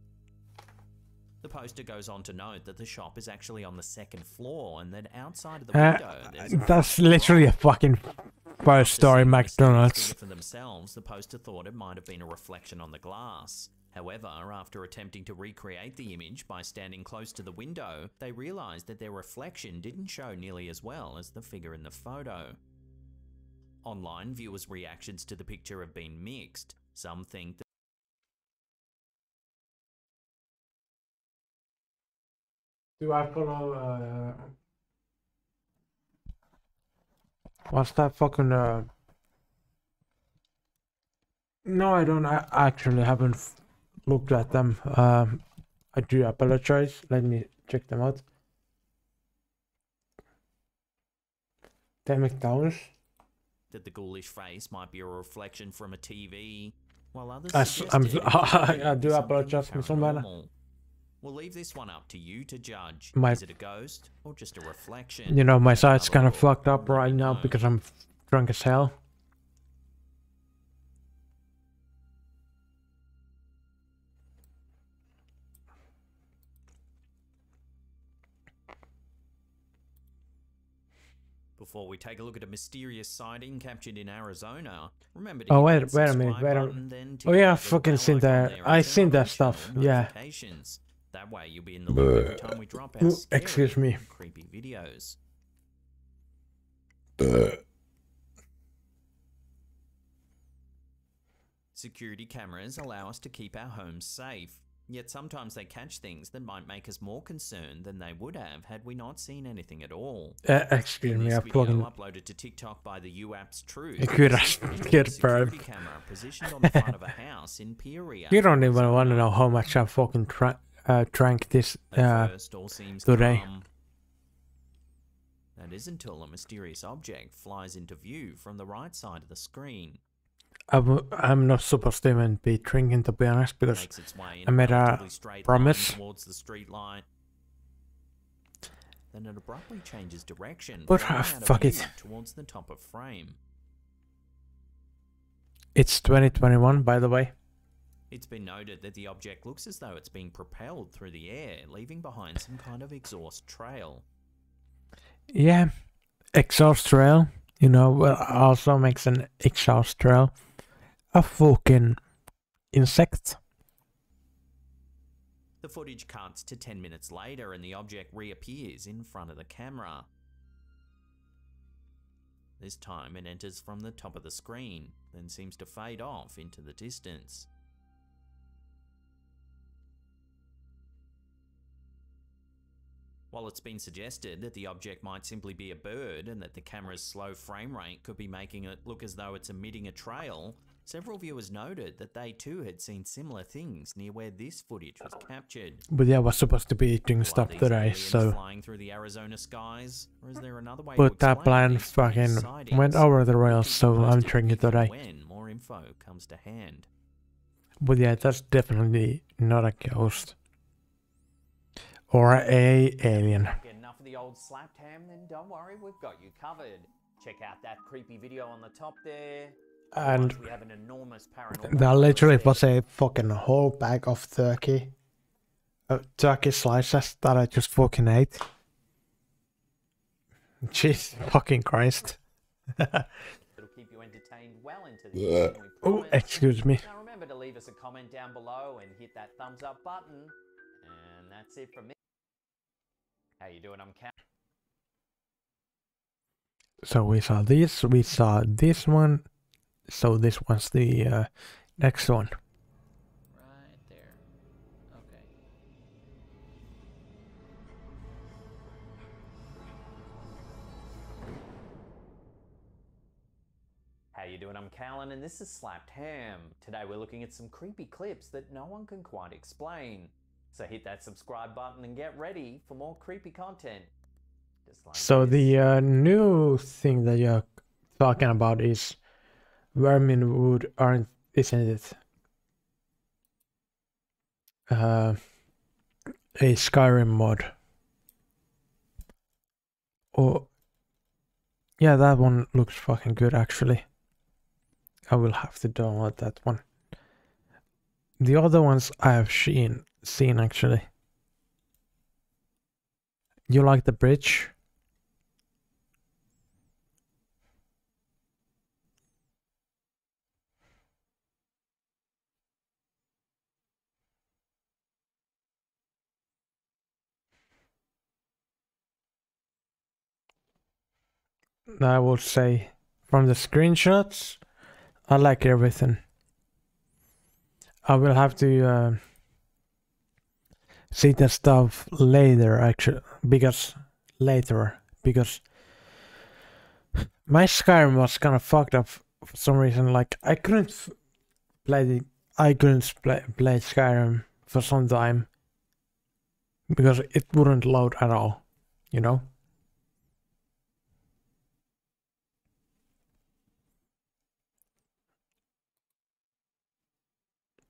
The poster goes on to note that the shop is actually on the second floor and that outside of the window there's a That's literally a fucking first-story McDonald's. figure for themselves. The poster thought it might have been a reflection on the glass. However, after attempting to recreate the image by standing close to the window, they realized that their reflection didn't show nearly as well as the figure in the photo. Online, viewers' reactions to the picture have been mixed. Some think that Do I follow what's that fucking No, I don't. I actually haven't looked at them. I do apologize. Let me check them out. The McDonald's. That the ghoulish face might be a reflection from a TV, while others I do apologize, Miss Umbana. We'll leave this one up to you to judge. My- Is it a ghost or just a reflection? You know, my side's kind of fucked up right now because I'm drunk as hell. Before we take a look at a mysterious sighting captured in Arizona, remember to Oh, hit that wait a minute, subscribe wait a button, then Oh tick yeah, I that little fucking bell seen icon that. there and I turn seen on that channel stuff. Yeah. notifications. That way you'll be in the loop every time we drop our Ooh, scary excuse me. and creepy videos. Security cameras allow us to keep our homes safe, yet sometimes they catch things that might make us more concerned than they would have had we not seen anything at all. Excuse In me, this I video fucking uploaded to TikTok by the UAP's Truth, Good a as- secret good security bird. camera positioned on the front of a house in Peoria. You don't even want to know how much I fucking drank this First, all seems today. calm. That is until a mysterious object flies into view from the right side of the screen. I'm not supposed to even be drinking, to be honest, because Makes its way in I made a relatively straight promise. line towards the street light. Then it abruptly changes direction, But, flying out of fuck view it. towards the top of frame. It's 2021, by the way. It's been noted that the object looks as though it's being propelled through the air, leaving behind some kind of exhaust trail. Yeah, exhaust trail. You know, well, also makes an exhaust trail. A fucking insect. The footage cuts to 10 minutes later and the object reappears in front of the camera. This time it enters from the top of the screen, then seems to fade off into the distance. While it's been suggested that the object might simply be a bird and that the camera's slow frame rate could be making it look as though it's emitting a trail, several viewers noted that they too had seen similar things near where this footage was captured. But yeah, I was supposed to be doing Are stuff these today, aliens so. flying through the Arizona skies, or is there another way to But that explain plan these strange fucking sightings? went over the rails, Keep so me I'm posted drinking if and today. when more info comes to hand. But yeah, that's definitely not a ghost. Or a alien. Get enough of the old slapped ham? Then don't worry, we've got you covered. Check out that creepy video on the top there. And Otherwise, we have an enormous paranormal that literally was a fucking whole bag of turkey. Turkey slices that I just fucking ate. Jesus fucking Christ. It'll keep you entertained well into the Yeah. evening, we Oh, promise. excuse me. Now remember to leave us a comment down below and hit that thumbs up button. And that's it from me. How you doing? I'm Cam. So we saw this one. So this one's the next one. Right there. Okay. How you doing? I'm Callan and this is Slapped Ham. Today we're looking at some creepy clips that no one can quite explain. So hit that subscribe button and get ready for more creepy content. Just like So the new thing that you're talking about is Verminwood, isn't it? A Skyrim mod. Oh, yeah, that one looks fucking good actually. I will have to download that one. The other ones I have seen actually. You like the bridge? I would say from the screenshots, I like everything. I will have to see that stuff later, actually, because my Skyrim was kind of fucked up for some reason. Like I couldn't play Skyrim for some time because it wouldn't load at all, you know.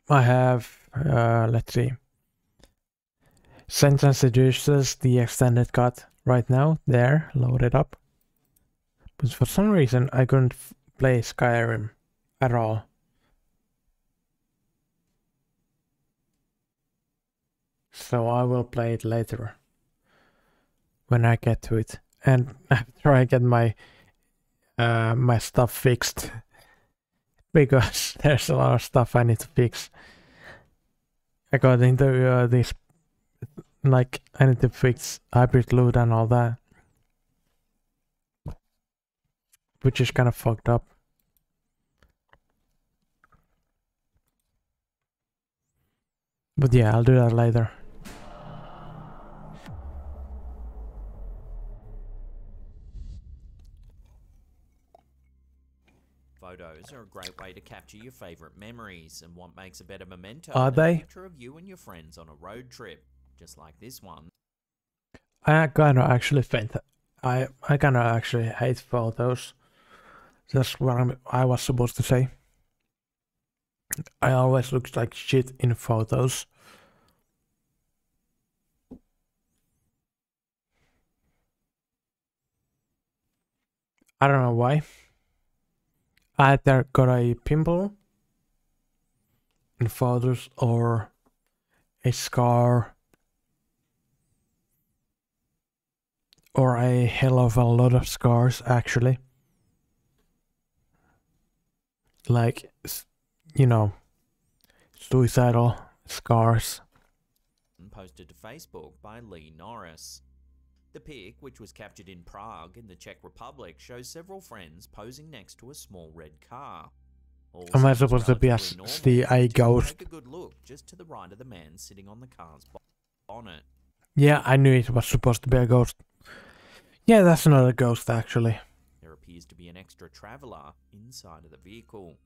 I have let's see, Sense and Seduces, the extended cut right now there loaded up, but for some reason I couldn't play Skyrim at all. So I will play it later when I get to it, and after I get my my stuff fixed, because there's a lot of stuff I need to fix. I got into this, like I need to fix hybrid loot and all that, which is kind of fucked up. But yeah, I'll do that later. Photos are a great way to capture your favorite memories, and what makes a better memento Are than a they? picture of you and your friends on a road trip, just like this one. I kinda actually think I kinda actually hate photos. That's what I was supposed to say. I always look like shit in photos. I don't know why. I either got a pimple in photos or a scar or a hell of a lot of scars, actually. Like, you know, suicidal scars. Posted to Facebook by Lee Norris. The pic, which was captured in Prague in the Czech Republic, shows several friends posing next to a small red car. All Am I seems supposed to be relatively normal see a until you ghost? take a good look just to the right of the man sitting on the car's bonnet. Yeah, I knew it was supposed to be a ghost. Yeah, that's not a ghost, actually. There appears to be an extra traveller inside of the vehicle.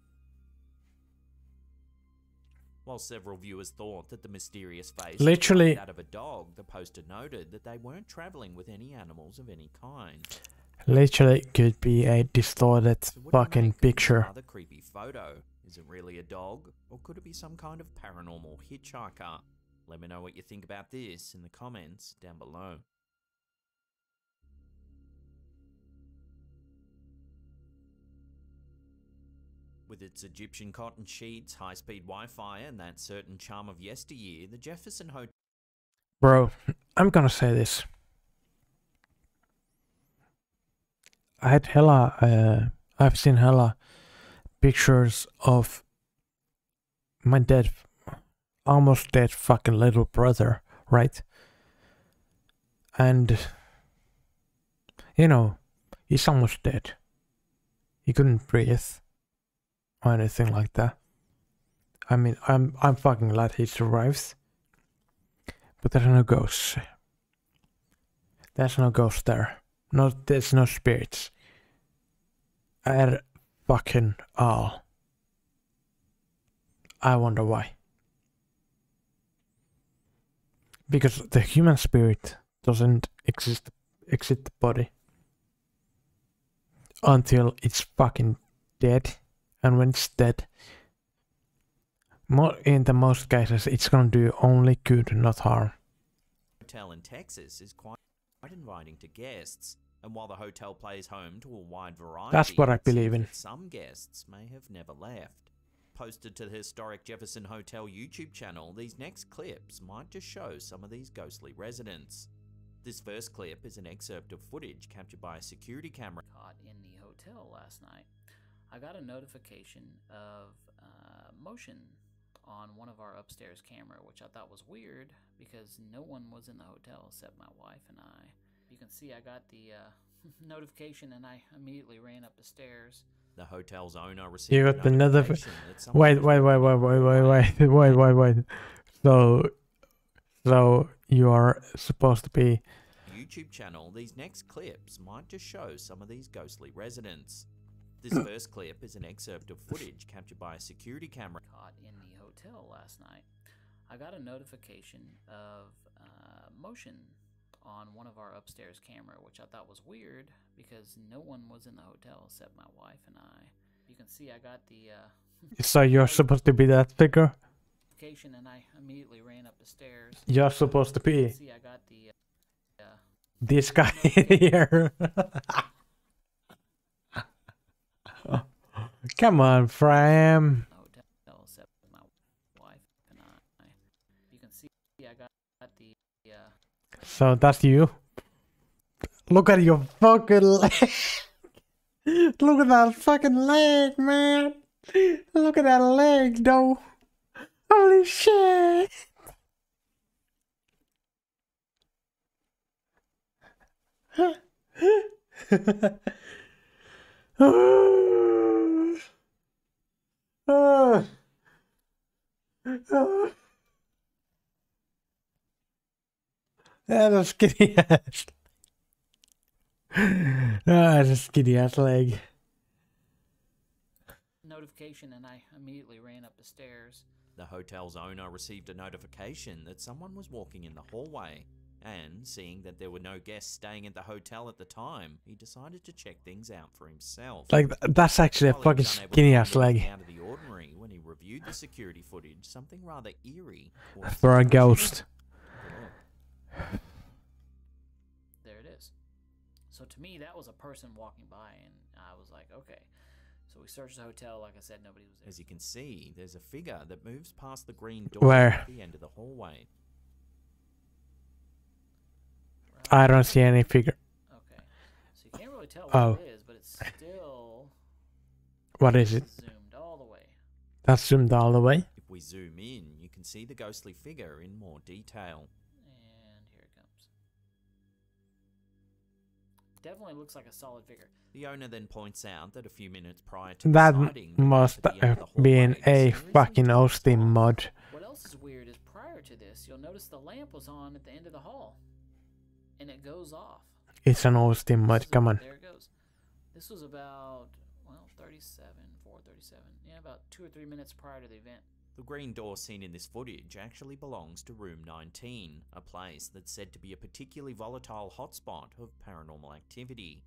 While several viewers thought that the mysterious face Literally- was that of a dog, the poster noted that they weren't travelling with any animals of any kind. Literally could be a distorted So what do you fucking make of this picture. rather creepy photo? Is it really a dog, or could it be some kind of paranormal hitchhiker? Let me know what you think about this in the comments down below. With its Egyptian cotton sheets, high-speed Wi-Fi, and that certain charm of yesteryear, the Jefferson Hotel... Bro, I'm gonna say this. I've seen hella pictures of my dead, almost dead fucking little brother, right? And, you know, he's almost dead. He couldn't breathe or anything like that. I mean, I'm fucking glad he survives. But there's no ghosts. There's no ghosts there. No, there's no spirits. At fucking all. I wonder why. Because the human spirit doesn't exit the body until it's fucking dead, and when it's dead, in the most cases, it's gonna do only good, not harm. Hotel in Texas is quite inviting to guests, and while the hotel plays home to a wide variety, That's what I it seems believe in. that some guests may have never left. Posted to the historic Jefferson Hotel YouTube channel, these next clips might just show some of these ghostly residents. This first clip is an excerpt of footage captured by a security camera. Caught in the hotel last night. I got a notification of motion on one of our upstairs camera, which I thought was weird because no one was in the hotel except my wife and I. You can see I got the notification and I immediately ran up the stairs. The hotel's owner received You a got another. notification that someone Wait. So you are supposed to be. YouTube channel, these next clips might just show some of these ghostly residents. This first clip is an excerpt of footage captured by a security camera. Caught in the hotel last night. I got a notification of motion on one of our upstairs camera, which I thought was weird because no one was in the hotel except my wife and I. You can see I got the So you're supposed to be that figure? notification and I immediately ran up the stairs. You're supposed to be See, I got the this guy here. Come on, Fram. hotel except my wife and I. You can see I got the So that's you. Look at your fucking leg. Look at that fucking leg, man. Look at that leg, though. Holy shit. That's a skinny ass. That's a skinny ass leg. notification and I immediately ran up the stairs. The hotel's owner received a notification that someone was walking in the hallway, and seeing that there were no guests staying at the hotel at the time, he decided to check things out for himself. Like, that's actually a While he fucking was unable to skinny find ass leg. anything out of the ordinary, when he reviewed the security footage, something rather eerie caught his For a attention. ghost. There it is. So to me, that was a person walking by, and I was like, okay. So we searched the hotel. Like I said, nobody was there. As you can see, there's a figure that moves past the green door Where? at the end of the hallway. I don't see any figure. Okay. So you can't really tell what Oh. it is, but it's still What is it? zoomed all the way. That's zoomed all the way. If we zoom in, you can see the ghostly figure in more detail. And here it comes. Definitely looks like a solid figure. The owner then points out that a few minutes prior to That the sighting, the must gap at the end of the be in hallway a seriously fucking dropped Austin off. mod. What else is weird is prior to this, you'll notice the lamp was on at the end of the hall. And it goes off. It's an Austin mod, come on. There it goes. This was about, well, 4:37. Yeah, about 2 or 3 minutes prior to the event. The green door seen in this footage actually belongs to Room 19, a place that's said to be a particularly volatile hotspot of paranormal activity.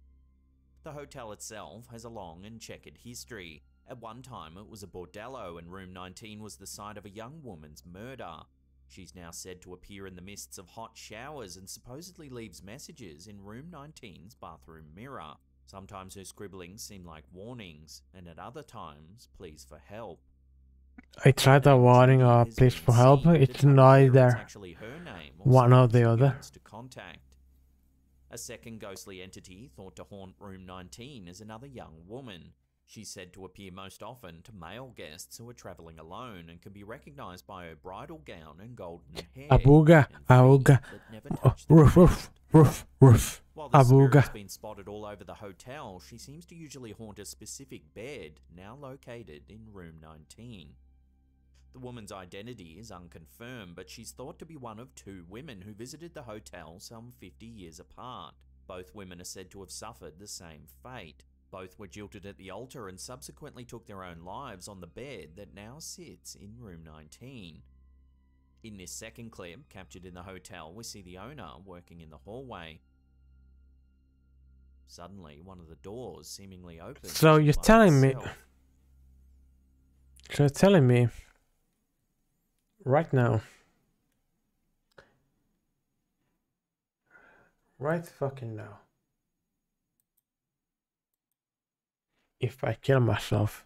The hotel itself has a long and checkered history. At one time it was a bordello, and Room 19 was the site of a young woman's murder. She's now said to appear in the mists of hot showers and supposedly leaves messages in Room 19's bathroom mirror. Sometimes her scribblings seem like warnings, and at other times, pleas for help. It's either warning or please for help. It's neither Actually her name or one or someone the she other. wants to contact. A second ghostly entity thought to haunt Room 19 is another young woman. She's said to appear most often to male guests who are travelling alone and can be recognised by her bridal gown and golden hair. Abuga, Auga, that never touch the roof, ground. roof, While this spirit has Abuga. been spotted all over the hotel, she seems to usually haunt a specific bed, now located in Room 19. The woman's identity is unconfirmed, but she's thought to be one of 2 women who visited the hotel some 50 years apart. Both women are said to have suffered the same fate. Both were jilted at the altar and subsequently took their own lives on the bed that now sits in Room 19. In this second clip, captured in the hotel, we see the owner working in the hallway. Suddenly, one of the doors seemingly opens. So you're by telling me... itself. So you're telling me... Right now... Right fucking now... If I kill myself,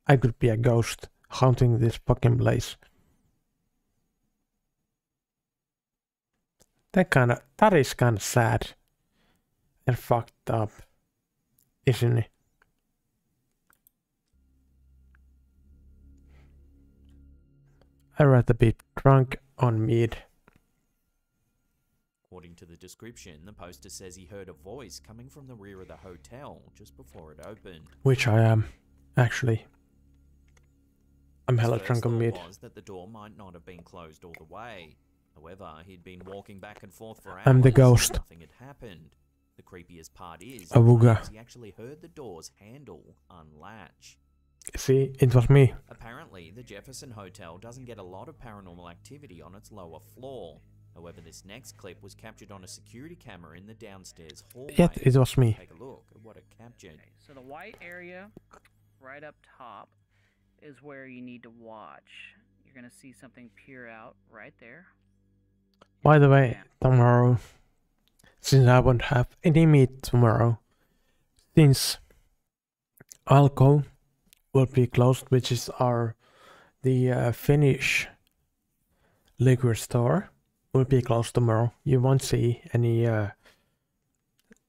I could be a ghost haunting this fucking place. That is kinda sad. And fucked up. Isn't it? I'd rather be drunk on mead. According to the description, the poster says he heard a voice coming from the rear of the hotel just before it opened. Which I am, actually. I'm hella His drunk first on thought mead. was that the door might not have been closed all the way, However, he'd been walking back and forth for hours. I'm the ghost. Nothing had happened. The creepiest part is Awooga. he actually heard the door's handle unlatch. See, it was me. Apparently, the Jefferson Hotel doesn't get a lot of paranormal activity on its lower floor. However, this next clip was captured on a security camera in the downstairs hallway. Yet it was me. Take a look at what it captured. So the white area right up top is where you need to watch. You're going to see something peer out right there. By the way, tomorrow, since I won't have any meat tomorrow, since Alko will be closed, which is the Finnish liquor store, will be closed tomorrow. You won't see any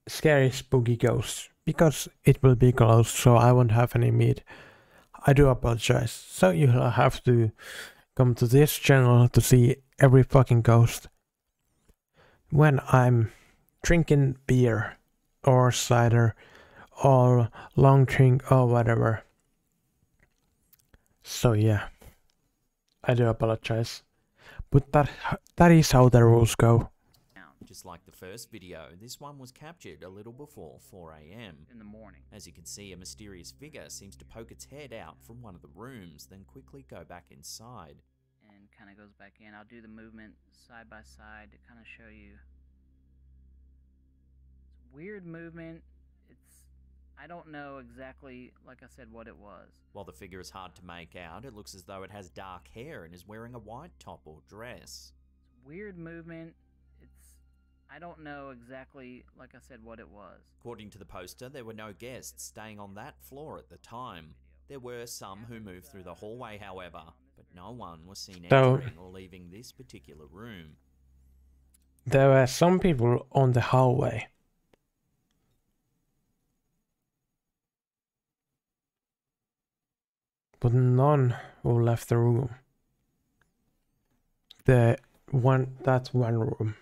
scary spooky ghosts because it will be closed, so I won't have any meat. I do apologize. So you'll have to come to this channel to see every fucking ghost when I'm drinking beer or cider or long drink or whatever. So yeah, I do apologize, but that is how the rules go. Just like the first video, this one was captured a little before 4 AM in the morning. As you can see, a mysterious figure seems to poke its head out from one of the rooms, then quickly go back inside. And kind of goes back in. I'll do the movement side by side to kind of show you. It's weird movement. I don't know exactly, like I said, what it was. While the figure is hard to make out, it looks as though it has dark hair and is wearing a white top or dress. Weird movement. I don't know exactly, like I said, what it was. According to the poster, there were no guests staying on that floor at the time. There were some who moved through the hallway, however, but no one was seen entering or leaving this particular room. There were some people on the hallway. But none who left the room. That one room.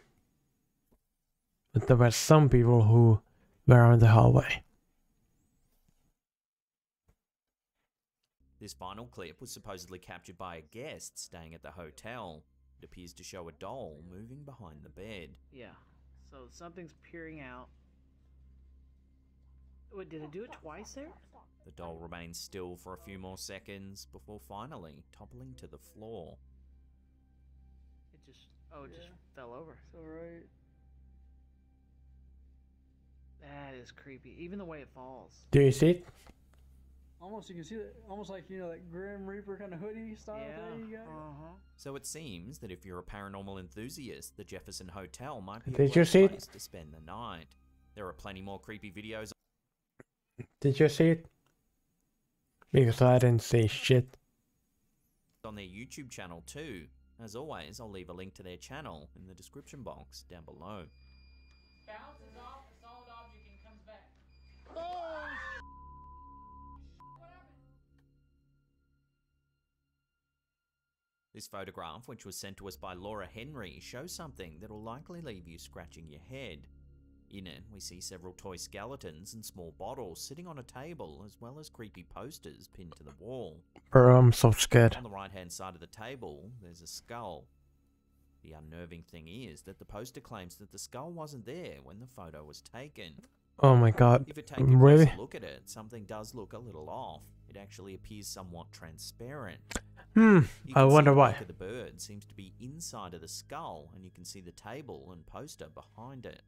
But there were some people who were in the hallway. This final clip was supposedly captured by a guest staying at the hotel. It appears to show a doll moving behind the bed. Yeah, so something's peering out. Wait, did it do it twice there? The doll remains still for a few more seconds before finally toppling to the floor. It just fell over. So right. That is creepy. Even the way it falls. Do you see it? Almost, you can see that, almost like, you know, that Grim Reaper kind of hoodie style thing you got. So it seems that if you're a paranormal enthusiast, the Jefferson Hotel might be a Did you great see it? place to spend the night. There are plenty more creepy videos. Did you see it? Because I didn't see shit. On their YouTube channel too. As always, I'll leave a link to their channel in the description box down below. Bounces off the solid object and comes back. This photograph, which was sent to us by Laura Henry, shows something that will likely leave you scratching your head. In it, we see several toy skeletons and small bottles sitting on a table, as well as creepy posters pinned to the wall. Bro, I'm so scared. On the right-hand side of the table, there's a skull. The unnerving thing is that the poster claims that the skull wasn't there when the photo was taken. Oh my god, If you take a really? closer look at it, something does look a little off. It actually appears somewhat transparent. I wonder The why. back of the bird seems to be inside of the skull, and you can see the table and poster behind it.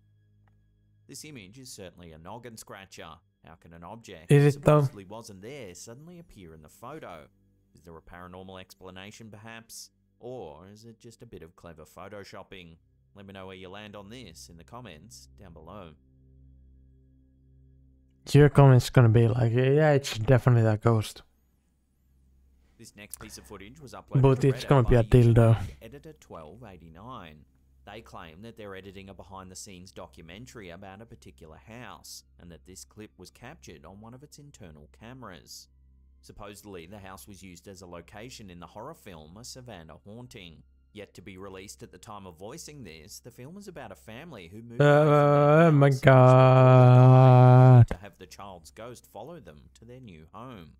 This image is certainly a noggin scratcher. How can an object Is that it though? supposedly wasn't there suddenly appear in the photo? Is there a paranormal explanation perhaps? Or is it just a bit of clever photoshopping? Let me know where you land on this in the comments down below. Your comment's gonna be like, yeah, it's definitely that ghost. This next piece of footage was uploaded But to it's Reddit gonna be by a dildo. Editor1289. They claim that they're editing a behind-the-scenes documentary about a particular house, and that this clip was captured on one of its internal cameras. Supposedly, the house was used as a location in the horror film A Savannah Haunting. Yet to be released at the time of voicing this, the film is about a family who moved away from Oh their my house god. to have the child's ghost follow them to their new home.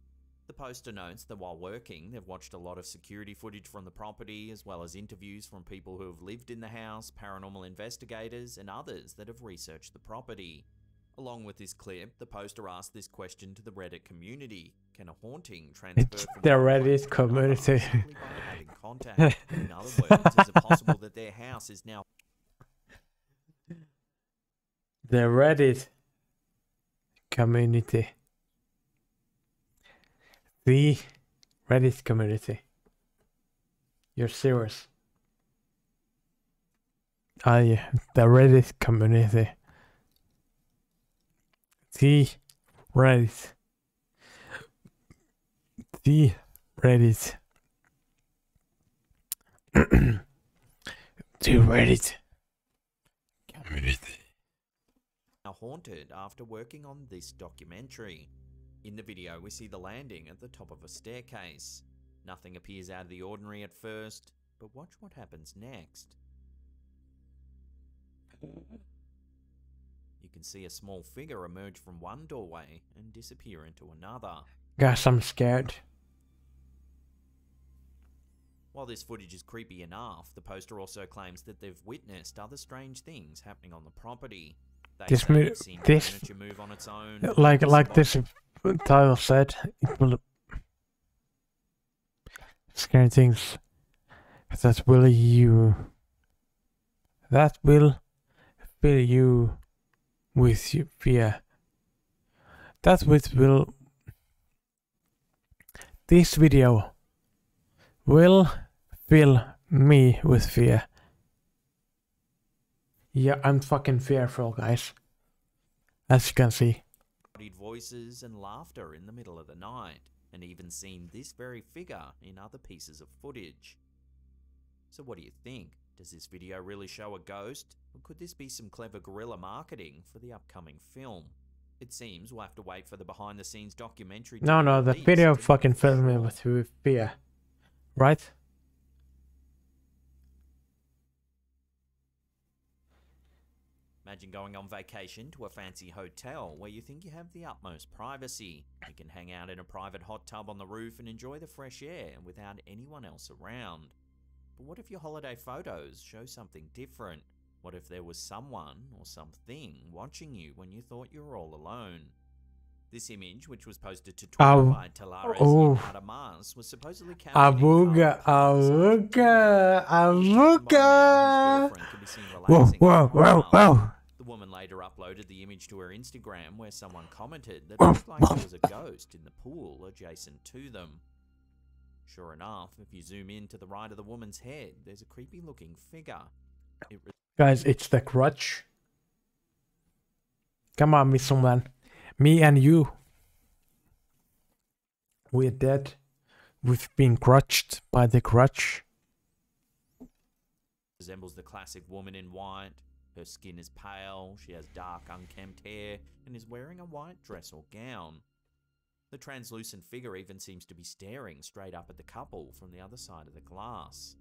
The poster notes that while working, they've watched a lot of security footage from the property, as well as interviews from people who have lived in the house, paranormal investigators, and others that have researched the property. Along with this clip, the poster asked this question to the Reddit community: can a haunting transfer It's from the one place Reddit to community. another simply by having contact? In other words, is it possible that their house is now The Reddit community. The Reddit community. You're serious? The Reddit community. The Reddit. The Reddit. The Reddit community. haunted after working on this documentary? In the video, we see the landing at the top of a staircase. Nothing appears out of the ordinary at first, but watch what happens next. You can see a small figure emerge from one doorway and disappear into another. Guys, I'm scared. While this footage is creepy enough, the poster also claims that they've witnessed other strange things happening on the property. They say they've seen furniture move on its own. Like this title said, it will scary things that will fill you with fear. That which will this video will fill me with fear. Yeah, I'm fucking fearful, guys. As you can see. Voices and laughter in the middle of the night, and even seen this very figure in other pieces of footage. So what do you think? Does this video really show a ghost? Or could this be some clever guerrilla marketing for the upcoming film? It seems we'll have to wait for the behind the scenes documentary. No, the video fucking filled me with fear. Right? Imagine going on vacation to a fancy hotel where you think you have the utmost privacy. You can hang out in a private hot tub on the roof and enjoy the fresh air without anyone else around. But what if your holiday photos show something different? What if there was someone or something watching you when you thought you were all alone? This image, which was posted to Twitter by Talares Adamas, was supposedly captured Whoa. The woman later uploaded the image to her Instagram, where someone commented that it looked like there was a ghost in the pool adjacent to them. Sure enough, if you zoom in to the right of the woman's head, there's a creepy looking figure. Guys, it's the crutch. Come on, me someone. Me and you. We're dead. We've been crutched by the crutch. Resembles the classic woman in white. Her skin is pale, she has dark unkempt hair, and is wearing a white dress or gown. The translucent figure even seems to be staring straight up at the couple from the other side of the glass.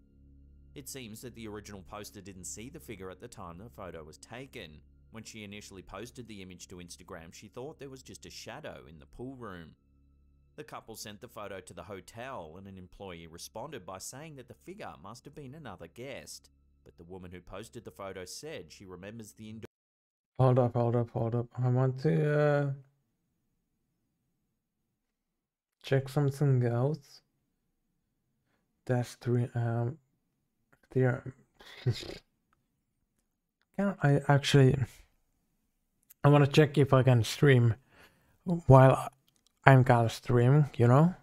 It seems that the original poster didn't see the figure at the time the photo was taken. When she initially posted the image to Instagram, she thought there was just a shadow in the pool room. The couple sent the photo to the hotel, and an employee responded by saying that the figure must have been another guest. But the woman who posted the photo said she remembers the indoor... Hold up. I want to check something else. That's there. I want to check if I can stream while I'm gonna stream, you know?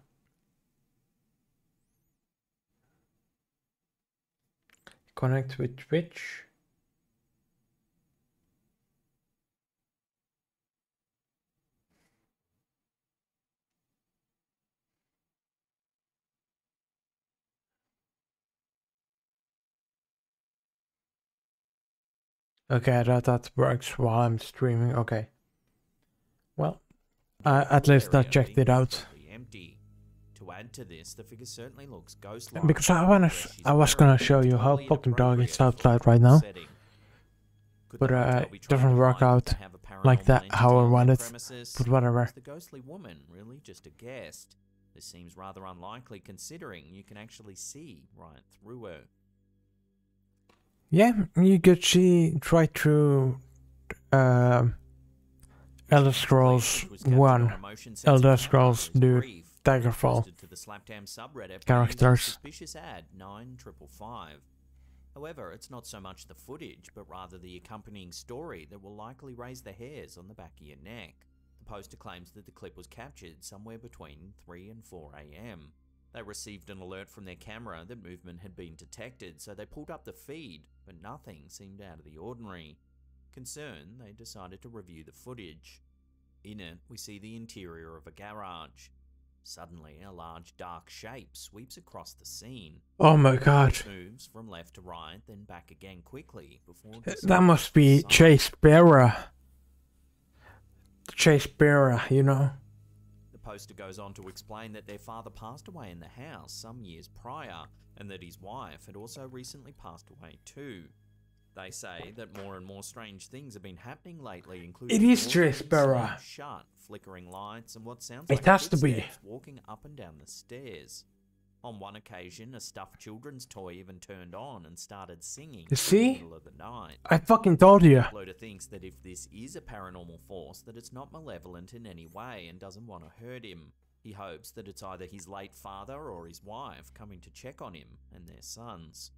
Connect with Twitch. Okay, that works while I'm streaming. Okay. Well, at least I checked it out. Empty. To add to this, the figure certainly looks ghost-like. Because I was gonna show you how fucking dark it's outside right now. But it doesn't work out like that how I wanted. But whatever. Is the ghostly woman really just a guest? This seems rather unlikely considering you can actually see right through her. Yeah, you could see right through Elder Scrolls 1, Elder Scrolls Dude, Daggerfall To the Slapdam subreddit characters. Suspicious ad 9555. However, it's not so much the footage, but rather the accompanying story that will likely raise the hairs on the back of your neck. The poster claims that the clip was captured somewhere between 3 and 4 AM. They received an alert from their camera that movement had been detected, so they pulled up the feed, but nothing seemed out of the ordinary. Concerned, they decided to review the footage. In it, we see the interior of a garage. Suddenly, a large dark shape sweeps across the scene. Oh my god. It moves from left to right, then back again quickly before... That must be Chase Bearer. Chase Bearer, you know. The poster goes on to explain that their father passed away in the house some years prior, and that his wife had also recently passed away too. They say that more and more strange things have been happening lately, including It is Chase Bearer. Shut, flickering lights, and what sounds It like has to be. footsteps walking up and down the stairs. On one occasion, a stuffed children's toy even turned on and started singing You see? in the middle of the night. I fucking told you. Loader thinks that if this is a paranormal force, that it's not malevolent in any way and doesn't want to hurt him. He hopes that it's either his late father or his wife coming to check on him and their sons.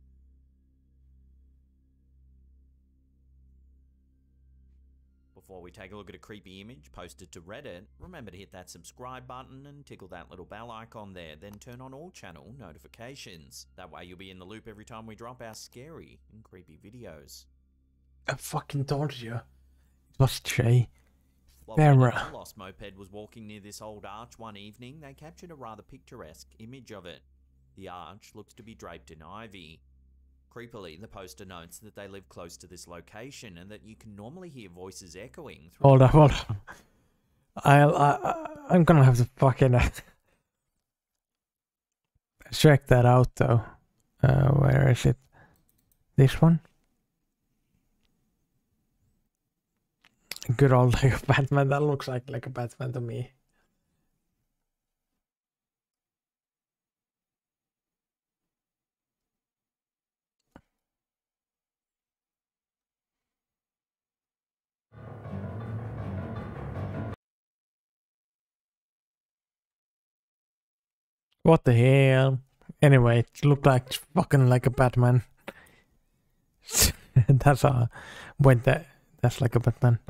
Before we take a look at a creepy image posted to Reddit, remember to hit that subscribe button and tickle that little bell icon there, then turn on all channel notifications. That way you'll be in the loop every time we drop our scary and creepy videos. I fucking told you. It was Chase While Bearer. a lost moped was walking near this old arch one evening, they captured a rather picturesque image of it. The arch looks to be draped in ivy. Creepily, the poster notes that they live close to this location and that you can normally hear voices echoing through Hold on. I'm gonna have to fucking check that out though. Where is it? This one? Good old Lego Batman. That looks like a Batman to me. What the hell? Anyway, it looked like fucking like a Batman. That's a wait. That's like a Batman.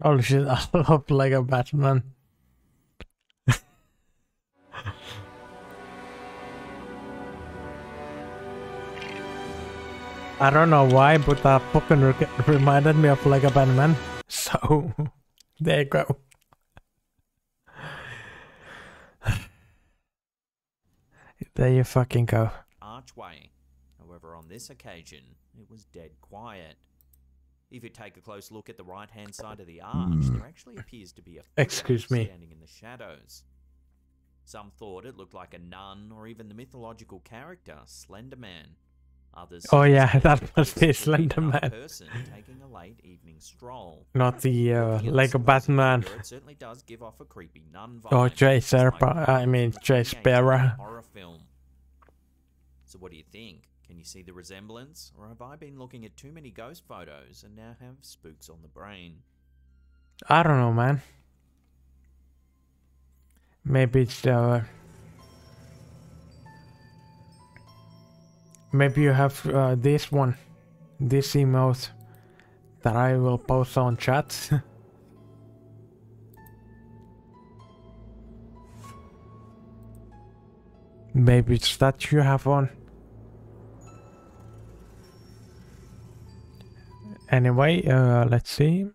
Holy shit, I love Lego Batman. I don't know why, but that fucking reminded me of Lego Batman. So, there you go. There you fucking go. Archway. However, on this occasion, it was dead quiet. If you take a close look at the right-hand side of the arch, there actually appears to be a Excuse me. standing in the shadows. Some thought it looked like a nun or even the mythological character Slender Man. Others Oh yeah, suggested that must it be could another Slender Man. person taking a late evening stroll. Not the Looking at the Lego supposed Batman. figure, it certainly does give off a creepy nun vibe. Oh, Chase just like Bearer. I mean, from a Chase 2018 Bearer. horror film. So what do you think? Can you see the resemblance? Or have I been looking at too many ghost photos and now have spooks on the brain? I don't know, man. Maybe it's maybe you have this one, this emote that I will post on chat. Maybe it's that you have on. Anyway, let's see.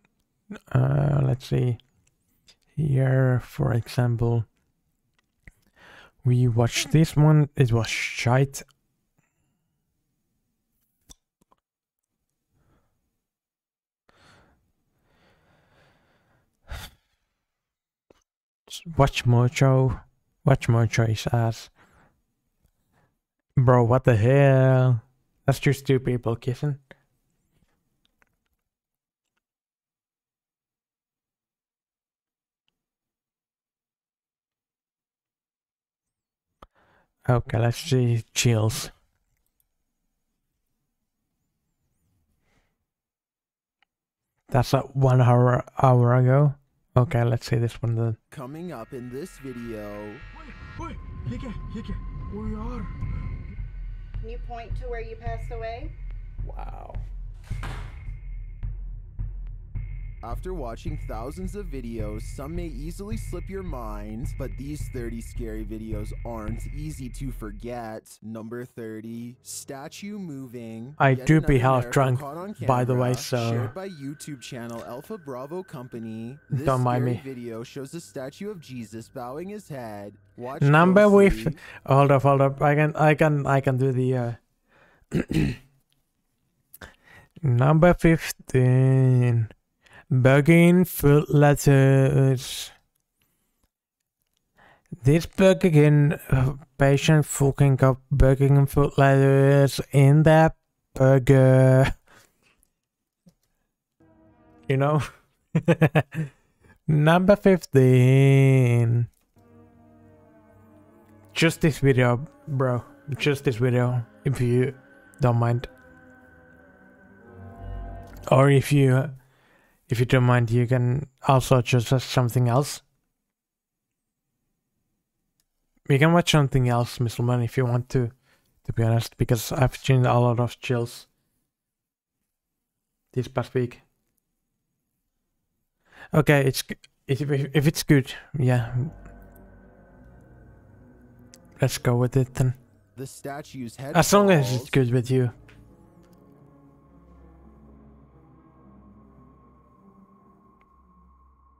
Let's see. here, for example, we watched this one. It was shite. Watch Mojo. Watch Mojo is ass. Bro, what the hell? That's just two people kissing. Okay, let's see chills. That's a 1 hour ago. Okay, let's see this one then. Coming up in this video. Wait, where you are? Can you point to where you passed away? Wow. After watching thousands of videos, some may easily slip your mind, but these 30 scary videos aren't easy to forget. Number 30, statue moving. I Yet do be another half miracle drunk, caught on by the way, camera, so shared by YouTube channel Alpha Bravo Company. This don't mind scary me. video shows a statue of Jesus bowing his head. Watch Number closely. with hold up. I can do the number 15. Burger full letters. This Burger King patient fucking up Burger King food letters in that burger. You know? Number 15. Just this video, bro. Just this video, if you don't mind. Or if you don't mind, you can also choose something else. You can watch something else, Musselman, if you want to be honest, because I've seen a lot of chills this past week. Okay, if it's good, yeah. Let's go with it then. The statue's head As long as falls. it's good with you.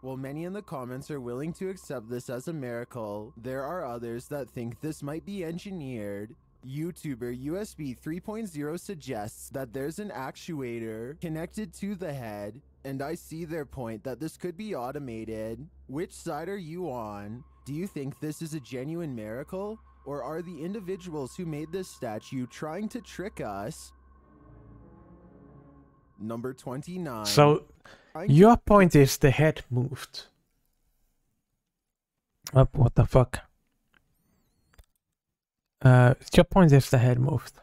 While many in the comments are willing to accept this as a miracle, there are others that think this might be engineered. YouTuber USB 3.0 suggests that there's an actuator connected to the head, and I see their point that this could be automated. Which side are you on? Do you think this is a genuine miracle? Or are the individuals who made this statue trying to trick us? Number 29. So, your point is the head moved. Oh, what the fuck? Your point is the head moved.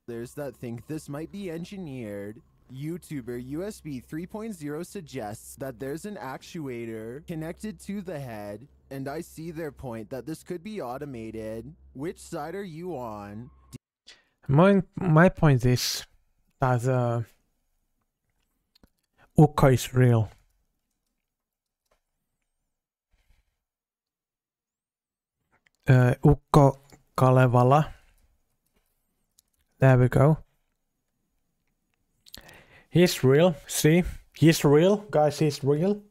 There's that think this might be engineered. YouTuber USB 3.0 suggests that there's an actuator connected to the head, and I see their point that this could be automated. Which side are you on? My point is that Ukko is real. Ukko Kalevala. There we go. He's real. See? He's real. Guys, he's real.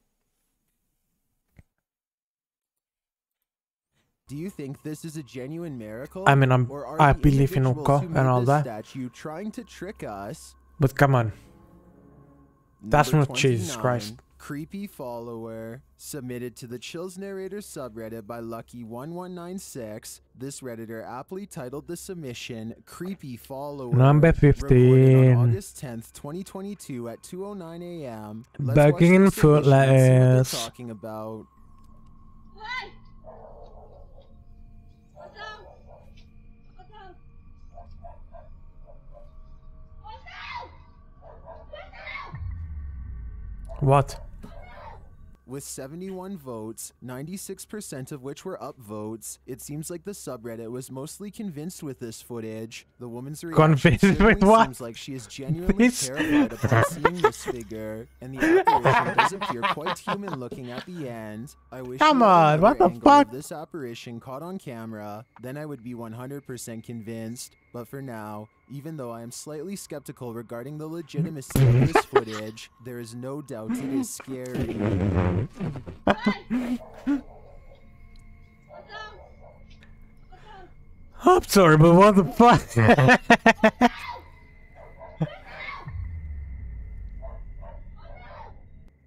Do you think this is a genuine miracle? I mean, Or are I the believe in individuals Ukko who and made all this that. statue trying to trick us? But come on. That's Number not Jesus 29, Christ. Creepy follower submitted to the Chills Narrator subreddit by Lucky1196. This redditor aptly titled the submission "Creepy Follower." Number Reported 15. on August 10th, 2022 at 2:09 a.m. Let's Begging watch the for submission and see what they're less. talking about. What? With 71 votes, 96% of which were upvotes, it seems like the subreddit was mostly convinced with this footage. The woman's reaction Convinced with certainly what? seems like she is genuinely This- terrified upon seeing this figure, and the apparition does appear quite human looking at the end. I wish Come we had on, another what the angle of fuck? this apparition caught on camera, then I would be 100% convinced. But for now, even though I am slightly skeptical regarding the legitimacy of this footage, there is no doubt it is scary. I'm sorry, but what the fuck?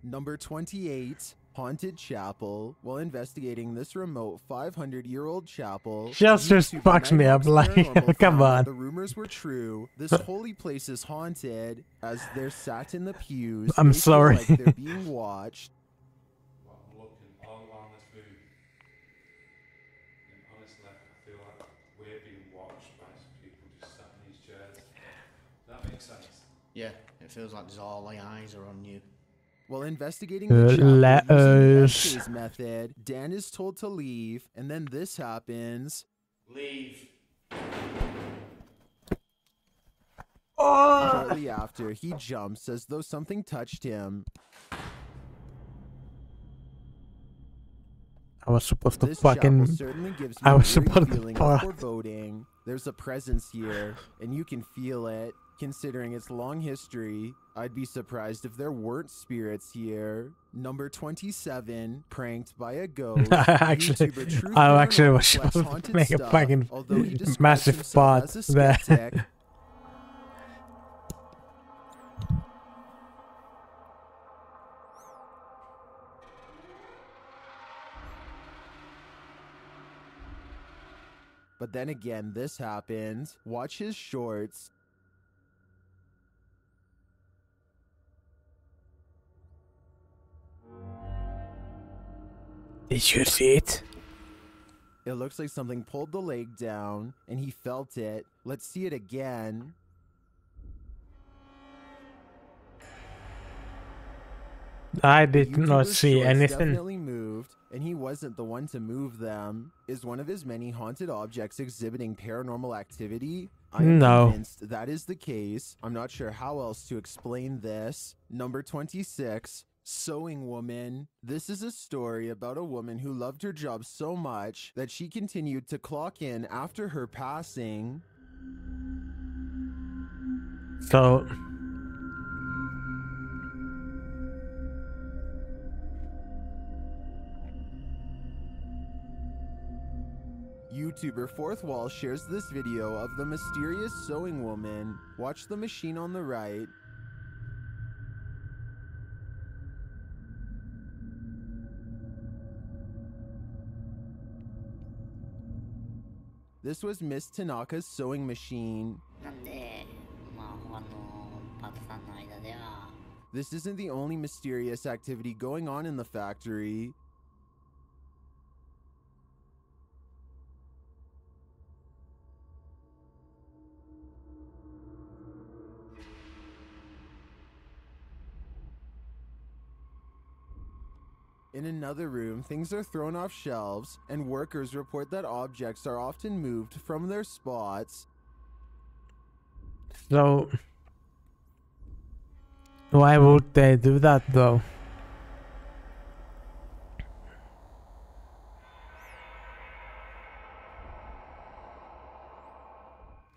Number 28, Haunted Chapel. While investigating this remote 500-year-old chapel, Just fucks me up, like, come on. The rumors were true. This holy place is haunted, as they're sat in the pews. I'm they feel sorry. like they're being watched. Well, I'm looking all around this room, and honestly, I feel like we're being watched by some people just sat in these chairs. Does that make sense? Yeah, it feels like there's all the eyes are on you. While investigating the chapel Let using the us. X-rays method, Dan is told to leave, and then this happens. Leave. Shortly after, he jumps as though something touched him. I was supposed to This chapel fucking. certainly gives me I a was eerie supposed to feeling fall of out. foreboding. There's a presence here, and you can feel it. Considering its long history, I'd be surprised if there weren't spirits here. Number 27, pranked by a ghost. Actually, YouTuber True I actually was Paranormal supposed collects to haunted make a stuff, fucking although he describes massive himself pot as a there. skeptic. But then again, this happens. Watch his shorts. Did you see it? It looks like something pulled the leg down, and he felt it. Let's see it again. I did The not YouTuber's see shorts anything. Definitely moved, and he wasn't the one to move them. Is one of his many haunted objects exhibiting paranormal activity? I am No. convinced that is the case. I'm not sure how else to explain this. Number 26, Sewing Woman. This is a story about a woman who loved her job so much that she continued to clock in after her passing. So. YouTuber Fourth Wall shares this video of the mysterious sewing woman. Watch the machine on the right. This was Miss Tanaka's sewing machine. This isn't the only mysterious activity going on in the factory. In another room, things are thrown off shelves, and workers report that objects are often moved from their spots. So. Why would they do that though?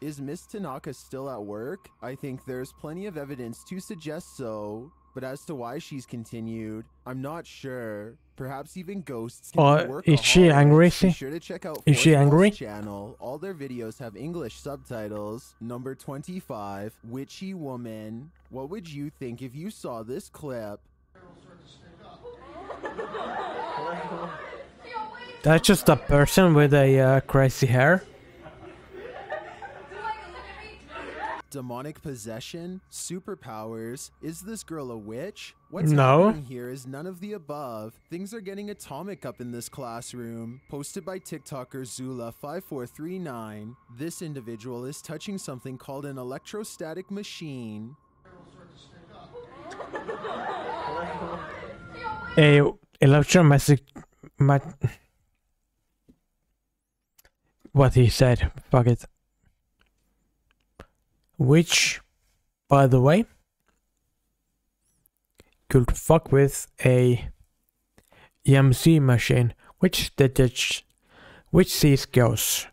Is Miss Tanaka still at work? I think there's plenty of evidence to suggest so, but as to why she's continued, I'm not sure. Perhaps even ghosts can be workaholics. Is she angry? Be sure to check out Is she Fourth Wall's angry? channel. All their videos have English subtitles. Number 25, Witchy Woman. What would you think if you saw this clip? That's just a person with a crazy hair. Demonic possession? Superpowers? Is this girl a witch? What's No. happening here is none of the above. Things are getting atomic up in this classroom. Posted by TikToker Zula5439. This individual is touching something called an electrostatic machine. A electromagnetic. What he said. Fuck it. Which, by the way, could fuck with a EMC machine, which sees ghosts.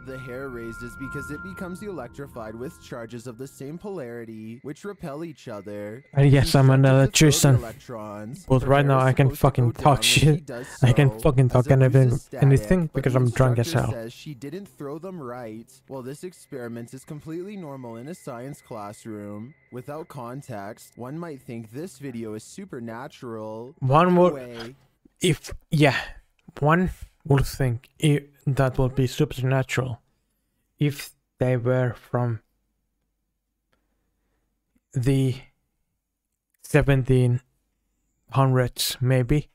the hair raises because it becomes electrified with charges of the same polarity, which repel each other. And yes, I'm an electrician. Electrons. But right now I can fucking talk shit. I can fucking talk anything because I'm drunk as hell. Says she didn't throw them right. Well, this experiment is completely normal in a science classroom. Without context, one might think this video is supernatural. One would, way, one would think that would be supernatural if they were from the 1700s, maybe.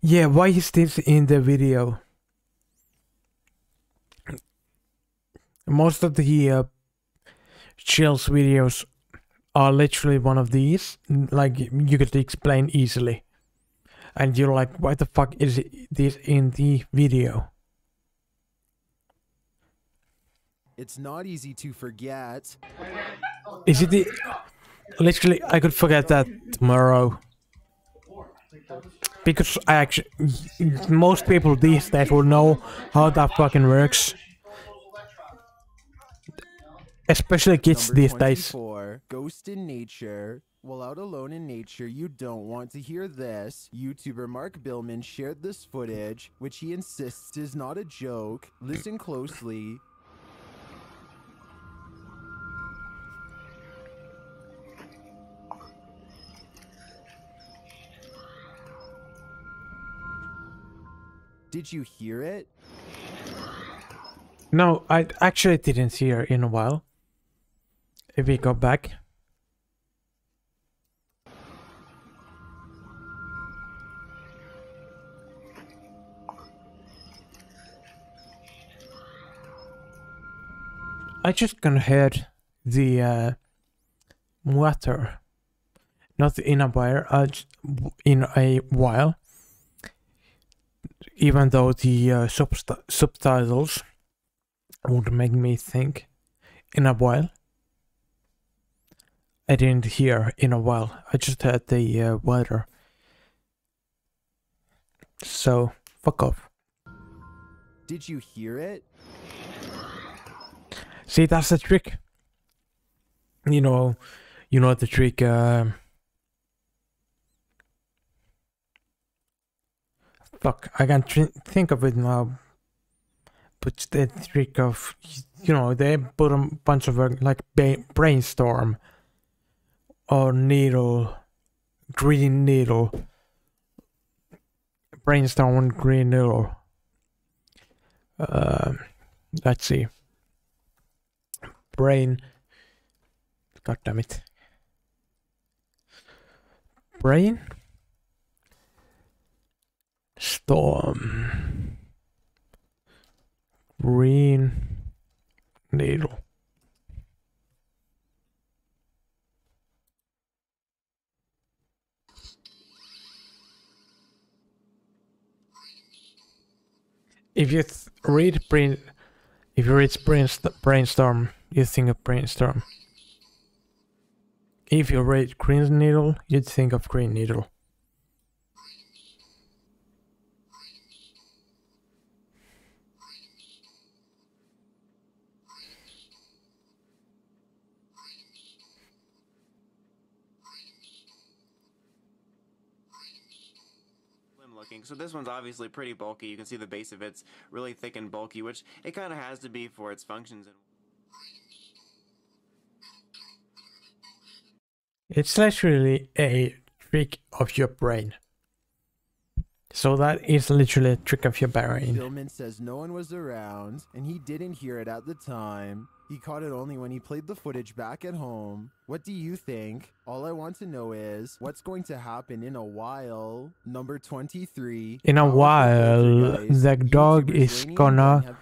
Yeah, why is this in the video? Most of the Chills videos are literally one of these, like you could explain easily, and you're like, why the fuck is this in the video? It's not easy to forget. Is it literally? I could forget that tomorrow, because I actually, most people these days will know how that fucking works. Especially kids these days. Ghost in nature. While out alone in nature, you don't want to hear this. YouTuber Mark Billman shared this footage, which he insists is not a joke. Listen closely. Did you hear it? No, I actually didn't hear in a while. If we go back. I just gonna heard the water, not in a while, in a while. Even though the subtitles would make me think in a while. I didn't hear in a while. I just heard the water. So, fuck off. Did you hear it? See, that's the trick. You know the trick. Fuck, I can't think of it now. But the trick of, they put a bunch of like brainstorm. Or needle, green needle, brainstorm green needle. Let's see. God damn it. Brain storm. Green needle. If you read brainstorm, you think of brainstorm. If you read green needle, you'd think of green needle. Looking. So this one's obviously pretty bulky. You can see the base of it's really thick and bulky, which it kind of has to be for its functions. It's literally a trick of your brain. So that is literally a trick of your brain. Billman says no one was around, and he didn't hear it at the time. He caught it only when he played the footage back at home. What do you think? All I want to know is, what's going to happen in a while? Number 23. In a while, the dog is gonna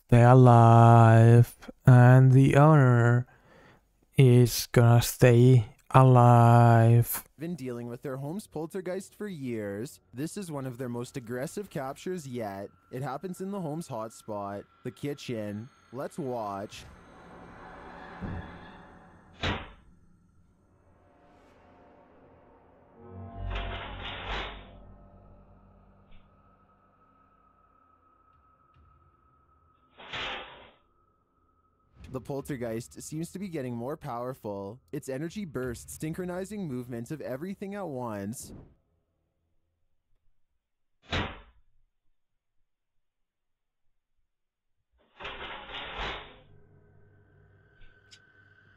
stay alive, and the owner is gonna stay alive. Been dealing with their home's poltergeist for years. This is one of their most aggressive captures yet. It happens in the home's hotspot, the kitchen. Let's watch. The poltergeist seems to be getting more powerful. Its energy bursts, synchronizing movement of everything at once.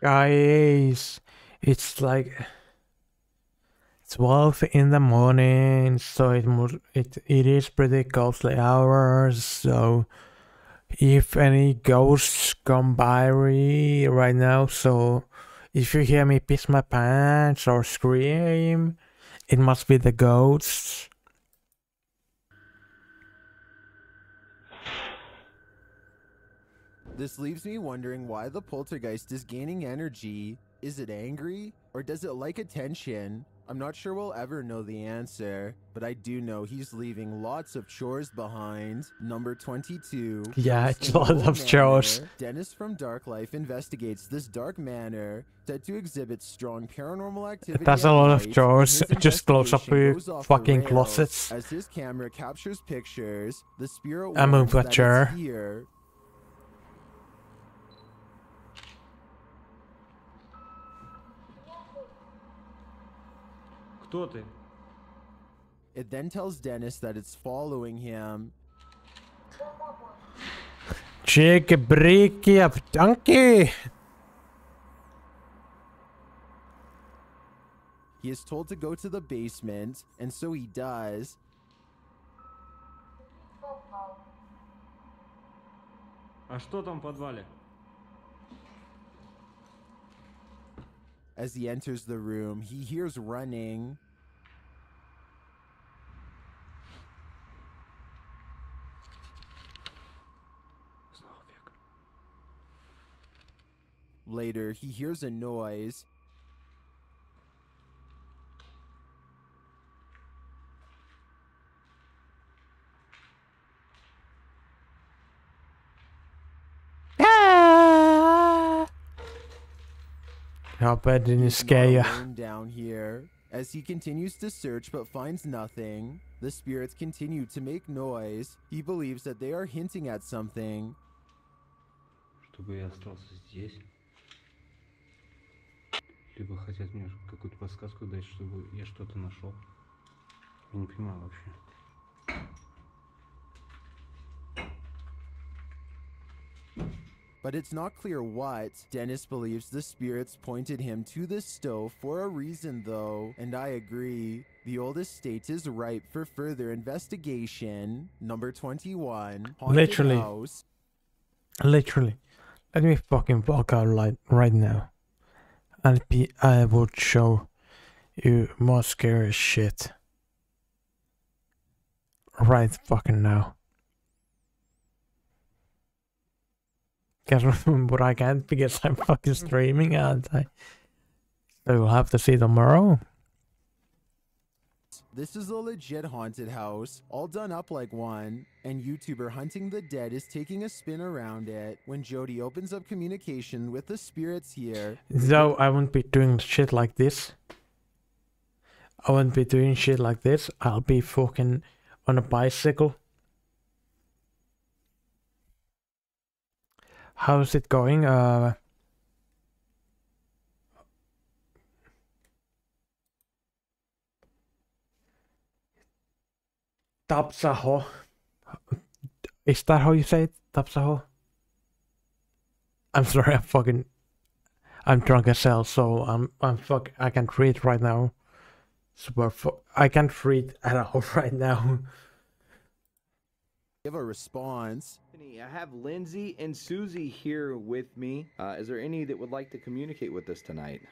Guys, it's like 12 in the morning, so it is pretty ghostly hours. So if any ghosts come by right now, so if you hear me piss my pants or scream, it must be the ghosts. This leaves me wondering why the poltergeist is gaining energy. Is it angry? Or does it like attention? I'm not sure we'll ever know the answer, but I do know he's leaving lots of chores behind. Number 22. Yeah, Ghost it's in a lot Old of chores. Manor. Dennis from Dark Life investigates this dark manor, said to exhibit strong paranormal activity. That's a at lot of night, chores. and his Just close up investigation your goes off the fucking rails. closets. As his camera captures pictures, the spirit I warns moved a that chair. it's here. Кто ты? It then tells Dennis that it's following him. Cheeky breaky up donkey. He is told to go to the basement, and so he does. А что там в подвале? As he enters the room, he hears running. Later, he hears a noise. How bad didn't it scare you? Alone down here. As he continues to search but finds nothing, the spirits continue to make noise. He believes that they are hinting at something. Чтобы я остался здесь. Либо хотят мне какую-то подсказку дать, чтобы я что-то нашел. Я не понимаю вообще. But it's not clear what. Dennis believes the spirits pointed him to the stove for a reason though, and I agree. The old estate is ripe for further investigation. Number 21. Haunted Literally. House. Literally. Let me fucking walk out right now. I would show you more scary shit. Right fucking now. Can't remember I can't because I'm fucking streaming, aren't I? So you'll have to see tomorrow. This is a legit haunted house, all done up like one, and YouTuber Hunting the Dead is taking a spin around it when Jody opens up communication with the spirits here. Though I won't be doing shit like this. I won't be doing shit like this. I'll be fucking on a bicycle. How's it going? Tapsaho. Is that how you say it? Tapsaho? I'm sorry, I'm drunk as hell, so I can't read right now. I can't read at all right now. Give a response. I have Lindsay and Susie here with me. Is there any that would like to communicate with us tonight?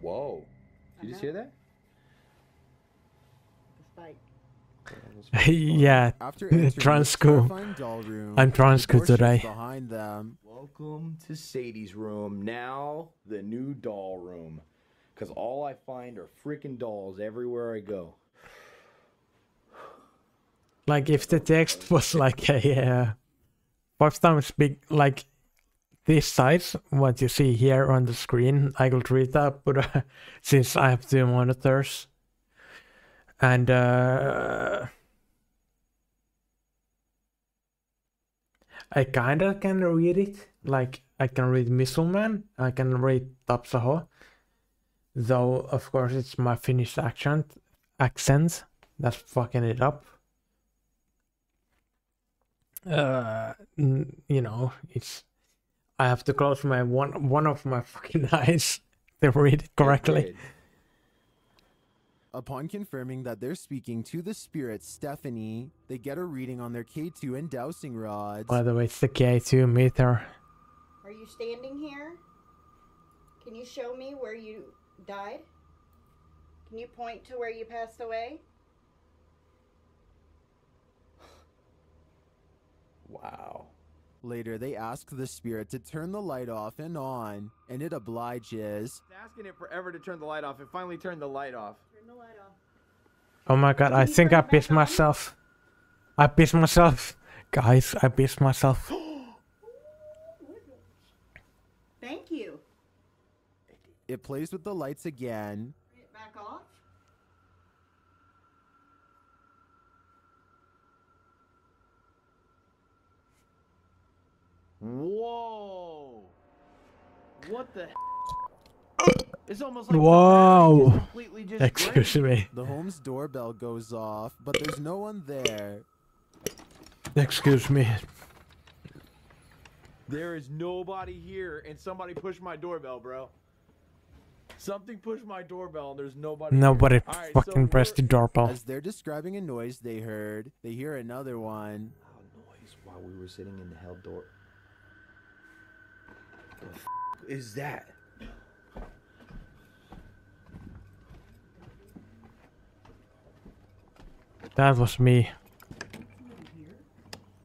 Whoa. Did you just hear that? Yeah, Transco. I'm Transco today. Behind them. Welcome to Sadie's room. Now, the new doll room. Because all I find are freaking dolls everywhere I go. Like if the text was like a 5 times big, like this size, what you see here on the screen, I could read that, but since I have 2 monitors, and I kinda can read it. Like, I can read Missile Man, I can read Tapsaho. Though, of course, it's my Finnish accent that's fucking it up. You know, it's... I have to close my one of my fucking eyes to read it correctly. Upon confirming that they're speaking to the spirit Stephanie, they get a reading on their K2 and dowsing rods. By the way, it's the K2 meter. Are you standing here? Can you show me where you died? Can you point to where you passed away? Wow. Later, they ask the spirit to turn the light off and on, and it obliges. It's asking it forever to turn the light off. It finally turned the light off. Turn the light off. Oh my god, I think I pissed myself. I pissed myself. Guys, I pissed myself. Thank you. It plays with the lights again. Turn it back off. Whoa! What the? It's almost like Whoa! the completely just Excuse me. The home's doorbell goes off, but there's no one there. Excuse me. There is nobody here, and somebody pushed my doorbell, bro. Something pushed my doorbell, and there's nobody. Nobody here. All right, fucking pressed the doorbell. As they're describing a noise they heard, they hear another one. Noise while we were sitting in the hell door. What the f is that? That was me.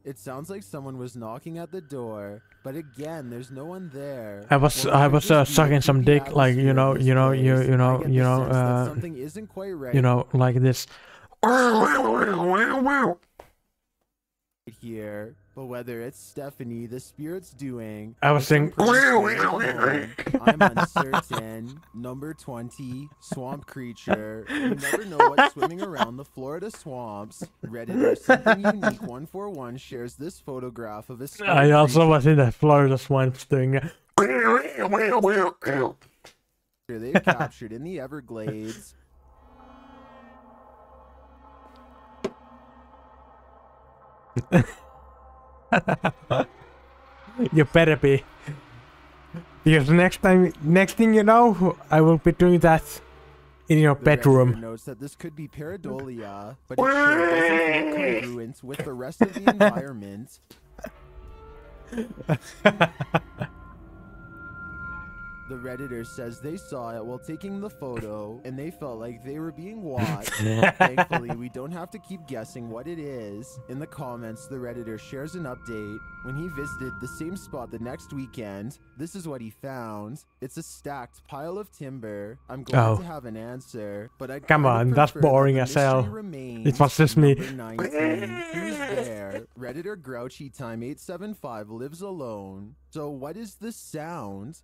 It sounds like someone was knocking at the door, but again, there's no one there. I was sucking some dick, like something isn't quite right. Like this. Here, but whether it's Stephanie, the spirit's doing. I was saying. I'm uncertain. Number 20, swamp creature. You never know what's swimming around the Florida swamps. Redditor something unique 141 shares this photograph of a spirit I also was in the Florida swamps doing. They've captured in the Everglades. You better be, because next thing you know, I will be doing that in your bedroom. Notes that this could be pareidolia, but it sure doesn't feel congruent with the rest of the environment. The Redditor says they saw it while taking the photo, and they felt like they were being watched. Thankfully, we don't have to keep guessing what it is. In the comments, the Redditor shares an update. When he visited the same spot the next weekend, this is what he found. It's a stacked pile of timber. I'm glad to have an answer, but I'd Come on, that's boring as hell. It was just me. Number 19, who's there? Redditor Grouchy Time 875 lives alone. So what is this sound?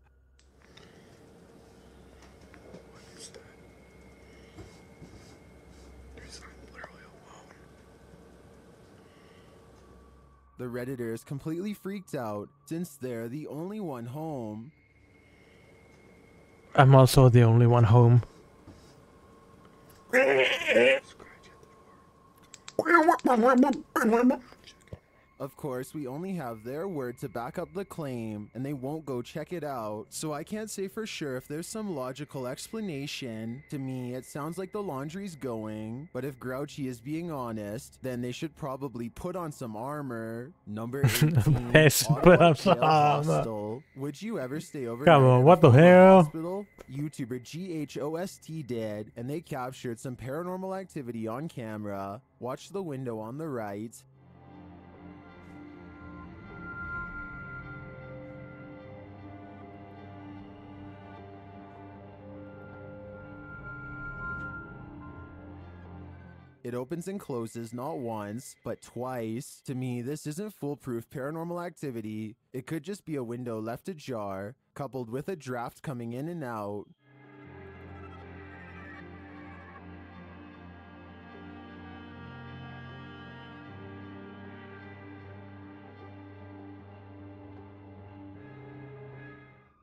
The Redditor is completely freaked out since they're the only one home. I'm also the only one home. Of course, we only have their word to back up the claim, and they won't go check it out, so I can't say for sure if there's some logical explanation. To me, it sounds like the laundry's going, but if Grouchy is being honest, then they should probably put on some armor. Number 18, put on some Hostel. Would you ever stay over Come on, what the hell? Hospital? YouTuber GHOST did, and they captured some paranormal activity on camera. Watch the window on the right. It opens and closes not once, but twice. To me, this isn't foolproof paranormal activity. It could just be a window left ajar, coupled with a draft coming in and out.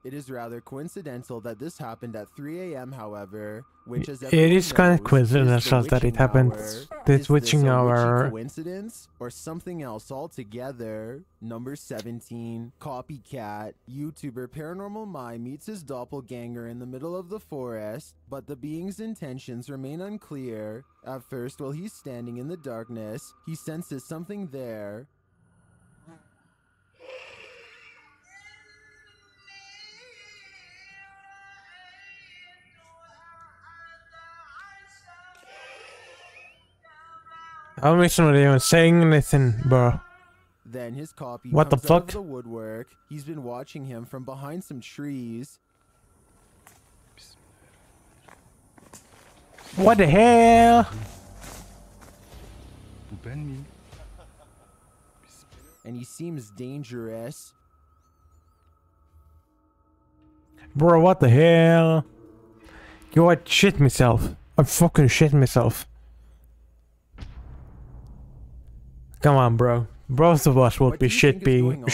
It is rather coincidental that this happened at 3 a.m., however, which as It is kind of knows, coincidental is the that it witching happened. hour. The Is witching this a witchy hour. coincidence or something else altogether? Number 17, copycat. YouTuber Paranormal Mai meets his doppelganger in the middle of the forest, but the being's intentions remain unclear. At first, while he's standing in the darkness, he senses something there. I'm not even saying anything, bro. Then his copy What the comes out of fuck? the woodwork. He's been watching him from behind some trees. What the hell? And he seems dangerous. Bro, what the hell? Yo, I shit myself. I fucking shit myself. Come on, bro. Both of us would be shit being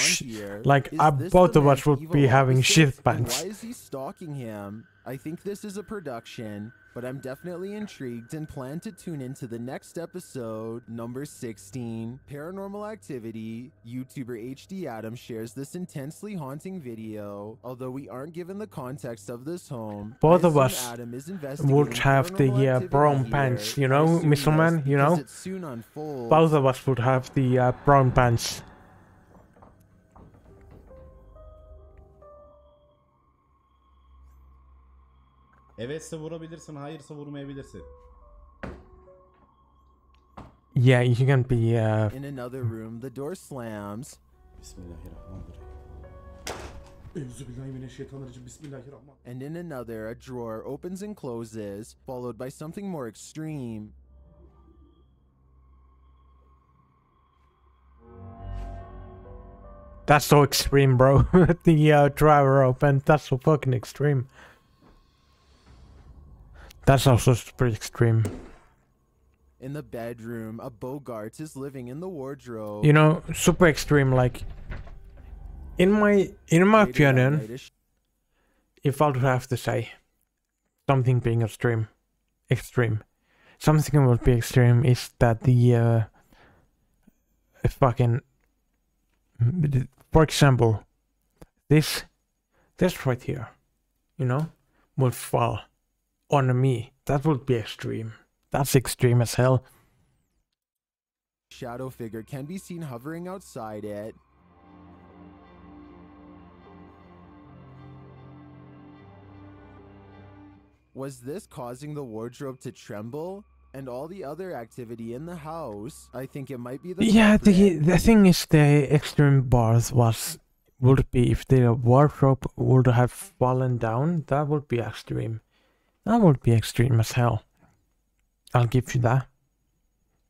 like both of us would be having shit And pants. why is he stalking him? I think this is a production, but I'm definitely intrigued and plan to tune into the next episode, number 16, Paranormal Activity. YouTuber HD Adam shares this intensely haunting video. Although we aren't given the context of this home, Both I of assume us Adam is would investigating have the paranormal activity brown here. pants, you I know, assume Mr. yes, Man, you because know? it soon unfolds. Both of us would have the brown pants. Evetse vurabilirsin, hayırsa vurmayabilirsin. Yeah, you can be In another room, the door slams. Bismillahirrahmanirrahim. Euzubillahimineşşeytanirracim. Bismillahirrahmanirrahim. And in another, a drawer opens and closes, followed by something more extreme. That's so extreme, bro. The driver open. That's so fucking extreme. That's also pretty extreme. In the bedroom, a Bogart is living in the wardrobe. You know, super extreme. Like, in my opinion, if I would have to say something being extreme, something would be extreme is that the fucking, for example, this right here, you know, would fall on me. That would be extreme. That's extreme as hell. Shadow figure can be seen hovering outside it. Was this causing the wardrobe to tremble? And all the other activity in the house? I think it might be the Yeah, culprit. the thing is, the extreme part would be if the wardrobe would have fallen down. That would be extreme. That would be extreme as hell. I'll give you that.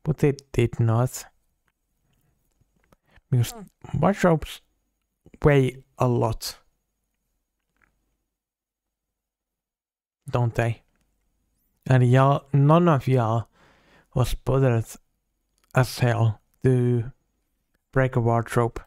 But they did not. Because wardrobes weigh a lot. Don't they? And y'all, none of y'all was bothered as hell to break a wardrobe.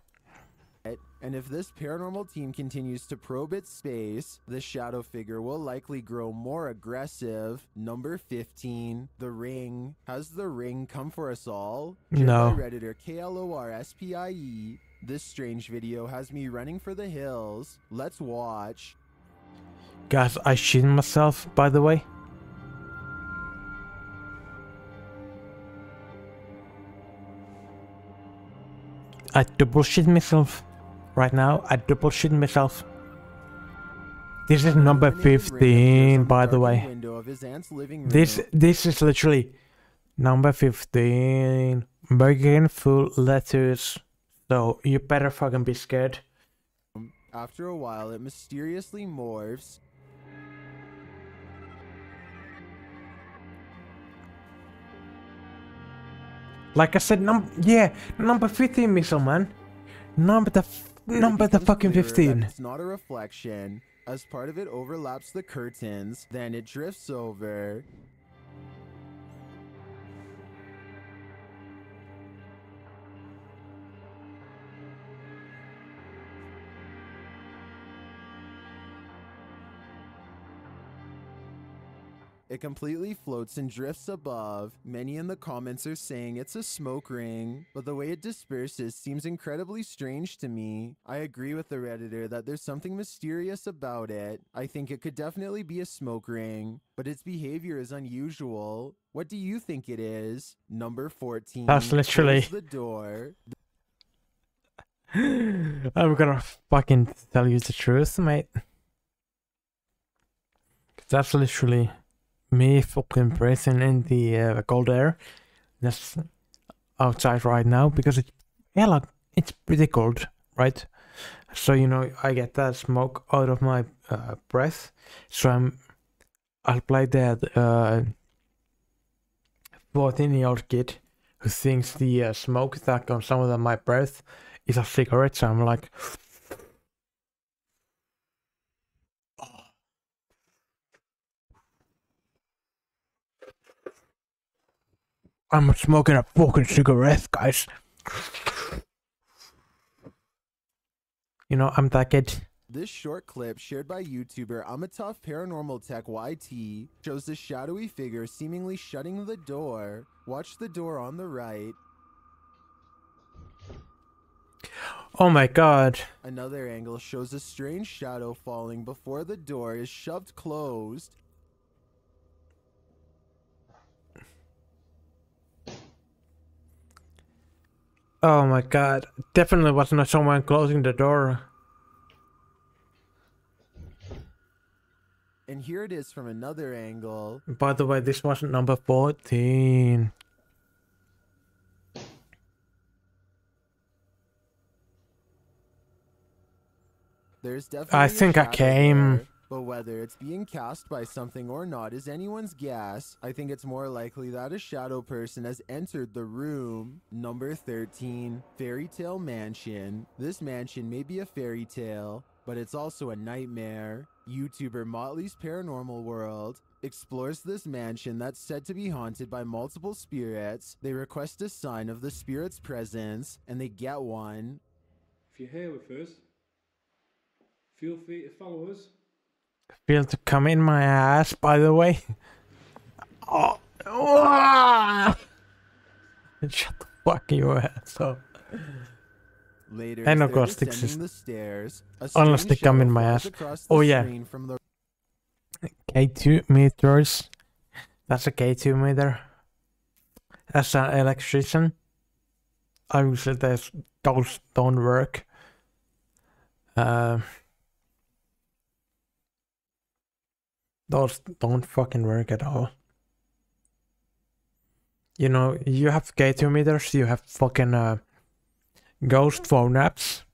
And if this paranormal team continues to probe its space, the shadow figure will likely grow more aggressive. Number 15, The Ring. Has The Ring come for us all? No. By Redditor KLORSPIE. This strange video has me running for the hills. Let's watch. Guys, I shit myself, by the way. I double shit myself. Right now, I double shit myself. This is number 15, by the way. Window of his aunt's living room. This is literally number 15. Big in full letters. So you better fucking be scared. After a while, it mysteriously morphs. Like I said, number 15, Missile Man. Number the fucking Clearer that 15. It's not a reflection. As part of it overlaps the curtains, then it drifts over. It completely floats and drifts above. Many in the comments are saying it's a smoke ring, but the way it disperses seems incredibly strange to me. I agree with the Redditor that there's something mysterious about it. I think it could definitely be a smoke ring, but its behavior is unusual. What do you think it is? Number 14. That's literally... Close the door. I'm gonna fucking tell you the truth, mate. That's literally me fucking breathing in the cold air that's outside right now, because it's pretty cold, right? So, you know, I get that smoke out of my breath. So I'll play that 14-year-old kid who thinks the smoke that comes out of my breath is a cigarette. So I'm like, I'm smoking a fucking cigarette, guys. You know, I'm that kid. This short clip shared by YouTuber Amatough Paranormal Tech YT shows the shadowy figure seemingly shutting the door. Watch the door on the right. Oh my god. Another angle shows a strange shadow falling before the door is shoved closed. Oh my god. Definitely wasn't someone closing the door. And here it is from another angle. By the way, this was number 14. There's definitely I think I came. There, but whether it's being cast by something or not is anyone's guess. I think it's more likely that a shadow person has entered the room. Number 13, Fairy Tale Mansion. This mansion may be a fairy tale, but it's also a nightmare. YouTuber Motley's Paranormal World explores this mansion that's said to be haunted by multiple spirits. They request a sign of the spirit's presence, and they get one. If you're here with us, feel free to follow us. Feel to come in my ass, by the way. Oh. Shut the fuck your ass up. Later, and of course, unless they come in my ass. Oh yeah. K2 meters. That's a K2 meter. As an electrician, obviously those don't work. Those don't fucking work at all. You know, you have K2 meters, you have fucking ghost phone apps.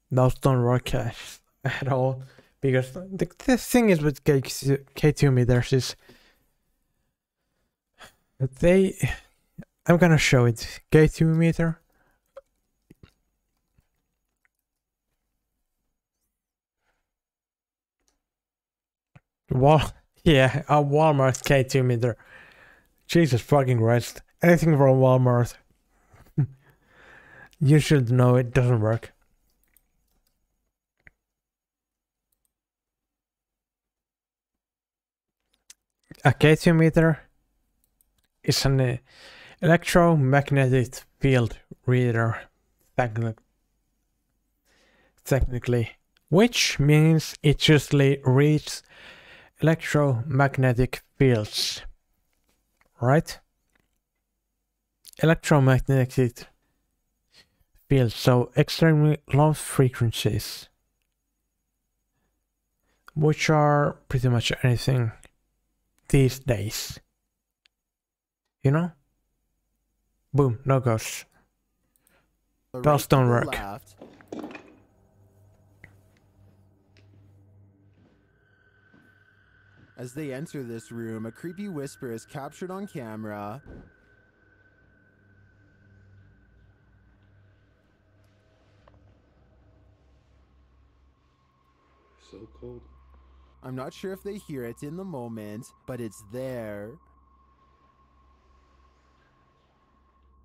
Those don't work at all. Because the thing is with K2 meters is I'm gonna show it. K2 meter. Yeah, a Walmart K2 meter. Jesus fucking Christ. Anything from Walmart. You should know it doesn't work. A K2 meter is an electromagnetic field reader, technically, which means it usually reads electromagnetic fields, right? Electromagnetic fields, so extremely low frequencies, which are pretty much anything these days, you know? Boom, no ghosts. Ghosts don't work. As they enter this room, a creepy whisper is captured on camera. So cold. I'm not sure if they hear it in the moment, but it's there.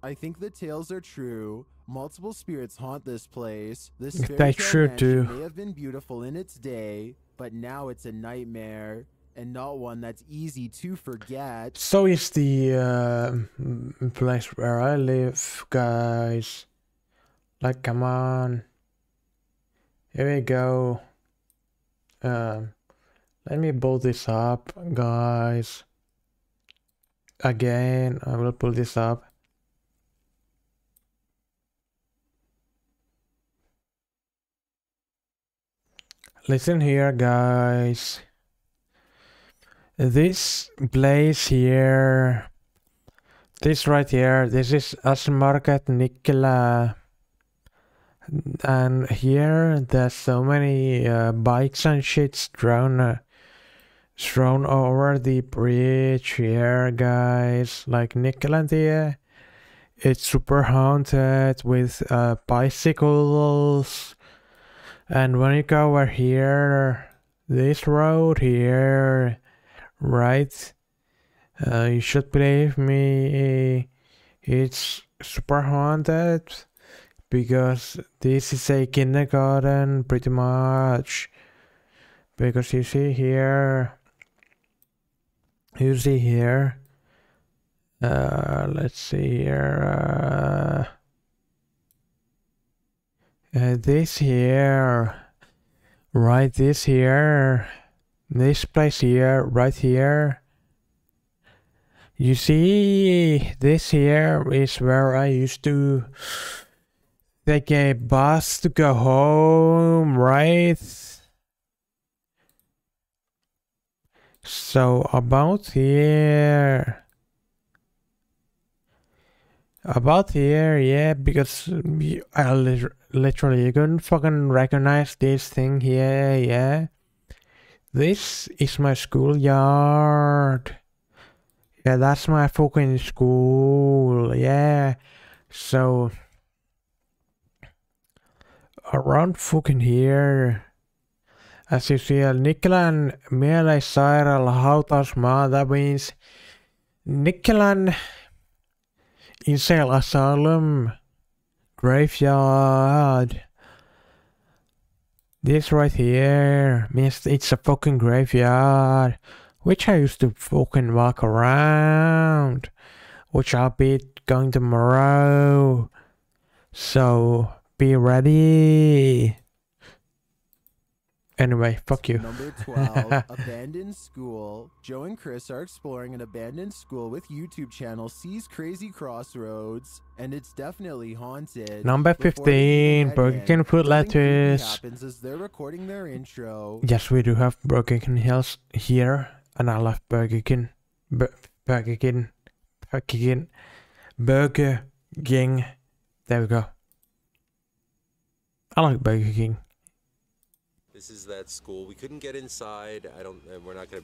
I think the tales are true. Multiple spirits haunt this place. This fairy tale mansion may have been beautiful in its day, but now it's a nightmare. and not one that's easy to forget. So is the place where I live, guys. Like, come on. Here we go. Let me pull this up, guys. Again, I will pull this up. Listen here, guys. This place here, this right here, this is Asmarket Nikkala. And here there's so many bikes and shits thrown over the bridge here, guys. Like Nikkala there, it's super haunted with bicycles. And when you go over here, this road here, right, you should believe me, it's super haunted, because this is a kindergarten pretty much. Because you see here, let's see here, this here, right, this here, this place here, right here. You see, this here is where I used to take a bus to go home, right? So about here, yeah, because I literally couldn't fucking recognize this thing here, yeah. This is my schoolyard. Yeah, that's my fucking school, yeah. So around fucking here, as you see, Nikkelan Mieleissairaala hautausmaa, that means Nikkelan Insane Asylum graveyard. This right here means it's a fucking graveyard, which I used to fucking walk around, which I'll be going tomorrow. So be ready. Anyway, fuck you. Number 12, Abandoned School. Joe and Chris are exploring an abandoned school with YouTube channel Sees Crazy Crossroads, and it's definitely haunted. Number 15, Burger King food lettuce. Happens as they're recording their intro. Yes, we do have Burger King Hills here, and I love Burger King. Burger King. There we go. I like Burger King. This is that school. We couldn't get inside. We're not gonna.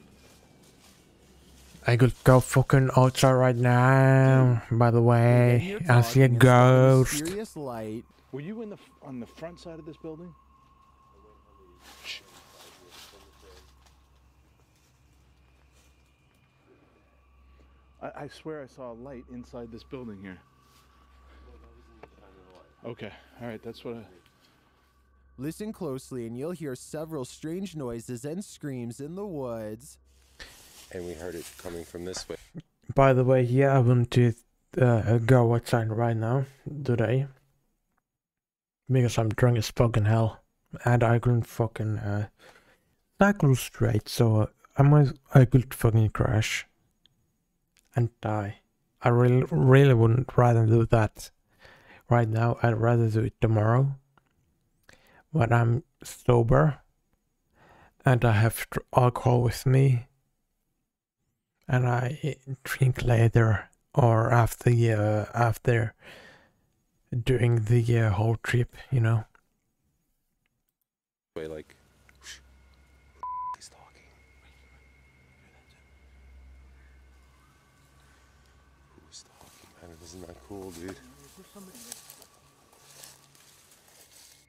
I could go fucking outside right now. By the way, I see a ghost. Light. Were you on the front side of this building? Shh. I swear I saw a light inside this building here. Okay, all right, that's what I... Listen closely and you'll hear several strange noises and screams in the woods. And we heard it coming from this way. By the way, yeah, I want to go outside right now, today. Because I'm drunk as fucking hell. And I couldn't fucking cycle straight, so I could fucking crash. And die. I really wouldn't rather do that right now. I'd rather do it tomorrow. When I'm sober and I have alcohol with me and I drink later or after doing the whole trip, you know. Way like he's talking. Who's talking? Man, isn't that cool, dude?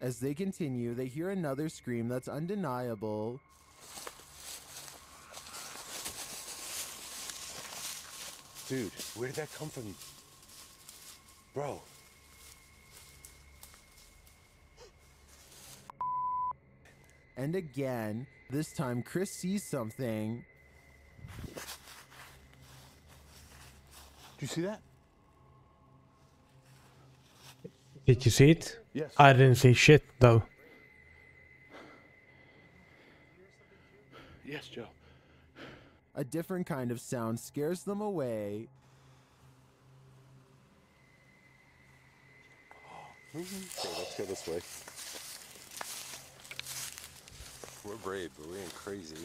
As they continue, they hear another scream that's undeniable. Dude, where did that come from? Bro. And again, this time Chris sees something. you see that? Did you see it? Yes. I didn't see shit though. Yes, Joe. A different kind of sound scares them away. Okay, let's go this way. We're brave, but we ain't crazy.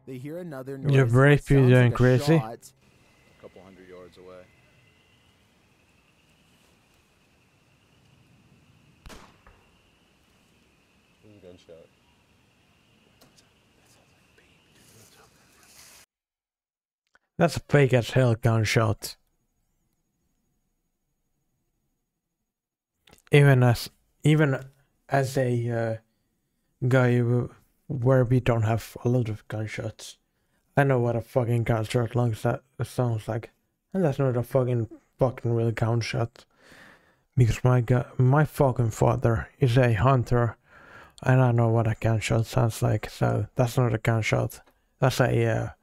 They hear another noise. You're brave, that sounds you're doing like a crazy. shot. A couple 100 yards away. Gunshot. That's a fake as hell gunshot. Even as a guy where we don't have a lot of gunshots, I know what a fucking gunshot sounds like, and that's not a fucking real gunshot. Because my fucking father is a hunter, and I know what a gunshot sounds like. So that's not a gunshot. That's a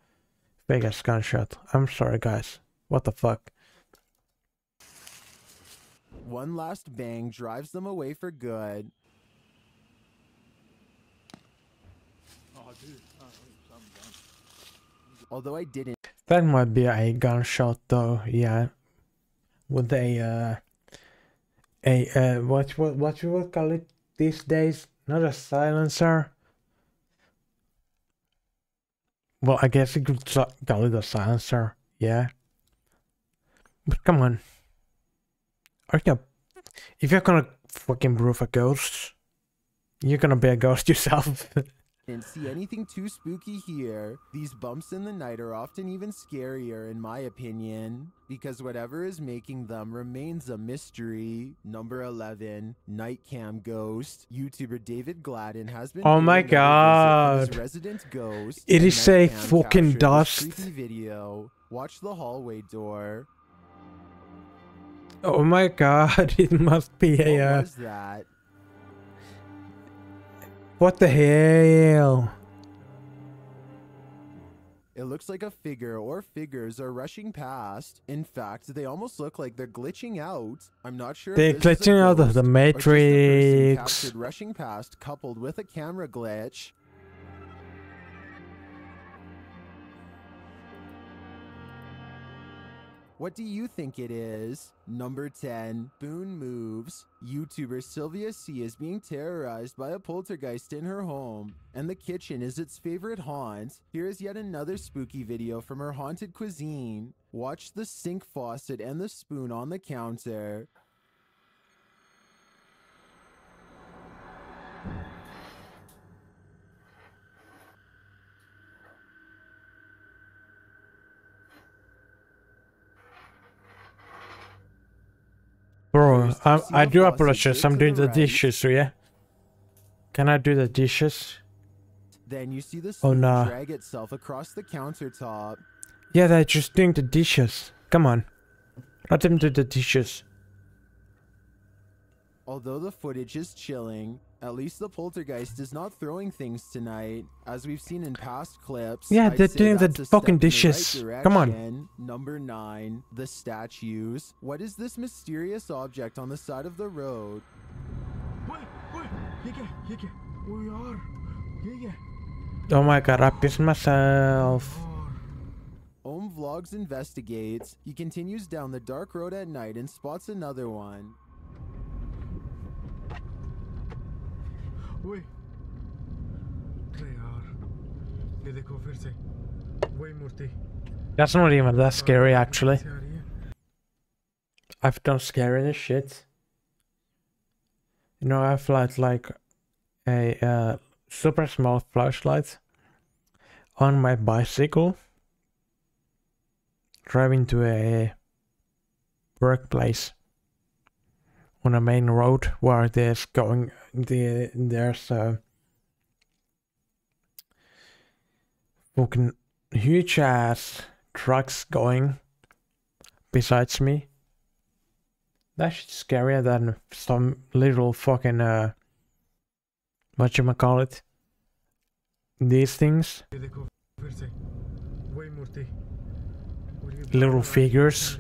fake ass gunshot. I'm sorry, guys. What the fuck? One last bang drives them away for good. Oh, dude. Oh, I'm done. Although I didn't. That might be a gunshot, though. Yeah, with a what you would call it these days? Not a silencer. Well, I guess you could call it a silencer. Yeah. But come on. If you're gonna fucking prove a ghost, you're gonna be a ghost yourself. Didn't see anything too spooky here. These bumps in the night are often even scarier in my opinion, because whatever is making them remains a mystery. Number 11, Night Cam Ghost. YouTuber David Gladden has been Oh my god. his resident ghost. It and is a Night Cam fucking captured this dust. creepy video. Watch the hallway door. Oh my god, it must be What a was that? what the hell? It looks like a figure or figures are rushing past. In fact, they almost look like they're glitching out. I'm not sure They're if this is a glitching out of ghost the or just a person Matrix. captured rushing past coupled with a camera glitch. What do you think it is? Number 10, Boone moves. YouTuber Sylvia C is being terrorized by a poltergeist in her home, and the kitchen is its favorite haunt. Here is yet another spooky video from her haunted cuisine. Watch the sink faucet and the spoon on the counter. Bro, I do apologize. I'm doing the dishes, so yeah. Can I do the dishes? Then you see the Oh, spoon nah. drag itself across the countertop. Yeah, they're just doing the dishes. Come on. Let them do the dishes. Although the footage is chilling, at least the poltergeist is not throwing things tonight, as we've seen in past clips. Yeah, I'd they're say doing the that's a fucking step in the dishes. right Come on. direction. Number 9, the statues. What is this mysterious object on the side of the road? Oh my god, I pissed myself. Ohm Vlogs investigates. He continues down the dark road at night and spots another one. Wait. That's not even that scary, actually. I've done scarier shit. You know, I've like a super small flashlight on my bicycle, driving to a workplace on a main road where there's fucking huge ass trucks going besides me. That shit's scarier than some little fucking whatchamacallit, these things. Little figures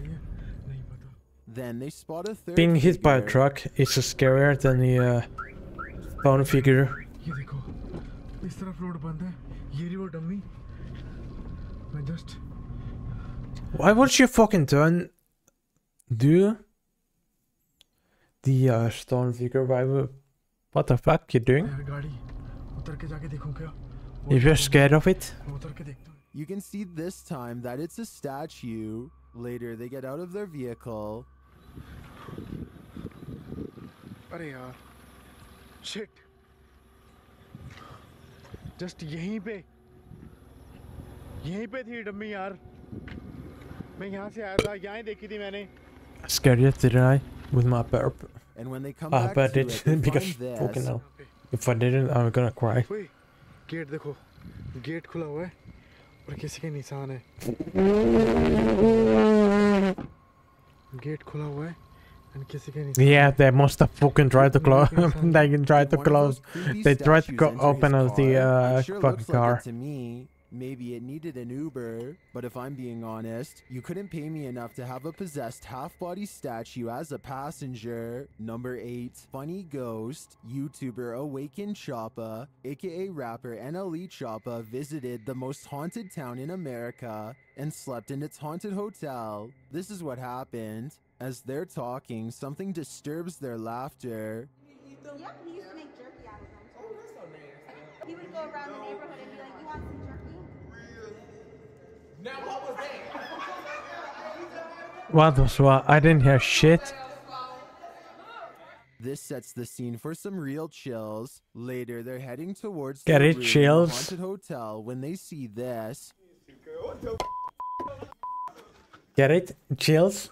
Then they spot a third Being hit by a figure. truck is scarier than the phone figure. ये देखो इस तरफ road बंद है ये रही वो dummy मैं just Why would you fucking do the stone figure? Why would, what the fuck you doing? यार गाड़ी उतर के जाके देखूं क्या If you're scared of it? मैं उतर के देखता हूँ You can see this time that it's a statue. Later, they get out of their vehicle. अरे यार shit just यहीं पे थी डम्मी यार मैं यहाँ से आया था यहाँ ही देखी थी मैंने Scared yet, did I? With my burp. And when they come I back bet to it, it, they because find this. fucking hell. If I didn't, I'm gonna cry. ओए गेट देखो गेट खुला हुआ है और किसी के निशान है गेट खुला हुआ है and किसी के निशान Yeah, they must have fucking tried to close. They tried to close. They tried to go open as the Sure fucking looks like car. it to me. Maybe it needed an Uber, but if I'm being honest, you couldn't pay me enough to have a possessed half-body statue as a passenger. Number 8, funny ghost, YouTuber Awakened Choppa, aka rapper NLE Choppa, visited the most haunted town in America and slept in its haunted hotel. This is what happened. As they're talking, something disturbs their laughter. Yep, he used to make jerky out of them. Oh, that's so nasty. He would go around the neighborhood and be like, "You want some jerky?" Now what was that? What was what? I didn't hear shit. This sets the scene for some real chills. Later, they're heading towards Get the it, room in the chills? haunted hotel when they see this. Get it? Chills?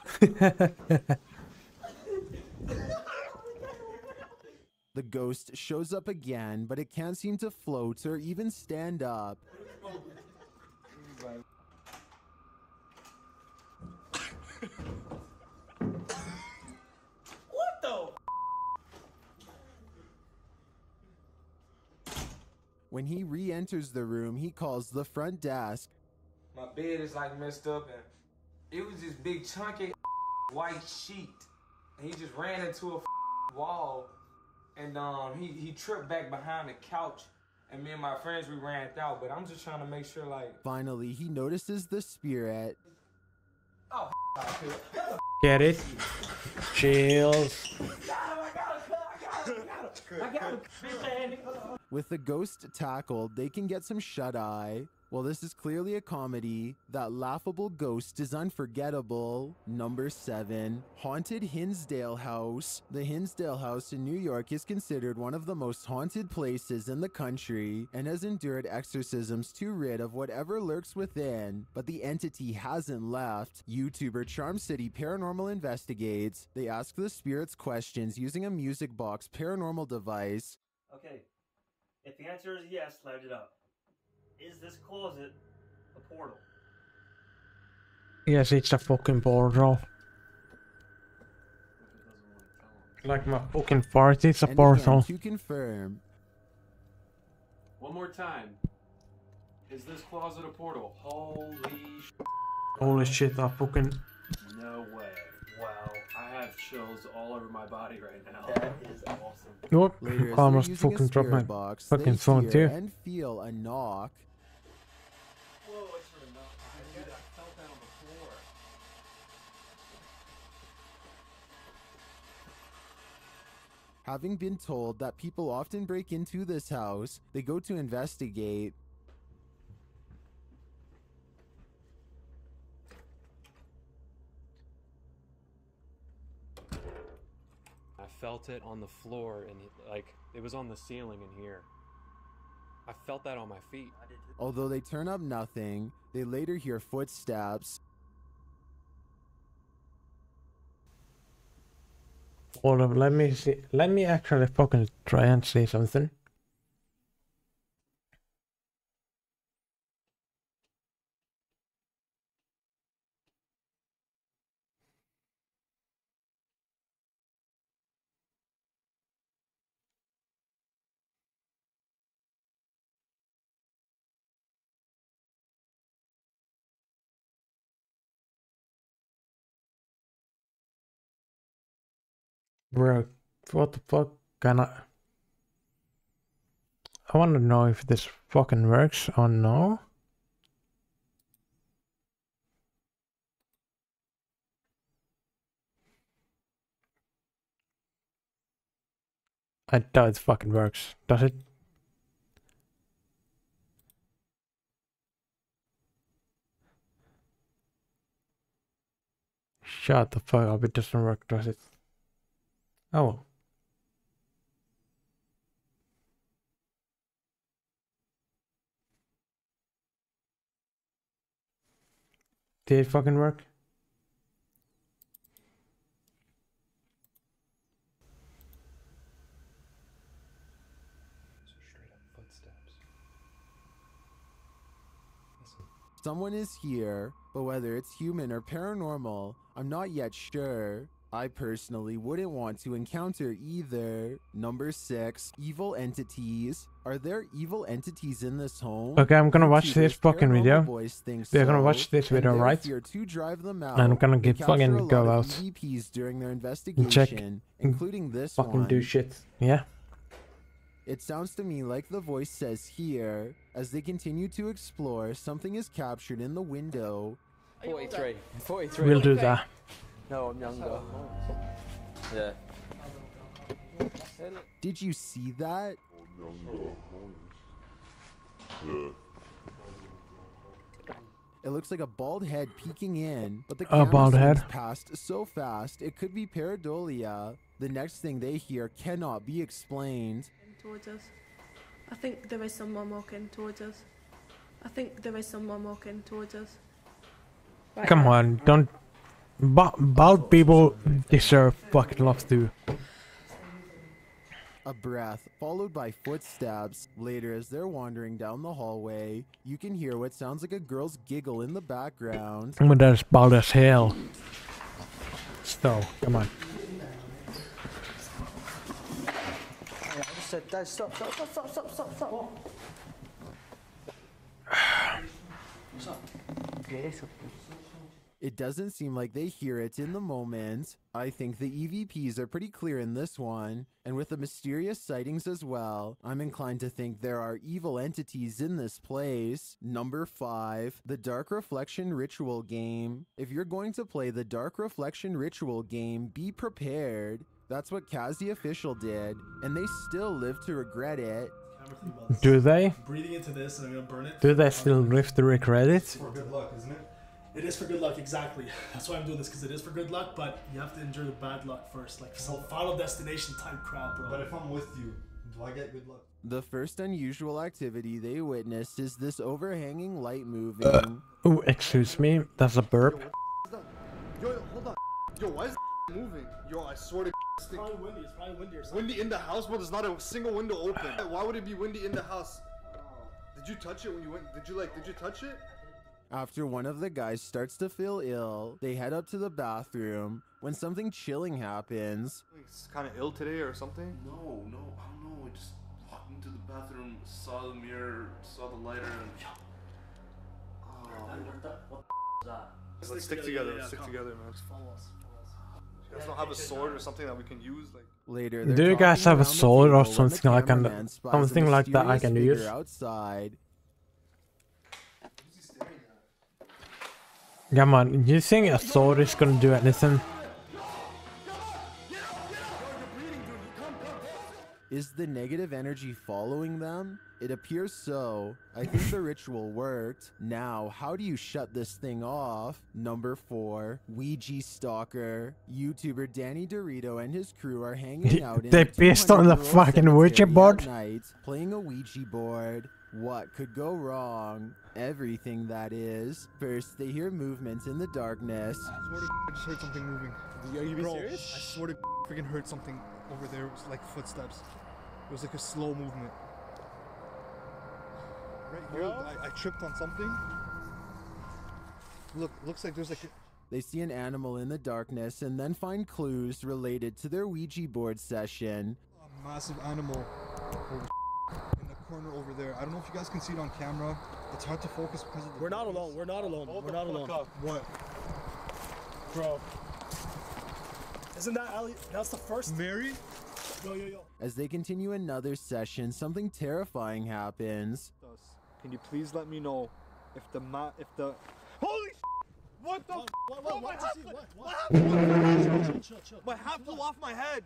The ghost shows up again, but it can't seem to float or even stand up. What the? When he re-enters the room, he calls the front desk. My bed is like messed up and it was this big chunky white sheet. And he just ran into a wall and he tripped back behind the couch and me and my friends we ran out, but I'm just trying to make sure like Finally, he notices the spirit. oh Get it? Chills. With the ghost tackled, they can get some shut-eye. Well, this is clearly a comedy. That laughable ghost is unforgettable. Number 7, Haunted Hinsdale House. The Hinsdale House in New York is considered one of the most haunted places in the country and has endured exorcisms to rid of whatever lurks within. But the entity hasn't left. YouTuber Charm City Paranormal investigates. They ask the spirits questions using a music box paranormal device. Okay, if the answer is yes, light it up. Is this closet a portal? Yes, it's a fucking portal. Like my fucking fart, it's a And portal. again, to confirm, One more time. Is this closet a portal? Holy shit, I fucking... No way. Wow. I have chills all over my body right now. That is awesome. Whoop, later as almost they're using fucking a dropped my spirit box, fucking they phone hear too. and feel a knock. Whoa, I sort of knocked. Dude, I felt that on the floor. Having been told that people often break into this house, they go to investigate. I felt it on the floor and like it was on the ceiling in here. I felt that on my feet. Although they turn up nothing, they later hear footsteps. Hold up, let me see. Let me actually fucking try and say something. Bro, what the fuck can I want to know if this fucking works or no. I doubt it fucking works. Does it? Shut the fuck up, it doesn't work, does it? Oh well. Did it fucking work? Someone is here, but whether it's human or paranormal, I'm not yet sure. I personally wouldn't want to encounter either. Number 6, evil entities. Are there evil entities in this home? Okay, I'm gonna watch this fucking video. We're gonna so, watch this video, right? To drive them out, And I'm gonna they get fucking capture a go lot of out EVPs during their and investigation, check, including this fucking one. do shit. Yeah. It sounds to me like the voice says here, as they continue to explore, something is captured in the window. 43. 43. We'll do that. No, I'm younger. Yeah. Did you see that? It looks like a bald head peeking in, but the camera bald head. zooms past so fast it could be pareidolia. The next thing they hear cannot be explained. Towards us. I think there is someone walking towards us. I think there is someone walking towards us. Right Come now. on, don't. Bald people deserve fucking love too. A breath, followed by footsteps. Later, as they're wandering down the hallway, you can hear what sounds like a girl's giggle in the background. But that's bald as hell. So, come on. I just said, Dad, stop. What's up? It doesn't seem like they hear it in the moment. I think the EVPs are pretty clear in this one, and with the mysterious sightings as well, I'm inclined to think there are evil entities in this place. Number 5, the Dark Reflection Ritual game. If you're going to play the Dark Reflection Ritual game, be prepared. That's what Kaz the Official did, and they still live to regret it. Do they? Breathing into this and I'm gonna burn it. Do they still live to regret it? For good luck, isn't it? It is for good luck, exactly. That's why I'm doing this, because it is for good luck, but you have to endure the bad luck first. Like some Final Destination type crap, bro. But if I'm with you, do I get good luck? The first unusual activity they witnessed is this overhanging light moving. Oh, excuse me, that's a burp. Yo, hold on. Yo, why is moving? Yo, I swear to It's probably windy. It's probably windy or something. windy in the house, bro. There's not a single window open. Why would it be windy in the house? Did you touch it when you went? Did you touch it? After one of the guys starts to feel ill, they head up to the bathroom when something chilling happens. It's kind of ill today or something. No, I don't know. I just walked into the bathroom, saw the mirror, saw the lighter, and Let's stick together. Let's stick together, man. Follow us. You guys don't have a sword or something that we can use, like. Later, Do you guys have a sword or something like that I can use? Outside. Come on, you think a sword is gonna do anything? Is the negative energy following them? It appears so. I think the ritual worked. Now, how do you shut this thing off? Number 4, Ouija Stalker. YouTuber Danny Dorito and his crew are hanging out in They pissed on the fucking Ouija board? Night, playing a Ouija board. What could go wrong? Everything, that is. First, they hear movement in the darkness. I swear to I just heard something moving. Are you Bro, serious? I swear to freaking heard something over there. It was like footsteps. It was like a slow movement. Right here, I tripped on something. Look, looks like there's like They see an animal in the darkness and then find clues related to their Ouija board session. a massive animal in the corner over there. I don't know if you guys can see it on camera. It's hard to focus because of the... We're not alone. We're not alone. We're not alone. What? Bro. Isn't that Ali? That's the first. Mary? Yo, yo, yo. As they continue another session, something terrifying happens. Can you please let me know if the Holy sh! What the What happened? What happened? Chill. My hat flew off my head.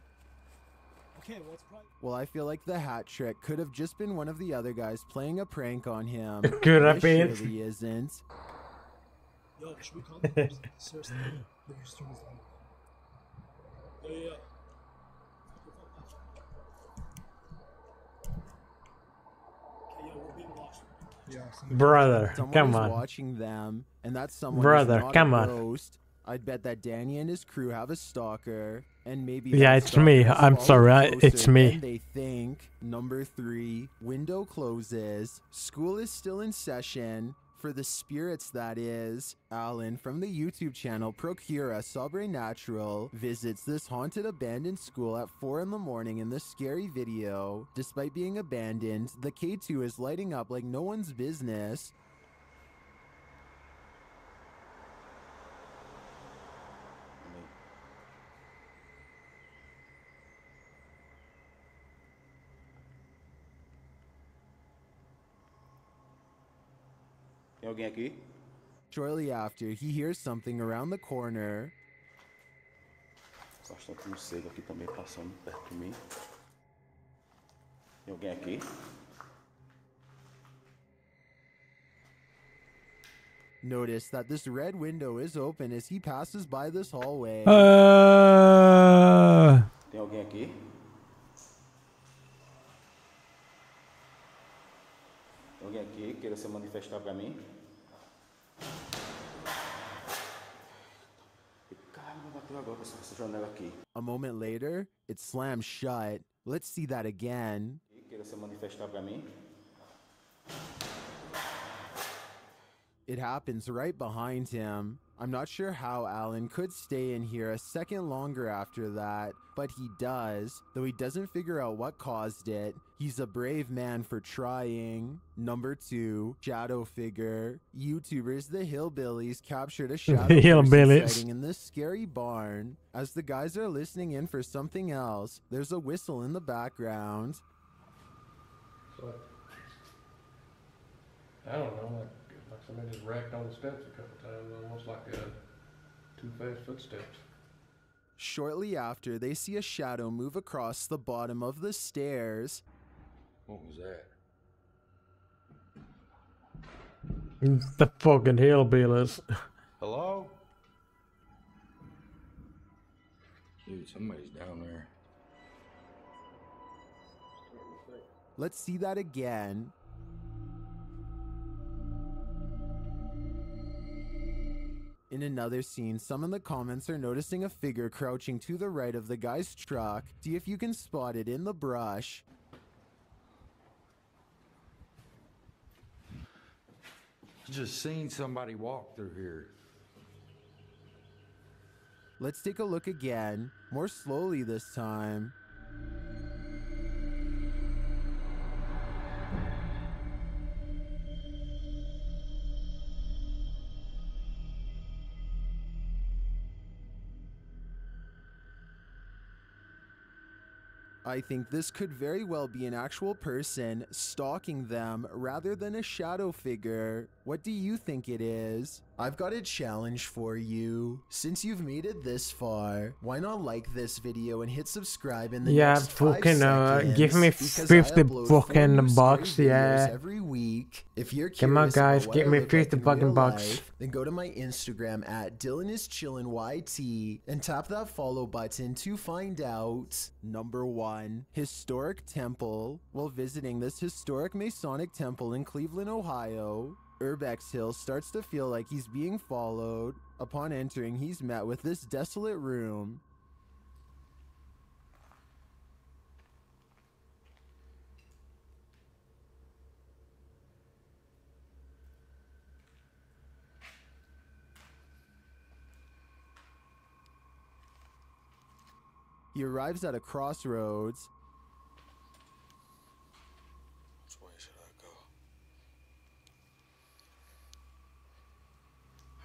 Okay, what's probably... Well, I feel like the hat trick could have just been one of the other guys playing a prank on him. Could have It been. surely isn't. Yo, should we call the cops? Seriously. Yo, just turn this down. Yo. Okay, yo, we're being watched. Yeah. Brother, Someone come is on. watching them, and that someone Brother, is not come a on. ghost. I'd bet that Danny and his crew have a stalker, and maybe Yeah, that it's me. stalker is I'm sorry, following it's closer me. than they think. Number 3, window closes. School is still in session. For the spirits, that is. Alan from the YouTube channel Procura Sobrenatural visits this haunted abandoned school at 4 in the morning in this scary video. Despite being abandoned, the K2 is lighting up like no one's business. Tem alguém aqui? Shortly after, he hears something around the corner. Bastante morcego aqui também passando perto de mim. Tem alguém aqui? Notice that this red window is open as he passes by this hallway. Tem alguém aqui? Tem alguém aqui que queira se manifestar pra mim? Caramba, bateu agora essa janela aqui. A moment later, it slams shut. Let's see that again. Queira se manifestar pra mim? It happens right behind him. I'm not sure how Alan could stay in here a second longer after that, but he does, though he doesn't figure out what caused it. He's a brave man for trying. Number 2, shadow figure. YouTubers The Hillbillies captured a shadow The person Hillbillies. sighting in this scary barn. As the guys are listening in for something else, there's a whistle in the background. I don't know, like somebody just racked on the steps a couple times, almost like two fast footsteps. Shortly after, they see a shadow move across the bottom of the stairs. What was that? The fucking hillbillies. Hello? Dude, somebody's down there. Let's see that again. In another scene, some in the comments are noticing a figure crouching to the right of the guy's truck. See if you can spot it in the brush. Just seen somebody walk through here. Let's take a look again, more slowly this time. I think this could very well be an actual person stalking them rather than a shadow figure. What do you think it is? I've got a challenge for you. Since you've made it this far, why not like this video and hit subscribe in the Yeah, next 5 fucking seconds? give me Because I 50 upload 4 fucking new bucks, scary videos yeah. every week. If you're Come on, curious guys, about what give I me look like 50 in fucking real bucks. life, then go to my Instagram at DylanIsChillinYT and tap that follow button to find out. Number 1, historic temple. While visiting this historic Masonic temple in Cleveland, Ohio, Urbex Hill starts to feel like he's being followed. Upon entering, he's met with this desolate room. He arrives at a crossroads. Which way should I go?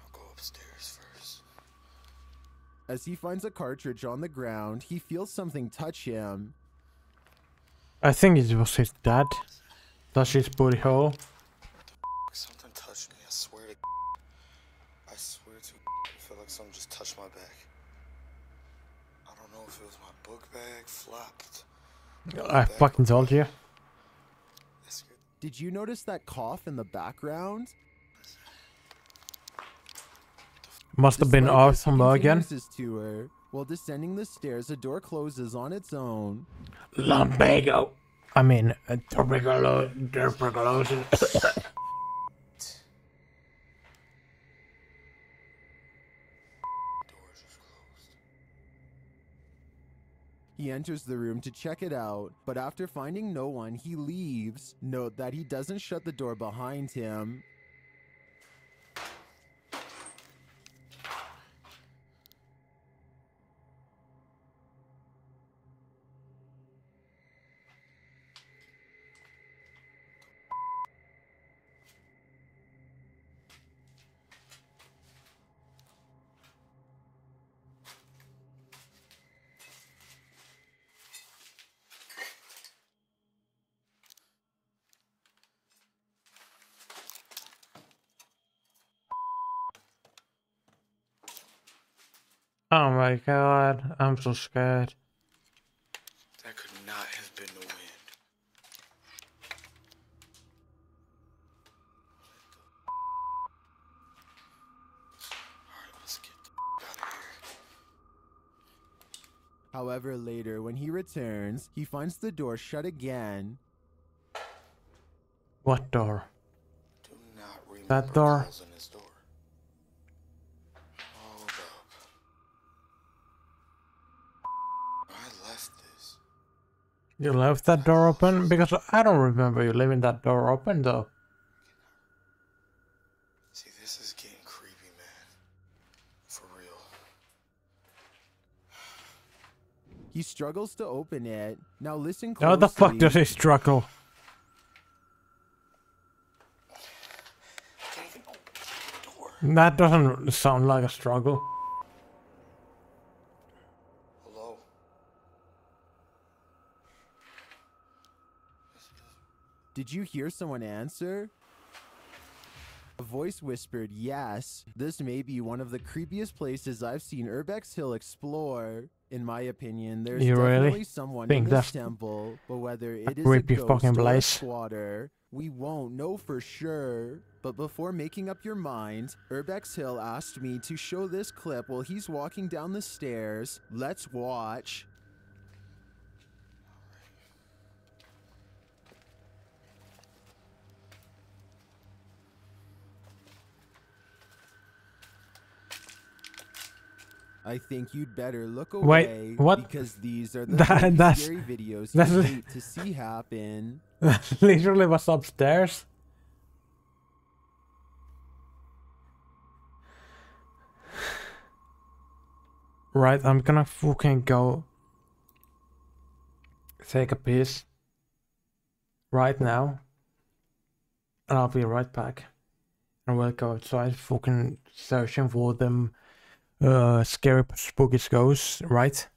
I'll go upstairs first. As he finds a cartridge on the ground, he feels something touch him. I think it was his dad. Touch his booty hole. Something touched me, I swear to I swear to I feel like something just touched my back. I don't know if it was my book bag, flopped. I fucking told you. Did you notice that cough in the background? Must have been Despite this, awesome he again. continues his tour. While descending the stairs, a door closes on its own. Lumbago. I mean, tuberculosis. He enters the room to check it out, but after finding no one, he leaves. Note that he doesn't shut the door behind him. Oh my god, I'm so scared. That could not have been the wind. Alright, let's get the out of here. However, later, when he returns, he finds the door shut again. What door? Do not remember That door? closing this door. Hold up. I left this. You left that door open? Because I don't remember you leaving that door open though. See, this is getting creepy, man. For real. He struggles to open it. Now listen closely. How the fuck does he struggle? That doesn't sound like a struggle. Hello? Did you hear someone answer? A voice whispered, yes. This may be one of the creepiest places I've seen Urbex Hill explore. In my opinion, there's You really definitely someone think in this that's temple, but whether it is a creepy ghost fucking or a place? squatter, we won't know for sure. But before making up your mind, Urbex Hill asked me to show this clip while he's walking down the stairs. Let's watch. I think you'd better look away. Wait, what? Because these are the That's scary videos that's you hate to see happen. that literally was upstairs. Right, I'm gonna fucking go take a piss right now, and I'll be right back. And we'll go outside fucking searching for them scary spooky ghosts, right?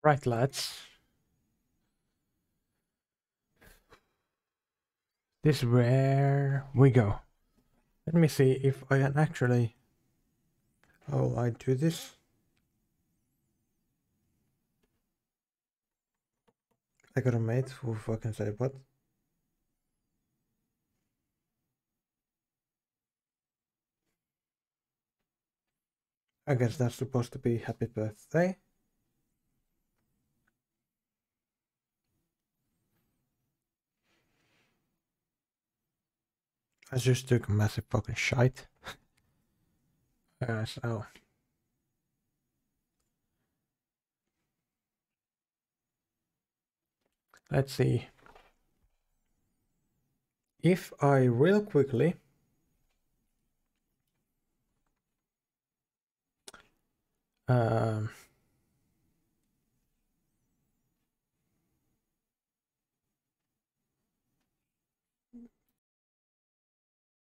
Right, lads. This is where we go. Let me see if I can actually... how I do this. I got a mate who fucking say what? I guess that's supposed to be happy birthday. I just took a massive fucking shite. So let's see. If I real quickly